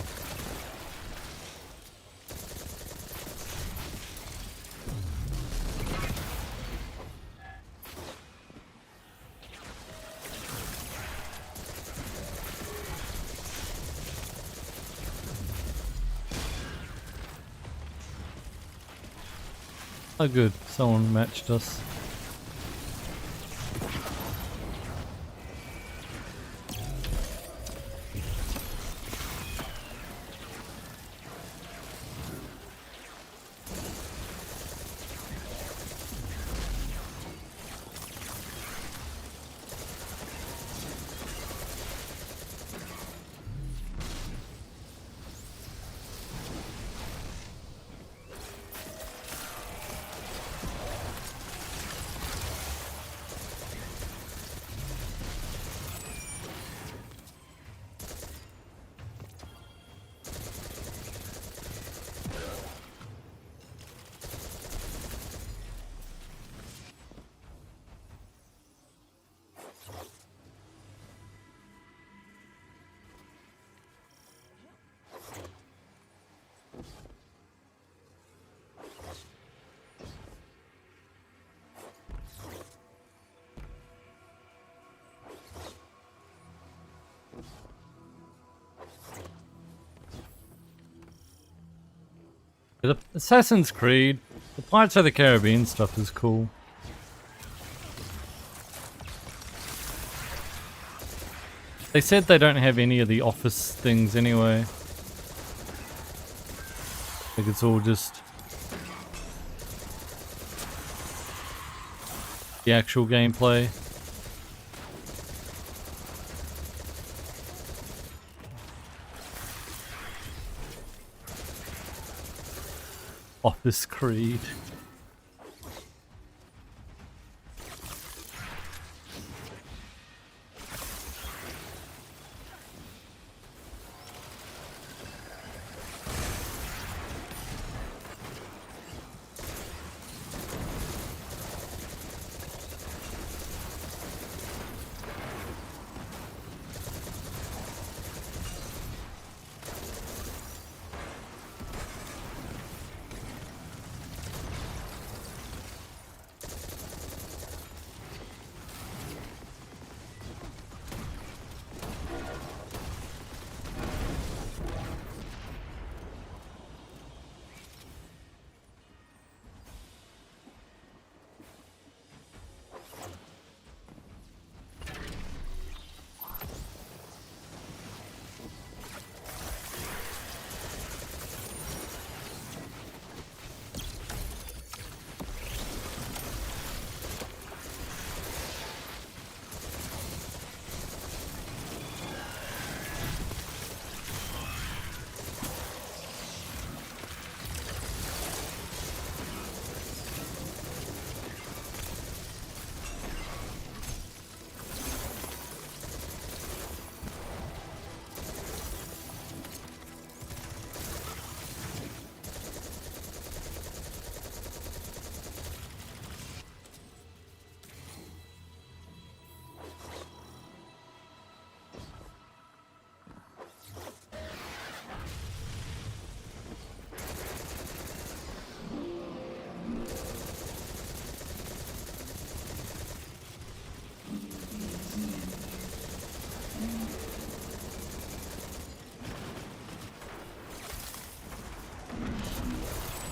Oh good, someone matched us. The Assassin's Creed, the Pirates of the Caribbean stuff is cool. They said they don't have any of the office things anyway. I think it's all just the actual gameplay. Office Creed.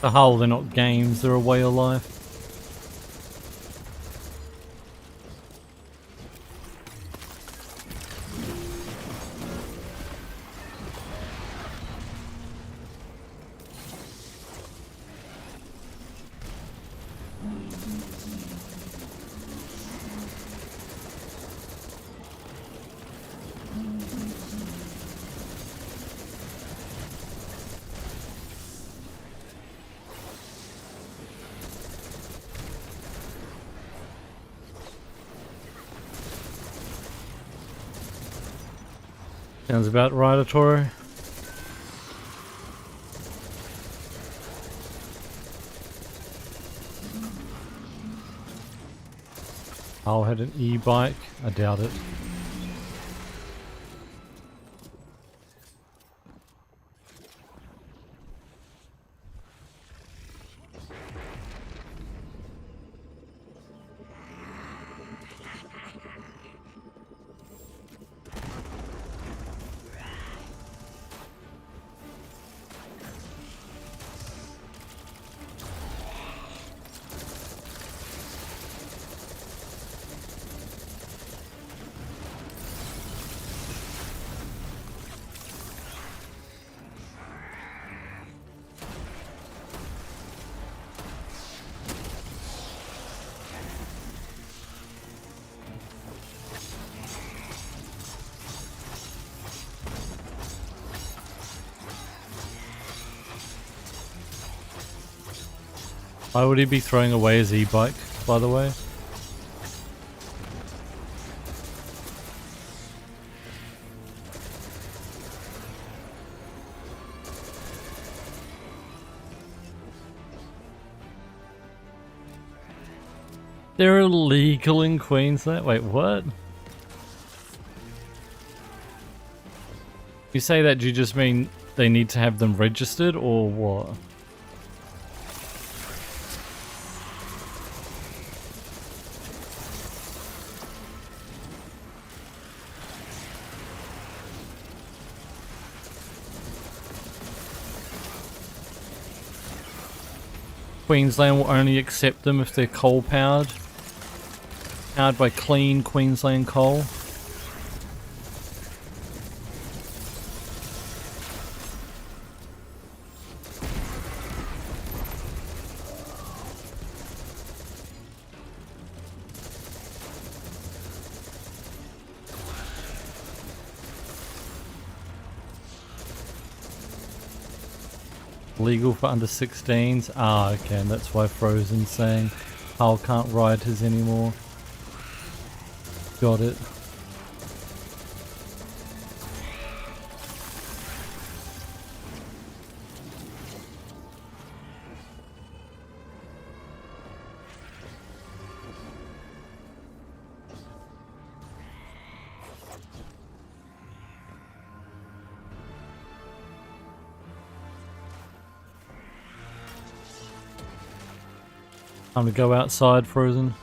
The Hull, they're not games, they're a way of life. Sounds about right, Arturo. I'll had an e-bike. I doubt it. Why would he be throwing away his e-bike, by the way? They're illegal in Queensland? Wait, what? You say that, do you just mean they need to have them registered, or what? Queensland will only accept them if they're coal powered. Powered by clean Queensland coal. Legal for under 16s. Ah, okay, and that's why Frozen's saying Hal can't ride his anymore. Got it. Time to go outside, Frozen.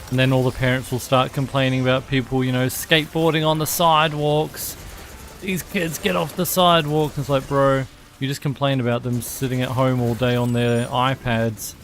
And then all the parents will start complaining about people, you know, skateboarding on the sidewalks. These kids get off the sidewalk. It's like, bro, you just complain about them sitting at home all day on their iPads.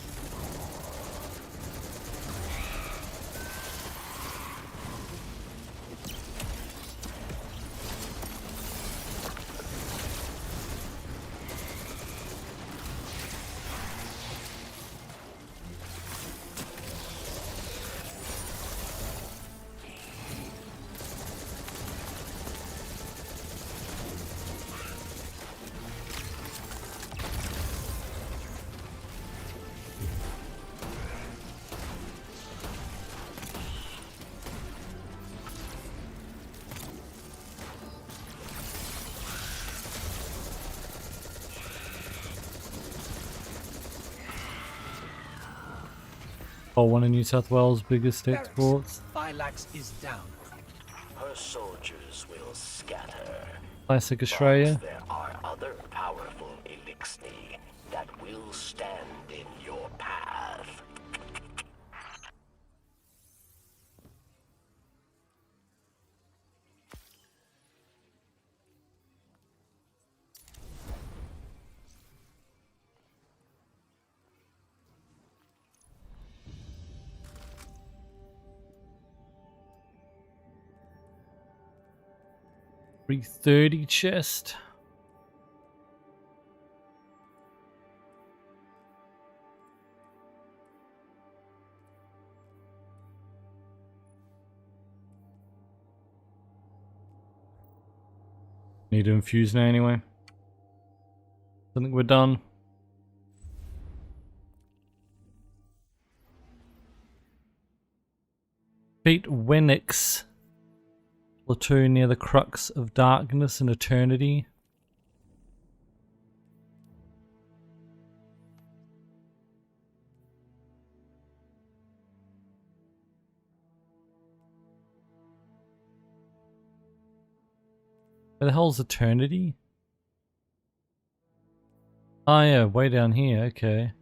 Oh, one of New South Wales' biggest exports. Phylax is down. Her soldiers will scatter. Classic Australia. But there are other powerful Elixni that will stand in your path. 330 chest. Need to infuse now anyway. I think we're done. Beat Wenix platoon near the crux of darkness and eternity. Where the hell's eternity? Oh yeah, way down here, okay.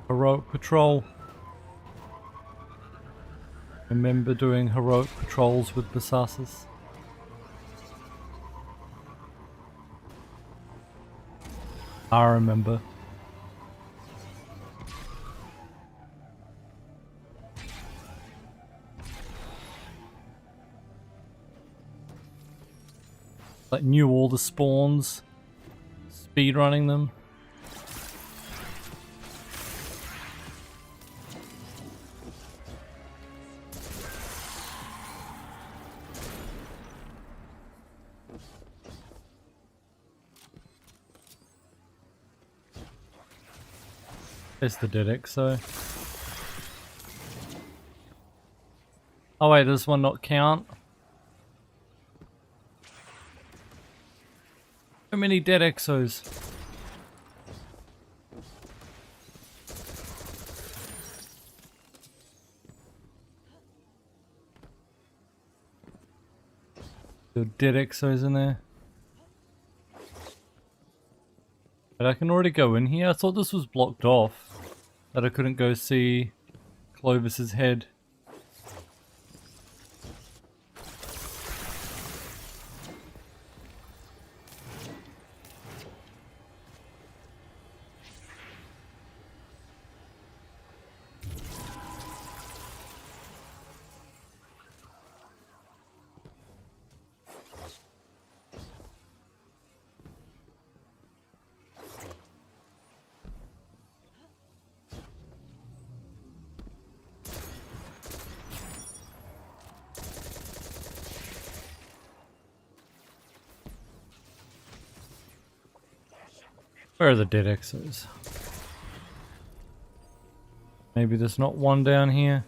Heroic patrol. Remember doing heroic patrols with Basasas? I remember. Like knew all the spawns, speed running them. There's the dead exo. Oh wait, does one not count? How many dead exos? There are dead exos in there. But I can already go in here. I thought this was blocked off. That I couldn't go see Clovis's head. Where are the dead exos? Maybe there's not one down here.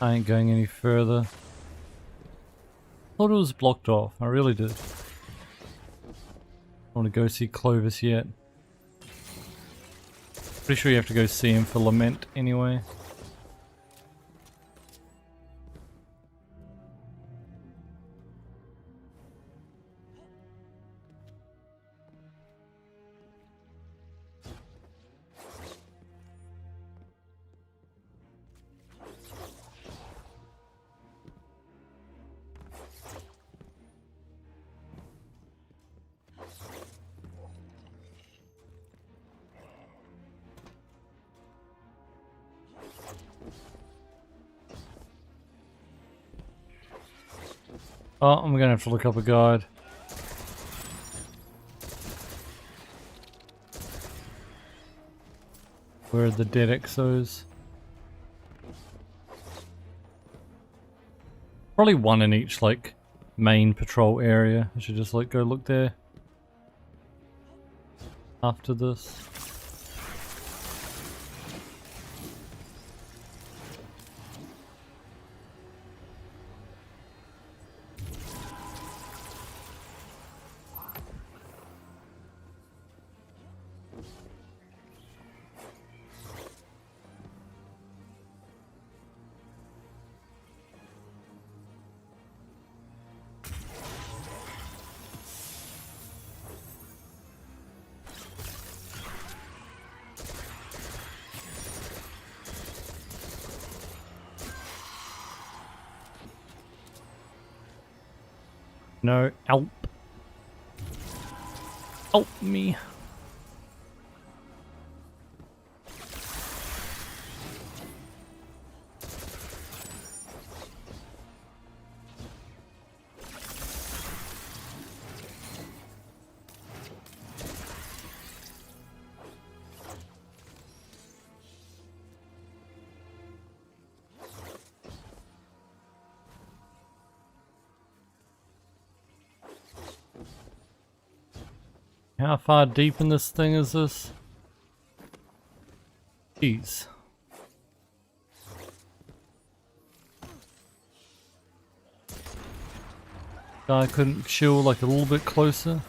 I ain't going any further. Thought it was blocked off. I really did. I want to go see Clovis yet. Pretty sure you have to go see him for Lament anyway. Oh, I'm gonna have to look up a guide. Where are the dead Exos? Probably one in each like main patrol area. I should just like go look there after this. No, help. Help me. How far deep in this thing is this? Jeez. I couldn't chill like a little bit closer.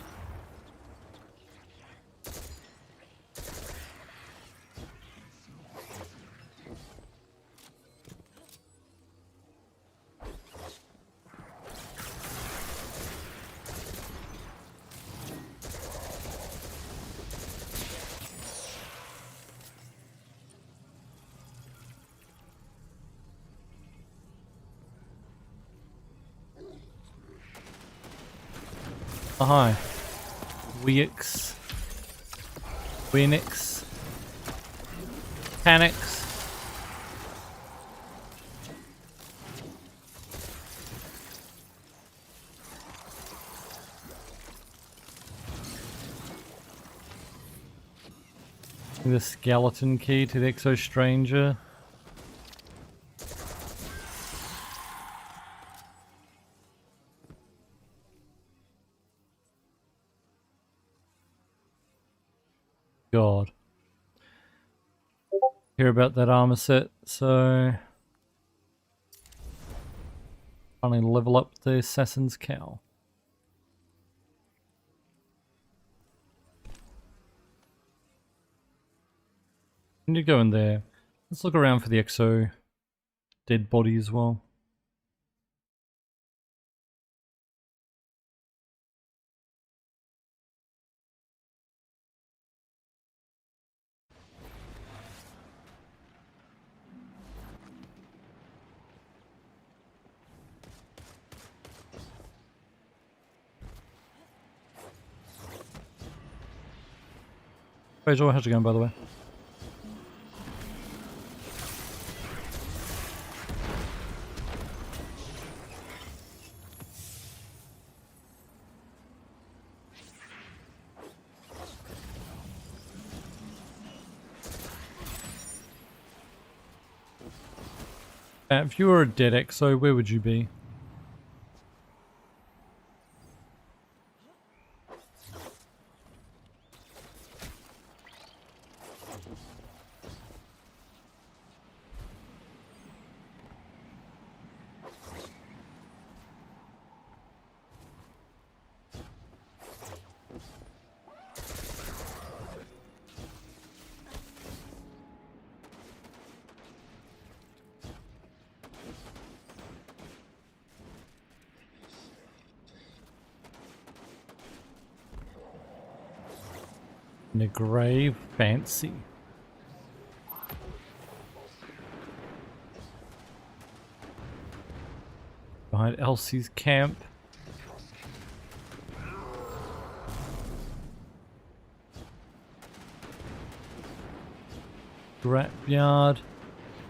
Oh, hi. Weix. Phoenix. Panics. The skeleton key to the Exo Stranger. God. Hear about that armor set, so finally level up the Assassin's Cowl. Need to go in there. Let's look around for the Exo dead body as well. Hey Joel, how's it going by the way? If you were a dead Exo, where would you be? In a grave fancy. Behind Elsie's camp. Scrapyard.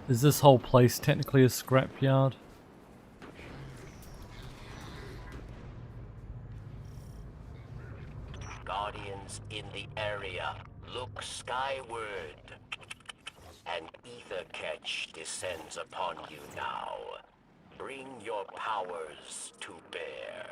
Is this whole place technically a scrapyard? Guardians in the area, look skyward. The catch descends upon you now. Bring your powers to bear.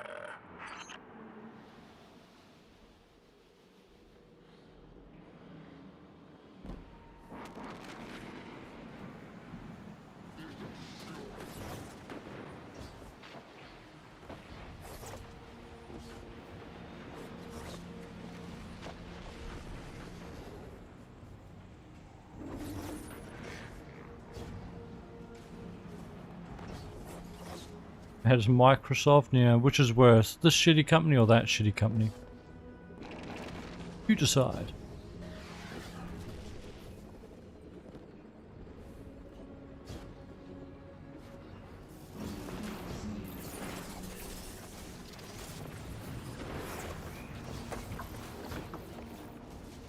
Has Microsoft, yeah, which is worse, this shitty company or that shitty company? You decide.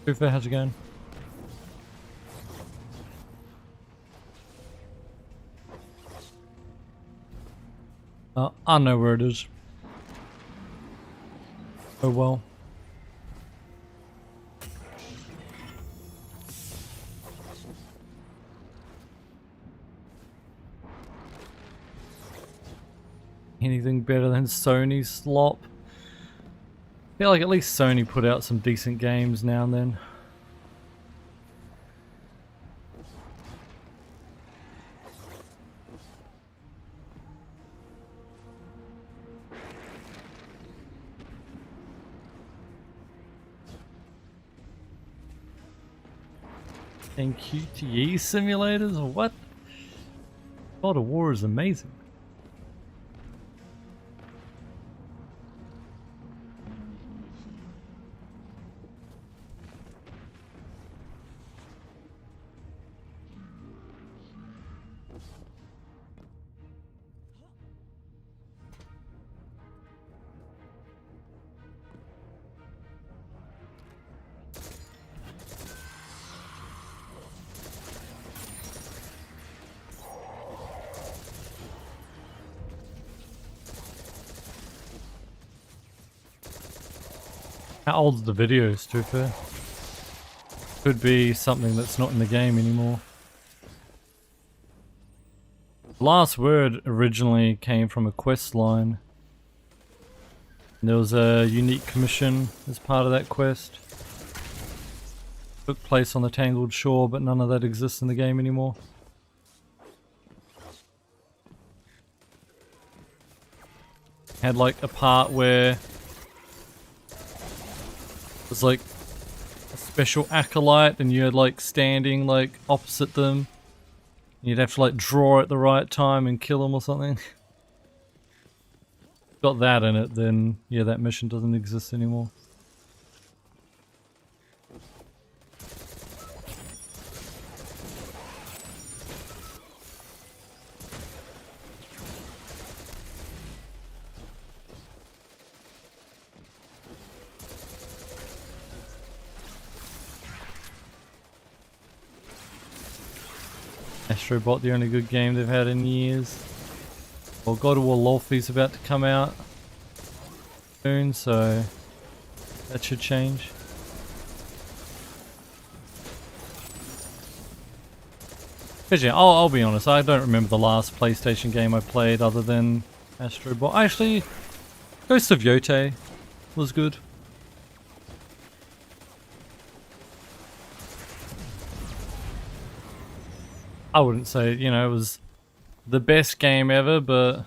Ufa, how's it going? I know where it is. Oh well. Anything better than Sony's slop? I feel like at least Sony put out some decent games now and then. And QTE simulators? What? God of War is amazing. How old's the videos, to be fair? Could be something that's not in the game anymore. The last word originally came from a quest line. There was a unique commission as part of that quest. Took place on the Tangled Shore, but none of that exists in the game anymore. Had like a part where it was like a special acolyte and you're like standing like opposite them. You'd have to like draw at the right time and kill them or something. Got that in it, then yeah, that mission doesn't exist anymore. Astrobot, the only good game they've had in years. Well, God of War Lolfi's about to come out soon, so that should change. Because yeah, I'll be honest, I don't remember the last PlayStation game I played other than Astrobot. Actually, Ghost of Yotei was good. I wouldn't say, you know, it was the best game ever, but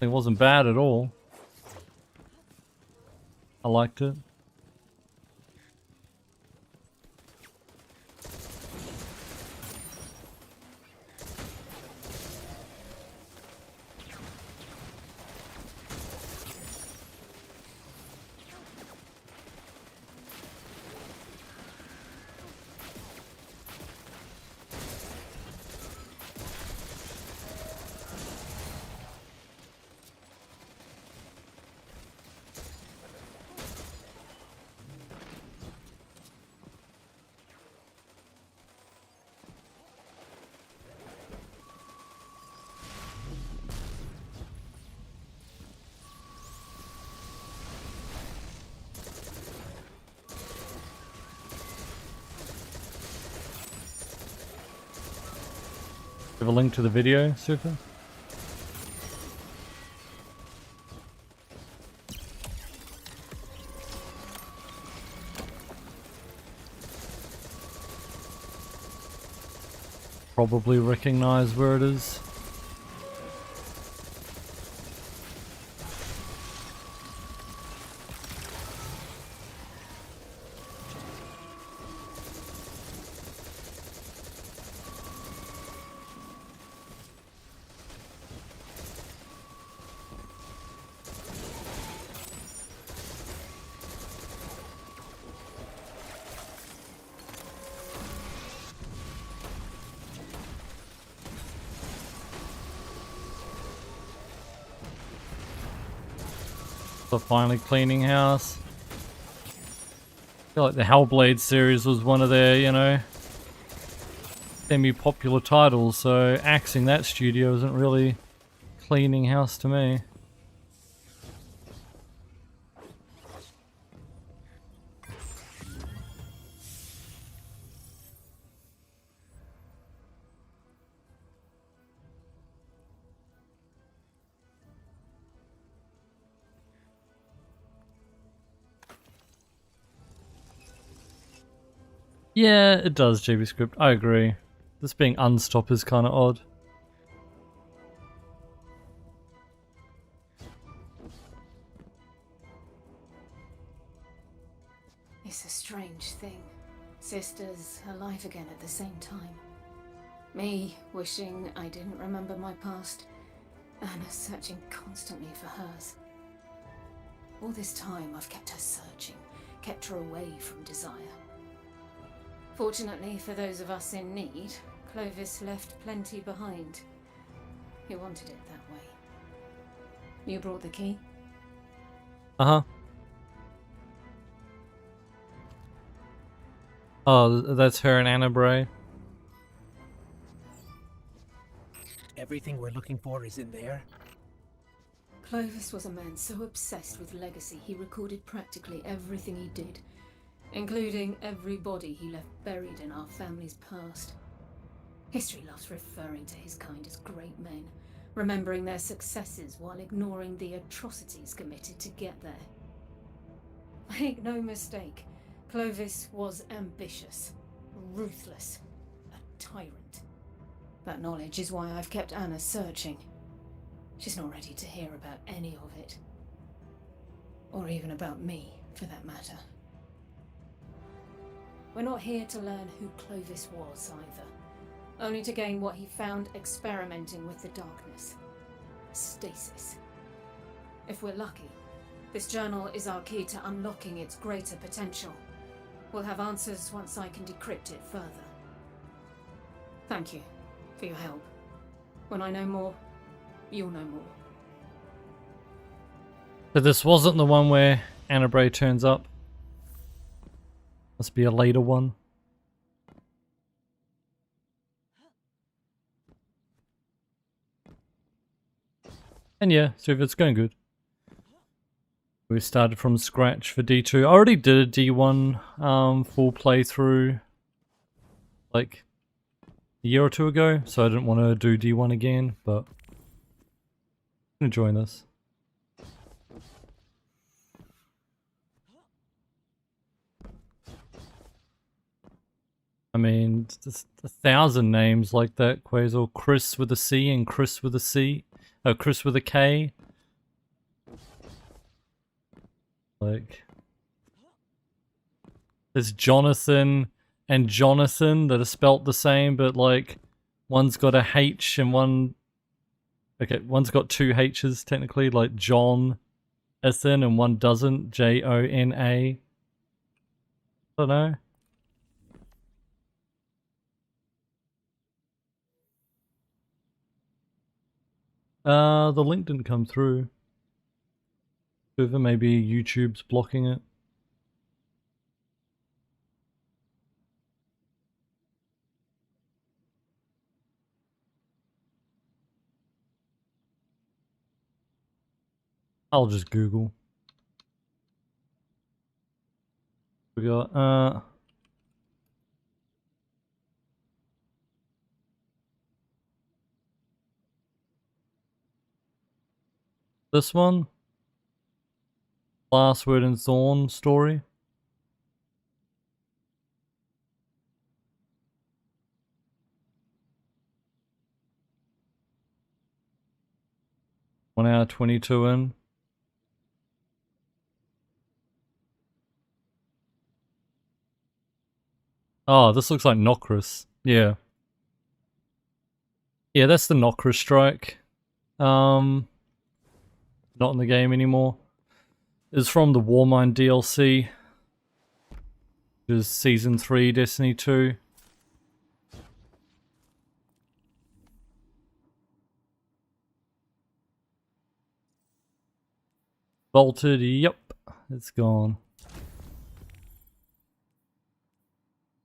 it wasn't bad at all. I liked it. Have a link to the video, Super? Probably recognize where it is. Finally cleaning house. I feel like the Hellblade series was one of their, you know, semi-popular titles, so axing that studio isn't really cleaning house to me. Yeah, it does, JavaScript. I agree. This being unstop is kind of odd. It's a strange thing. Sisters alive again at the same time. Me wishing I didn't remember my past. Anna searching constantly for hers. All this time I've kept her searching, kept her away from desire. Fortunately for those of us in need, Clovis left plenty behind. He wanted it that way. You brought the key? Uh-huh. Oh, that's her and Anna Bray. Everything we're looking for is in there? Clovis was a man so obsessed with legacy he recorded practically everything he did, including every body he left buried in our family's past. History loves referring to his kind as great men, remembering their successes while ignoring the atrocities committed to get there. Make no mistake, Clovis was ambitious, ruthless, a tyrant. That knowledge is why I've kept Anna searching. She's not ready to hear about any of it. Or even about me, for that matter. We're not here to learn who Clovis was, either. Only to gain what he found experimenting with the darkness. Stasis. If we're lucky, this journal is our key to unlocking its greater potential. We'll have answers once I can decrypt it further. Thank you for your help. When I know more, you'll know more. So this wasn't the one where Anna Bray turns up. Must be a later one. And yeah, so if it's going good. We started from scratch for D2. I already did a D1 full playthrough like a year or two ago, so I didn't want to do D1 again, but I'm enjoying this. I mean, there's 1,000 names like that, Quasar. Chris with a C and Chris with a C. Oh, Chris with a K. Like, there's Jonathan and Jonathan that are spelt the same, but like, one's got a H and one... Okay, one's got two H's technically, like John Ethan, and one doesn't, Jona. I don't know. The link didn't come through. Whoever, maybe YouTube's blocking it. I'll just Google. We got, This one? Last Word in Thorn story? One hour 22 in. Oh, this looks like Nokris. Yeah. Yeah, that's the Nokris strike. Not in the game anymore. It's from the Warmind DLC. Which is Season 3, Destiny 2. Bolted, yep. It's gone.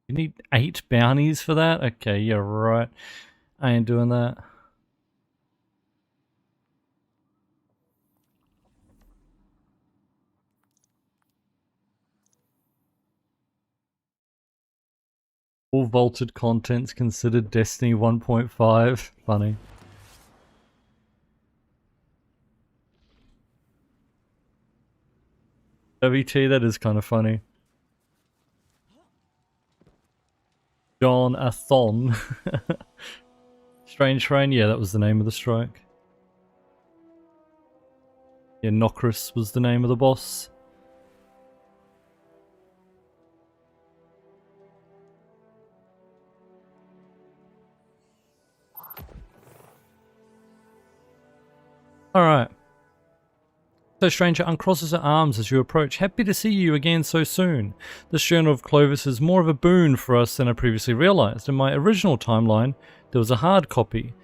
You need 8 bounties for that? Okay, yeah, right. I ain't doing that. All vaulted contents considered Destiny 1.5. Funny. WT, that is kind of funny. John Athon. Strange Train, yeah, that was the name of the strike. Yeah, Nokris was the name of the boss. Alright. So Stranger uncrosses her arms as you approach. Happy to see you again so soon. This Journal of Clovis is more of a boon for us than I previously realized. In my original timeline, there was a hard copy,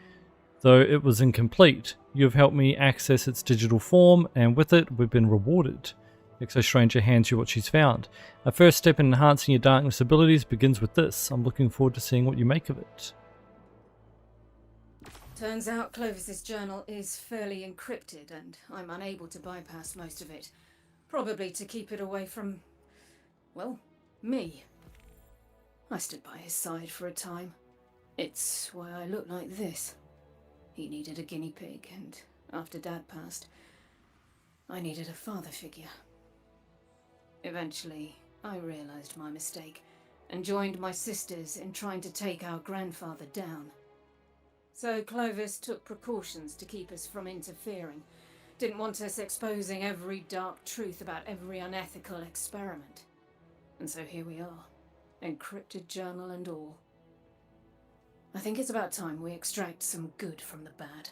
though it was incomplete. You have helped me access its digital form, and with it, we've been rewarded. Exo Stranger hands you what she's found. Our first step in enhancing your darkness abilities begins with this. I'm looking forward to seeing what you make of it. Turns out Clovis's journal is fairly encrypted, and I'm unable to bypass most of it. Probably to keep it away from, well, me. I stood by his side for a time. It's why I look like this. He needed a guinea pig, and after Dad passed, I needed a father figure. Eventually, I realized my mistake, and joined my sisters in trying to take our grandfather down. So Clovis took precautions to keep us from interfering. Didn't want us exposing every dark truth about every unethical experiment. And so here we are, encrypted journal and all. I think it's about time we extract some good from the bad.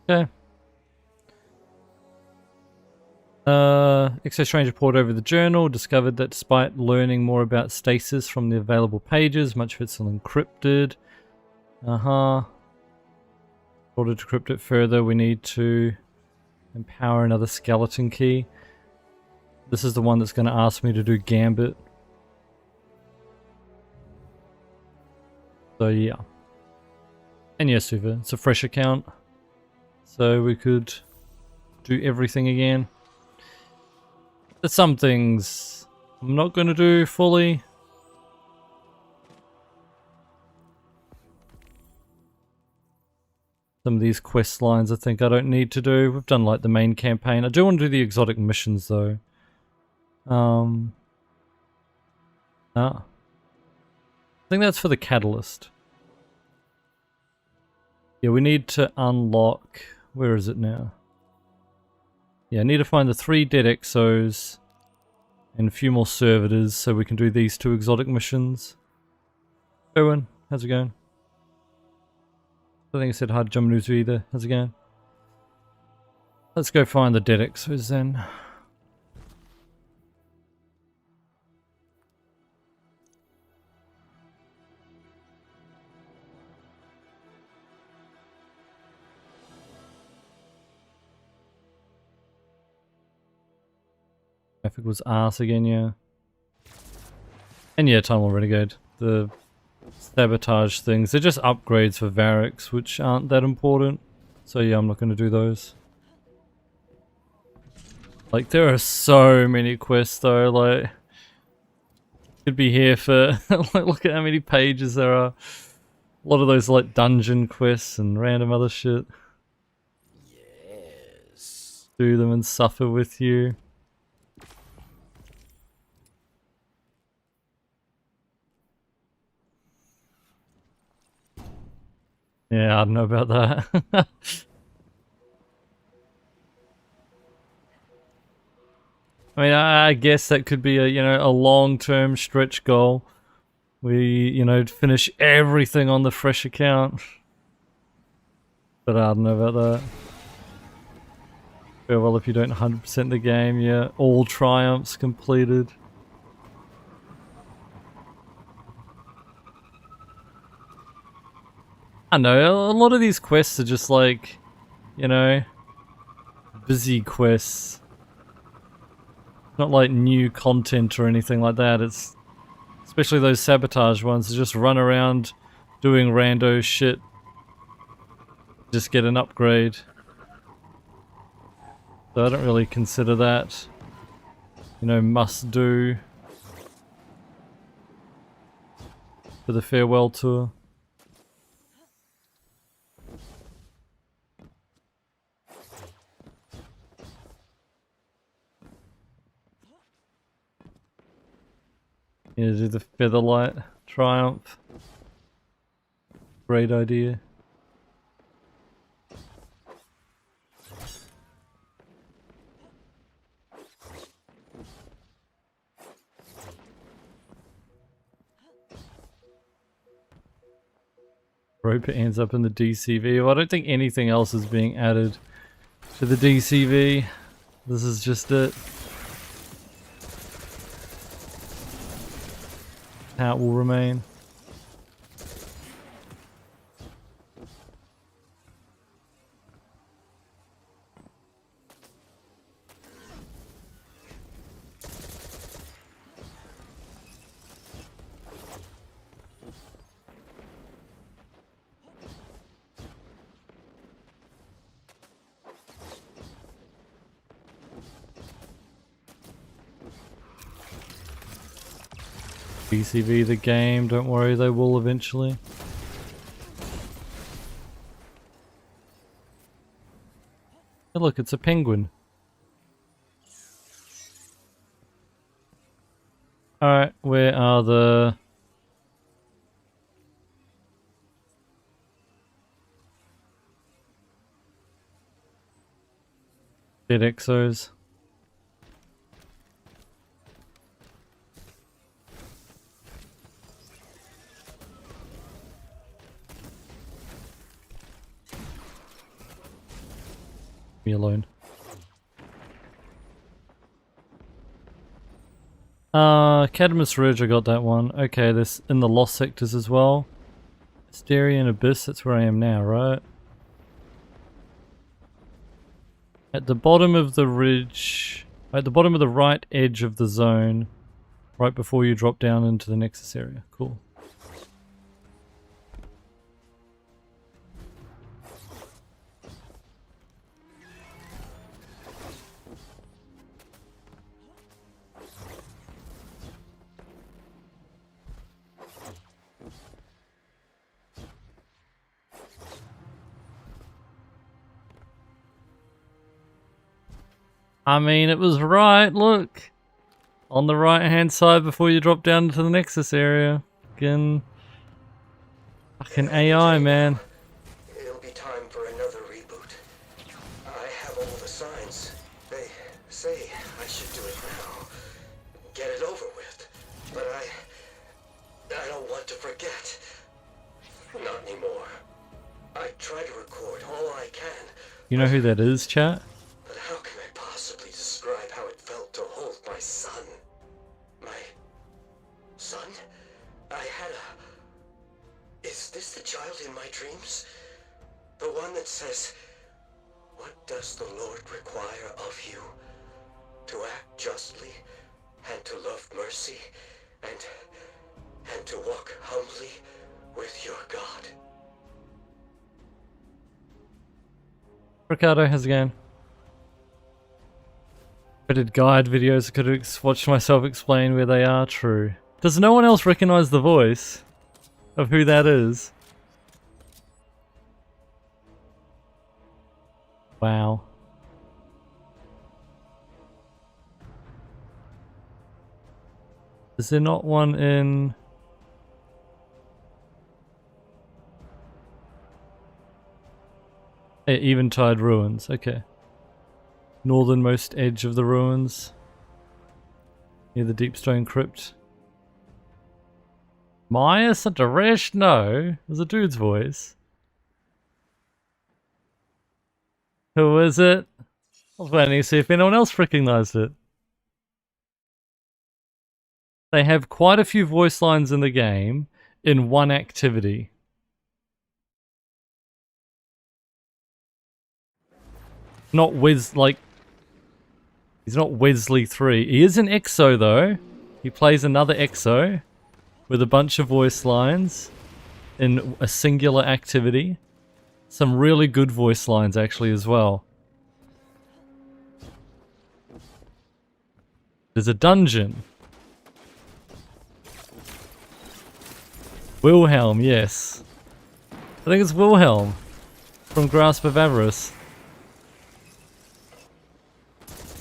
Okay. Exo Stranger pored over the journal, discovered that despite learning more about stasis from the available pages, much of it's still encrypted. In order to decrypt it further, we need to empower another skeleton key. This is the one that's going to ask me to do Gambit. So yeah. And yes, Uva, it's a fresh account. So we could do everything again. There's some things I'm not going to do fully. Some of these quest lines I think I don't need to do. We've done like the main campaign. I do want to do the exotic missions though. I think that's for the catalyst. Yeah, we need to unlock... Where is it now? Yeah, I need to find the 3 dead exos and a few more servitors so we can do these 2 exotic missions. Owen, how's it going? I think I said hi to Jummanuzu either. How's it going? Let's go find the dead exos then. Traffic was arse again, yeah. And yeah, Time Lord Renegade. The sabotage things, they're just upgrades for Variks, which aren't that important. So yeah, I'm not going to do those. Like, there are so many quests though, like... Could be here for... like, look at how many pages there are. A lot of those like dungeon quests and random other shit. Yes. Do them and suffer with you. Yeah, I don't know about that. I mean, I guess that could be a, you know, a long-term stretch goal. We, you know, finish everything on the fresh account. But I don't know about that. Farewell if you don't 100% the game, yeah. All triumphs completed. I know, a lot of these quests are just like, you know, busy quests. Not like new content or anything like that. It's especially those sabotage ones to just run around doing rando shit. Just get an upgrade. So I don't really consider that, you know, must do for the farewell tour. Yeah, do the Featherlight Triumph. Great idea. Roper ends up in the DCV. Well, I don't think anything else is being added to the DCV. This is just it. How it will remain. DCV the game, don't worry, they will eventually. Hey, look, it's a penguin. Alright, where are the... dead exos? Me alone. Cadmus Ridge, I got that one. Okay, this in the Lost Sectors as well. Asterian Abyss, that's where I am now, right? At the bottom of the ridge, at the bottom of the right edge of the zone, right before you drop down into the Nexus area. Cool. I mean, it was right, look. On the right hand side before you drop down into the Nexus area. Fucking AI, man. It'll be time for another reboot. I have all the signs. They say I should do it now. Get it over with. But I don't want to forget. Not anymore. I try to record all I can. You know who that is, chat? But how can I possibly describe how it felt to hold my son? My son? I had a... Is this the child in my dreams? The one that says, "What does the Lord require of you? To act justly, and to love mercy, and to walk humbly with your God." Ricardo, how's it going? I did guide videos, I could have watched myself explain where they are. True. Does no one else recognize the voice of who that is? Wow. Is there not one in... Eventide Ruins, okay. Northernmost edge of the ruins. Near the Deepstone Crypt. Maya Santaresh? No. It was a dude's voice. Who is it? I was waiting to see if anyone else recognized it. They have quite a few voice lines in the game in one activity. Not Wes, like... He's not Wesley 3. He is an EXO though. He plays another EXO with a bunch of voice lines in a singular activity. Some really good voice lines actually as well. There's a dungeon. Wilhelm, yes. I think it's Wilhelm from Grasp of Avarice.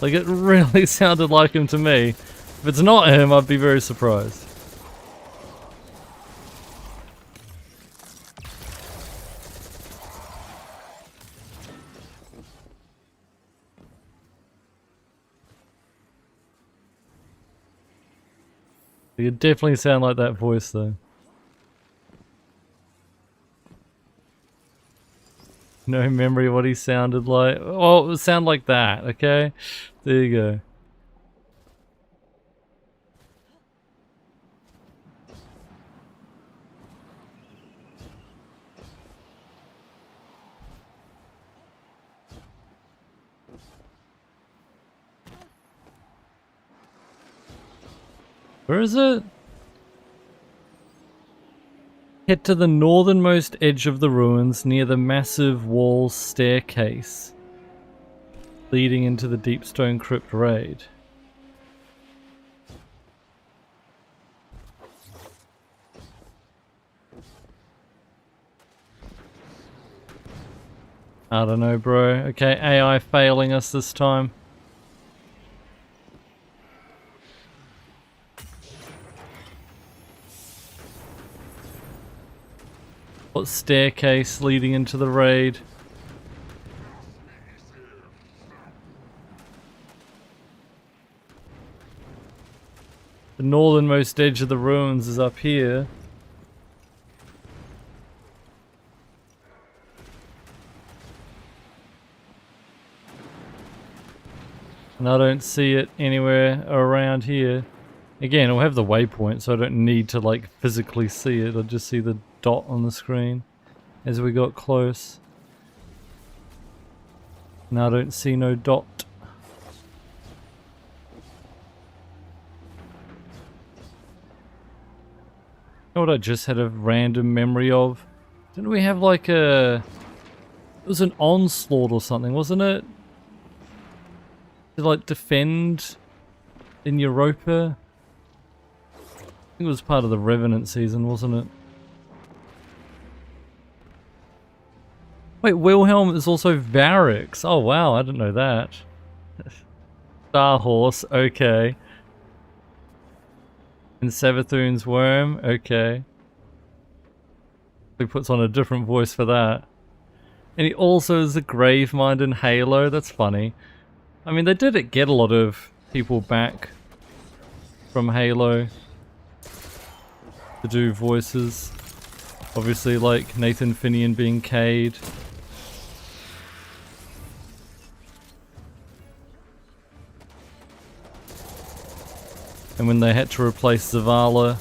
Like, it really sounded like him to me. If it's not him, I'd be very surprised. You definitely sound like that voice, though. No memory of what he sounded like. Oh, it would sound like that, okay? There you go. Where is it? Head to the northernmost edge of the ruins near the massive wall staircase leading into the Deepstone Crypt raid. I don't know, bro. Okay, AI failing us this time. What staircase leading into the raid? The northernmost edge of the ruins is up here. And I don't see it anywhere around here. Again, I'll have the waypoint, so I don't need to like physically see it. I'll just see the dot on the screen as we got close. Now I don't see no dot. You know what I just had a random memory of? Didn't we have like a... It was an onslaught or something, wasn't it? To like defend in Europa? I think it was part of the Revenant season, wasn't it? Wait, Wilhelm is also Varix. Oh wow, I didn't know that. Star Horse, okay. And Savathun's Worm, okay. He puts on a different voice for that. And he also is the Gravemind in Halo, that's funny. I mean, they did get a lot of people back from Halo to do voices. Obviously, like Nathan Fillion being Cade. And when they had to replace Zavala,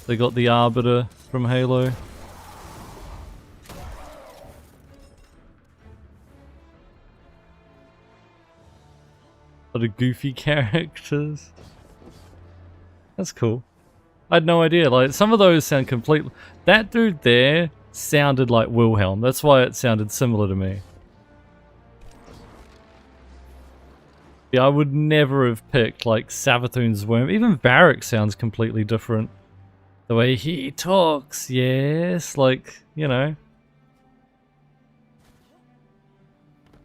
they got the Arbiter from Halo. A lot of goofy characters. That's cool. I had no idea. Like, some of those sound completely... That dude there sounded like Wilhelm. That's why it sounded similar to me. Yeah, I would never have picked, like, Savathun's Worm. Even Varric sounds completely different. The way he talks, yes, like, you know.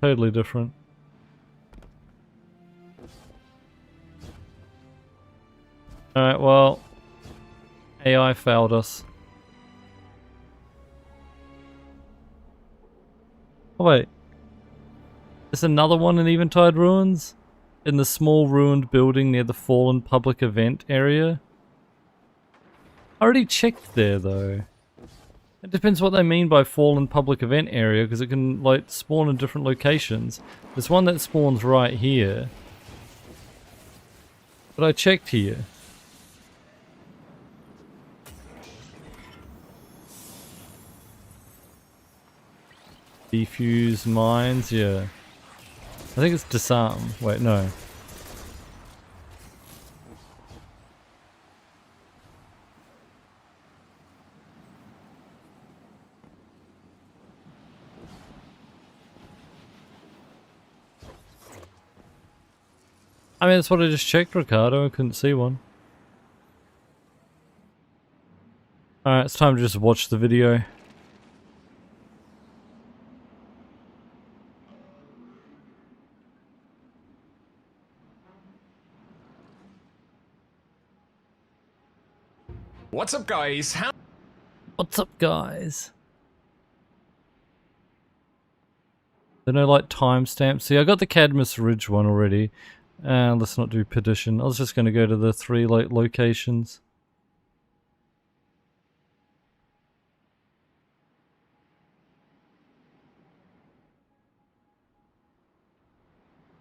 Totally different. Alright, well, AI failed us. Oh wait, there's another one in Eventide Ruins? In the small ruined building near the fallen public event area? I already checked there though. It depends what they mean by fallen public event area, because it can like spawn in different locations. There's one that spawns right here. But I checked here. Defuse mines, yeah. I think it's disarm. Wait, no. I mean, that's what I just checked, Ricardo. I couldn't see one. Alright, it's time to just watch the video. What's up, guys? What's up, guys? There are no like timestamps. See, I got the Cadmus Ridge one already. Let's not do Perdition. I was just going to go to the 3 like locations.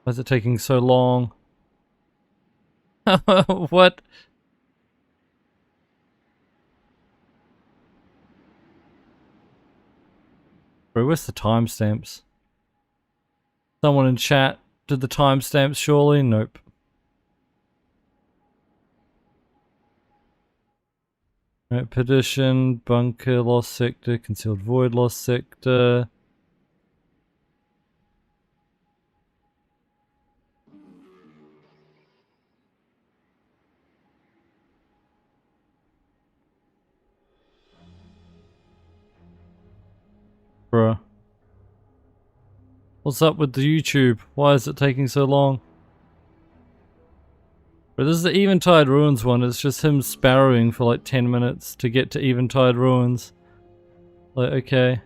Why is it taking so long? What? Bro, where's the timestamps? Someone in chat did the timestamps surely? Nope. Right, Perdition, Bunker, Lost Sector, Concealed Void, Lost Sector. Bruh. What's up with the YouTube? Why is it taking so long? But this is the Eventide Ruins one. It's just him sparrowing for like 10 minutes to get to Eventide Ruins. Like, okay.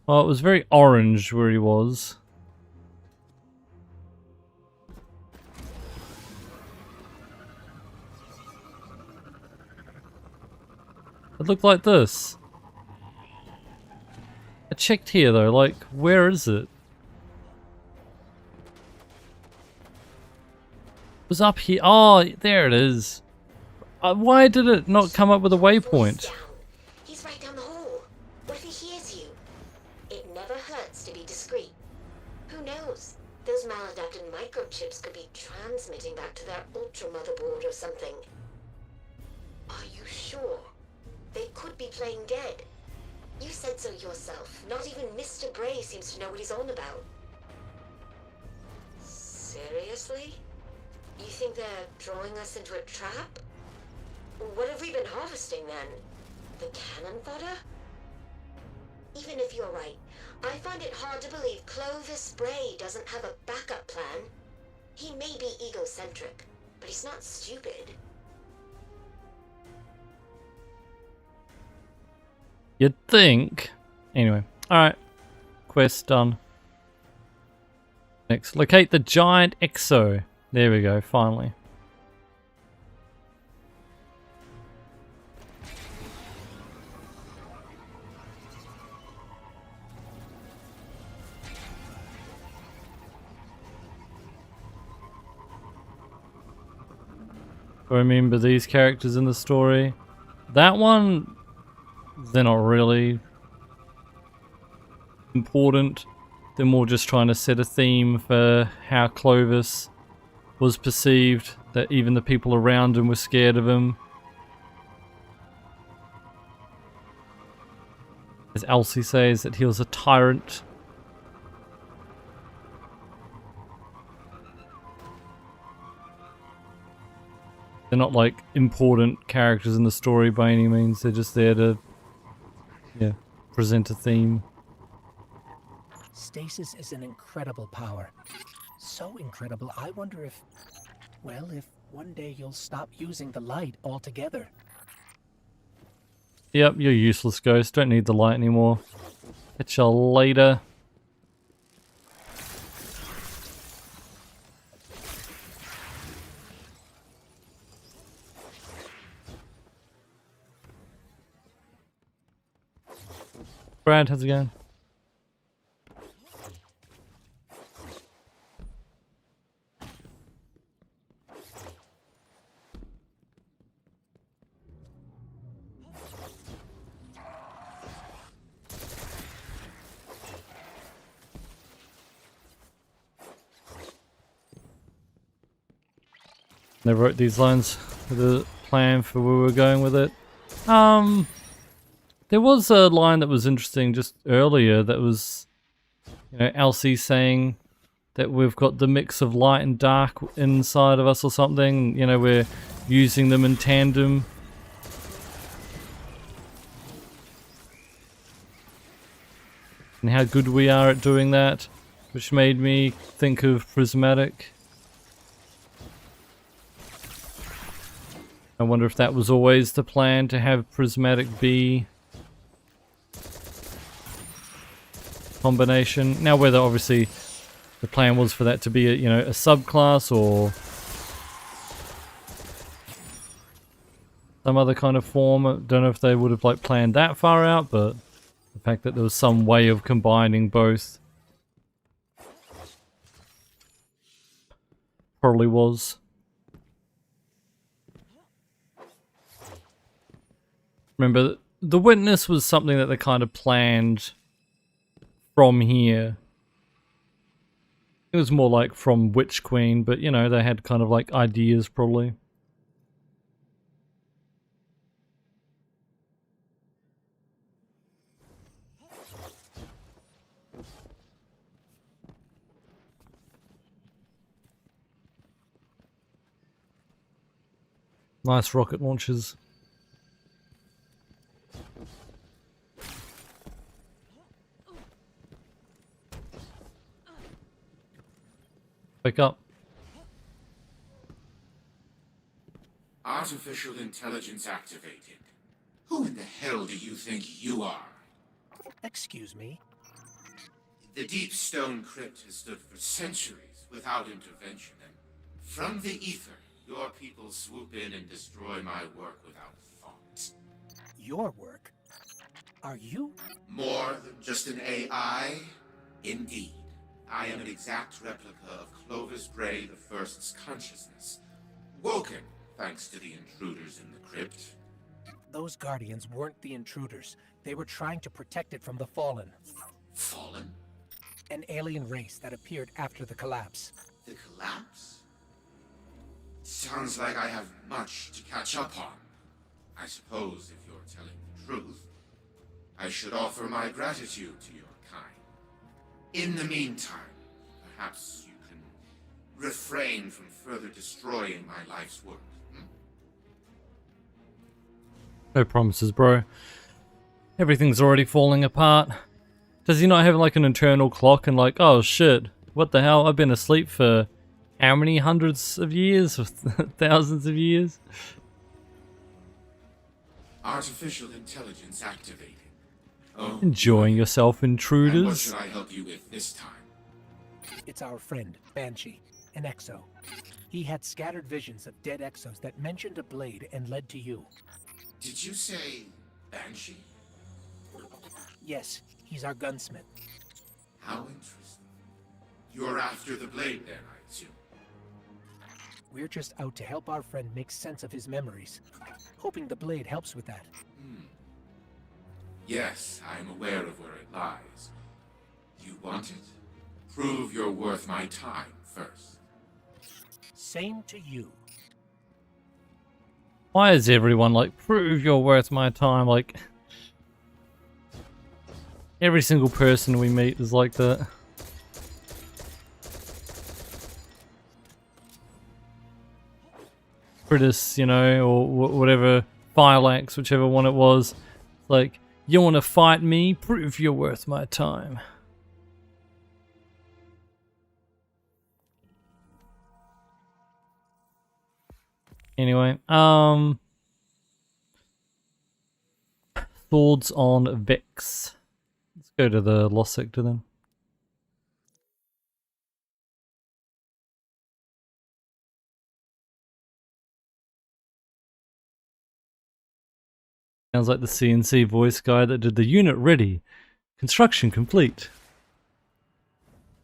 Well, it was very orange where he was. It looked like this. I checked here though, like, where is it? It was up here. Oh, there it is. Why did it not come up with a waypoint? He's right down the hall. What if he hears you? It never hurts to be discreet. Who knows? Those maladapted microchips could be transmitting back to their ultra motherboard or something. Are you sure? They could be playing dead. You said so yourself. Not even Mr. Bray seems to know what he's on about. Seriously? You think they're drawing us into a trap? What have we been harvesting then? The cannon fodder? Even if you're right, I find it hard to believe Clovis Bray doesn't have a backup plan. He may be egocentric, but he's not stupid. You'd think. Anyway, alright. Quest done. Next, locate the giant exo. There we go, finally. I remember these characters in the story. That one, they're not really important. They're more just trying to set a theme for how Clovis was perceived, that even the people around him were scared of him. As Elsie says, that he was a tyrant. They're not like important characters in the story by any means. They're just there to, yeah, present a theme. Stasis is an incredible power. So incredible, I wonder if, well, if one day you'll stop using the light altogether. Yep, you're useless, Ghost. Don't need the light anymore. Catch you later. Brad, how's it going? They wrote these lines with a plan for where we were going with it. There was a line that was interesting just earlier that was, you know, Elsie saying that we've got the mix of light and dark inside of us or something. You know, we're using them in tandem. And how good we are at doing that, which made me think of Prismatic. I wonder if that was always the plan, to have Prismatic be combination. Now whether obviously the plan was for that to be a, you know, a subclass or some other kind of form. I don't know if they would have like planned that far out, but the fact that there was some way of combining both probably was. Remember, the Witness was something that they kind of planned from here. It was more like from Witch Queen, but you know, they had kind of like ideas probably. Nice rocket launchers. Wake up. Artificial intelligence activated. Who in the hell do you think you are? Excuse me? The Deep Stone Crypt has stood for centuries without intervention, and from the ether, your people swoop in and destroy my work without thought. Your work? Are you? More than just an AI? Indeed. I am an exact replica of Clovis Bray the First's consciousness, woken thanks to the intruders in the crypt. Those Guardians weren't the intruders. They were trying to protect it from the Fallen. Fallen? An alien race that appeared after the collapse. The collapse? Sounds like I have much to catch up on. I suppose if you're telling the truth, I should offer my gratitude to your kind. In the meantime, perhaps you can refrain from further destroying my life's work. No promises, bro. Everything's already falling apart. Does he not have like an internal clock and like, oh shit, what the hell? I've been asleep for how many hundreds of years? Thousands of years? Artificial intelligence activated. Oh, Enjoying yourself, intruders? and what should I help you with this time? It's our friend, Banshee, an Exo. He had scattered visions of dead Exos that mentioned a blade and led to you. Did you say Banshee? Yes, he's our gunsmith. How interesting. You're after the blade then, I assume. We're just out to help our friend make sense of his memories. Hoping the blade helps with that. Yes, I am aware of where it lies. You want it? Prove you're worth my time first. Same to you. Why is everyone like, prove you're worth my time? Like, every single person we meet is like that. Critus, you know, or whatever, Phylax, whichever one it was. Like, you want to fight me? Prove you're worth my time. Anyway, thoughts on Vex. Let's go to the Lost Sector then. Sounds like the CNC voice guy that did the unit ready. Construction complete.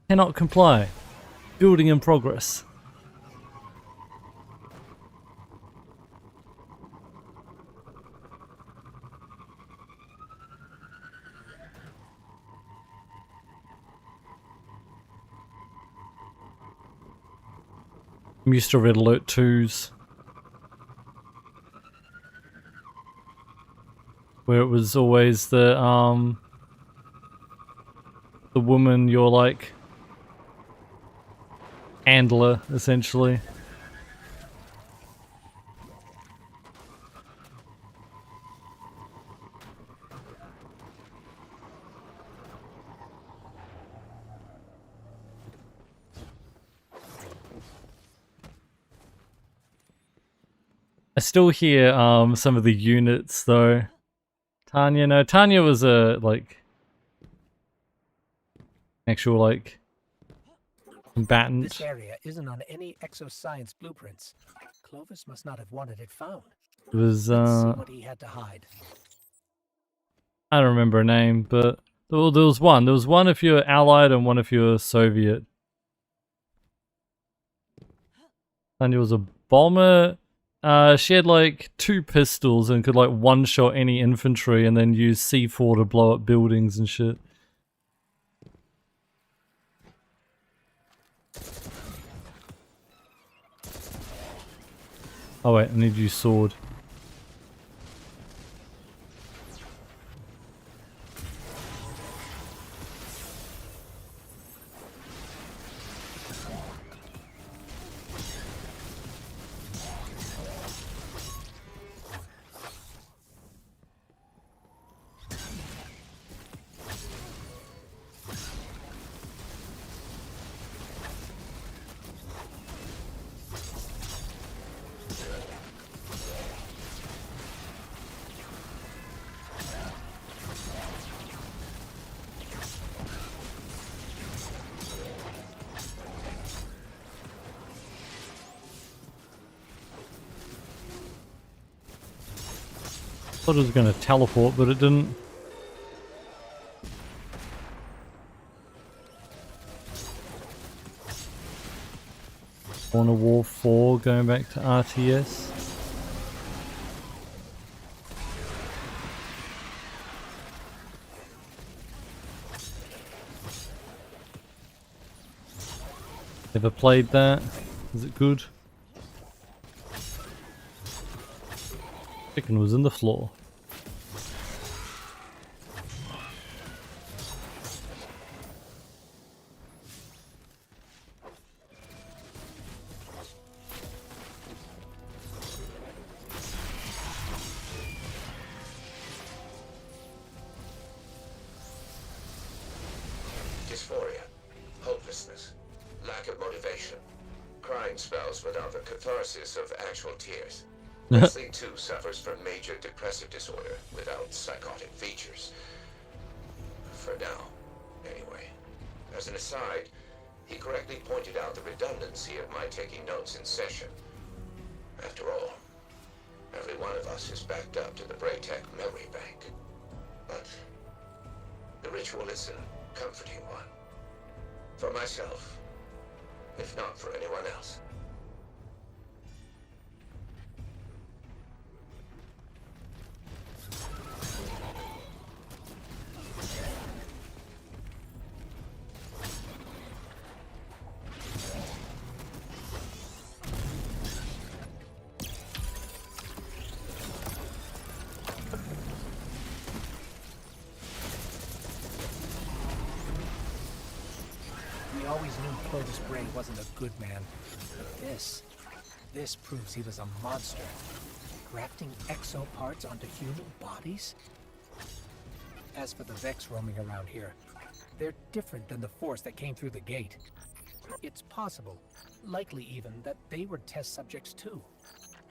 Cannot comply. Building in progress. I'm used to Red Alert 2s. Where it was always the woman, your like handler, essentially. I still hear some of the units though. Tanya, no, Tanya was a like actual like combatant. This area isn't on any exoscience blueprints. Clovis must not have wanted it found. It was Let's see what he had to hide. I don't remember her name, but there was one. There was one if you're Allied and one if you're Soviet. Tanya was a bomber. She had like 2 pistols and could like one-shot any infantry and then use C4 to blow up buildings and shit. Oh wait, I need to use sword. I thought it was going to teleport, but it didn't. Dawn of War 4 going back to RTS. Ever played that? Is it good? Chicken was in the floor. Dysphoria, hopelessness, lack of motivation, crying spells without the catharsis of actual tears. Wesley, too, suffers from major depressive disorder without psychotic features. For now, anyway. As an aside, he correctly pointed out the redundancy of my taking notes in session. After all, every one of us is backed up to the Braytech memory bank. But the ritual is a comforting one. For myself, if not for anyone else. We always knew Clovis Bray wasn't a good man. This This proves he was a monster. Grafting exoparts onto human bodies? As for the Vex roaming around here, they're different than the force that came through the gate. It's possible, likely even, that they were test subjects too.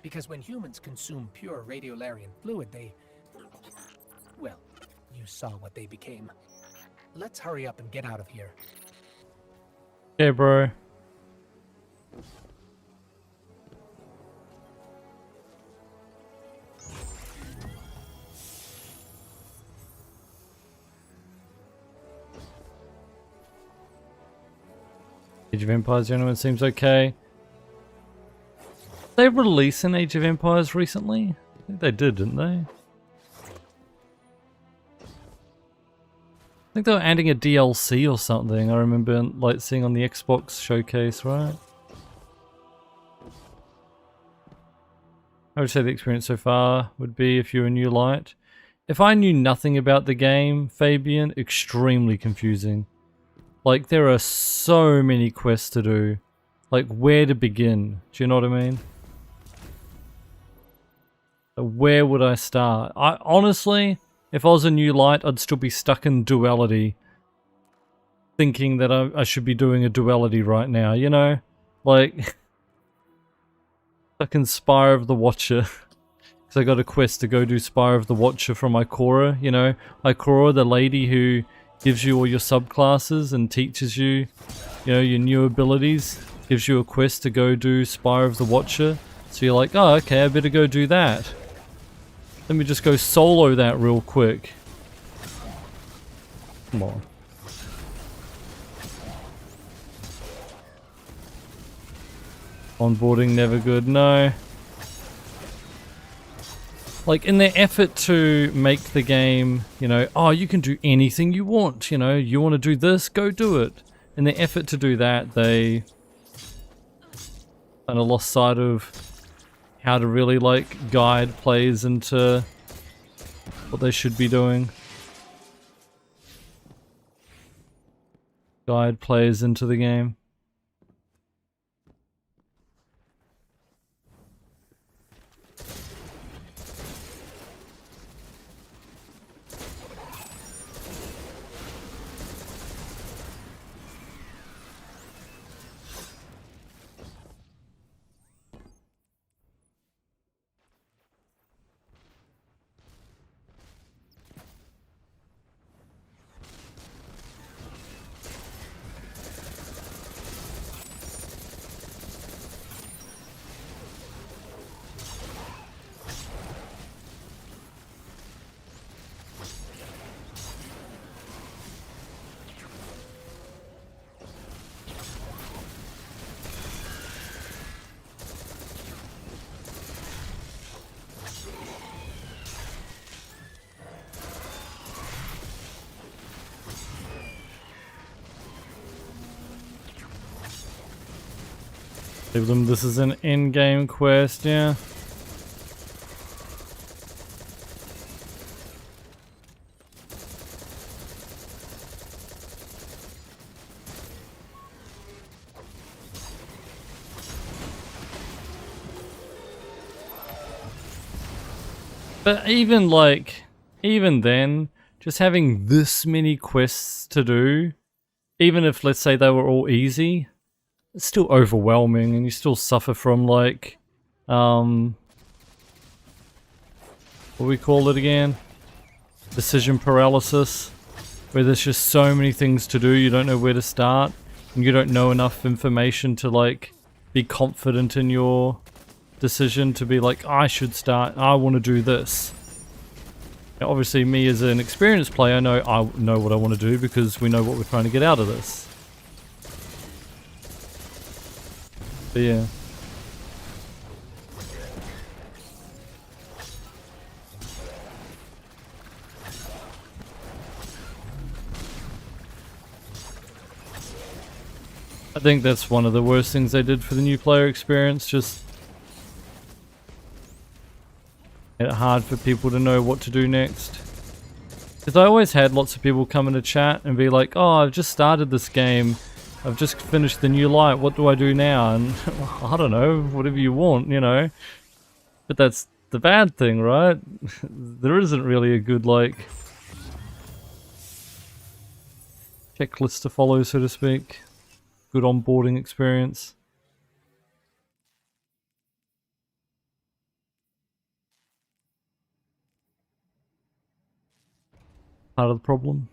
Because when humans consume pure radiolarian fluid, they... well, you saw what they became. Let's hurry up and get out of here. Okay, bro. Age of Empires, gentlemen, seems okay. They released an Age of Empires recently? I think they did, didn't they? I think they were adding a DLC or something. I remember like seeing on the Xbox showcase, right? I would say the experience so far would be, if you're a new light. If I knew nothing about the game, Fabian, extremely confusing. Like, there are so many quests to do. Like, where to begin? Do you know what I mean? Where would I start? Honestly, if I was a new light, I'd still be stuck in duality. Thinking that I should be doing a duality right now, you know? Like, stuck in Spire of the Watcher. Because I got a quest to go do Spire of the Watcher from Ikora, you know? Ikora, the lady who gives you all your subclasses and teaches you, you know, your new abilities. Gives you a quest to go do Spire of the Watcher. So you're like, oh, okay, I better go do that. Let me just go solo that real quick. Come on. Onboarding never good, no. Like, in their effort to make the game, you know, oh, you can do anything you want, you know, you want to do this, go do it. In their effort to do that, they kind of lost sight of how to really, like, guide players into what they should be doing. Guide players into the game. Give them, this is an in-game quest, yeah. But even like, even then, just having this many quests to do, even if let's say they were all easy, it's still overwhelming, and you still suffer from like, what do we call it again? Decision paralysis, where there's just so many things to do, you don't know where to start, and you don't know enough information to like be confident in your decision to be like, I should start, I want to do this. Now, obviously me as an experienced player, I know what I want to do because we know what we're trying to get out of this. But yeah. I think that's one of the worst things they did for the new player experience, just made it hard for people to know what to do next. Because I always had lots of people come into chat and be like, oh, I've just started this game, I've just finished the new light, what do I do now? And I don't know, whatever you want, you know. But that's the bad thing, right? There isn't really a good, like, checklist to follow, so to speak. Good onboarding experience. Part of the problem.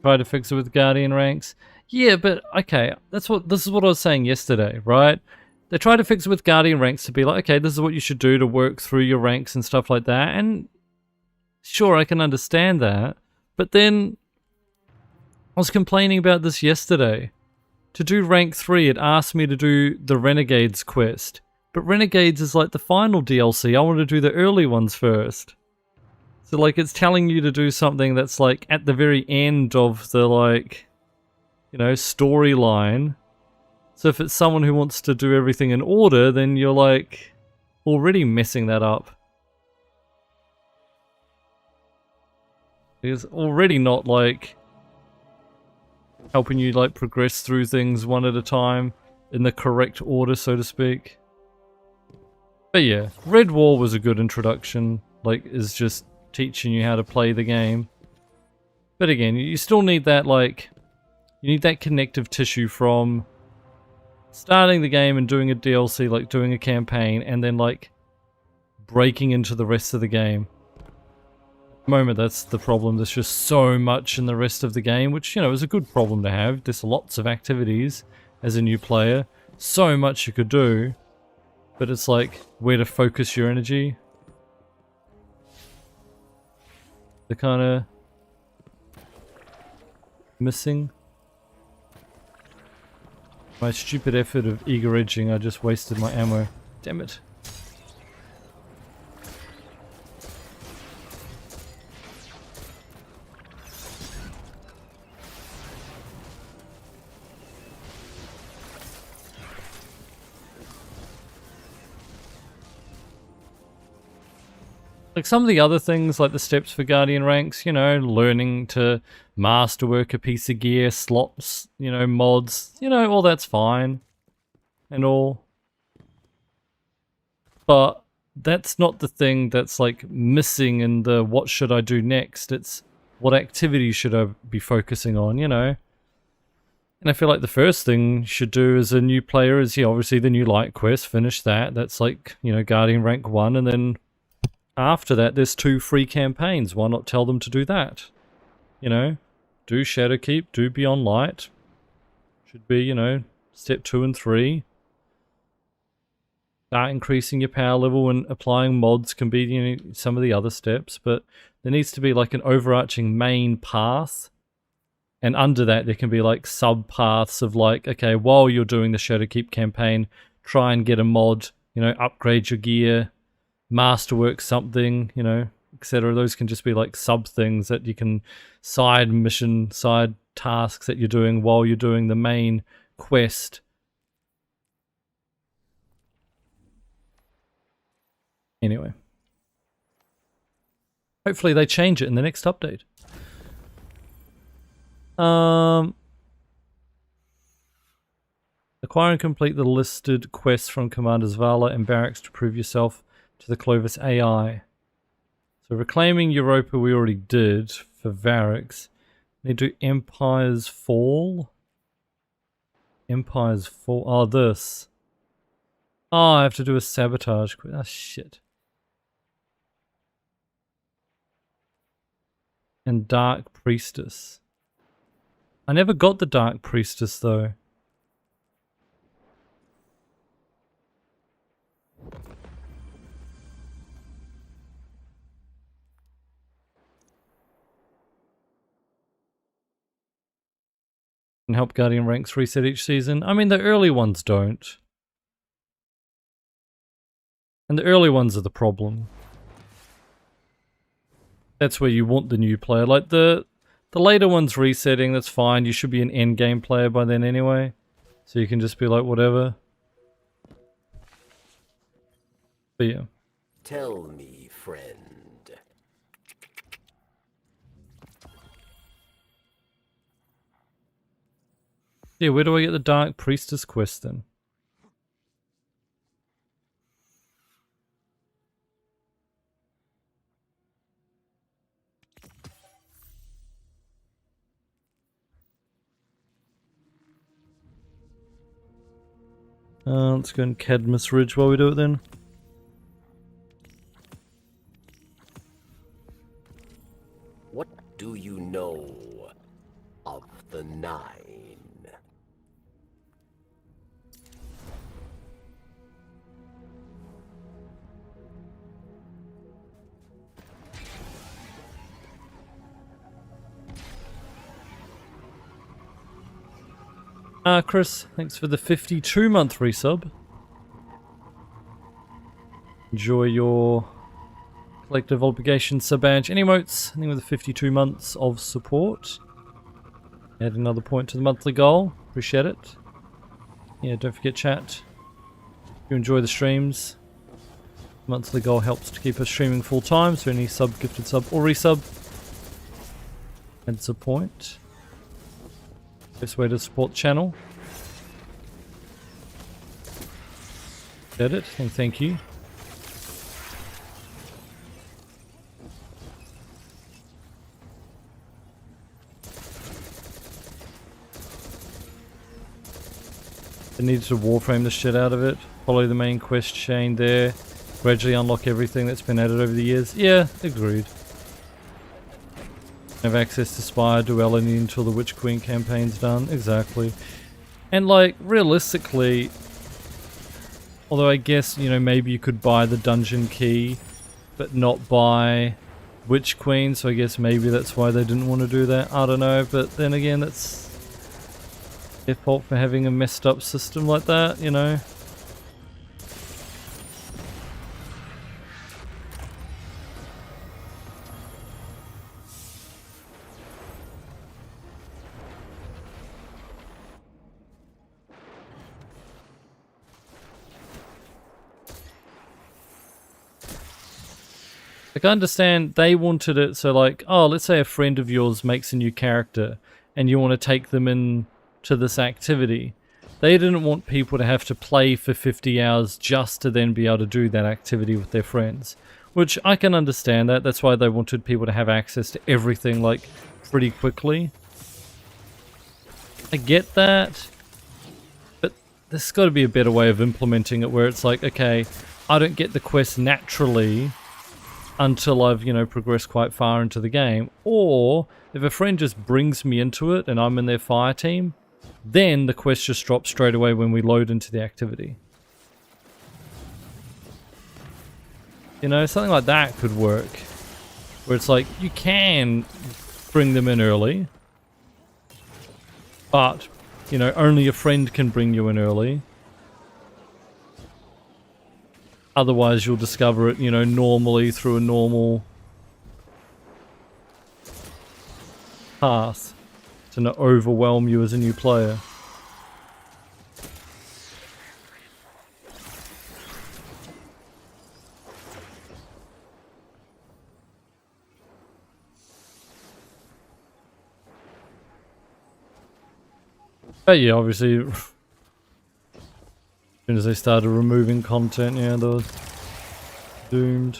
Try to fix it with Guardian ranks. Yeah, but okay, this is what I was saying yesterday, right? They try to fix it with Guardian ranks to be like, okay, this is what you should do to work through your ranks and stuff like that. And sure, I can understand that. But then I was complaining about this yesterday. To do rank 3, it asked me to do the Renegades quest. But Renegades is like the final DLC. I want to do the early ones first. So like it's telling you to do something that's like at the very end of the like, you know, storyline. So if it's someone who wants to do everything in order, then you're like already messing that up. It's already not like helping you like progress through things one at a time in the correct order, so to speak. But yeah, Red War was a good introduction, like is just teaching you how to play the game. But again, you still need that like, you need that connective tissue from starting the game and doing a DLC, like doing a campaign, and then like breaking into the rest of the game. At the moment, that's the problem. There's just so much in the rest of the game, which, you know, is a good problem to have. There's lots of activities as a new player, so much you could do, but it's like where to focus your energy. The kind of missing. My stupid effort of eager edging, I just wasted my ammo. Damn it. Like some of the other things, like the steps for Guardian ranks, you know, learning to masterwork a piece of gear, slots, you know, mods, you know, all that's fine and all. But that's not the thing that's like missing in the what should I do next. It's what activities should I be focusing on, you know. And I feel like the first thing you should do as a new player is, yeah, obviously the new light quest, finish that. That's like, you know, Guardian rank 1, and then after that, there's 2 free campaigns. Why not tell them to do that? You know, do Shadowkeep, do Beyond Light. Should be, you know, step 2 and 3. Start increasing your power level, and applying mods can be, you know, some of the other steps. But there needs to be like an overarching main path. And under that, there can be like sub paths of like, okay, while you're doing the Shadowkeep campaign, try and get a mod, you know, upgrade your gear, masterwork something, you know, etc. Those can just be like sub things that you can side mission, side tasks that you're doing while you're doing the main quest. Anyway, hopefully they change it in the next update. Acquire and complete the listed quests from Commanders Vala and Barracks to prove yourself to the Clovis AI. So reclaiming Europa we already did for Varix. Need to do Empire's Fall. Empire's Fall. Oh, this. Oh, I have to do a sabotage quest. Oh, shit. And Dark Priestess. I never got the Dark Priestess though. And help Guardian ranks reset each season. I mean, the early ones don't. And the early ones are the problem. that's where you want the new player. Like the later ones resetting, that's fine. You should be an end game player by then anyway. So you can just be like, whatever. But yeah. Tell me, friend. Yeah, where do I get the Dark Priestess quest then? Let's go in Cadmus Ridge while we do it then. What do you know of the Nine? Chris, thanks for the 52-month resub. Enjoy your collective obligation sub badge. Any emotes? Anything with the 52 months of support? Add another point to the monthly goal. Appreciate it. Yeah, don't forget chat. If you enjoy the streams, monthly goal helps to keep us streaming full time, so any sub, gifted sub, or resub adds a point. Best way to support the channel. Get it, and thank you. They needed to warframe the shit out of it. Follow the main quest chain there. Gradually unlock everything that's been added over the years. Yeah, agreed. Have access to Spire Duality until the Witch Queen campaign's done. Exactly. And like, realistically, although I guess, you know, maybe you could buy the dungeon key, but not buy Witch Queen, so I guess maybe that's why they didn't want to do that. I don't know, but then again, that's their fault for having a messed up system like that, you know? Like, I understand they wanted it so like, oh, let's say a friend of yours makes a new character and you want to take them in to this activity. They didn't want people to have to play for 50 hours just to then be able to do that activity with their friends. Which I can understand that. That's why they wanted people to have access to everything like pretty quickly. I get that. But there's got to be a better way of implementing it where it's like, okay, I don't get the quest naturally until I've, you know, progressed quite far into the game. Or if a friend just brings me into it and I'm in their fire team, then the quest just drops straight away when we load into the activity. You know, something like that could work. Where it's like, you can bring them in early, but, you know, only a friend can bring you in early. Otherwise, you'll discover it, you know, normally through a normal path to not overwhelm you as a new player. But yeah, obviously, as soon as they started removing content, yeah, they were doomed.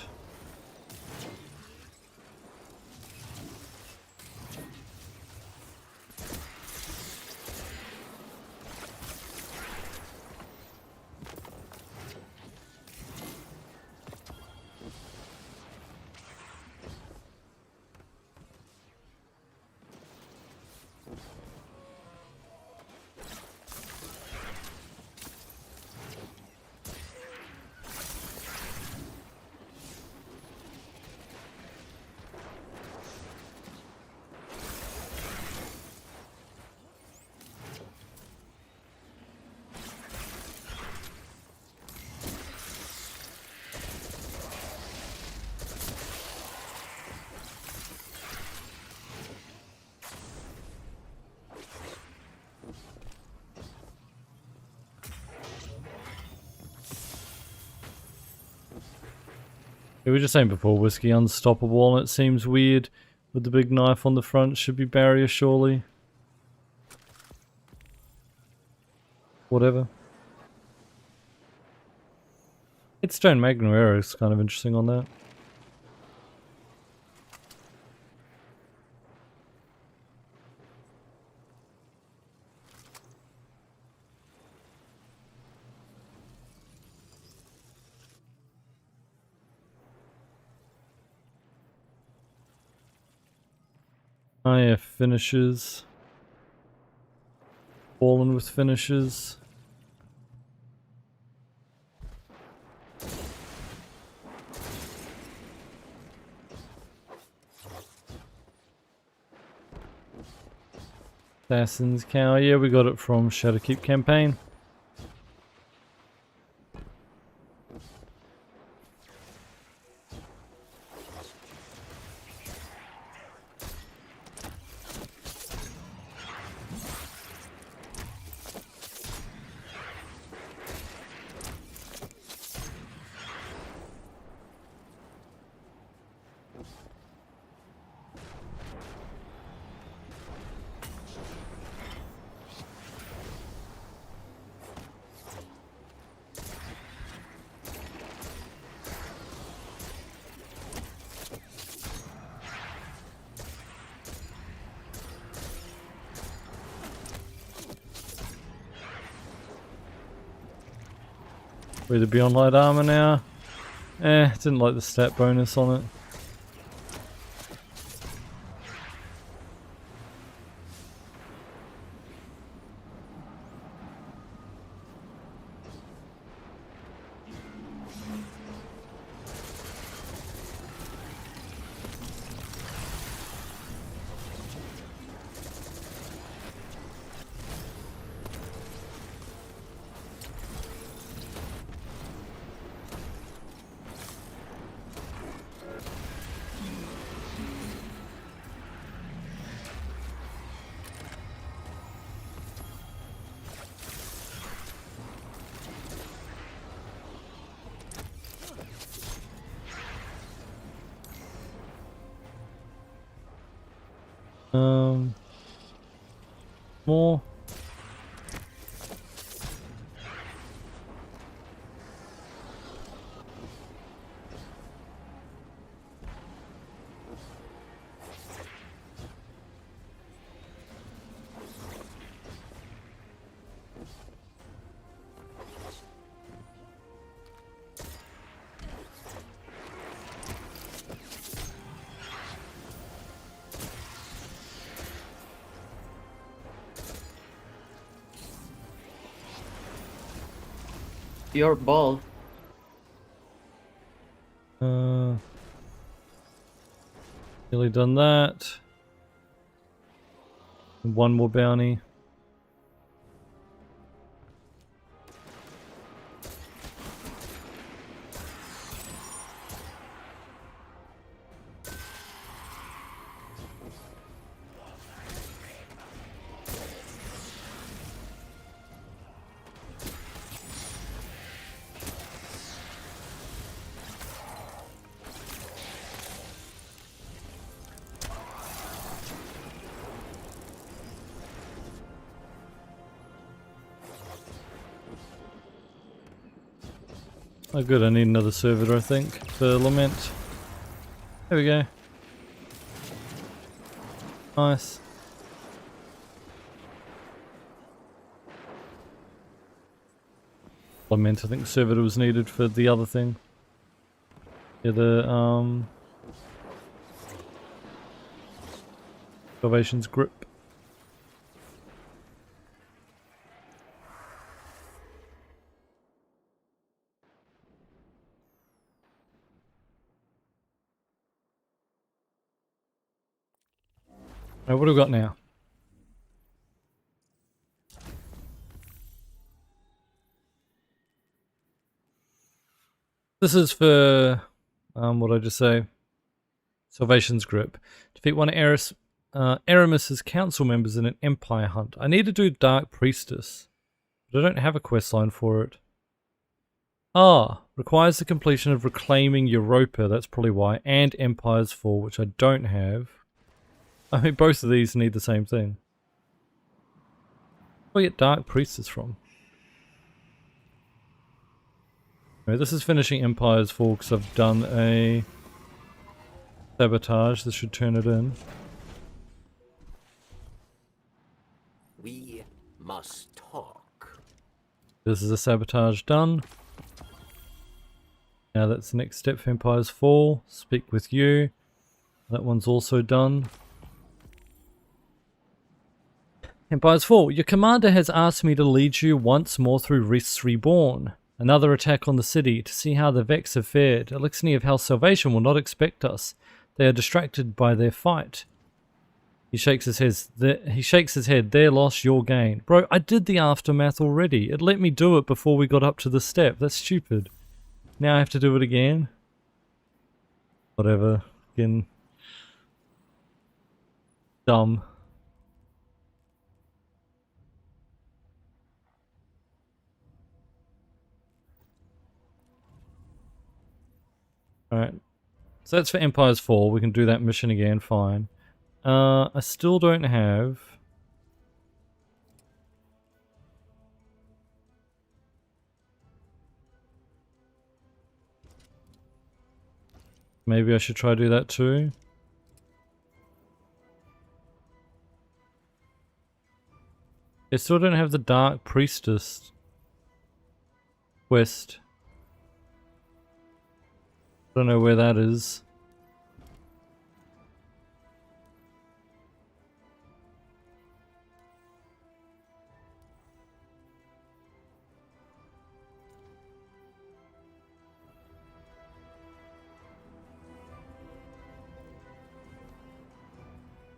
We were just saying before, Whiskey unstoppable, and it seems weird with the big knife on the front. Should be barrier, surely. Whatever. Headstone Magnum Arrow is kind of interesting on that. Oh yeah, finishes. Fallen with finishes. Assassin's Cow, yeah, we got it from Shadowkeep campaign. We're the Beyond Light armor now. Didn't like the stat bonus on it. More. Your ball. Nearly done that. One more bounty. Oh good, I need another servitor I think for Lament. There we go. Nice. Lament, I think servitor was needed for the other thing. Yeah, the Salvation's Grip. Right, what do we got now? This is for, what did I just say? Salvation's Grip. Defeat one of Aramis's council members in an Empire hunt. I need to do Dark Priestess, but I don't have a quest line for it. Ah, Requires the completion of Reclaiming Europa, that's probably why, and Empire's Fall, which I don't have. I mean, both of these need the same thing. Where do I get Dark Priestess from? Anyway, this is finishing Empire's Fall because I've done a sabotage. This should turn it in. We must talk. This is a sabotage done. Now that's the next step for Empire's Fall. Speak with you. That one's also done. Empire's Fall. Your commander has asked me to lead you once more through Rest's Reborn. Another attack on the city to see how the Vex have fared. Elixir of Hell's Salvation will not expect us. They are distracted by their fight. He shakes his head. Their loss, your gain. Bro, I did the aftermath already. It let me do it before we got up to this step. That's stupid. Now I have to do it again. Whatever. Again. Dumb. Alright. So that's for Empire's Fall. We can do that mission again, fine. I still don't have... Maybe I should try to do that too. I still don't have the Dark Priestess quest. Don't know where that is.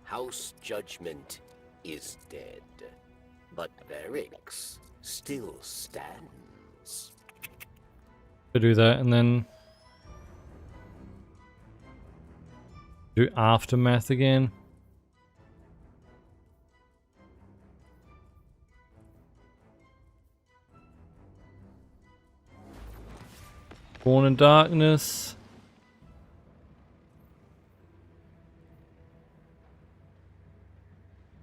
House Judgment is dead, but Varix still stands. To do that and then do Aftermath again. Born in Darkness.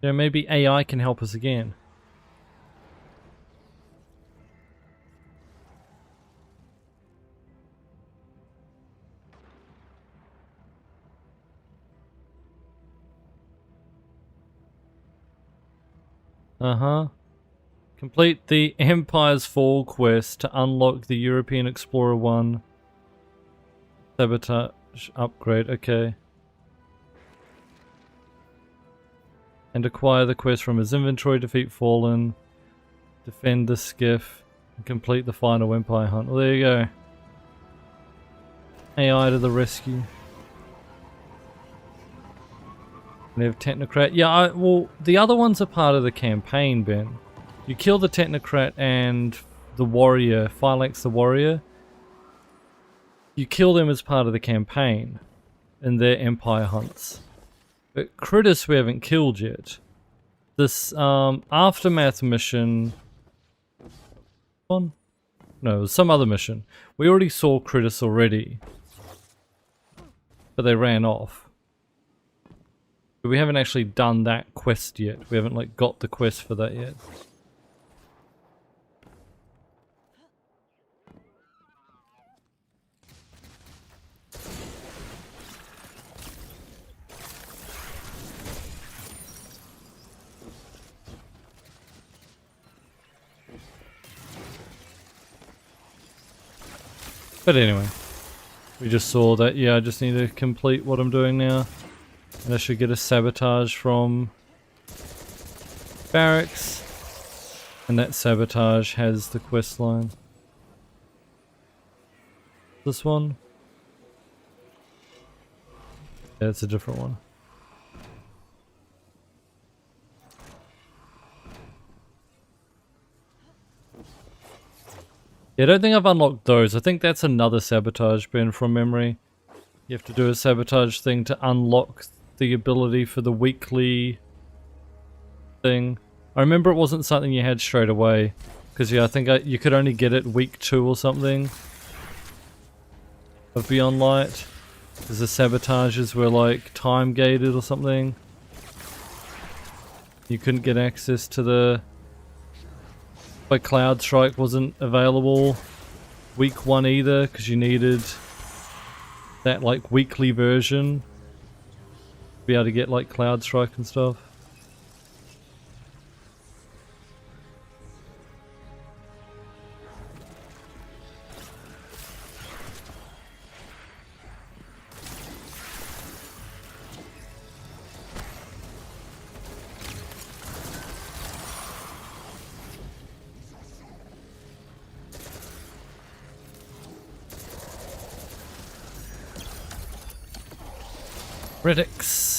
Yeah, maybe AI can help us again. Complete the Empire's Fall quest to unlock the European Explorer 1 sabotage upgrade. Okay. And acquire the quest from his inventory, defeat Fallen, defend the skiff, and complete the final Empire hunt. Well, there you go. AI to the rescue. We have Technocrat. Yeah, well, the other ones are part of the campaign, Ben. You kill the Technocrat and the warrior, Phylax the warrior. You kill them as part of the campaign in their Empire hunts. But Critus we haven't killed yet. This Aftermath mission... one? No, it was some other mission. We already saw Critus already. But they ran off. But we haven't actually done that quest yet. We haven't like got the quest for that yet. But anyway, we just saw that, yeah, I just need to complete what I'm doing now. And I should get a sabotage from Barracks. And that sabotage has the quest line. This one? Yeah, it's a different one. Yeah, I don't think I've unlocked those. I think that's another sabotage, Ben, from memory. You have to do a sabotage thing to unlock the ability for the weekly thing. I remember it wasn't something you had straight away. Because, yeah, I think you could only get it week 2 or something. of Beyond Light. Because the sabotages were like time gated or something. You couldn't get access to the... Like Cloud Strike wasn't available week 1 either, because you needed that like weekly version to be able to get like Cloud Strike and stuff. Redix.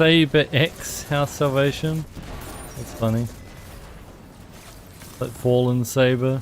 Saber X House Salvation. That's funny. Like Fallen Saber.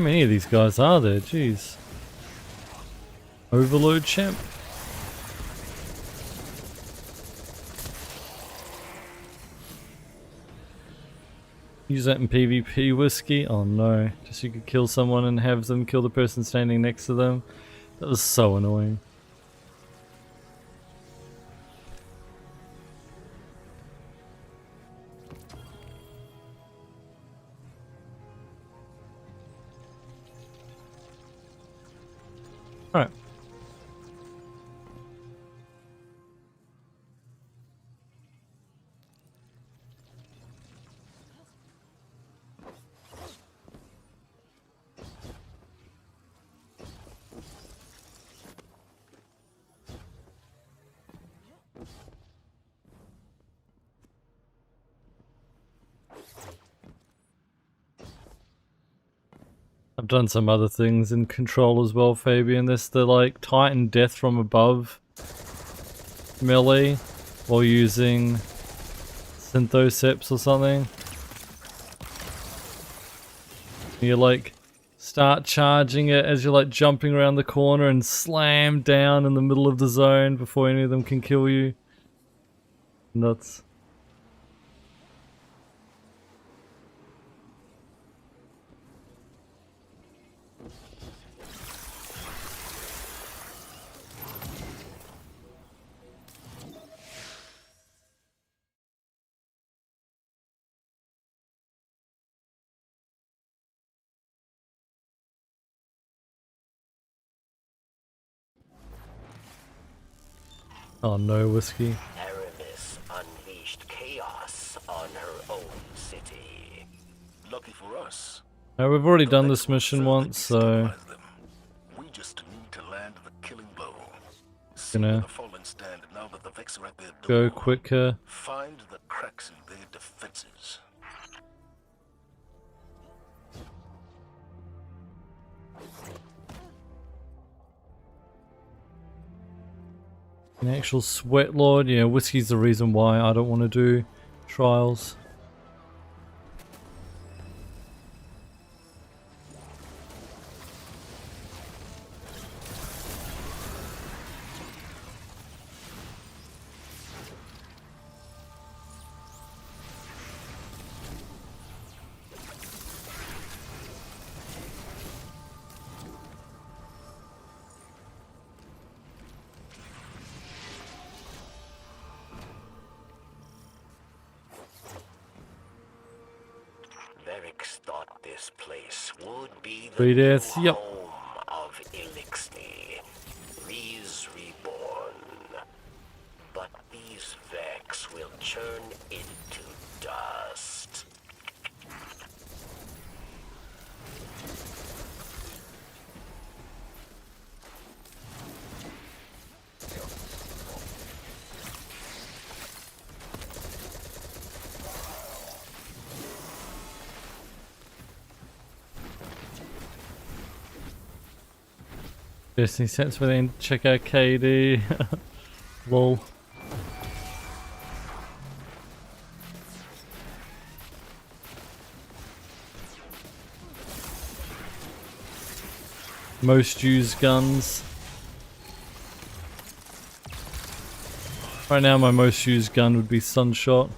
How many of these guys are there? Jeez. Overload champ. Use that in PvP whiskey? Oh no. Just you could kill someone and have them kill the person standing next to them. That was so annoying. Alright. I've done some other things in Control as well, Fabian. There's the like Titan Death from Above melee while using Synthoceps or something. You like start charging it as you're like jumping around the corner and slam down in the middle of the zone before any of them can kill you. Nuts. Oh no, whiskey. Erebus unleashed chaos on her own city. Lucky for us. No, we've already done this mission once, so We just need to land the killing blow. gonna The fallen stand now that the Vex are at their door. go quicker. Find the cracks in their defenses. An actual sweat lord, yeah, whiskey's the reason why I don't want to do trials. Verix thought this place would be the Three deaths, new yep. home of Elixir. Rees reborn. Vex will churn into dust. Any sense for them to check out KD? Lol. Most used guns. Right now my most used gun would be Sunshot.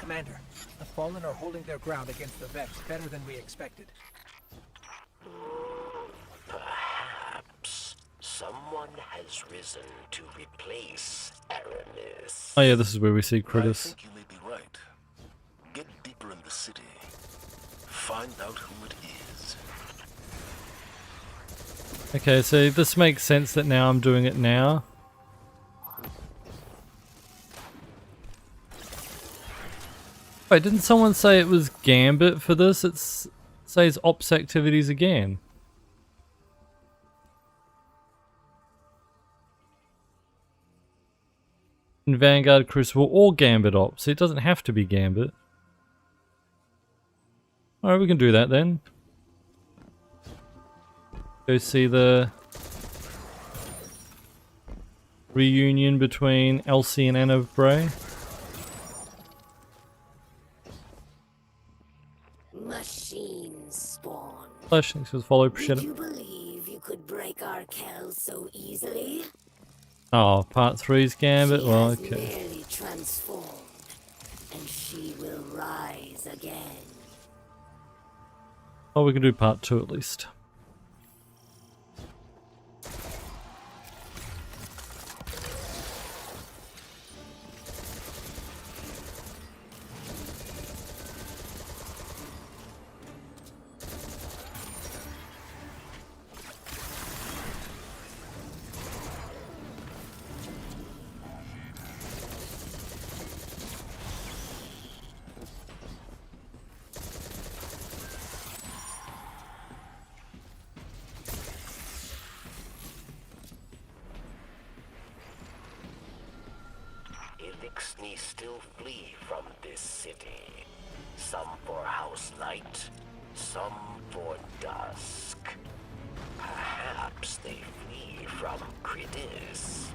Commander, the Fallen are holding their ground against the Vex better than we expected. Perhaps someone has risen to replace Aramis. Oh yeah, this is where we see I Critters. think you may be right. Get deeper in the city. Find out who it is. Okay, so this makes sense that now I'm doing it now. Wait, didn't someone say it was Gambit for this? It says Ops Activities again. In Vanguard, Crucible, or Gambit Ops. It doesn't have to be Gambit. Alright, we can do that then. Go see the reunion between Elsie and Anna Bray. Machine spawn. Flash, thanks for the follow, Did appreciate you it. believe you could break our Kel so easily? Oh, part 3's Gambit? She Well, has okay. merely transformed, and she will rise again. Oh, we can do part 2 at least. Elixni still flee from this city. Some for House Light, some for Dusk. Perhaps they flee from Cridis.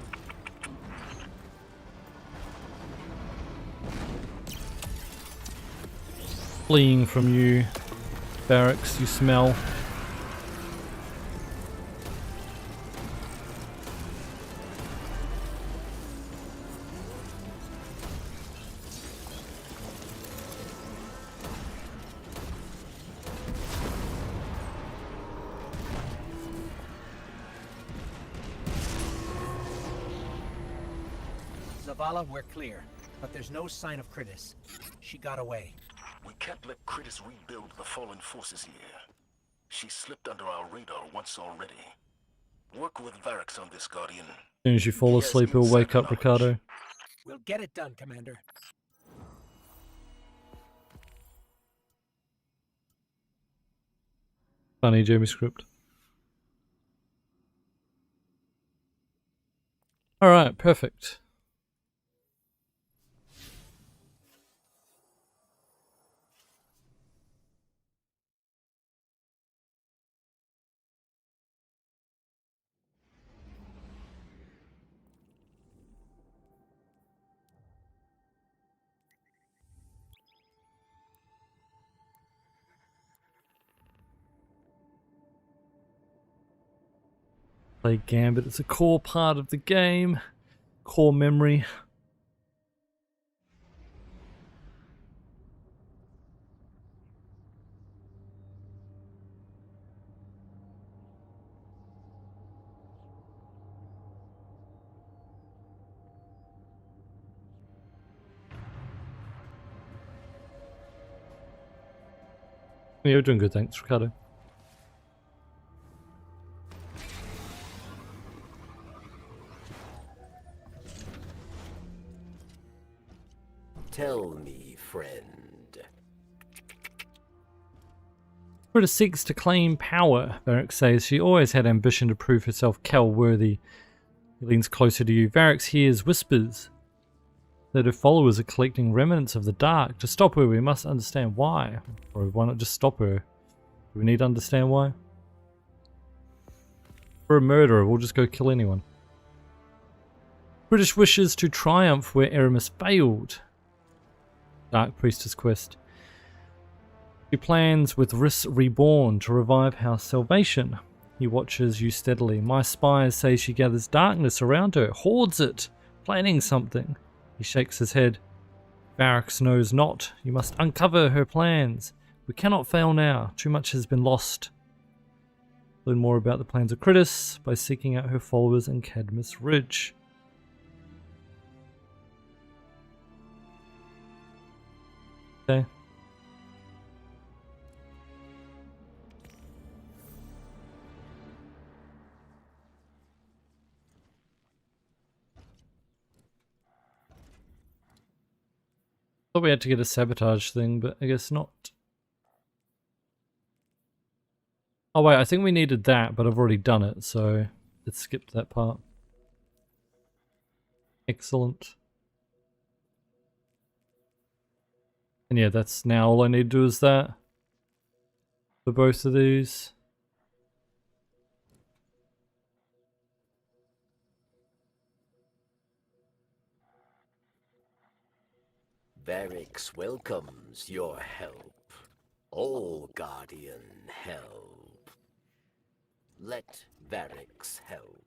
Fleeing from you, Barracks, you smell. Zavala, we're clear, but there's no sign of Critis. She got away. We can't let Critis rebuild the fallen forces here. She slipped under our radar once already. Work with Varix on this, Guardian. As soon as you fall asleep, it'll wake up Ricardo. We'll get it done, Commander. Funny Jamie script. Alright, perfect. Play Gambit. It's a core part of the game. Core memory. Yeah, you're doing good, thanks, Ricardo. Tell me, friend. Britta seeks to claim power, Varric says. She always had ambition to prove herself Cal-worthy. He leans closer to you. Varric hears whispers that her followers are collecting remnants of the dark. To stop her, we must understand why. Or why not just stop her? Do we need to understand why? For a murderer, we'll just go kill anyone. British wishes to triumph where Eramis failed. Dark Priestess quest. He plans with Riss Reborn to revive House Salvation. He watches you steadily. My spies say she gathers darkness around her, hoards it, planning something. He shakes his head. Varric knows not. You must uncover her plans. We cannot fail now. Too much has been lost. Learn more about the plans of Critis by seeking out her followers in Cadmus Ridge. Okay. Thought we had to get a sabotage thing, but I guess not. Oh wait, I think we needed that, but I've already done it, so it skipped that part. Excellent. And yeah, that's now all I need to do is that. For both of these. Varric welcomes your help. All Guardian help. Let Varric help.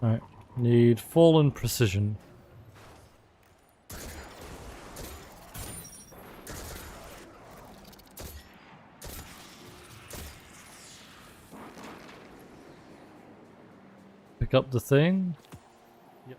Alright, need fallen precision. Pick up the thing. Yep.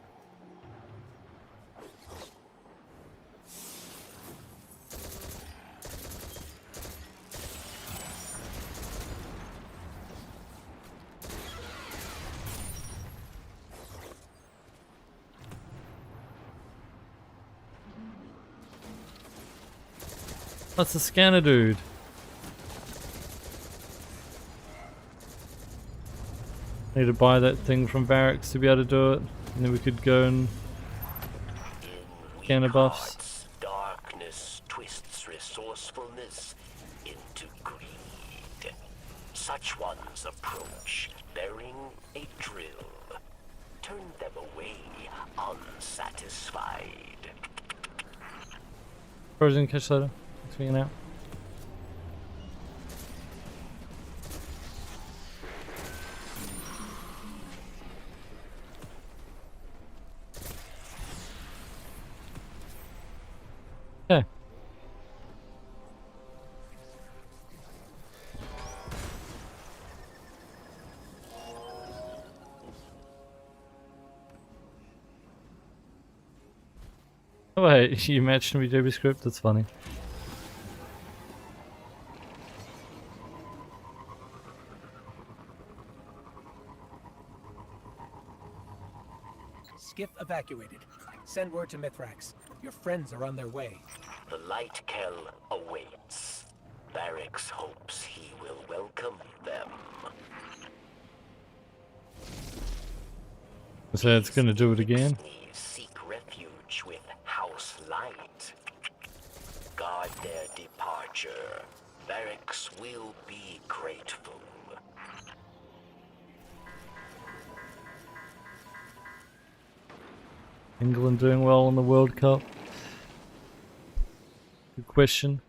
That's a scanner dude. Need to buy that thing from Varric to be able to do it, and then we could go and scanner buffs. Darkness twists resourcefulness into greed. Such ones approach bearing a drill. Turn them away unsatisfied. Frozen catch later. Thanks for hanging out. Okay. Oh wait, you matched me JavaScript? That's funny. Skiff evacuated. Send word to Mithrax. Your friends are on their way. The Light Kell awaits. Varix hopes he will welcome them. So it's gonna do it again. Seek refuge with House Light. Guard their departure. Varix will be grateful. England doing well in the World Cup? Good question.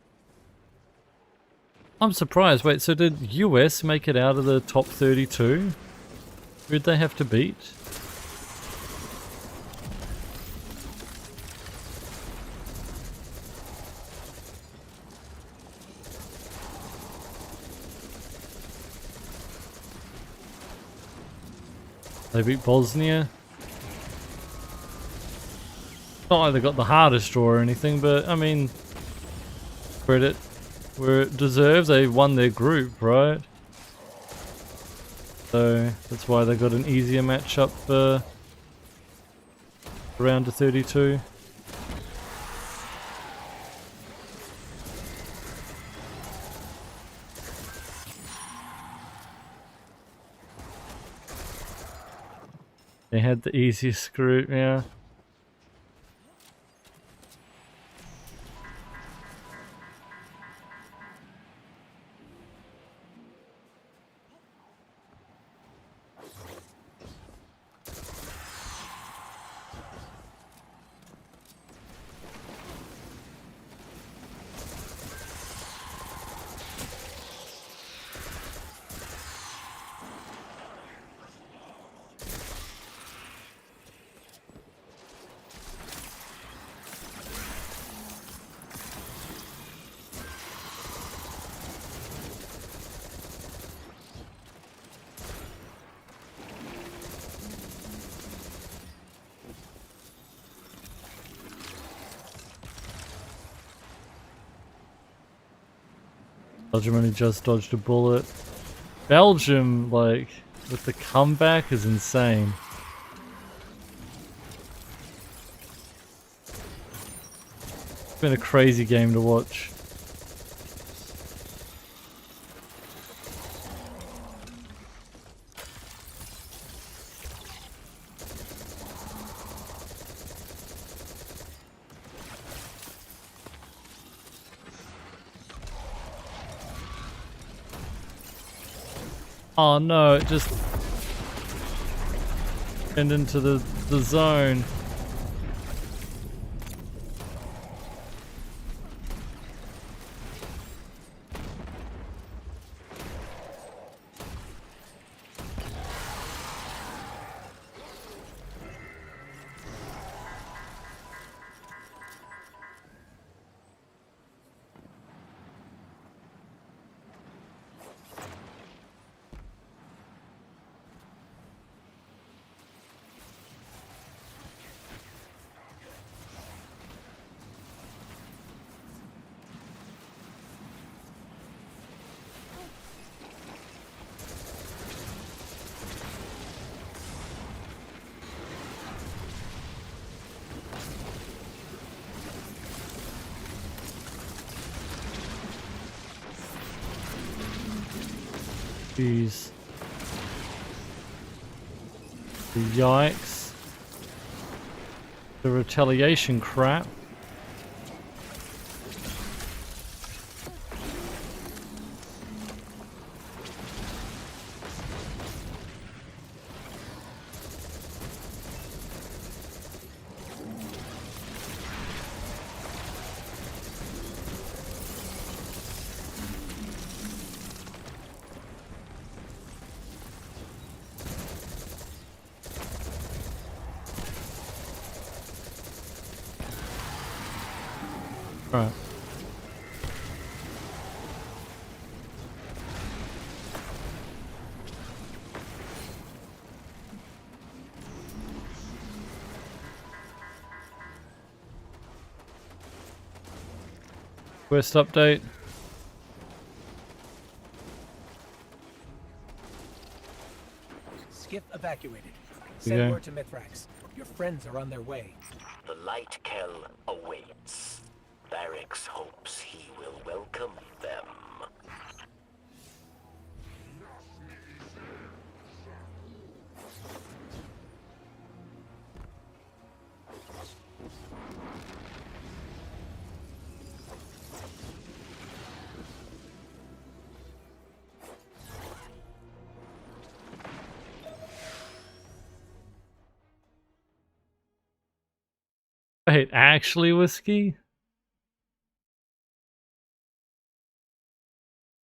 I'm surprised. Wait, so did US make it out of the top 32? Who'd they have to beat? They beat Bosnia. Not like they got the hardest draw or anything, but I mean, credit where it deserves. They won their group, right? So that's why they got an easier matchup for round to 32. They had the easiest group, yeah. Belgium only just dodged a bullet. Belgium, like, with the comeback is insane. It's been a crazy game to watch. Oh no, it just turned into the zone. Jeez. Yikes. The retaliation crap. Right. Quest update. Skiff evacuated. Yeah. Send word to Mithrax. Your friends are on their way. The Light Kell awaits. Varix hopes he will welcome them. Wait, actually whiskey?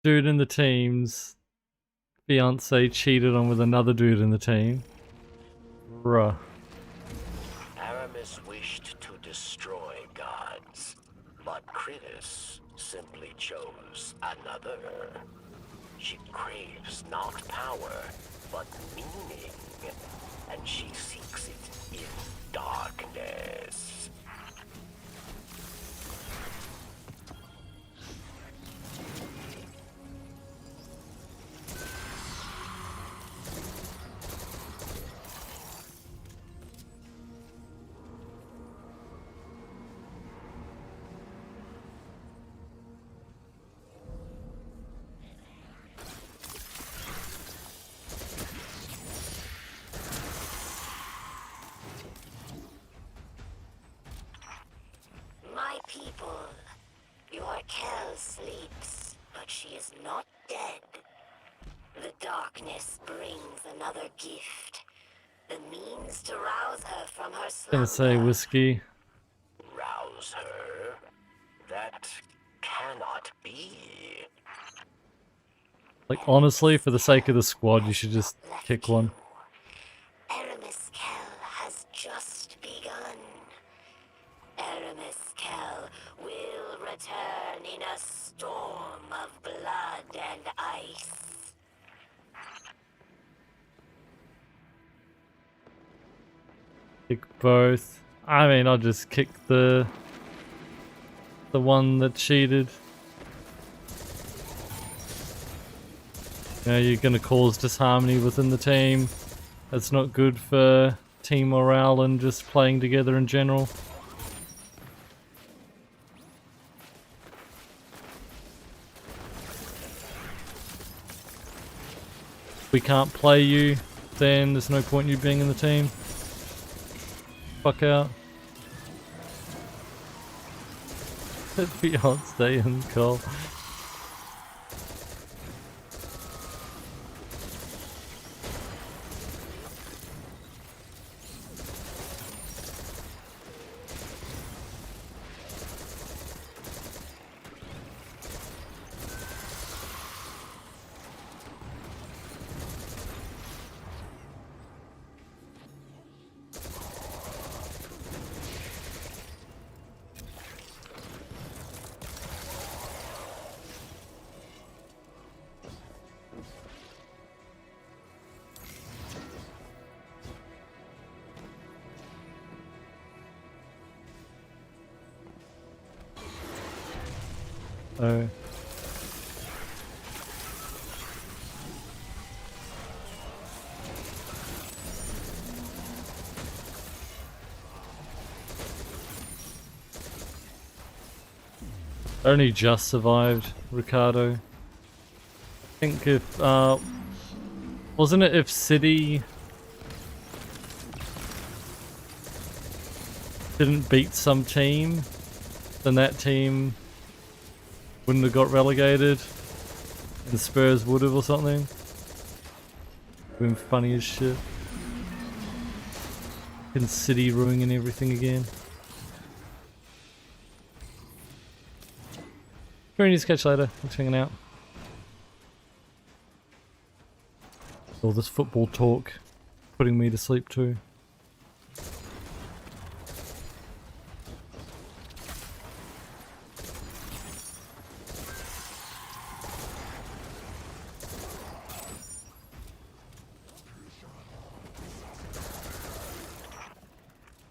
Dude in the team's fiance cheated on with another dude in the team. Bruh. Aramis wished to destroy gods, but Kritis simply chose another. She craves not power, but meaning, and she seeks it in darkness. My people, your Kell sleeps, but she is not dead. The darkness brings another gift. The means to rouse her from her Gonna slumber. say whiskey. Rouse her? That cannot be. Like honestly, for the sake of the squad, you should just kick one. Aramis Kell has just begun. Aramis Kell will return in a storm of blood and ice. Kick both. I mean, I'll just kick the one that cheated. You know, you're gonna cause disharmony within the team. That's not good for team morale and just playing together in general. If we can't play you, then there's no point in you being in the team. Fuck out. Beyonce and Cole. Oh. Only just survived, Ricardo. I think if, wasn't it if City didn't beat some team, then that team wouldn't have got relegated, and Spurs would have or something? Been funny as shit. And City ruining everything again. News catch later. Thanks for hanging out. All this football talk putting me to sleep too.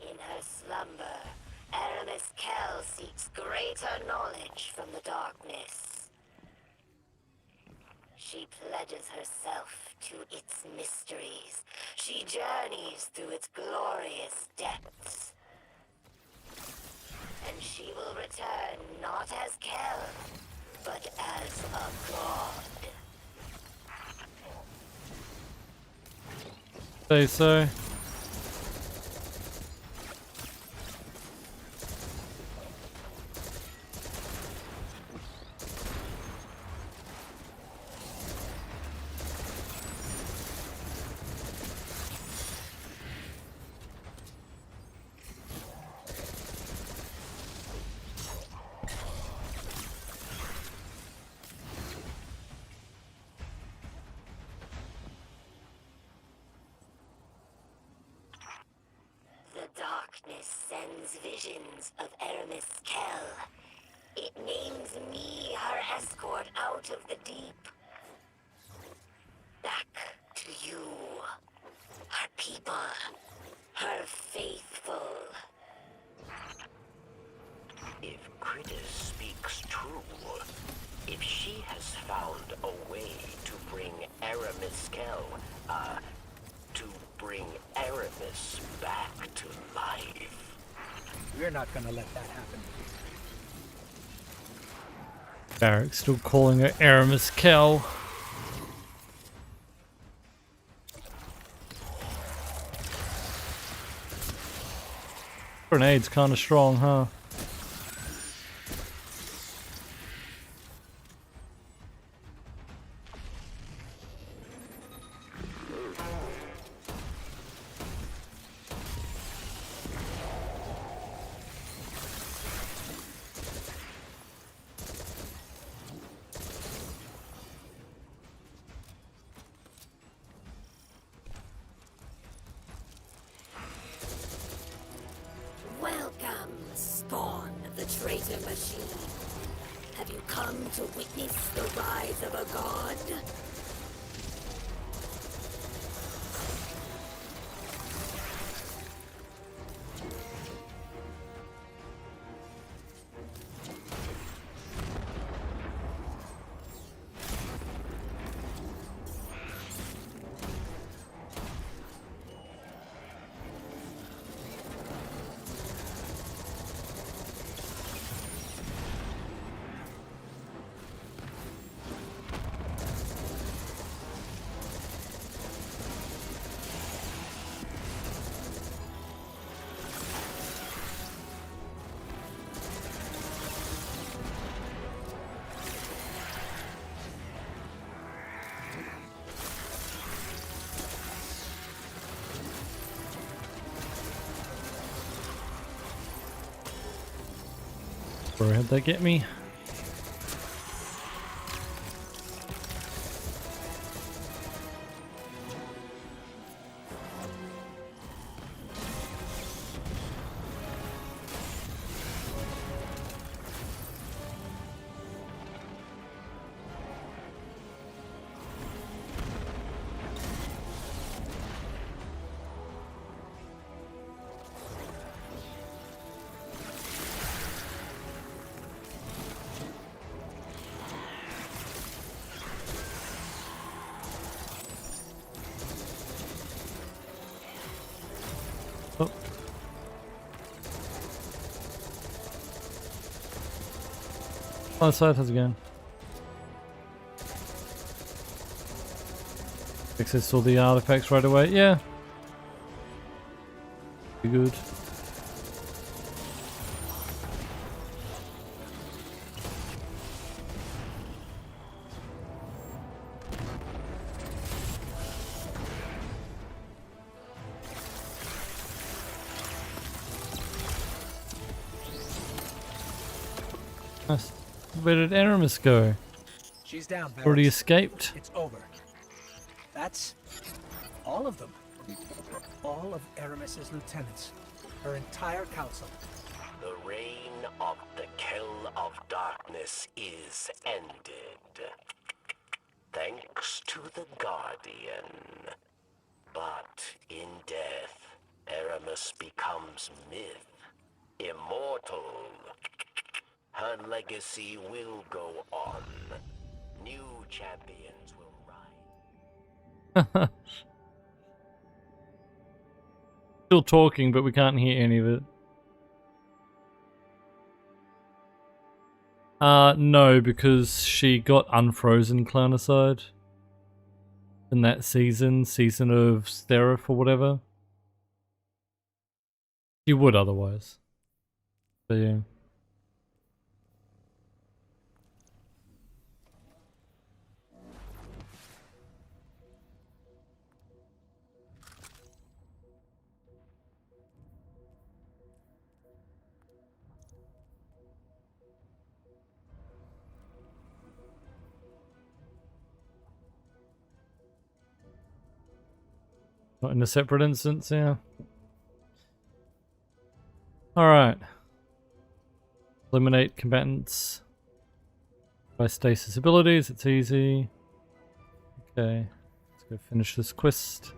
In her slumber, Aramis Kell seeks greater knowledge from the darkness. She pledges herself to its mysteries. She She journeys through its glorious depths. And she will return not as Kel, but as a god. Say so. The darkness sends visions of Aramis Kel. It names me her escort out of the deep. Back to you, her people, her faithful. If Critus speaks true, if she has found a way to bring Aramis Kel, to bring Aramis back to life. We're not gonna let that happen. Varric still calling her Aramis Kel. Grenade's kinda strong, huh? Welcome, spawn of the traitor machine. Have you come to witness the rise of a god? Where had they get me? Oh. On side has again. Access all the artifacts right away. Yeah. Be good. Nice. Where did Aramis go? She's down, Varric. Already escaped? It's over. That's all of them. All of Aramis's lieutenants. Her entire council. The reign of the Kel of Darkness is ended. Thanks to the Guardian. But in death, Aramis becomes myth. Immortal. Her legacy will go on. New champions will rise. Still talking, but we can't hear any of it. No, because she got unfrozen Clownaside in that season of Seraph or whatever. She would otherwise. But yeah. Not in a separate instance, yeah. Alright. Eliminate combatants by stasis abilities, it's easy. Okay, let's go finish this quest.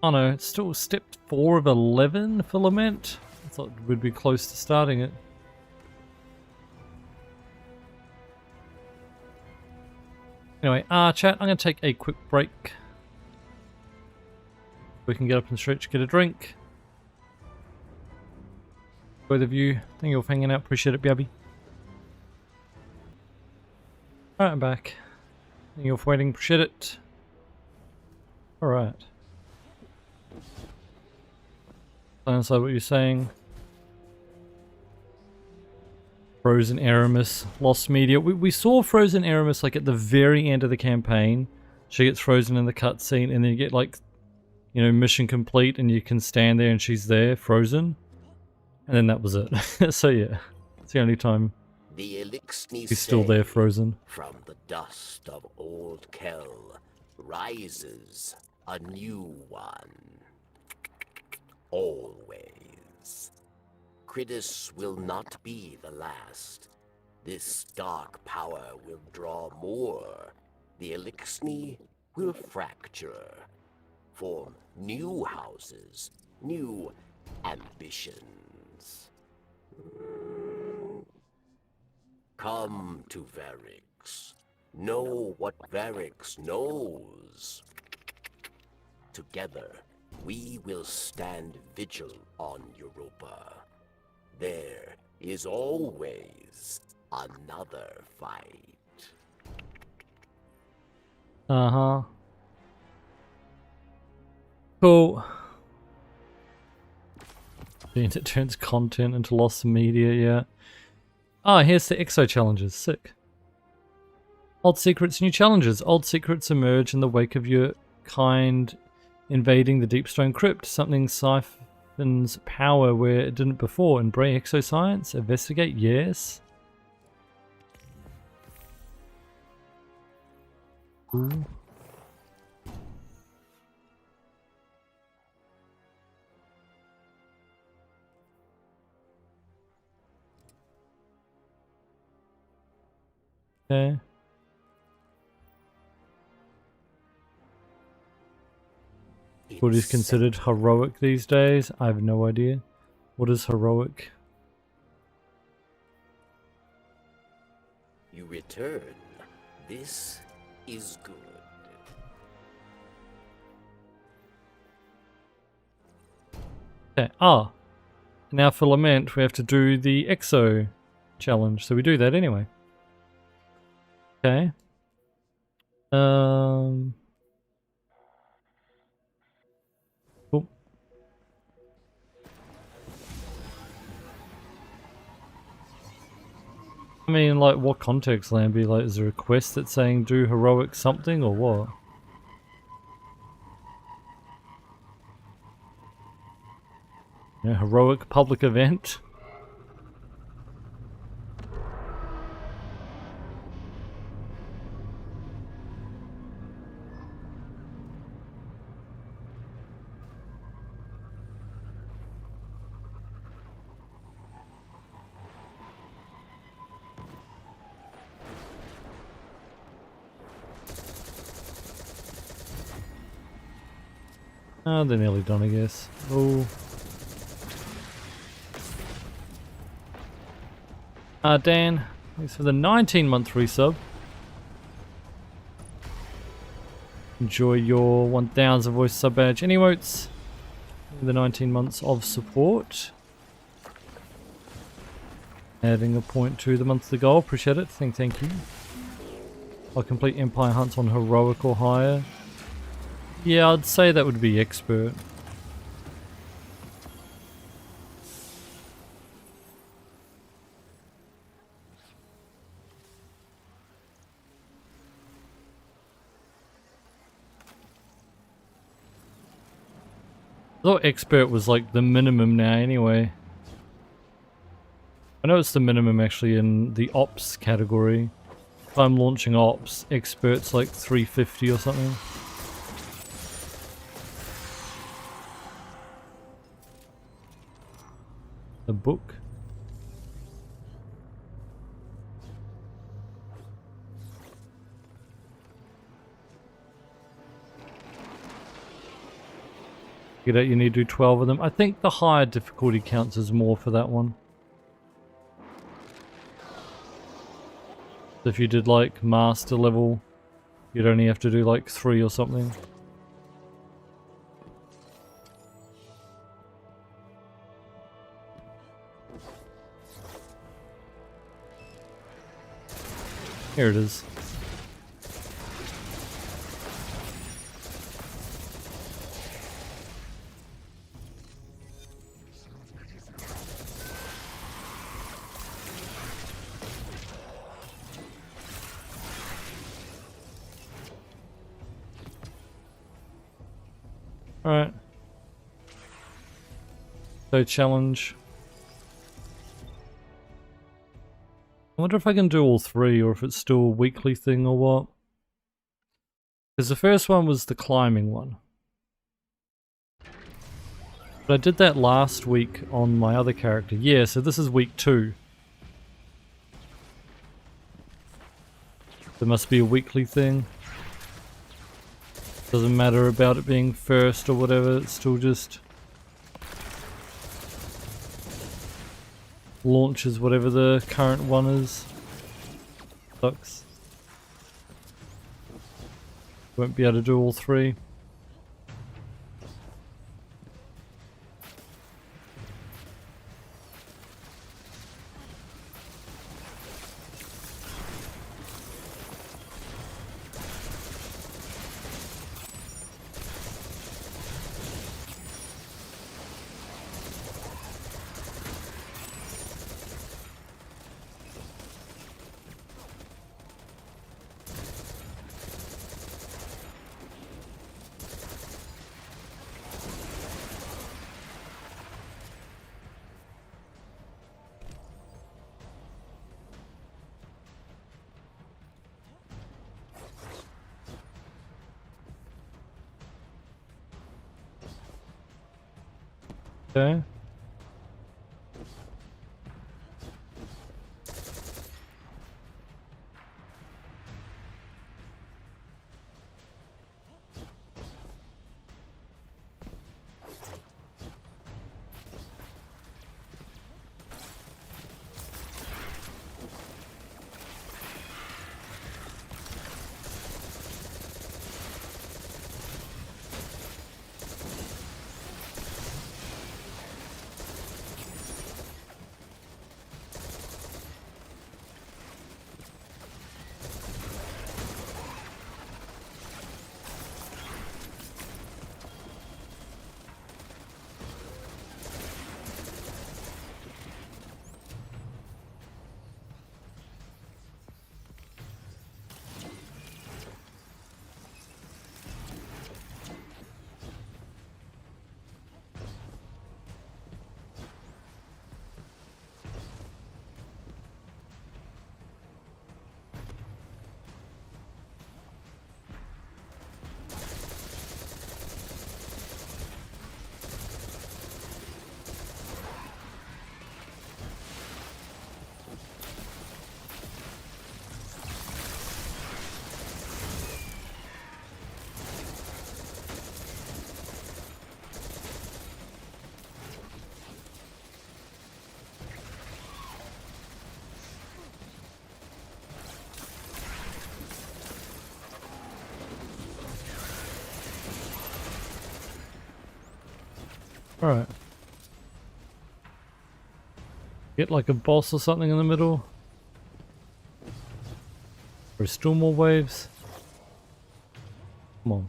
Oh no, it's still step 4 of 11 for Lament. I thought we'd be close to starting it. Anyway, chat, I'm going to take a quick break. We can get up and stretch, get a drink. Both of you, thank you all for hanging out, appreciate it, Biabi. Alright, I'm back. Thank you all for waiting, appreciate it. Alright. Sounds like what you're saying. Frozen Aramis, Lost Media. We saw Frozen Aramis like at the very end of the campaign. She gets frozen in the cutscene, and then you get like, you know, mission complete, and you can stand there and she's there, frozen. And then that was it. So yeah, it's the only time The Elixni she's still there, frozen. From the dust of old Kel rises a new one. Always. Cridus will not be the last. This dark power will draw more. The Elixni will fracture. Form new houses, new ambitions. Come to Varix. Know what Varix knows. Together, we will stand vigil on Europa. There is always another fight. Uh-huh. Cool. It turns content into lost media, yeah. Ah, here's the EXO challenges. Sick. Old secrets, new challenges. Old secrets emerge in the wake of your kind invading the Deepstone Crypt. Something siphons power where it didn't before. In Bray Exoscience? Investigate? Yes. Ooh. Okay. What is considered heroic these days? I have no idea. What is heroic? You return. This is good. Okay. Ah. Now for Lament, we have to do the EXO challenge. So we do that anyway. Okay. Cool. I mean, like, what context, Lambie? Like, is there a quest that's saying do heroic something, or what? Yeah, heroic public event? Oh, they're nearly done, I guess. Oh. Dan, thanks for the 19-month resub. Enjoy your 1000 voice sub badge. Any emotes? The 19 months of support. Adding a point to the monthly goal. Appreciate it. Thank you. I'll complete Empire Hunts on heroic or higher. Yeah, I'd say that would be expert. I thought expert was like the minimum now anyway. I know it's the minimum actually in the ops category. If I'm launching ops, expert's like 350 or something. A book. You need to do 12 of them. I think the higher difficulty counts as more for that one. If you did like master level, you'd only have to do like 3 or something. Here it is. Alright. So challenge. I wonder if I can do all 3 or if it's still a weekly thing or what. Because the first one was the climbing one. But I did that last week on my other character. Yeah, so this is week 2. There must be a weekly thing. Doesn't matter about it being first or whatever, it's still just launches whatever the current one is. Sucks. Won't be able to do all 3. Okay. Alright. Get like a boss or something in the middle. Or still more waves. Come on.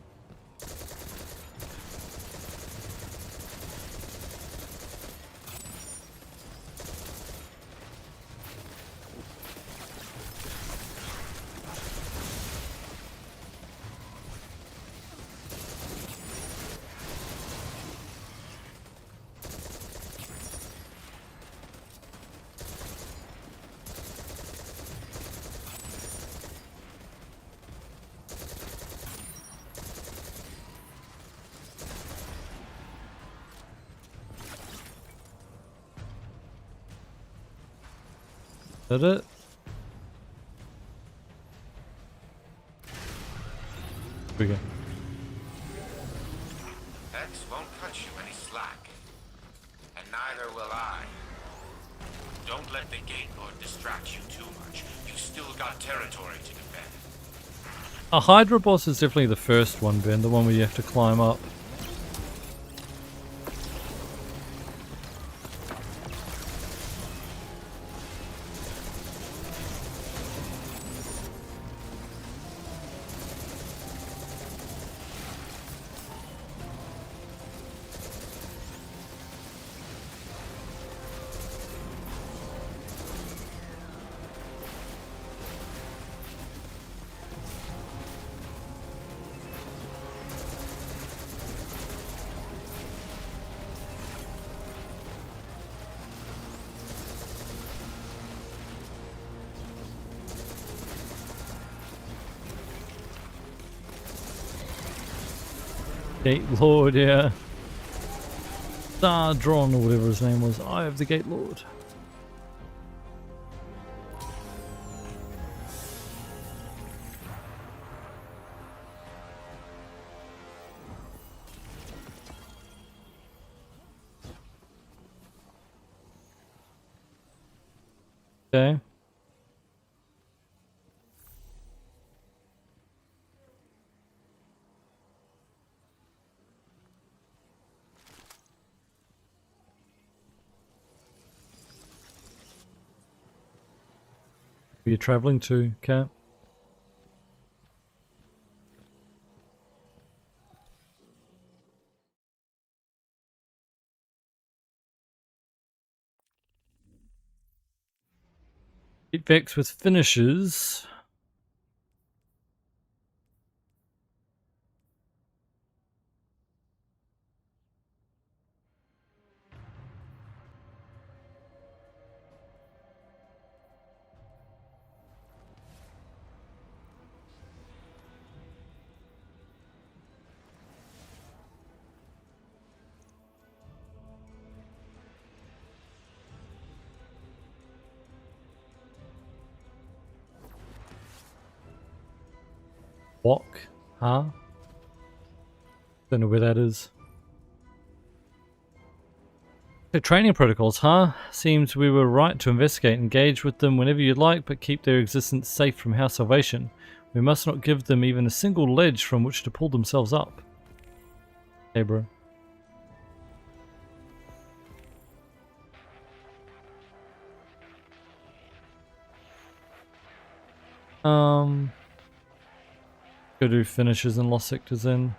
Is that it? Here we go. Hex won't cut you any slack. And neither will I. Don't let the Gate Lord distract you too much. You've still got territory to defend. A Hydra boss is definitely the first one, Ben, the one where you have to climb up. Gate Lord, yeah. Dardron, or whatever his name was. I have the Gate Lord. Okay. Where you're traveling to, Cat? Hit Vex with finishes. Walk? Huh? Don't know where that is. The training protocols, huh? Seems we were right to investigate. Engage with them whenever you'd like, but keep their existence safe from House Salvation. We must not give them even a single ledge from which to pull themselves up. Hey, bro. Go do finishes and lost sectors in.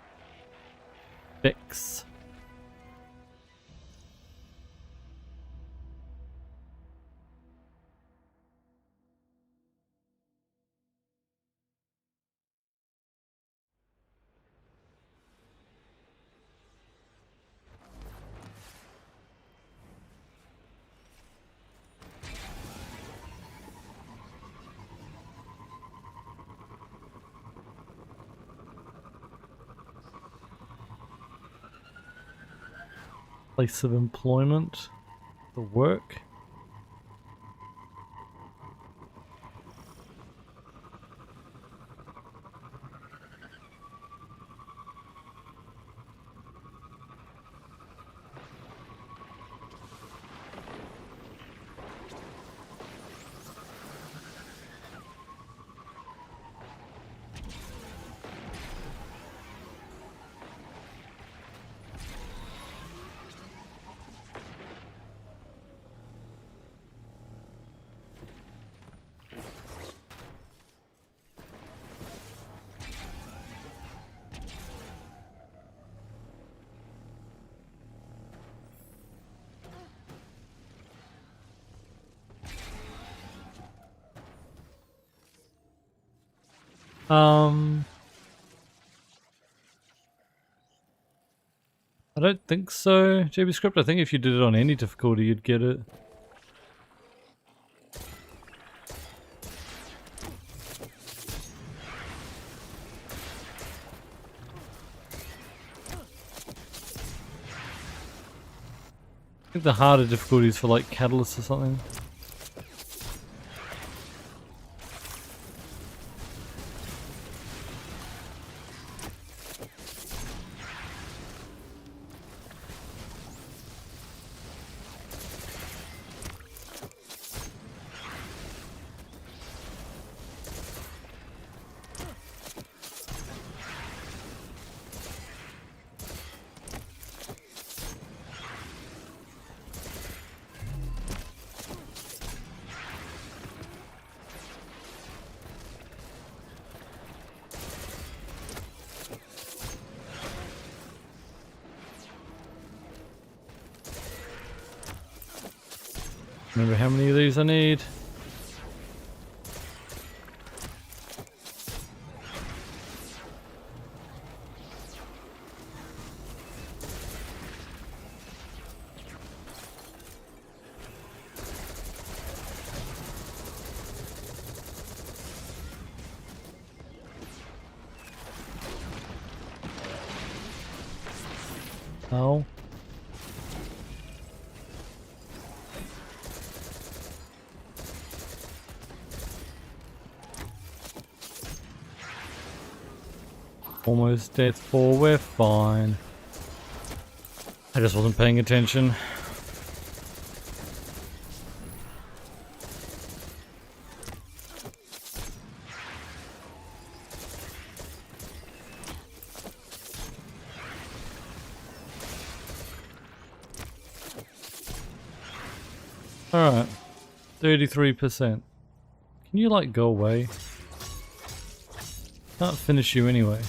Fix. Place of employment for work. I don't think so, JB Script. I think if you did it on any difficulty, you'd get it. I think the harder difficulties for like Catalyst or something. Remember how many of these I need? Oh. Almost death 4, we're fine. I just wasn't paying attention. Alright, 33%. Can you like go away? Can't finish you anyway.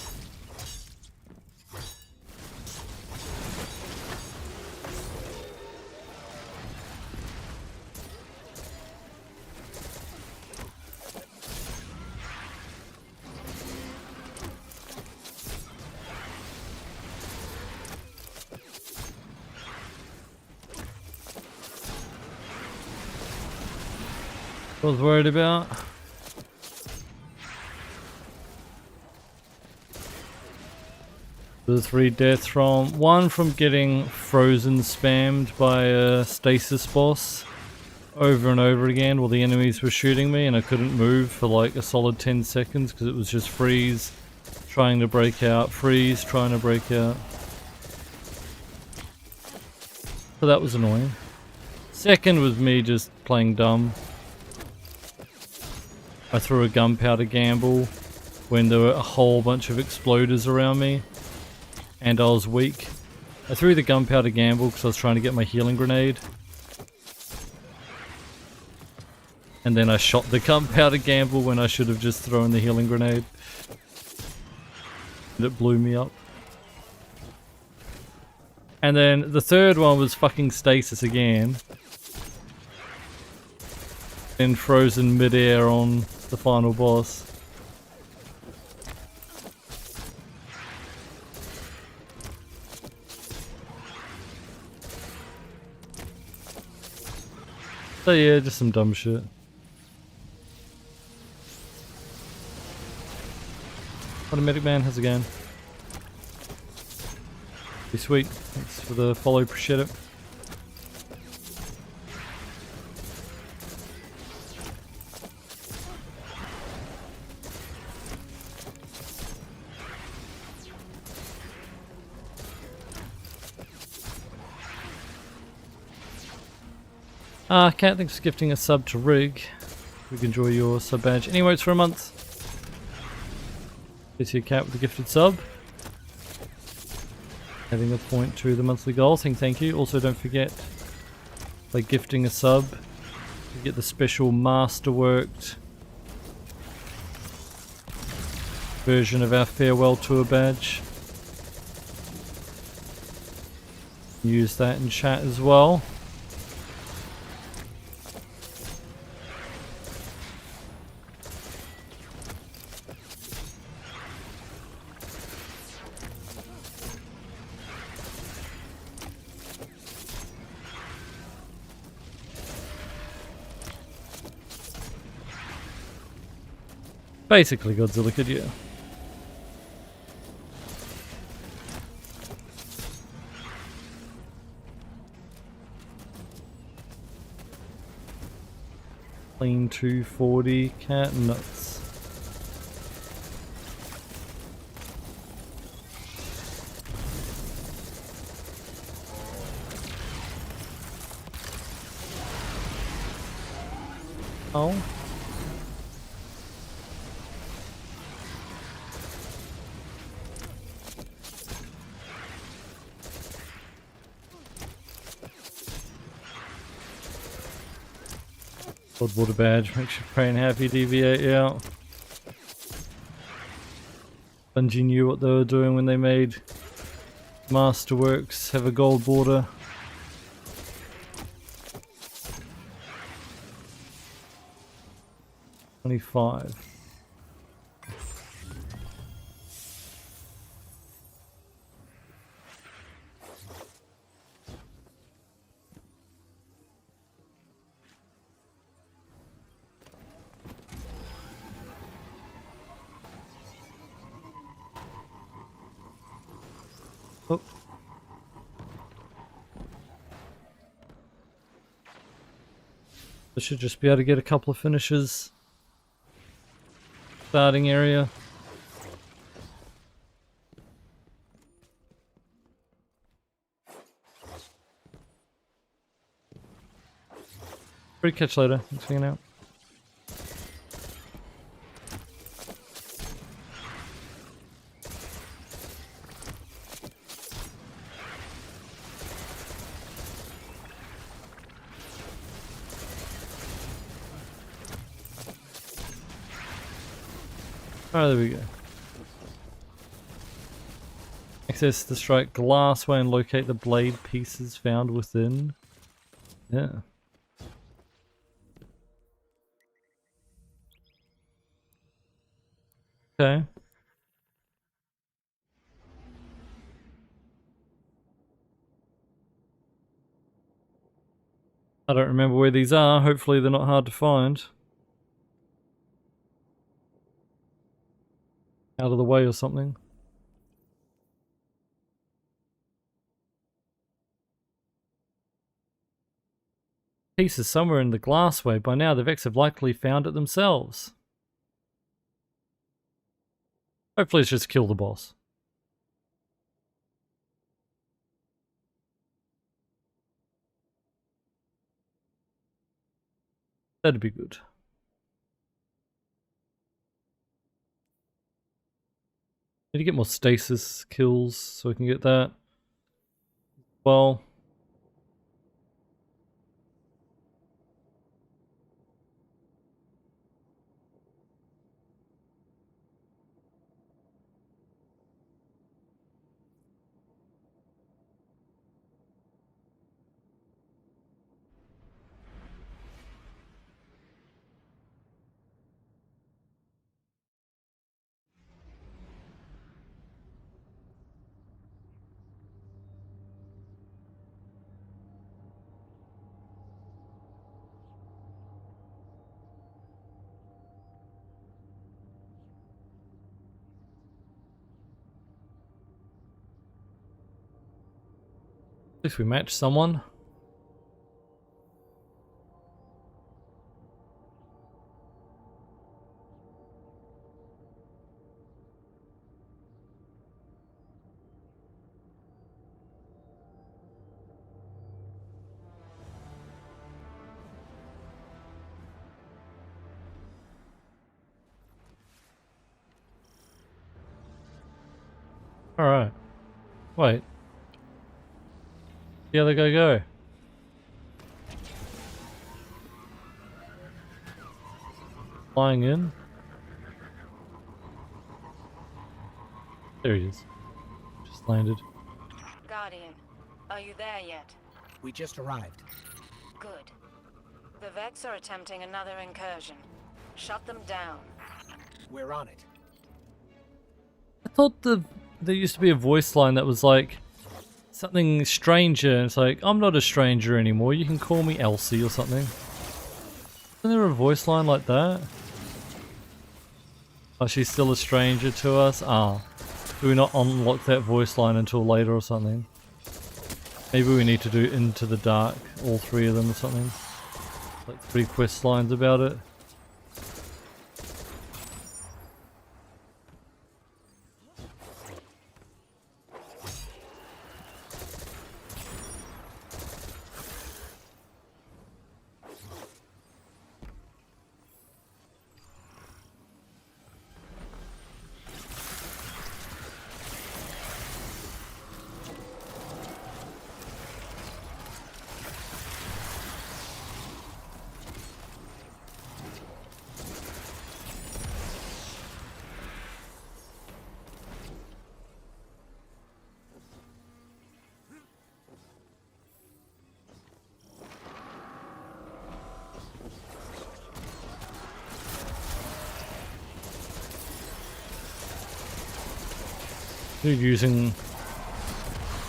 I was worried about. The 3 deaths from one from getting frozen spammed by a stasis boss over and over again while the enemies were shooting me and I couldn't move for like a solid 10 seconds because it was just freeze, trying to break out, freeze, trying to break out. So that was annoying. Second was me just playing dumb. I threw a gunpowder gamble when there were a whole bunch of exploders around me and I was weak. I threw the gunpowder gamble because I was trying to get my healing grenade. And then I shot the gunpowder gamble when I should have just thrown the healing grenade. And it blew me up. And then the third one was fucking stasis again. And frozen midair on the final boss. So yeah, just some dumb shit. Automatic Man, how's it going? Be sweet. Thanks for the follow, appreciate it. Cat, thanks for gifting a sub to Rig. We can enjoy your sub badge. Anyway, it's for a month. Here's your Cat with a gifted sub. Adding a point to the monthly goal. Thank you. Also, don't forget, by gifting a sub, you get the special masterworked version of our farewell tour badge. Use that in chat as well. Basically Godzilla Kid, yeah. Clean 240 cat nuts. Oh. Blood water badge makes you praying happy, deviate, yeah. Bungie knew what they were doing when they made Masterworks have a gold border. $25. Oh. I should just be able to get a couple of finishes. Starting area. Free catch later. Thanks for hanging out. Oh, there we go. Access the strike glassway and locate the blade pieces found within. Yeah. Okay. I don't remember where these are. Hopefully they're not hard to find. Out of the way or something. Pieces somewhere in the glassway. By now the Vex have likely found it themselves. Hopefully it's just kill the boss. That'd be good. Need to get more stasis kills so I can get that. Well. At least we match someone. All right. Wait. The other guy go. Flying in. There he is. Just landed. Guardian, are you there yet? We just arrived. Good. The Vex are attempting another incursion. Shut them down. We're on it. I thought there used to be a voice line that was like something stranger, and it's like, I'm not a stranger anymore, you can call me Elsie or something. Isn't there a voice line like that? Oh, she's still a stranger to us? Ah. Do we not unlock that voice line until later or something? Maybe we need to do Into the Dark, all 3 of them or something. Like 3 quest lines about it. Dude using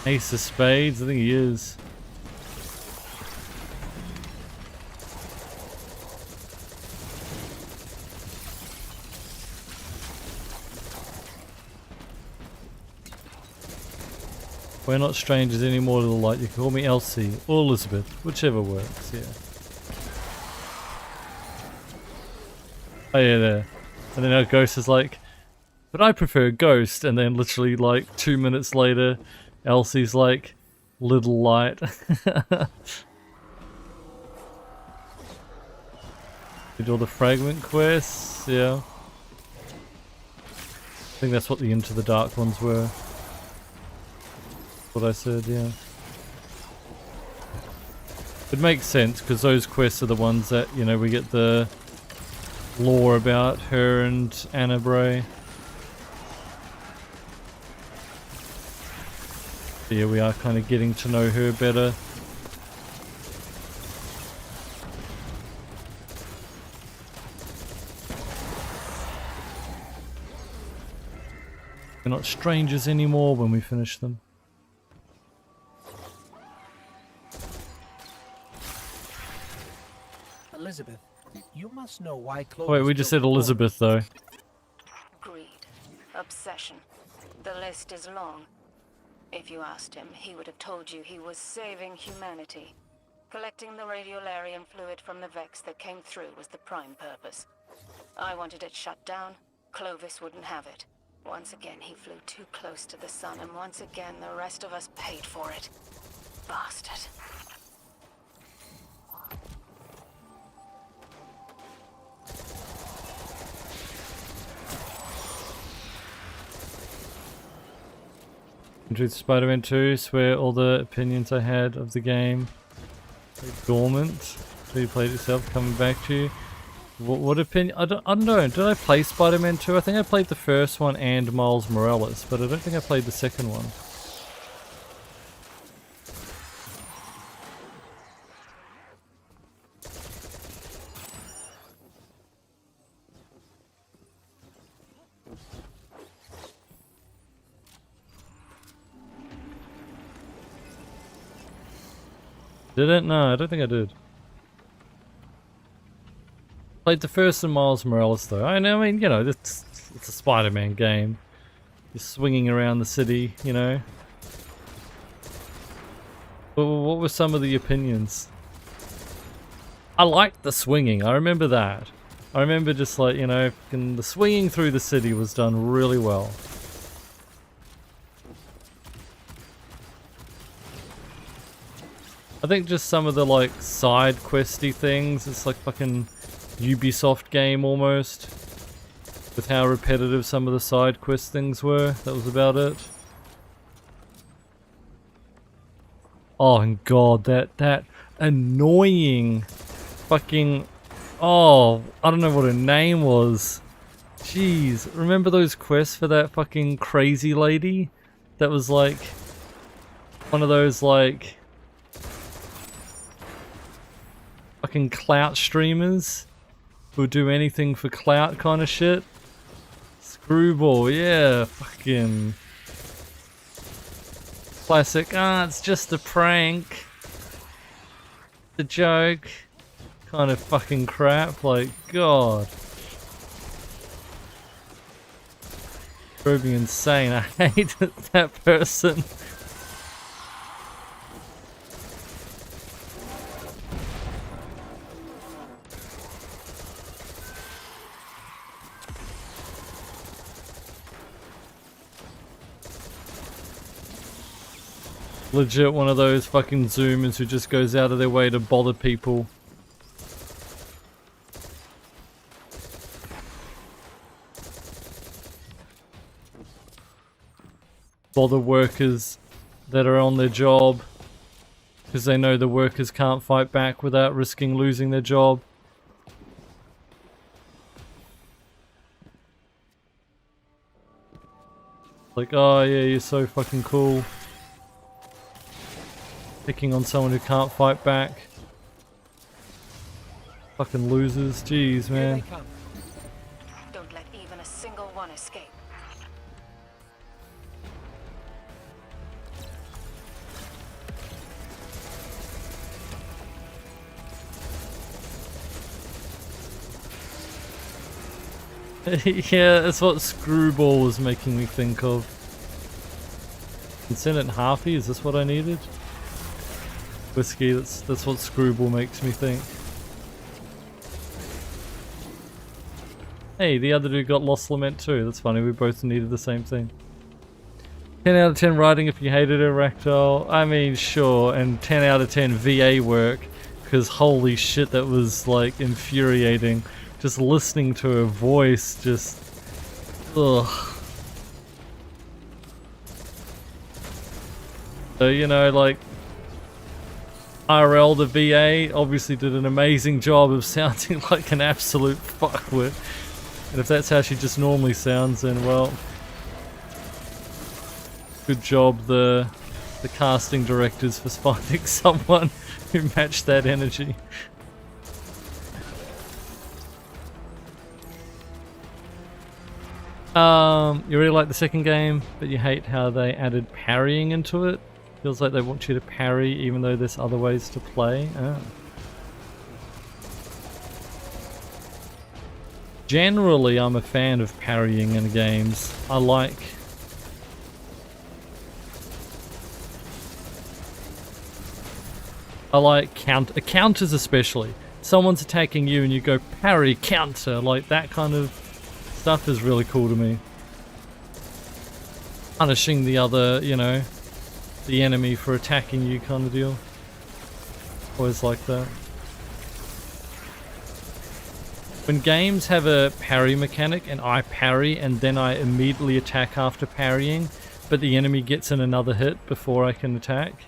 Ace of Spades? I think he is. We're not strangers anymore to the light. You can call me Elsie or Elizabeth, whichever works, yeah. Oh yeah, there. And then our ghost is like, but I prefer Ghost, and then literally like 2 minutes later, Elsie's like, little light. Did all the fragment quests, yeah. I think that's what the Into the Dark ones were. What I said, yeah. It makes sense, because those quests are the ones that, you know, we get the lore about her and Anna Bray. Yeah, we are kind of getting to know her better. We're not strangers anymore when we finish them. Elizabeth, you must know why Clovis... Wait, we just said Elizabeth though. Greed. Obsession. The list is long. If you asked him, he would have told you he was saving humanity. Collecting the radiolarian fluid from the Vex that came through was the prime purpose. I wanted it shut down. Clovis wouldn't have it. Once again, he flew too close to the sun, and once again, the rest of us paid for it. Bastard. Into Spider-Man 2, swear all the opinions I had of the game dormant. So you played it yourself, coming back to you. What opinion? I don't know. Did I play Spider-Man 2? I think I played the first one and Miles Morales, but I don't think I played the second one. Did it? No, I don't think I did. Played the first and Miles Morales though. I mean, you know, it's a Spider-Man game. You're swinging around the city, you know. But what were some of the opinions? I liked the swinging, I remember that. I remember just like, you know, the swinging through the city was done really well. I think just some of the like side questy things, it's like fucking Ubisoft game almost. With how repetitive some of the side quest things were, that was about it. Oh and god, that annoying fucking, oh, I don't know what her name was. Jeez, remember those quests for that fucking crazy lady? That was like one of those like fucking clout streamers who'll do anything for clout kind of shit. Screwball, yeah, fucking classic. Ah, it's just a prank. The joke. Kind of fucking crap, like, god. Drove me insane. I hate that person. Legit one of those fucking zoomers who just goes out of their way to bother people. Bother workers that are on their job because they know the workers can't fight back without risking losing their job. Like, oh yeah, you're so fucking cool. Picking on someone who can't fight back. Fucking losers. Jeez, man. Don't let even a single one escape. Yeah, that's what Screwball was making me think of. Lieutenant Harpy, is this what I needed? Whiskey, that's what Screwball makes me think. Hey, the other dude got Lost Lament too. That's funny, we both needed the same thing. 10 out of 10 writing if you hated it, Ractile. I mean, sure, and 10 out of 10 VA work, because holy shit, that was like infuriating. Just listening to her voice, just... ugh. So, you know, like... RL, the VA, obviously did an amazing job of sounding like an absolute fuckwit. And if that's how she just normally sounds, then, well... good job, the casting directors, for finding someone who matched that energy. You really like the second game, but you hate how they added parrying into it. Feels like they want you to parry even though there's other ways to play. Oh. Generally, I'm a fan of parrying in games. I like... counters especially. Someone's attacking you and you go parry, counter, like that kind of stuff is really cool to me. Punishing the other, you know, the enemy for attacking you kind of deal. Always like that. When games have a parry mechanic and I parry and then I immediately attack after parrying, but the enemy gets in another hit before I can attack,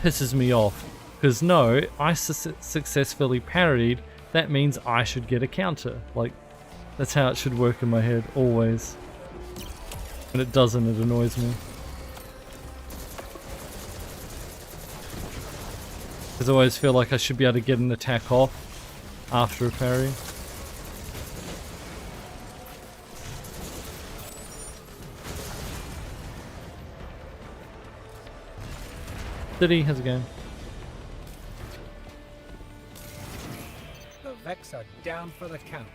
pisses me off. Because no, I successfully parried, that means I should get a counter. Like, that's how it should work in my head, always. When it doesn't, it annoys me. Because I always feel like I should be able to get an attack off after a parry. City, how's it going? The Vex are down for the count.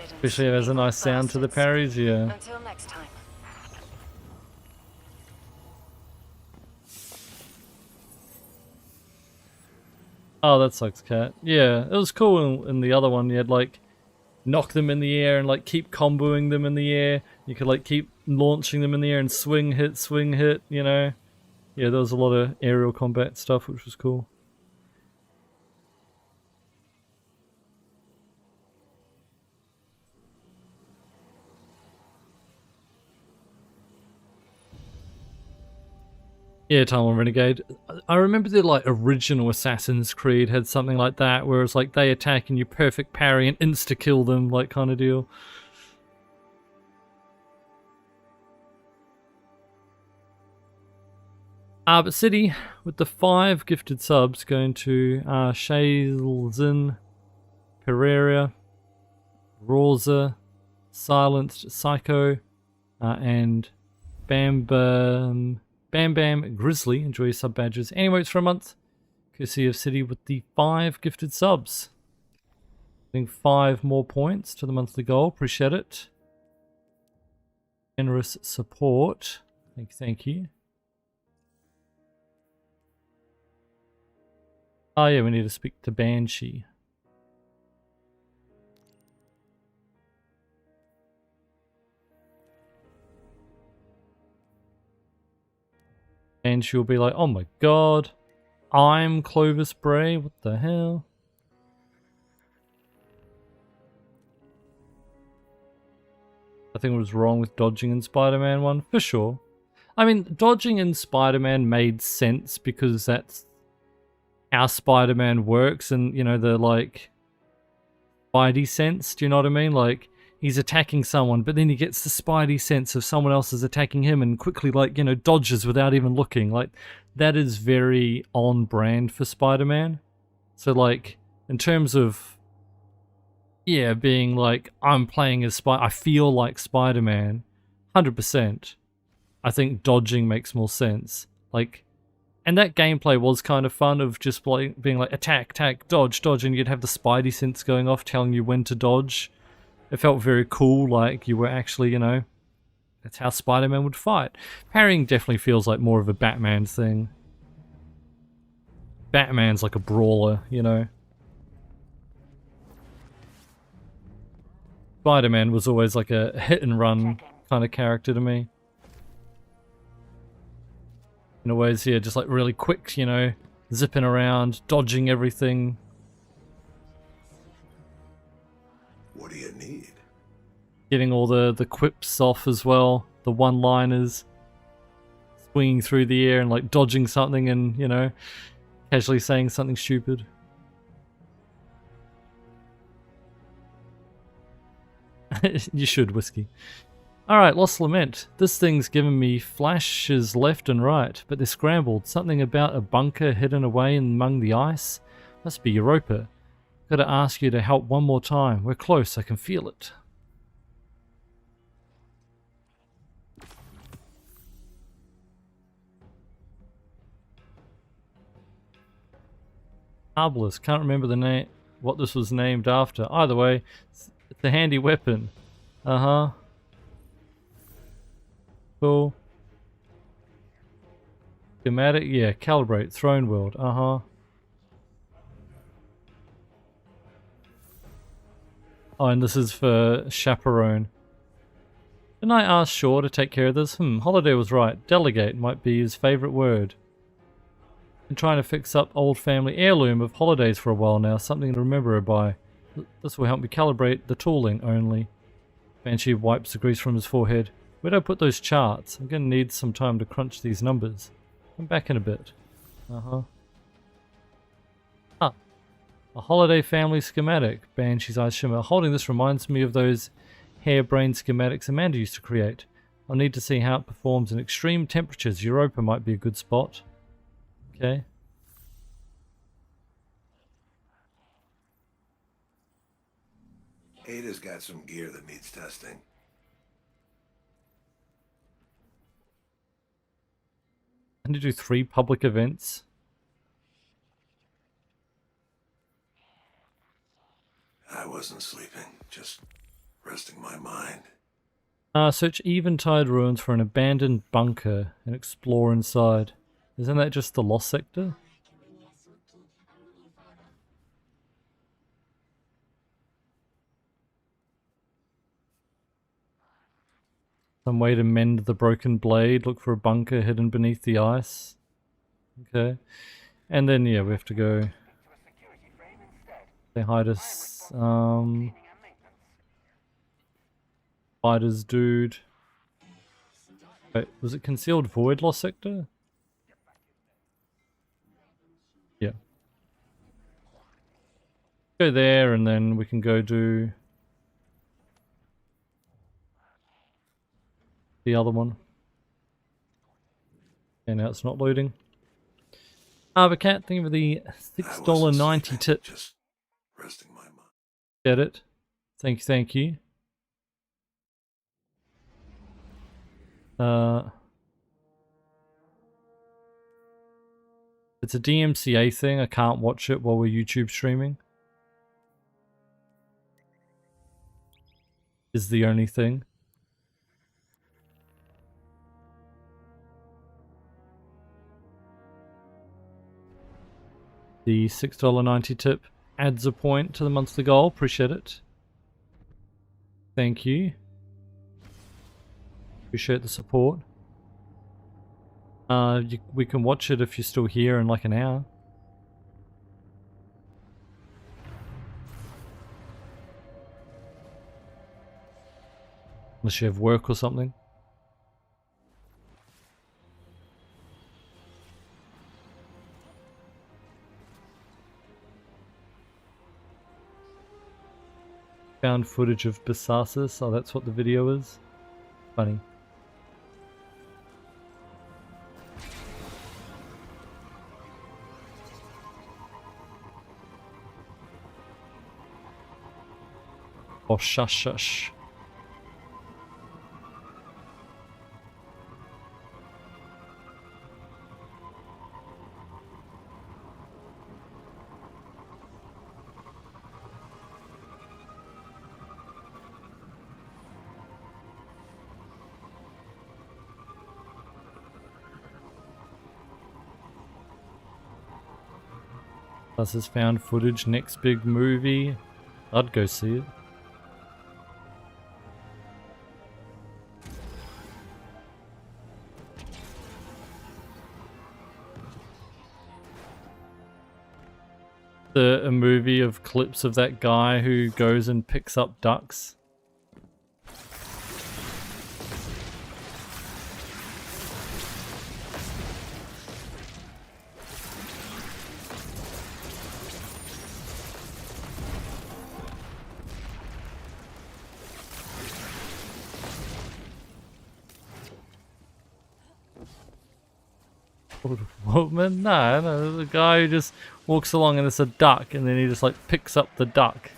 Especially if it has a nice sound to the parries, yeah. Until next time. Oh, that sucks, Cat. Yeah, it was cool in the other one. You had like knock them in the air and like keep comboing them in the air. You could like keep launching them in the air and swing hit, you know. Yeah, there was a lot of aerial combat stuff, which was cool. Yeah, Time Renegade. I remember the like original Assassin's Creed had something like that, where it's like they attack and you perfect parry and insta-kill them, like kind of deal. But City, with the 5 gifted subs, going to Shazelzin, Pereira, Rosa, Silenced Psycho, and Bam Bam Grizzly. Enjoy your sub badges. Any votes for a month? Courtesy of City with the 5 gifted subs. Getting 5 more points to the monthly goal. Appreciate it. Generous support. Thank you. Oh yeah, we need to speak to Banshee. And she'll be like, oh my god, I'm Clovis Bray, what the hell? Nothing was wrong with dodging in Spider-Man 1, for sure. I mean, dodging in Spider-Man made sense because that's how Spider-Man works, and, you know, the, like, Spidey sense, do you know what I mean? Like, he's attacking someone, but then he gets the Spidey sense of someone else is attacking him and quickly, like, you know, dodges without even looking. Like, that is very on brand for Spider-Man. So, like, in terms of, yeah, being like, I'm playing as I feel like Spider-Man, 100%. I think dodging makes more sense. Like, and that gameplay was kind of fun of just like being like, attack, dodge, and you'd have the Spidey sense going off telling you when to dodge. It felt very cool, like you were actually, you know, that's how Spider-Man would fight. Parrying definitely feels like more of a Batman thing. Batman's like a brawler, you know. Spider-Man was always like a hit and run kind of character to me. In a ways, yeah, just like really quick, you know, zipping around, dodging everything. What do you need? Getting all the quips off as well, the one-liners, swinging through the air and like dodging something and, you know, casually saying something stupid. You should, Whiskey. Alright, Lost Lament. This thing's given me flashes left and right, but they're scrambled. Something about a bunker hidden away among the ice. Must be Europa. Gotta ask you to help one more time. We're close, I can feel it. Marvelous. Can't remember the name, what this was named after. Either way, it's a handy weapon. Uh-huh. Cool. Schematic, yeah, calibrate, throne world, uh-huh. Oh, and this is for Chaperone. Didn't I ask Shaw to take care of this? Holiday was right. Delegate might be his favourite word. Been trying to fix up old family heirloom of Holidays for a while now, something to remember her by. This will help me calibrate the tooling only. Banshee wipes the grease from his forehead. Where'd I put those charts? I'm gonna need some time to crunch these numbers. Come back in a bit. Uh-huh. Ah. A Holiday family schematic. Banshee's eyes shimmer. Holding this reminds me of those harebrained schematics Amanda used to create. I'll need to see how it performs in extreme temperatures. Europa might be a good spot. Okay. Ada's got some gear that needs testing. I need to do 3 public events. I wasn't sleeping, just resting my mind. Search Eventide ruins for an abandoned bunker and explore inside. Isn't that just the Lost Sector? Some way to mend the broken blade. Look for a bunker hidden beneath the ice. Okay. And then, yeah, we have to go... Say hi to... Spiders dude. Wait, was it Concealed Void Lost Sector? Yeah. Go there and then we can go do... the other one. Okay, now it's not loading. But can't think of the $6.90 tip. Just resting my mind. Get it? Thank you. It's a DMCA thing. I can't watch it while we're YouTube streaming. Is the only thing. The $6.90 tip adds a point to the monthly goal. Appreciate it. Thank you. Appreciate the support. We can watch it if you're still here in like an hour. Unless you have work or something. Found footage of Besacis. Oh, that's what the video is. Funny. Oh, shush, shush. Plus his found footage, next big movie. I'd go see it. A movie of clips of that guy who goes and picks up ducks. Woman? No, the guy who just walks along and it's a duck and then he just like picks up the duck.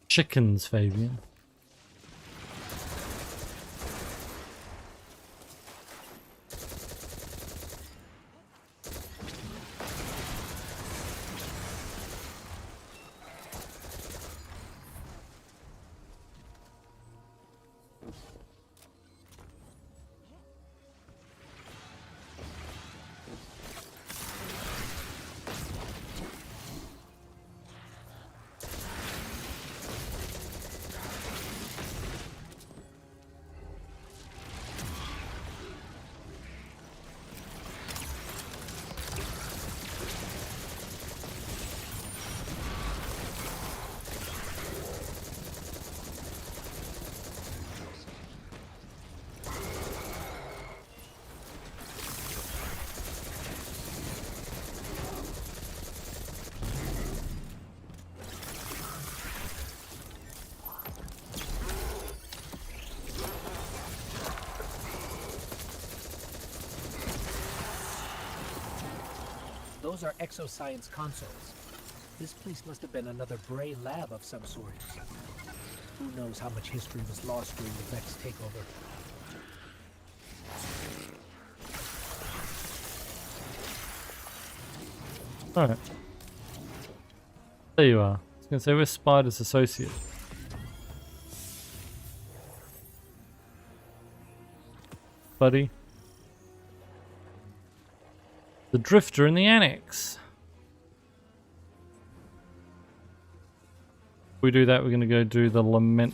Chickens, Fabian. Those are exoscience consoles. This place must have been another Bray lab of some sort. Who knows how much history was lost during the Vex takeover. Alright. There you are. I was going to say, where's Spider's associate? Buddy. The Drifter in the annex. If we do that, we're going to go do the Lament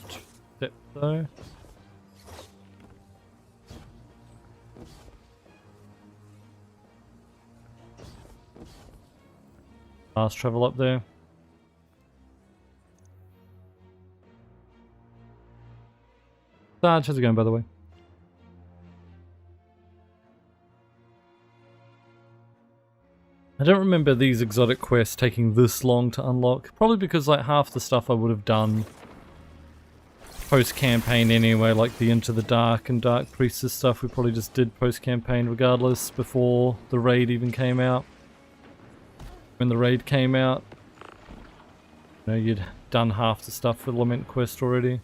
step though. Fast travel up there. Sarge, how's it going, by the way? I don't remember these exotic quests taking this long to unlock. Probably because like half the stuff I would have done post-campaign anyway, like the Into the Dark and Dark Priestess stuff. We probably just did post-campaign regardless before the raid even came out. When the raid came out, you know, you'd done half the stuff for Lament Quest already.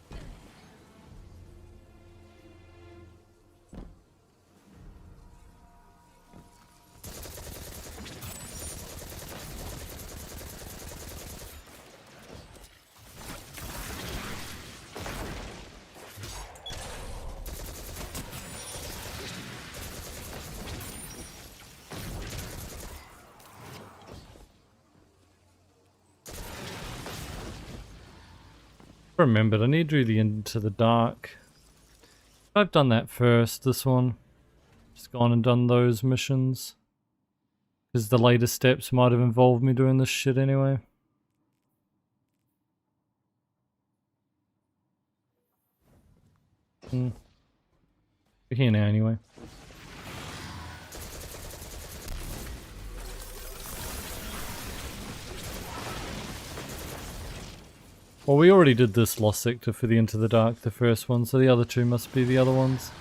Remembered, I need to do the Into the Dark. I've done that first, this one. Just gone and done those missions. Because the later steps might have involved me doing this shit anyway. We're here now anyway. Well, we already did this Lost Sector for the Into the Dark, the first one, so the other two must be the other ones.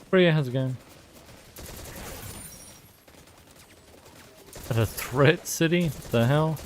Freya, how's it going? At a threat city? What the hell?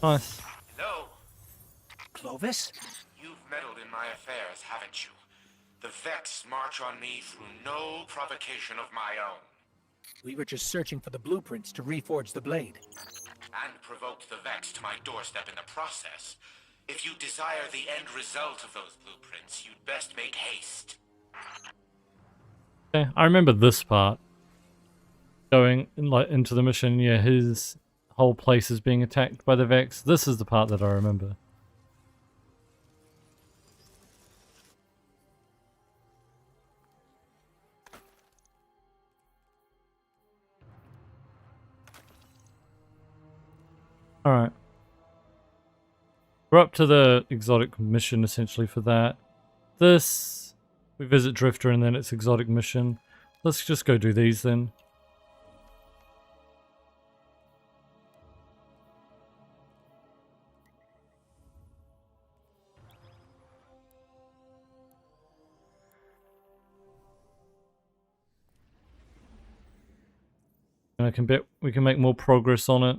Nice. Hello? Clovis? You've meddled in my affairs, haven't you? The Vex march on me through no provocation of my own. We were just searching for the blueprints to reforge the blade. And provoked the Vex to my doorstep in the process. If you desire the end result of those blueprints, you'd best make haste. Okay, I remember this part. Going into the mission, yeah, his whole place is being attacked by the Vex. This is the part that I remember. Alright. We're up to the exotic mission essentially for that. This, we visit Drifter and then it's exotic mission. Let's just go do these then. And I can bet we can make more progress on it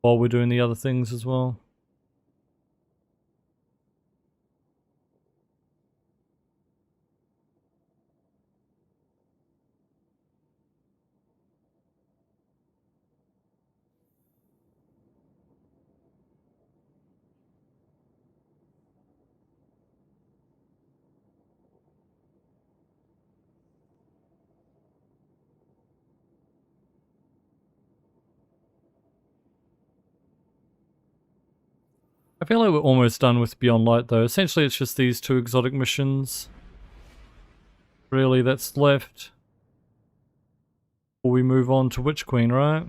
while we're doing the other things as well. I feel like we're almost done with Beyond Light though. Essentially it's just these 2 exotic missions. Really, that's left. Before we move on to Witch Queen, right?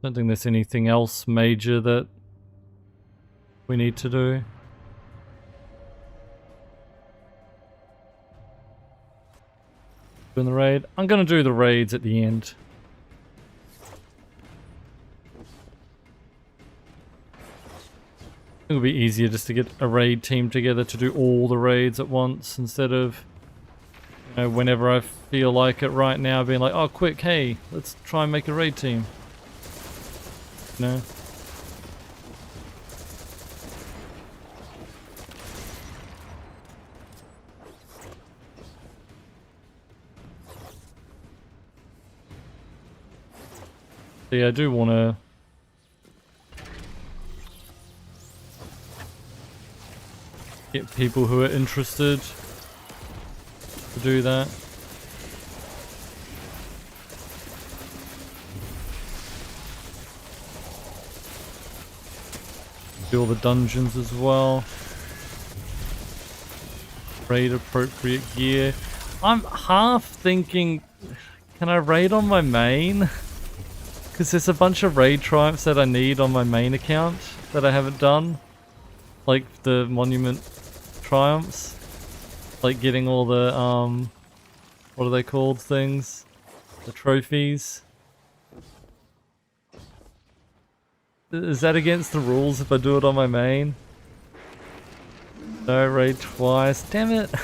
Don't think there's anything else major that we need to do. Doing the raid. I'm gonna do the raids at the end. It would be easier just to get a raid team together to do all the raids at once instead of, you know, whenever I feel like it right now being like, oh quick, hey, let's try and make a raid team. You know? So yeah, I do want to get people who are interested to do that. Do all the dungeons as well. Raid appropriate gear. I'm half thinking, can I raid on my main? Because there's a bunch of raid triumphs that I need on my main account that I haven't done. Like the monument triumphs, like getting all the what are they called things, the trophies. Is that against the rules if I do it on my main? No, raid twice, damn it. I'm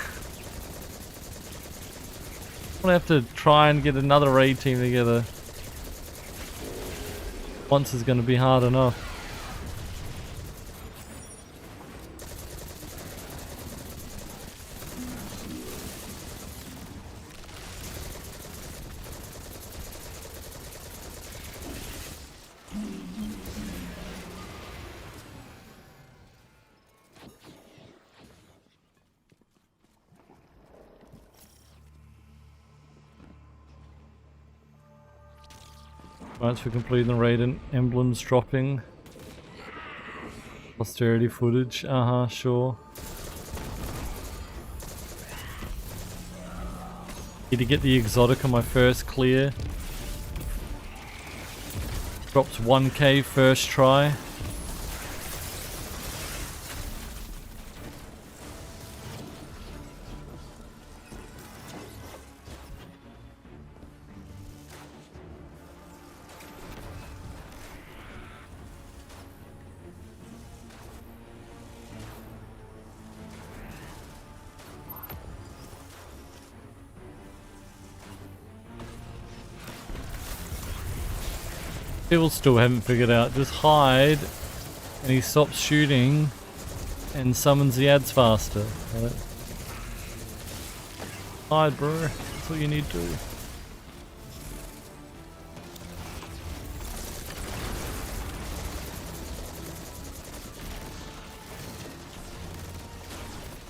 gonna have to try and get another raid team together. Once is gonna be hard enough. Once we complete the raid and emblems dropping. Posterity footage, sure. Need to get the exotic on my first clear. Drops 1k first try. People still haven't figured out, just hide and he stops shooting and summons the ads faster. Right? Hide, bro, that's what you need to do.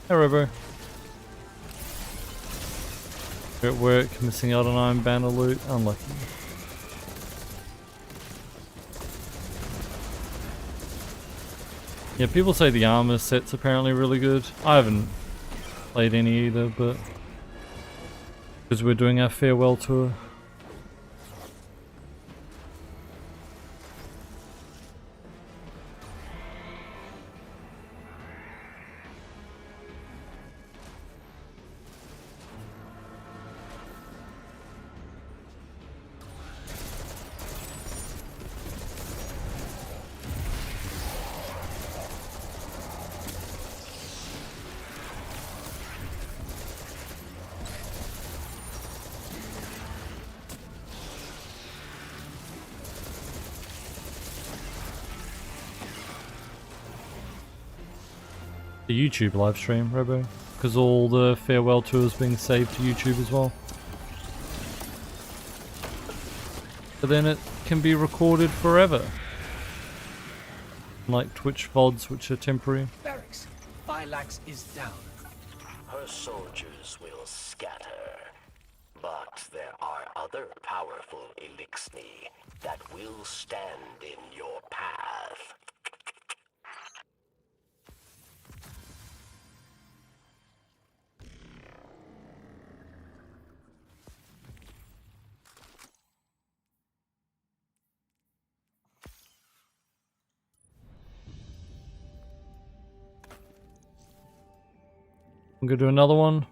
Hey Robo. You're at work, missing out on Iron Banner loot, unlucky. Yeah, people say the armor set's apparently really good. I haven't played any either, but because we're doing our farewell tour. The YouTube live stream, Robo, because all the farewell tours being saved to YouTube as well. But then it can be recorded forever, like Twitch VODs, which are temporary. Barracks, Phylax is down. Her soldiers will scatter, but there are other powerful Elixni that will stand in your path. I'm gonna do another one.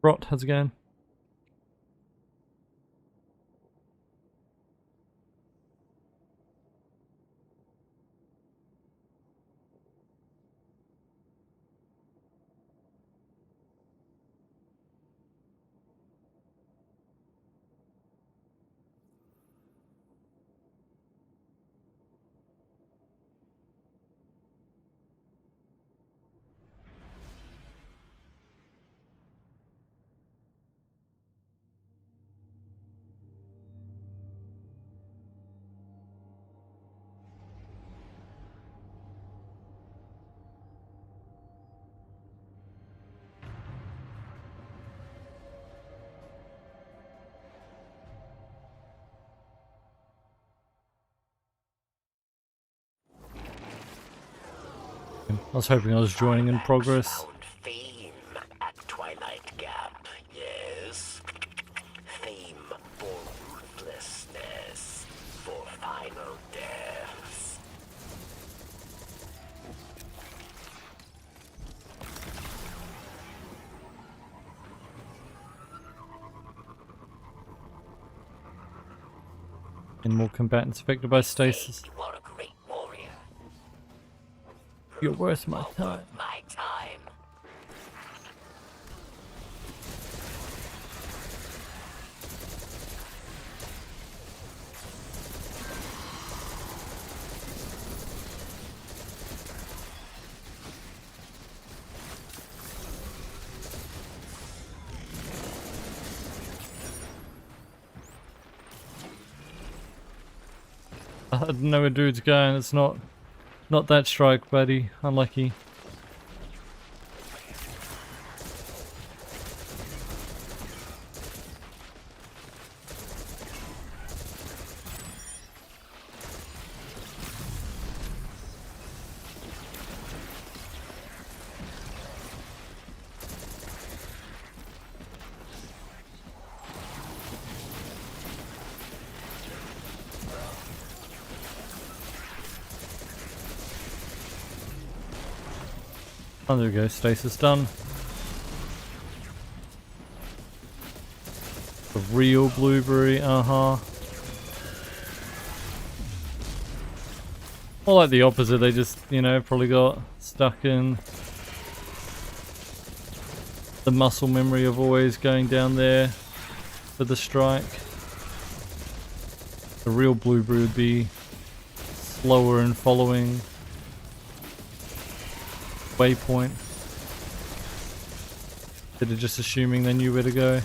Rot, how's it going? I was hoping I was joining in progress. Fame at Twilight Gap, yes. Fame for ruthlessness, for final deaths. And more combatants affected by stasis. You are a great warrior. You're worth my time. My time. I didn't know where dude's going. It's not that strike, buddy. Unlucky. Oh, there we go, stasis done. The real blueberry, Or like the opposite, they just, you know, probably got stuck in the muscle memory of always going down there for the strike. The real blueberry would be slower in following waypoint. They're just assuming they knew where to go.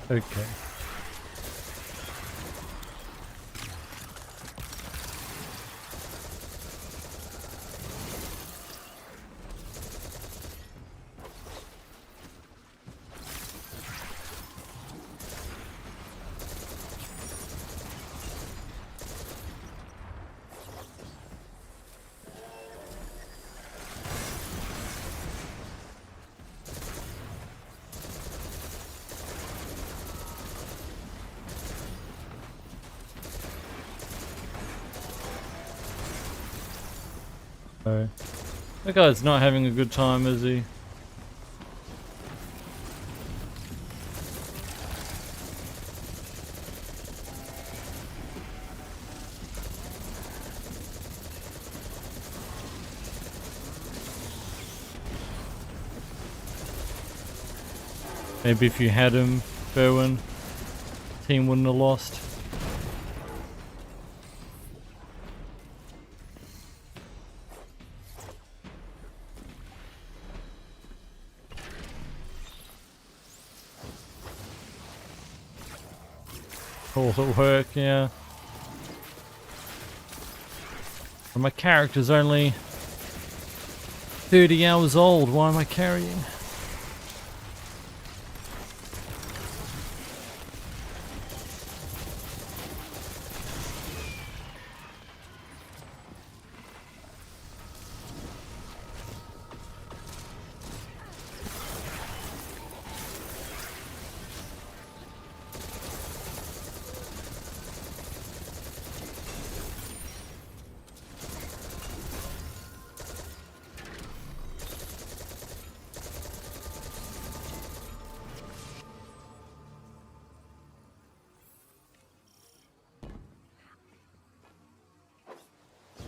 Okay. So, that guy's not having a good time, is he? Maybe if you had him, Berwyn, team wouldn't have lost. All at work, yeah. And my character's only 30 hours old. Why am I carrying?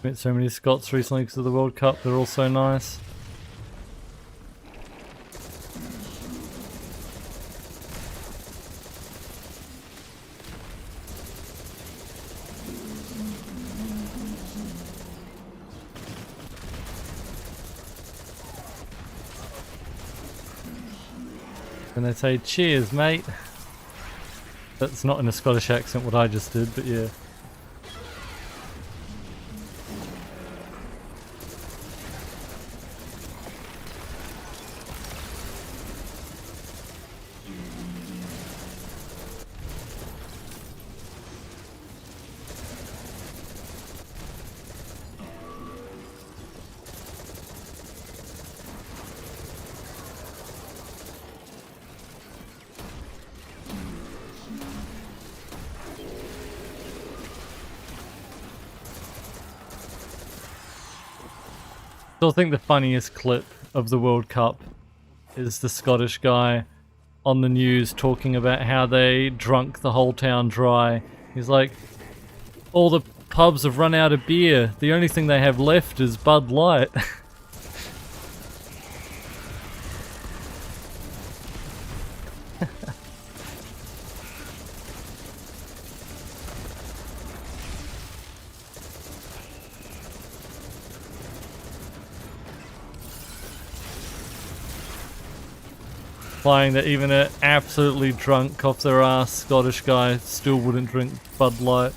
Met so many Scots recently because of the World Cup. They're all so nice. And they say, cheers, mate. That's not in a Scottish accent what I just did, but yeah. Still think the funniest clip of the World Cup is the Scottish guy on the news talking about how they drunk the whole town dry. He's like, all the pubs have run out of beer. The only thing they have left is Bud Light. Implying that even an absolutely drunk off their ass Scottish guy still wouldn't drink Bud Light.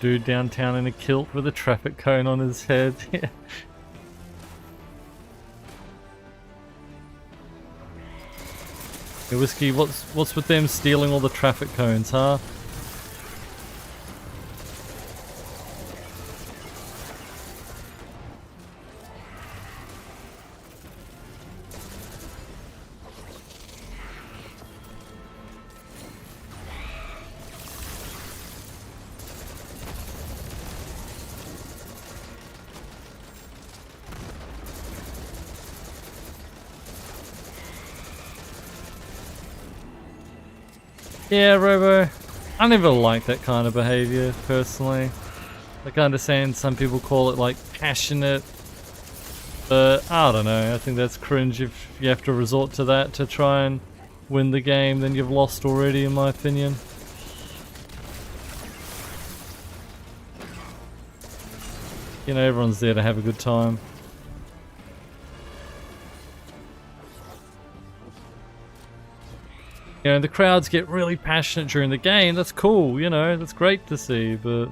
Dude downtown in a kilt with a traffic cone on his head. Yeah. Hey, Whiskey, what's with them stealing all the traffic cones, huh? Yeah, Robo, I never like that kind of behavior, personally. Like, I understand some people call it, like, passionate But I don't know, I think that's cringe if you have to resort to that to try and win the game, then you've lost already in my opinion. You know, everyone's there to have a good time. You know, the crowds get really passionate during the game, that's cool, you know, that's great to see, but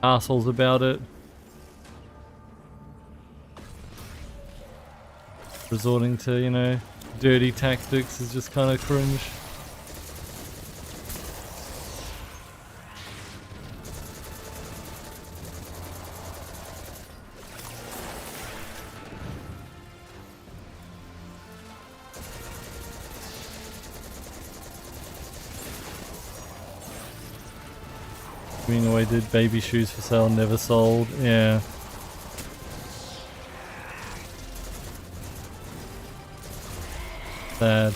assholes about it. Resorting to, you know, dirty tactics is just kind of cringe. Greenaway did baby shoes for sale, never sold. Yeah. Sad.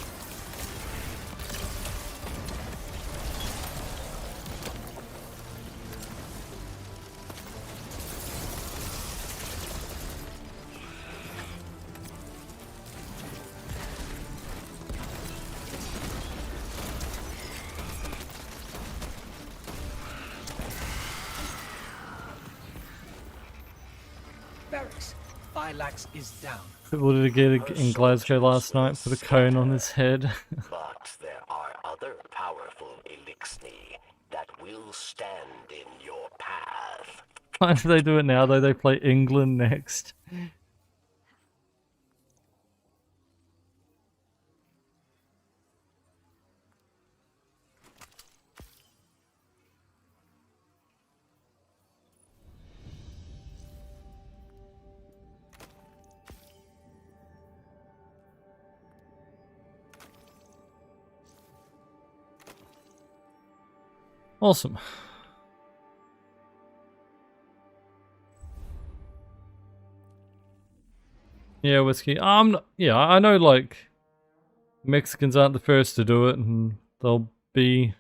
Barracks. Phylax is down. What did he get in Glasgow last night? Put a cone on his head. But there are other powerful Elixni that will stand in your path. Why do they do it now though? They play England next. Awesome. Yeah, whiskey. Yeah, I know like Mexicans aren't the first to do it, and they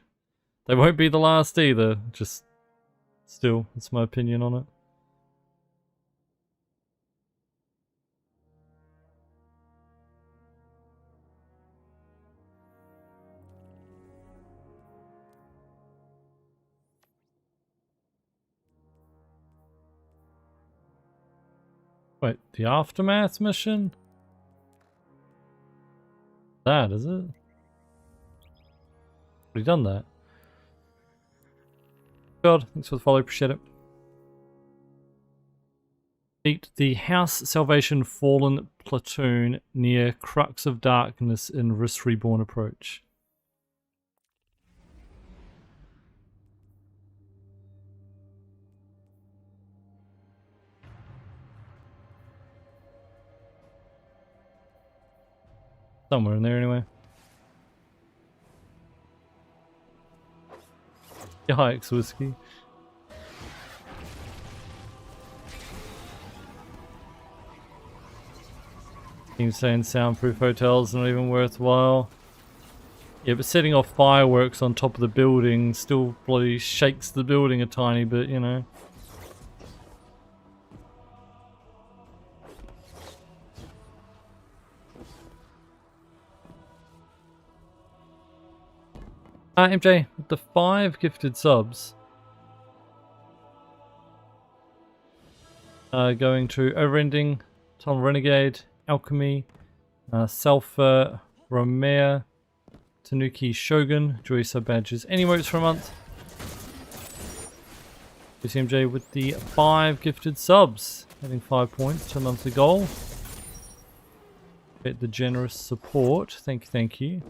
won't be the last either. Just still, that's my opinion on it. Wait, the Aftermath mission? That, is it? Already done that. God, thanks for the follow, appreciate it. Meet the House Salvation Fallen platoon near Crux of Darkness in Risk Reborn approach. Somewhere in there anyway. Yikes, whiskey. Team saying soundproof hotels not even worthwhile. Yeah, but setting off fireworks on top of the building still bloody shakes the building a tiny bit, you know. MJ, with the 5 gifted subs. Going to Overending, Tom Renegade, Alchemy, Sulfur, Romea, Tanuki Shogun, enjoy your sub badges. Any emotes for a month? MJ with the 5 gifted subs, adding 5 points to a monthly goal. Get the generous support. Thank you, thank you.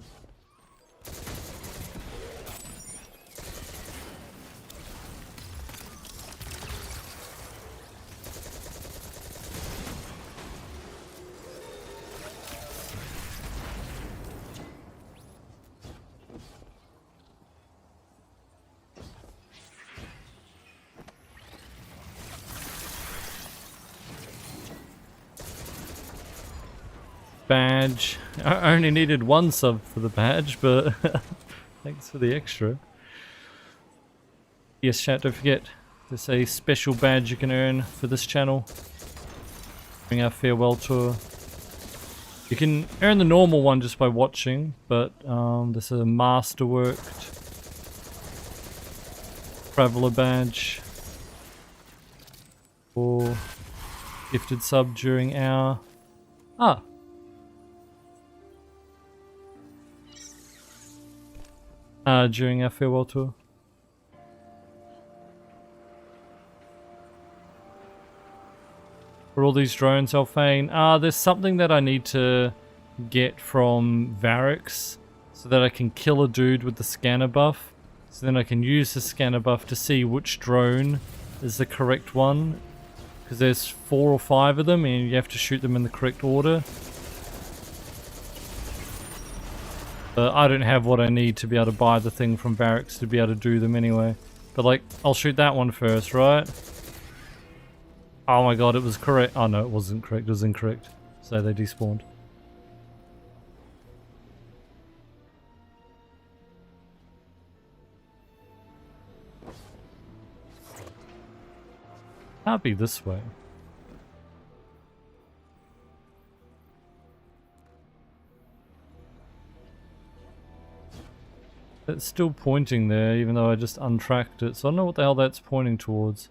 Badge. I only needed 1 sub for the badge, but thanks for the extra. Yes, chat, don't forget there's a special badge you can earn for this channel. during our farewell tour. You can earn the normal one just by watching, but this is a masterworked traveler badge for gifted sub during our during our farewell tour. For all these drones, Alphane. There's something that I need to get from Variks so that I can kill a dude with the scanner buff. So then I can use the scanner buff to see which drone is the correct one. Because there's 4 or 5 of them and you have to shoot them in the correct order. But I don't have what I need to be able to buy the thing from Variks to be able to do them anyway. But like, I'll shoot that one first, right? Oh my god, it was correct. Oh no, it wasn't correct, it was incorrect. So they despawned. Can't be this way. It's still pointing there, even though I just untracked it, so I don't know what the hell that's pointing towards.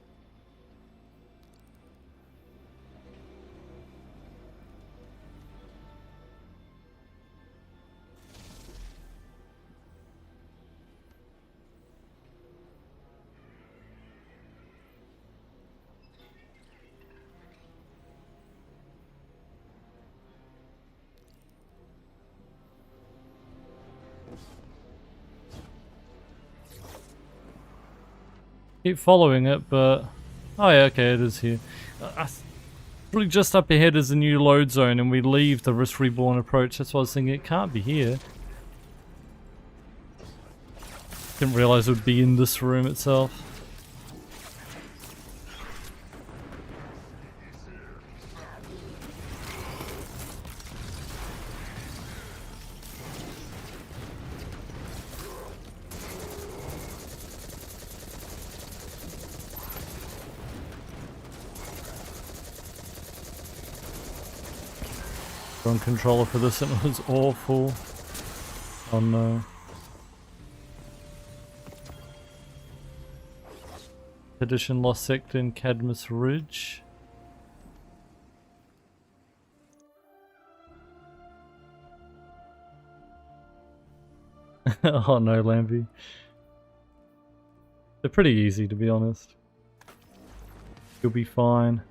Keep following it, but oh yeah, okay, it is here. Probably just up ahead is a new load zone, and we leave the Risk Reborn approach. That's why I was thinking it can't be here. Didn't realize it would be in this room itself. Wrong controller for this, and it was awful. Oh no. Edition Lost Sector in Cadmus Ridge. Oh no, Lambie. They're pretty easy, to be honest. You'll be fine.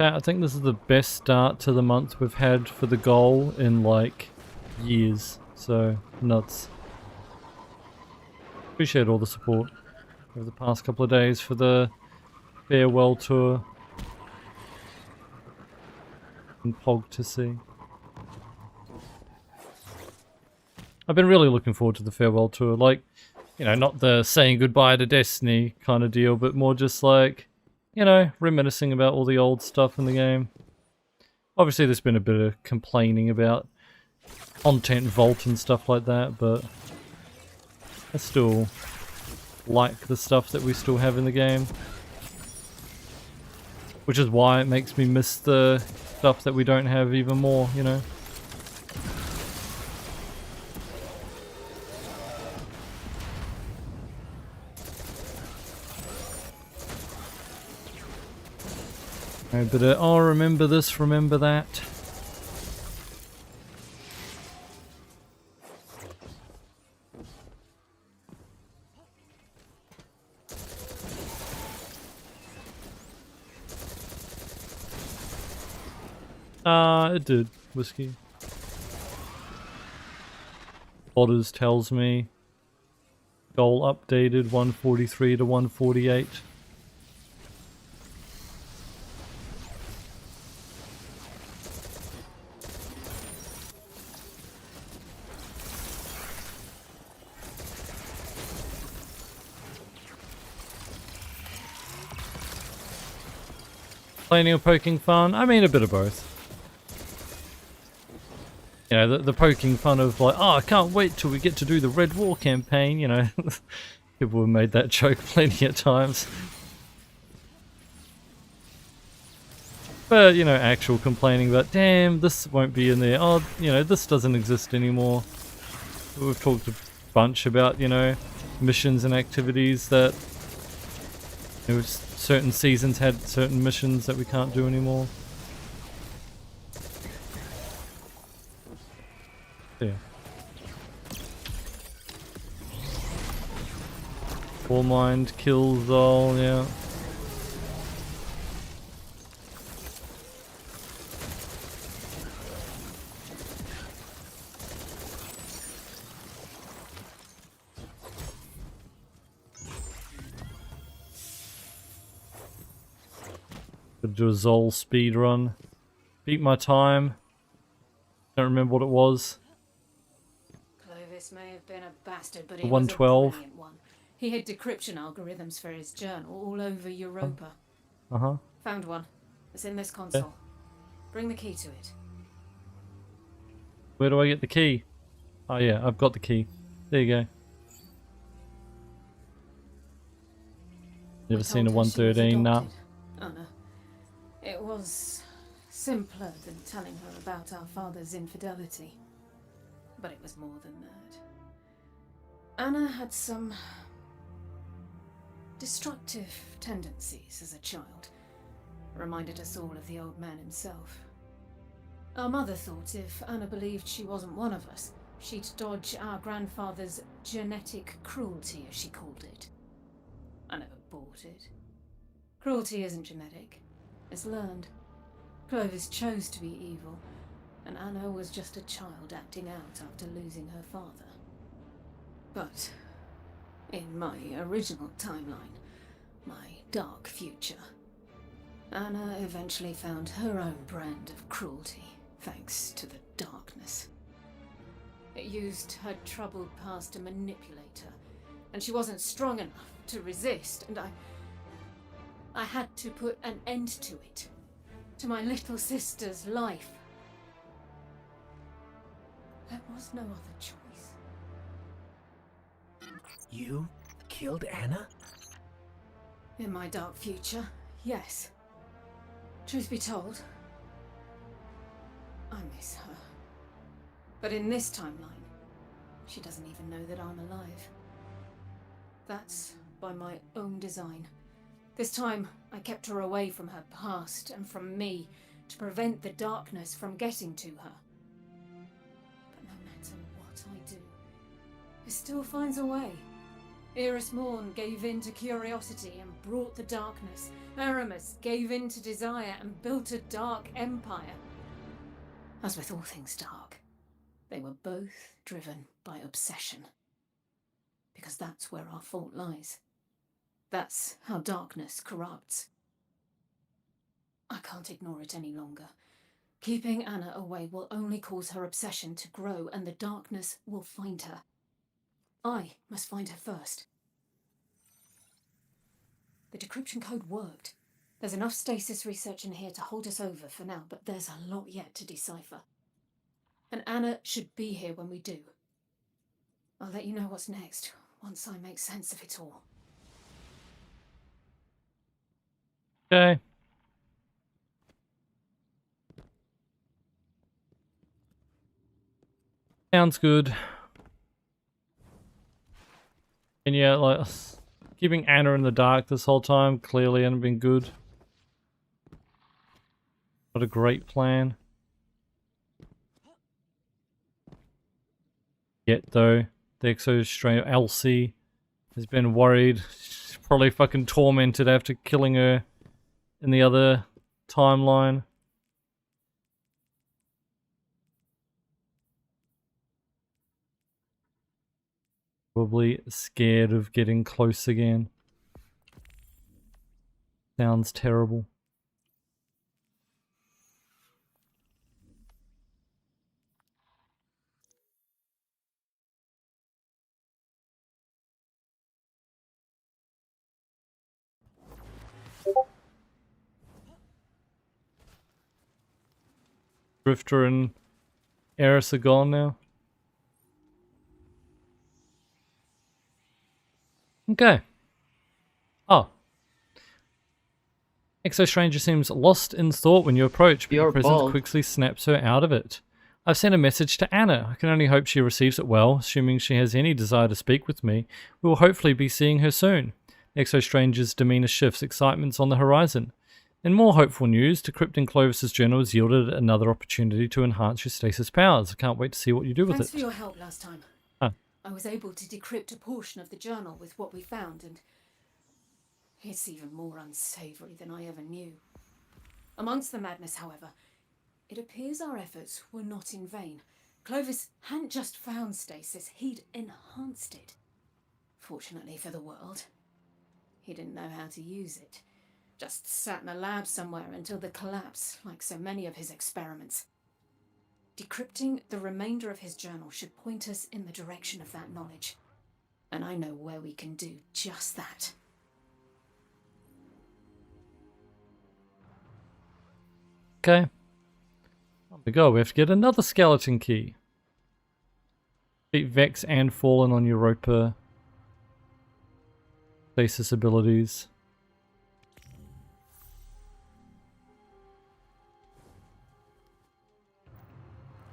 I think this is the best start to the month we've had for the goal in like years, so nuts. Appreciate all the support over the past couple of days for the farewell tour and Pog to see. I've been really looking forward to the farewell tour, like, you know, not the saying goodbye to Destiny kind of deal, but more just like, you know, reminiscing about all the old stuff in the game. Obviously there's been a bit of complaining about content vault and stuff like that, but I still like the stuff that we still have in the game. Which is why it makes me miss the stuff that we don't have even more, you know. But oh, remember this, remember that. It did, Whiskey. Bodders tells me goal updated 143 to 148. Complaining or poking fun? I mean, a bit of both. You know, the poking fun of like, oh, I can't wait till we get to do the Red War campaign, you know. People have made that joke plenty of times. But, you know, actual complaining about, damn, this won't be in there. Oh, you know, this doesn't exist anymore. We've talked a bunch about, you know, missions and activities that, you know, certain seasons had certain missions that we can't do anymore. Yeah. Warmind kills all, yeah. Could do a Zol speed run. Beat my time. Don't remember what it was. Clovis may have been a bastard, but The he was a 112. brilliant one. He had decryption algorithms for his journal all over Europa. Uh-huh. Found one. It's in this console. Bring the key to it. Where do I get the key? Oh yeah, I've got the key. There you go. Never seen a told her she was 113, nah. adopted. Anna. It was simpler than telling her about our father's infidelity. But it was more than that. Anna had some destructive tendencies as a child. Reminded us all of the old man himself. Our mother thought if Anna believed she wasn't one of us, she'd dodge our grandfather's genetic cruelty, as she called it. I never bought it. Cruelty isn't genetic. It's learned. Clovis chose to be evil, and Anna was just a child acting out after losing her father. But in my original timeline, my dark future, Anna eventually found her own brand of cruelty, thanks to the darkness. It used her troubled past to manipulate her, and she wasn't strong enough to resist, and I had to put an end to it. To my little sister's life. There was no other choice. You killed Anna? In my dark future, yes. Truth be told, I miss her. But in this timeline, she doesn't even know that I'm alive. That's by my own design. This time, I kept her away from her past and from me to prevent the darkness from getting to her. But no matter what I do, it still finds a way. Eris Morn gave in to curiosity and brought the darkness. Aramis gave in to desire and built a dark empire. As with all things dark, they were both driven by obsession. Because that's where our fault lies. That's how darkness corrupts. I can't ignore it any longer. Keeping Anna away will only cause her obsession to grow, and the darkness will find her. I must find her first. The decryption code worked. There's enough stasis research in here to hold us over for now, but there's a lot yet to decipher. And Anna should be here when we do. I'll let you know what's next, once I make sense of it all. Okay. Sounds good. And yeah, like keeping Anna in the dark this whole time clearly hadn't been good. What a great plan. Yet though, the Exo strain Elsie has been worried. She's probably fucking tormented after killing her in the other timeline. Probably scared of getting close again. Sounds terrible. Drifter and Eris are gone now. Okay. Oh. Exo Stranger seems lost in thought when you approach, but your presence bald. quickly snaps her out of it. I've sent a message to Anna. I can only hope she receives it well. Assuming she has any desire to speak with me, we will hopefully be seeing her soon. Exo Stranger's demeanor shifts, excitement's on the horizon. In more hopeful news, decrypting Clovis's journal has yielded another opportunity to enhance your stasis powers. I can't wait to see what you do with Thanks it. for your help last time. Ah. I was able to decrypt a portion of the journal with what we found, and it's even more unsavory than I ever knew. Amongst the madness, however, it appears our efforts were not in vain. Clovis hadn't just found stasis, he'd enhanced it. Fortunately for the world, he didn't know how to use it. Just sat in a lab somewhere until the collapse, like so many of his experiments. Decrypting the remainder of his journal should point us in the direction of that knowledge. And I know where we can do just that. Okay. On we go. We have to get another skeleton key. Beat Vex and Fallen on Europa. Stasis abilities.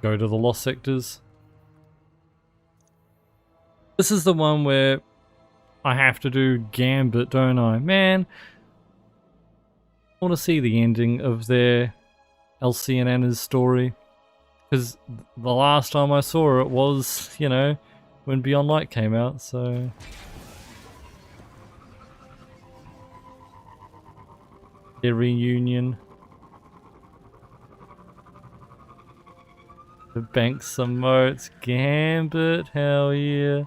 Go to the Lost Sectors. This is the one where I have to do Gambit, don't I? Man, I want to see the ending of their Elsie and Anna's story. Because the last time I saw her, it was, you know, when Beyond Light came out, so... Their reunion. The bank some moats. Gambit, hell yeah.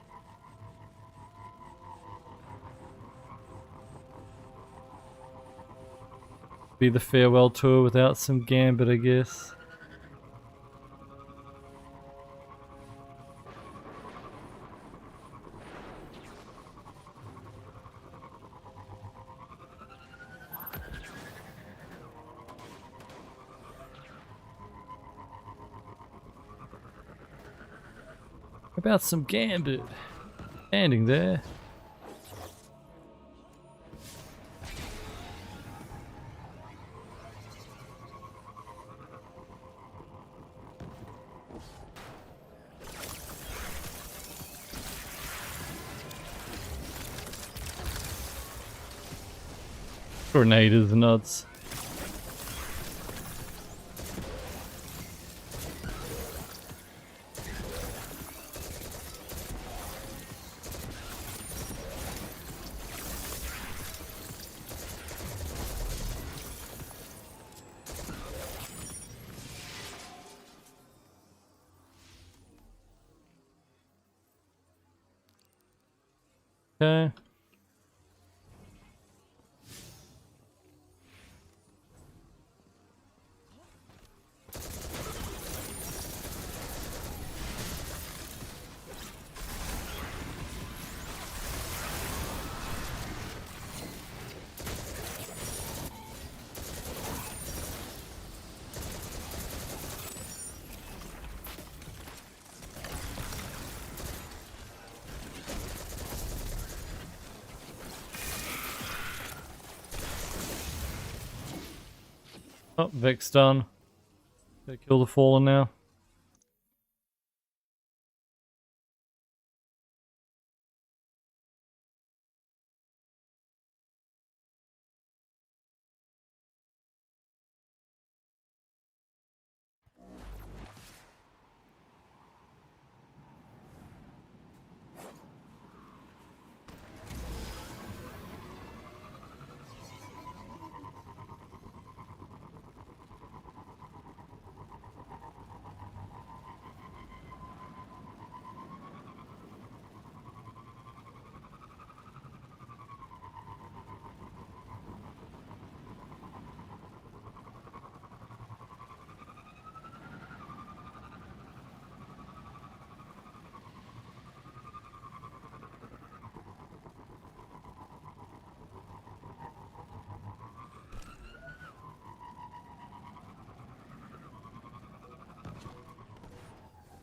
Be the farewell tour without some Gambit, I guess. About some Gambit. Standing there. Grenade is nuts. Okay. Oh, Vic's done. Gotta kill the Fallen now.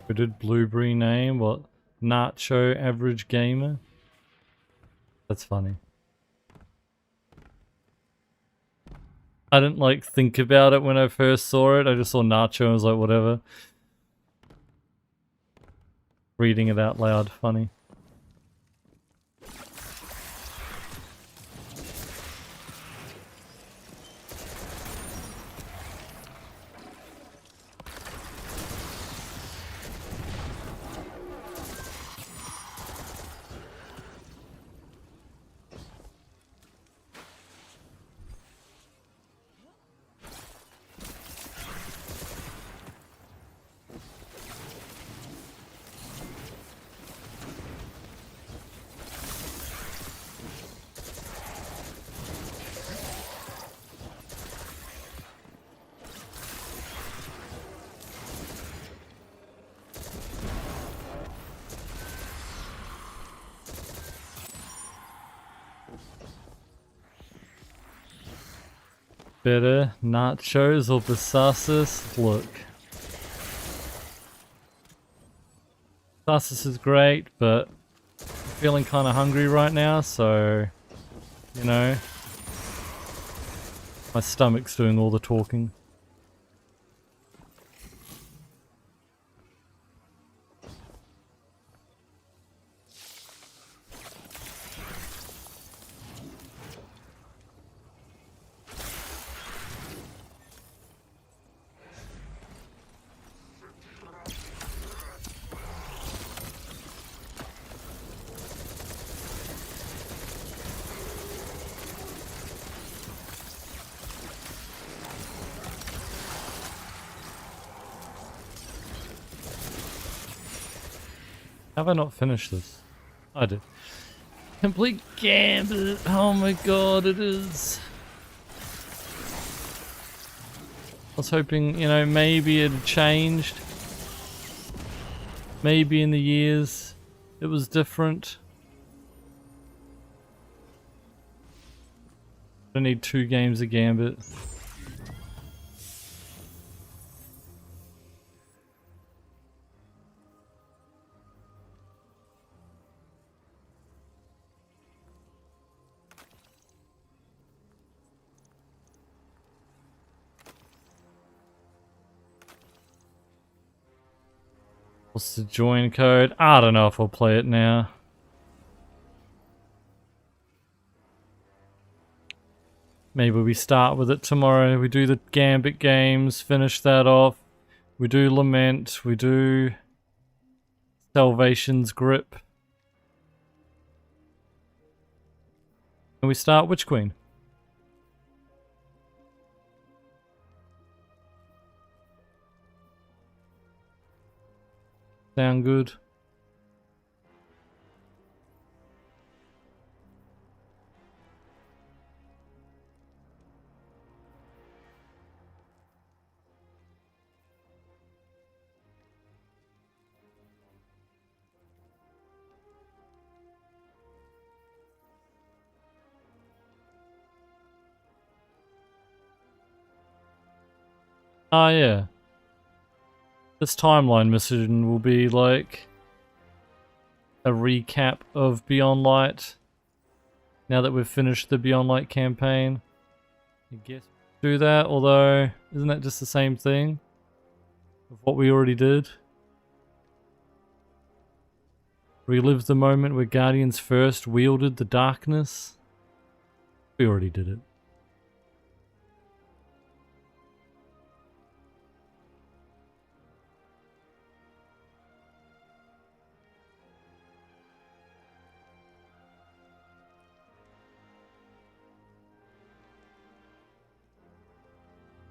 We did Blueberry name, what? Nacho Average Gamer? That's funny. I didn't like think about it when I first saw it. I just saw Nacho and was like, whatever. Reading it out loud, funny. Better nachos or Basasis? Look. Basasis is great, but I'm feeling kind of hungry right now, so, you know, my stomach's doing all the talking. Have I not finished this? I did. Complete Gambit! Oh my god, it is. I was hoping, you know, maybe it had changed. Maybe in the years it was different. I need 2 games of Gambit. What's the join code? I don't know if I'll play it now. Maybe we start with it tomorrow. We do the Gambit games, finish that off. We do Lament. We do Salvation's Grip. And we start Witch Queen. Sound good? Ah, yeah. This timeline mission will be like a recap of Beyond Light. Now that we've finished the Beyond Light campaign. I guess do that, although isn't that just the same thing of what we already did? Relive the moment where Guardians first wielded the darkness. We already did it.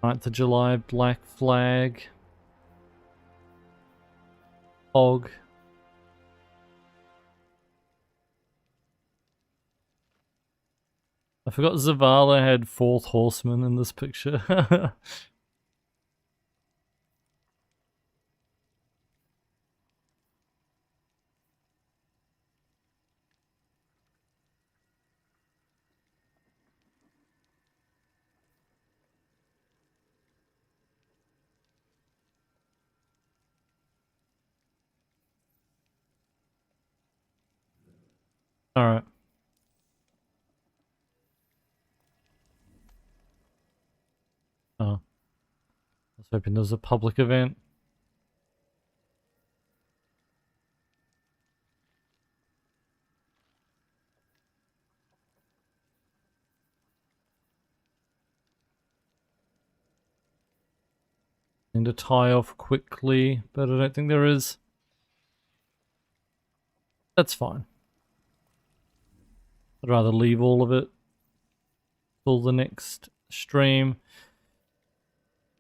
Ninth of July, Black Flag. Hog. I forgot Zavala had 4th Horseman in this picture. Alright. Oh. I was hoping there was a public event. Need to tie off quickly, but I don't think there is. That's fine. I'd rather leave all of it till the next stream,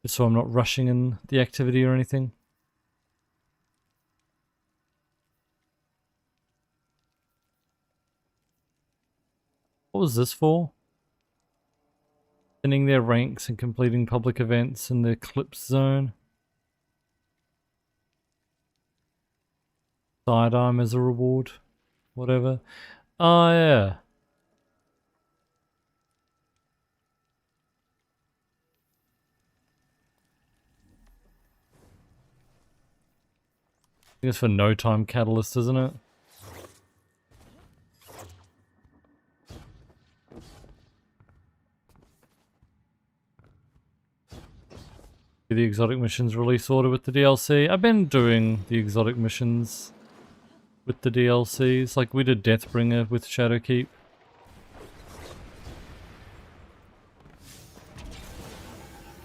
just so I'm not rushing in the activity or anything. What was this for? Thinning their ranks and completing public events in the Eclipse Zone. Sidearm as a reward. Whatever. Oh, yeah. I think it's for No Time Catalyst, isn't it? The exotic missions release order with the DLC. I've been doing the exotic missions with the DLCs. Like we did Deathbringer with Shadowkeep.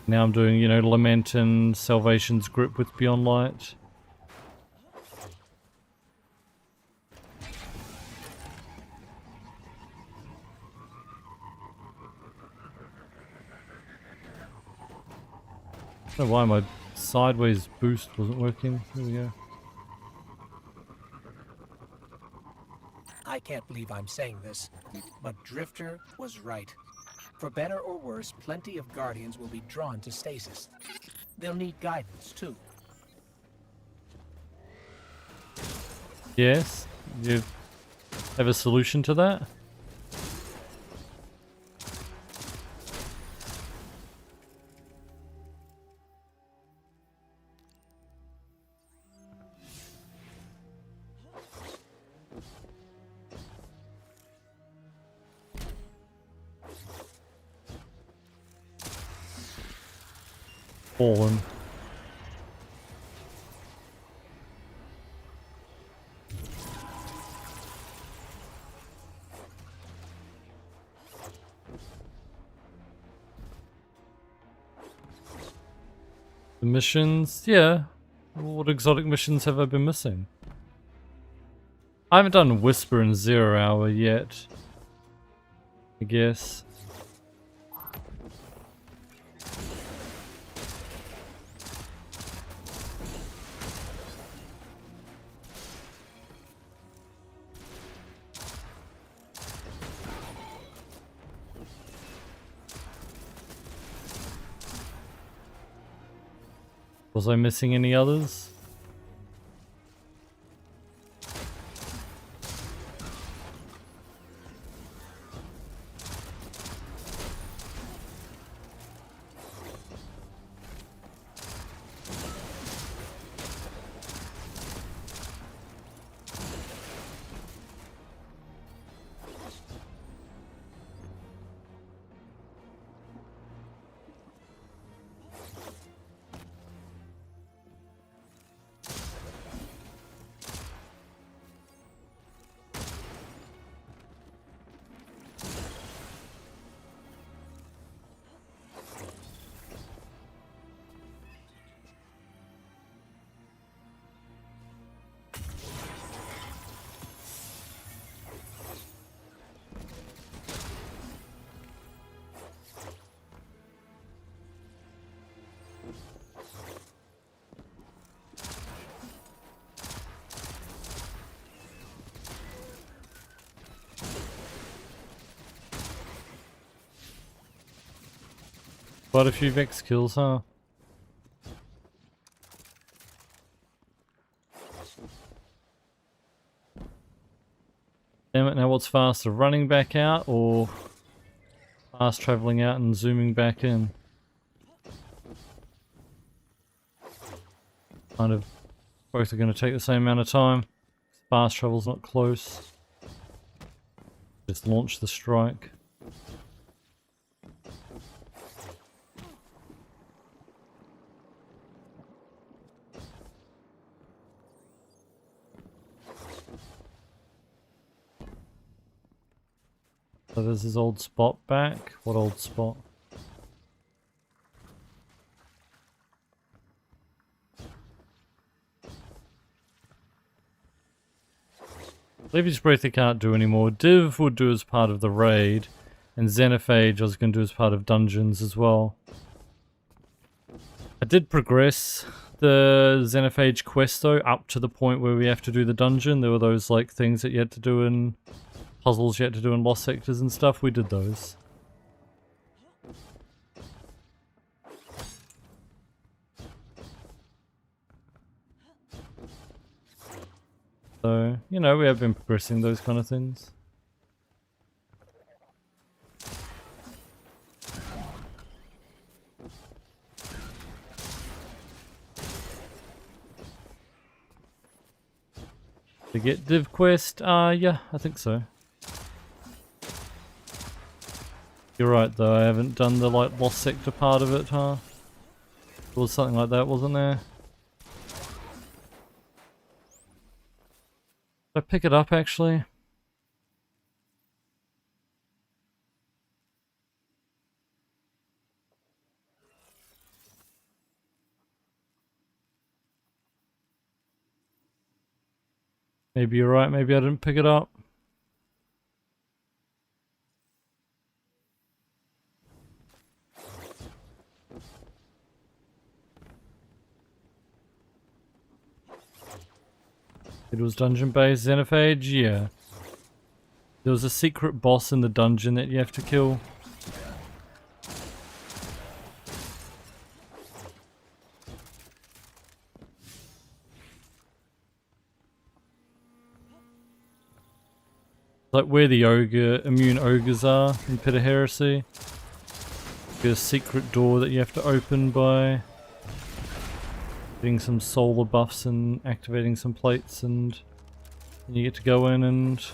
Now I'm doing, you know, Lament and Salvation's Grip with Beyond Light. I don't know why my sideways boost wasn't working. There we go. I can't believe I'm saying this, but Drifter was right. For better or worse, plenty of Guardians will be drawn to stasis. They'll need guidance, too. Yes? You have a solution to that? Fallen. The missions? Yeah. What exotic missions have I been missing? I haven't done Whisper and 0 Hour yet, I guess. Was I missing any others? Quite a few Vex kills, huh? Damn it, now what's faster? Running back out or fast traveling out and zooming back in? Kind of both are going to take the same amount of time. Fast travel's not close. Just launch the strike. So there's his old spot back. What old spot? Levy's Breath I can't do anymore. Div would do as part of the raid. And Xenophage I was going to do as part of dungeons as well. I did progress the Xenophage quest though up to the point where we have to do the dungeon. There were those like things that you had to do in puzzles you had to do in Lost Sectors and stuff. We did those. So, you know, we have been progressing those kind of things. To get Div Quest? Yeah, I think so. You're right though, I haven't done the like Lost Sector part of it, huh? There was something like that, wasn't there? Did I pick it up actually? Maybe you're right, maybe I didn't pick it up. It was dungeon based Xenophage, yeah. There was a secret boss in the dungeon that you have to kill. Like where the immune ogres are in Pit of Heresy. There's a secret door that you have to open by getting some solar buffs and activating some plates, and you get to go in and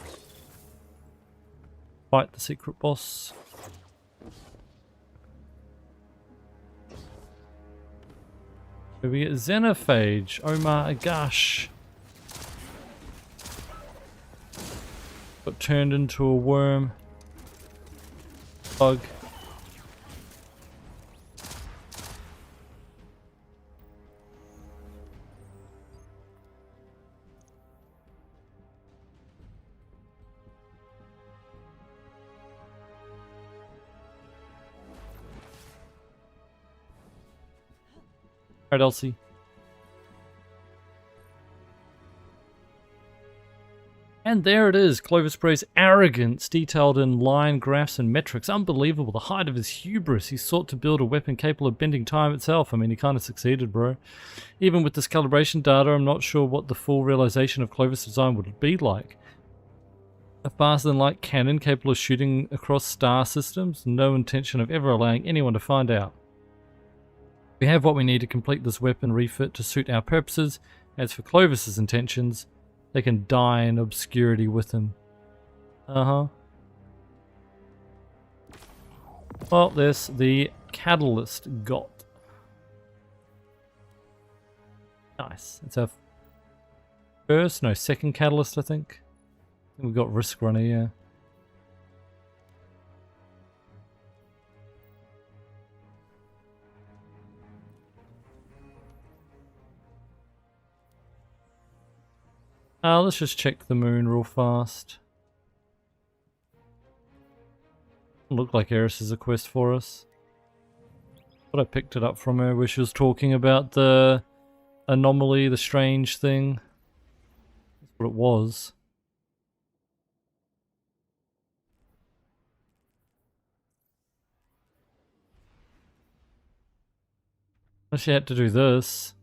fight the secret boss. Here we get Xenophage, Omar Agash. Got turned into a worm. Bug. Alright, Elsie. And there it is, Clovis Bray's arrogance, detailed in line, graphs, and metrics. Unbelievable, the height of his hubris. He sought to build a weapon capable of bending time itself. I mean, he kind of succeeded, bro. Even with this calibration data, I'm not sure what the full realization of Clovis' design would be like. A faster-than-light cannon capable of shooting across star systems, no intention of ever allowing anyone to find out. We have what we need to complete this weapon refit to suit our purposes. As for Clovis' intentions, they can die in obscurity with him. Well, there's the catalyst got. Nice. It's our second catalyst, I think. We've got Risk Runner, yeah. Let's just check the moon real fast. Look like Eris is a quest for us. But I picked it up from her where she was talking about the anomaly, the strange thing. That's what it was. She had to do this.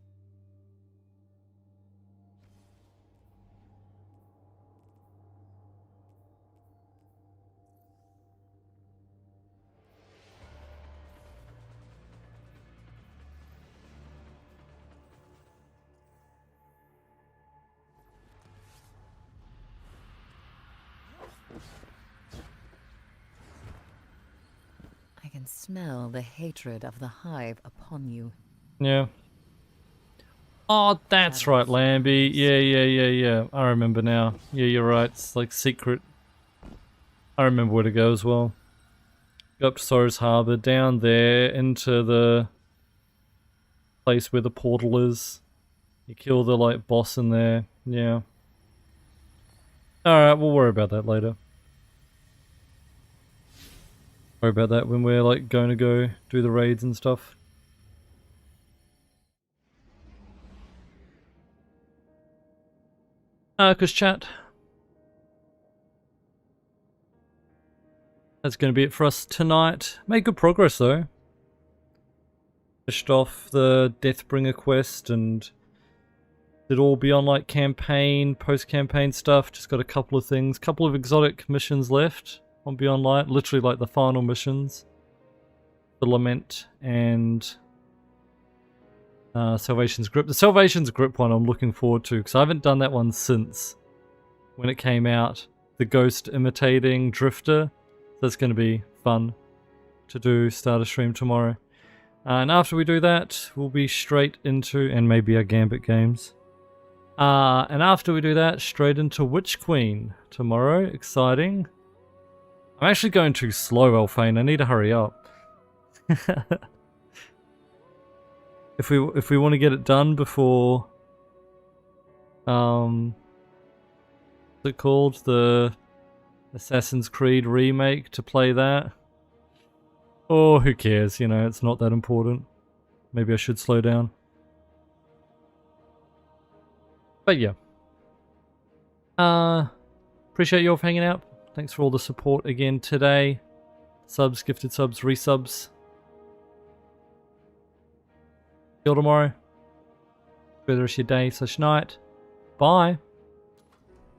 can smell the hatred of the Hive upon you. Yeah. Oh, that's right, Lambie. Yeah. I remember now. Yeah, you're right. It's like secret. I remember where to go as well. Go up to Sorrow's Harbor, down there, into the place where the portal is. You kill the, like, boss in there. Yeah. Alright, we'll worry about that later. Worry about that when we're, like, going to go do the raids and stuff. Cause chat. That's going to be it for us tonight. Made good progress though. Finished off the Deathbringer quest and did all Beyond Light campaign, post-campaign stuff. Just got a couple of things. Couple of exotic missions left on Beyond Light. Literally like the final missions. The Lament and Salvation's Grip. The Salvation's Grip one I'm looking forward to because I haven't done that one since when it came out. The ghost imitating Drifter. That's going to be fun to do. Start a stream tomorrow. And after we do that, we'll be straight into, and maybe our Gambit games. And after we do that, straight into Witch Queen tomorrow. Exciting. I'm actually going too slow, Elfane. I need to hurry up. If we want to get it done before, what's it called? The Assassin's Creed remake to play that. Oh, who cares? You know, it's not that important. Maybe I should slow down. But yeah. Appreciate you all for hanging out. Thanks for all the support again today. Subs, gifted subs, resubs. Till tomorrow. Whether it's your day/night. Bye.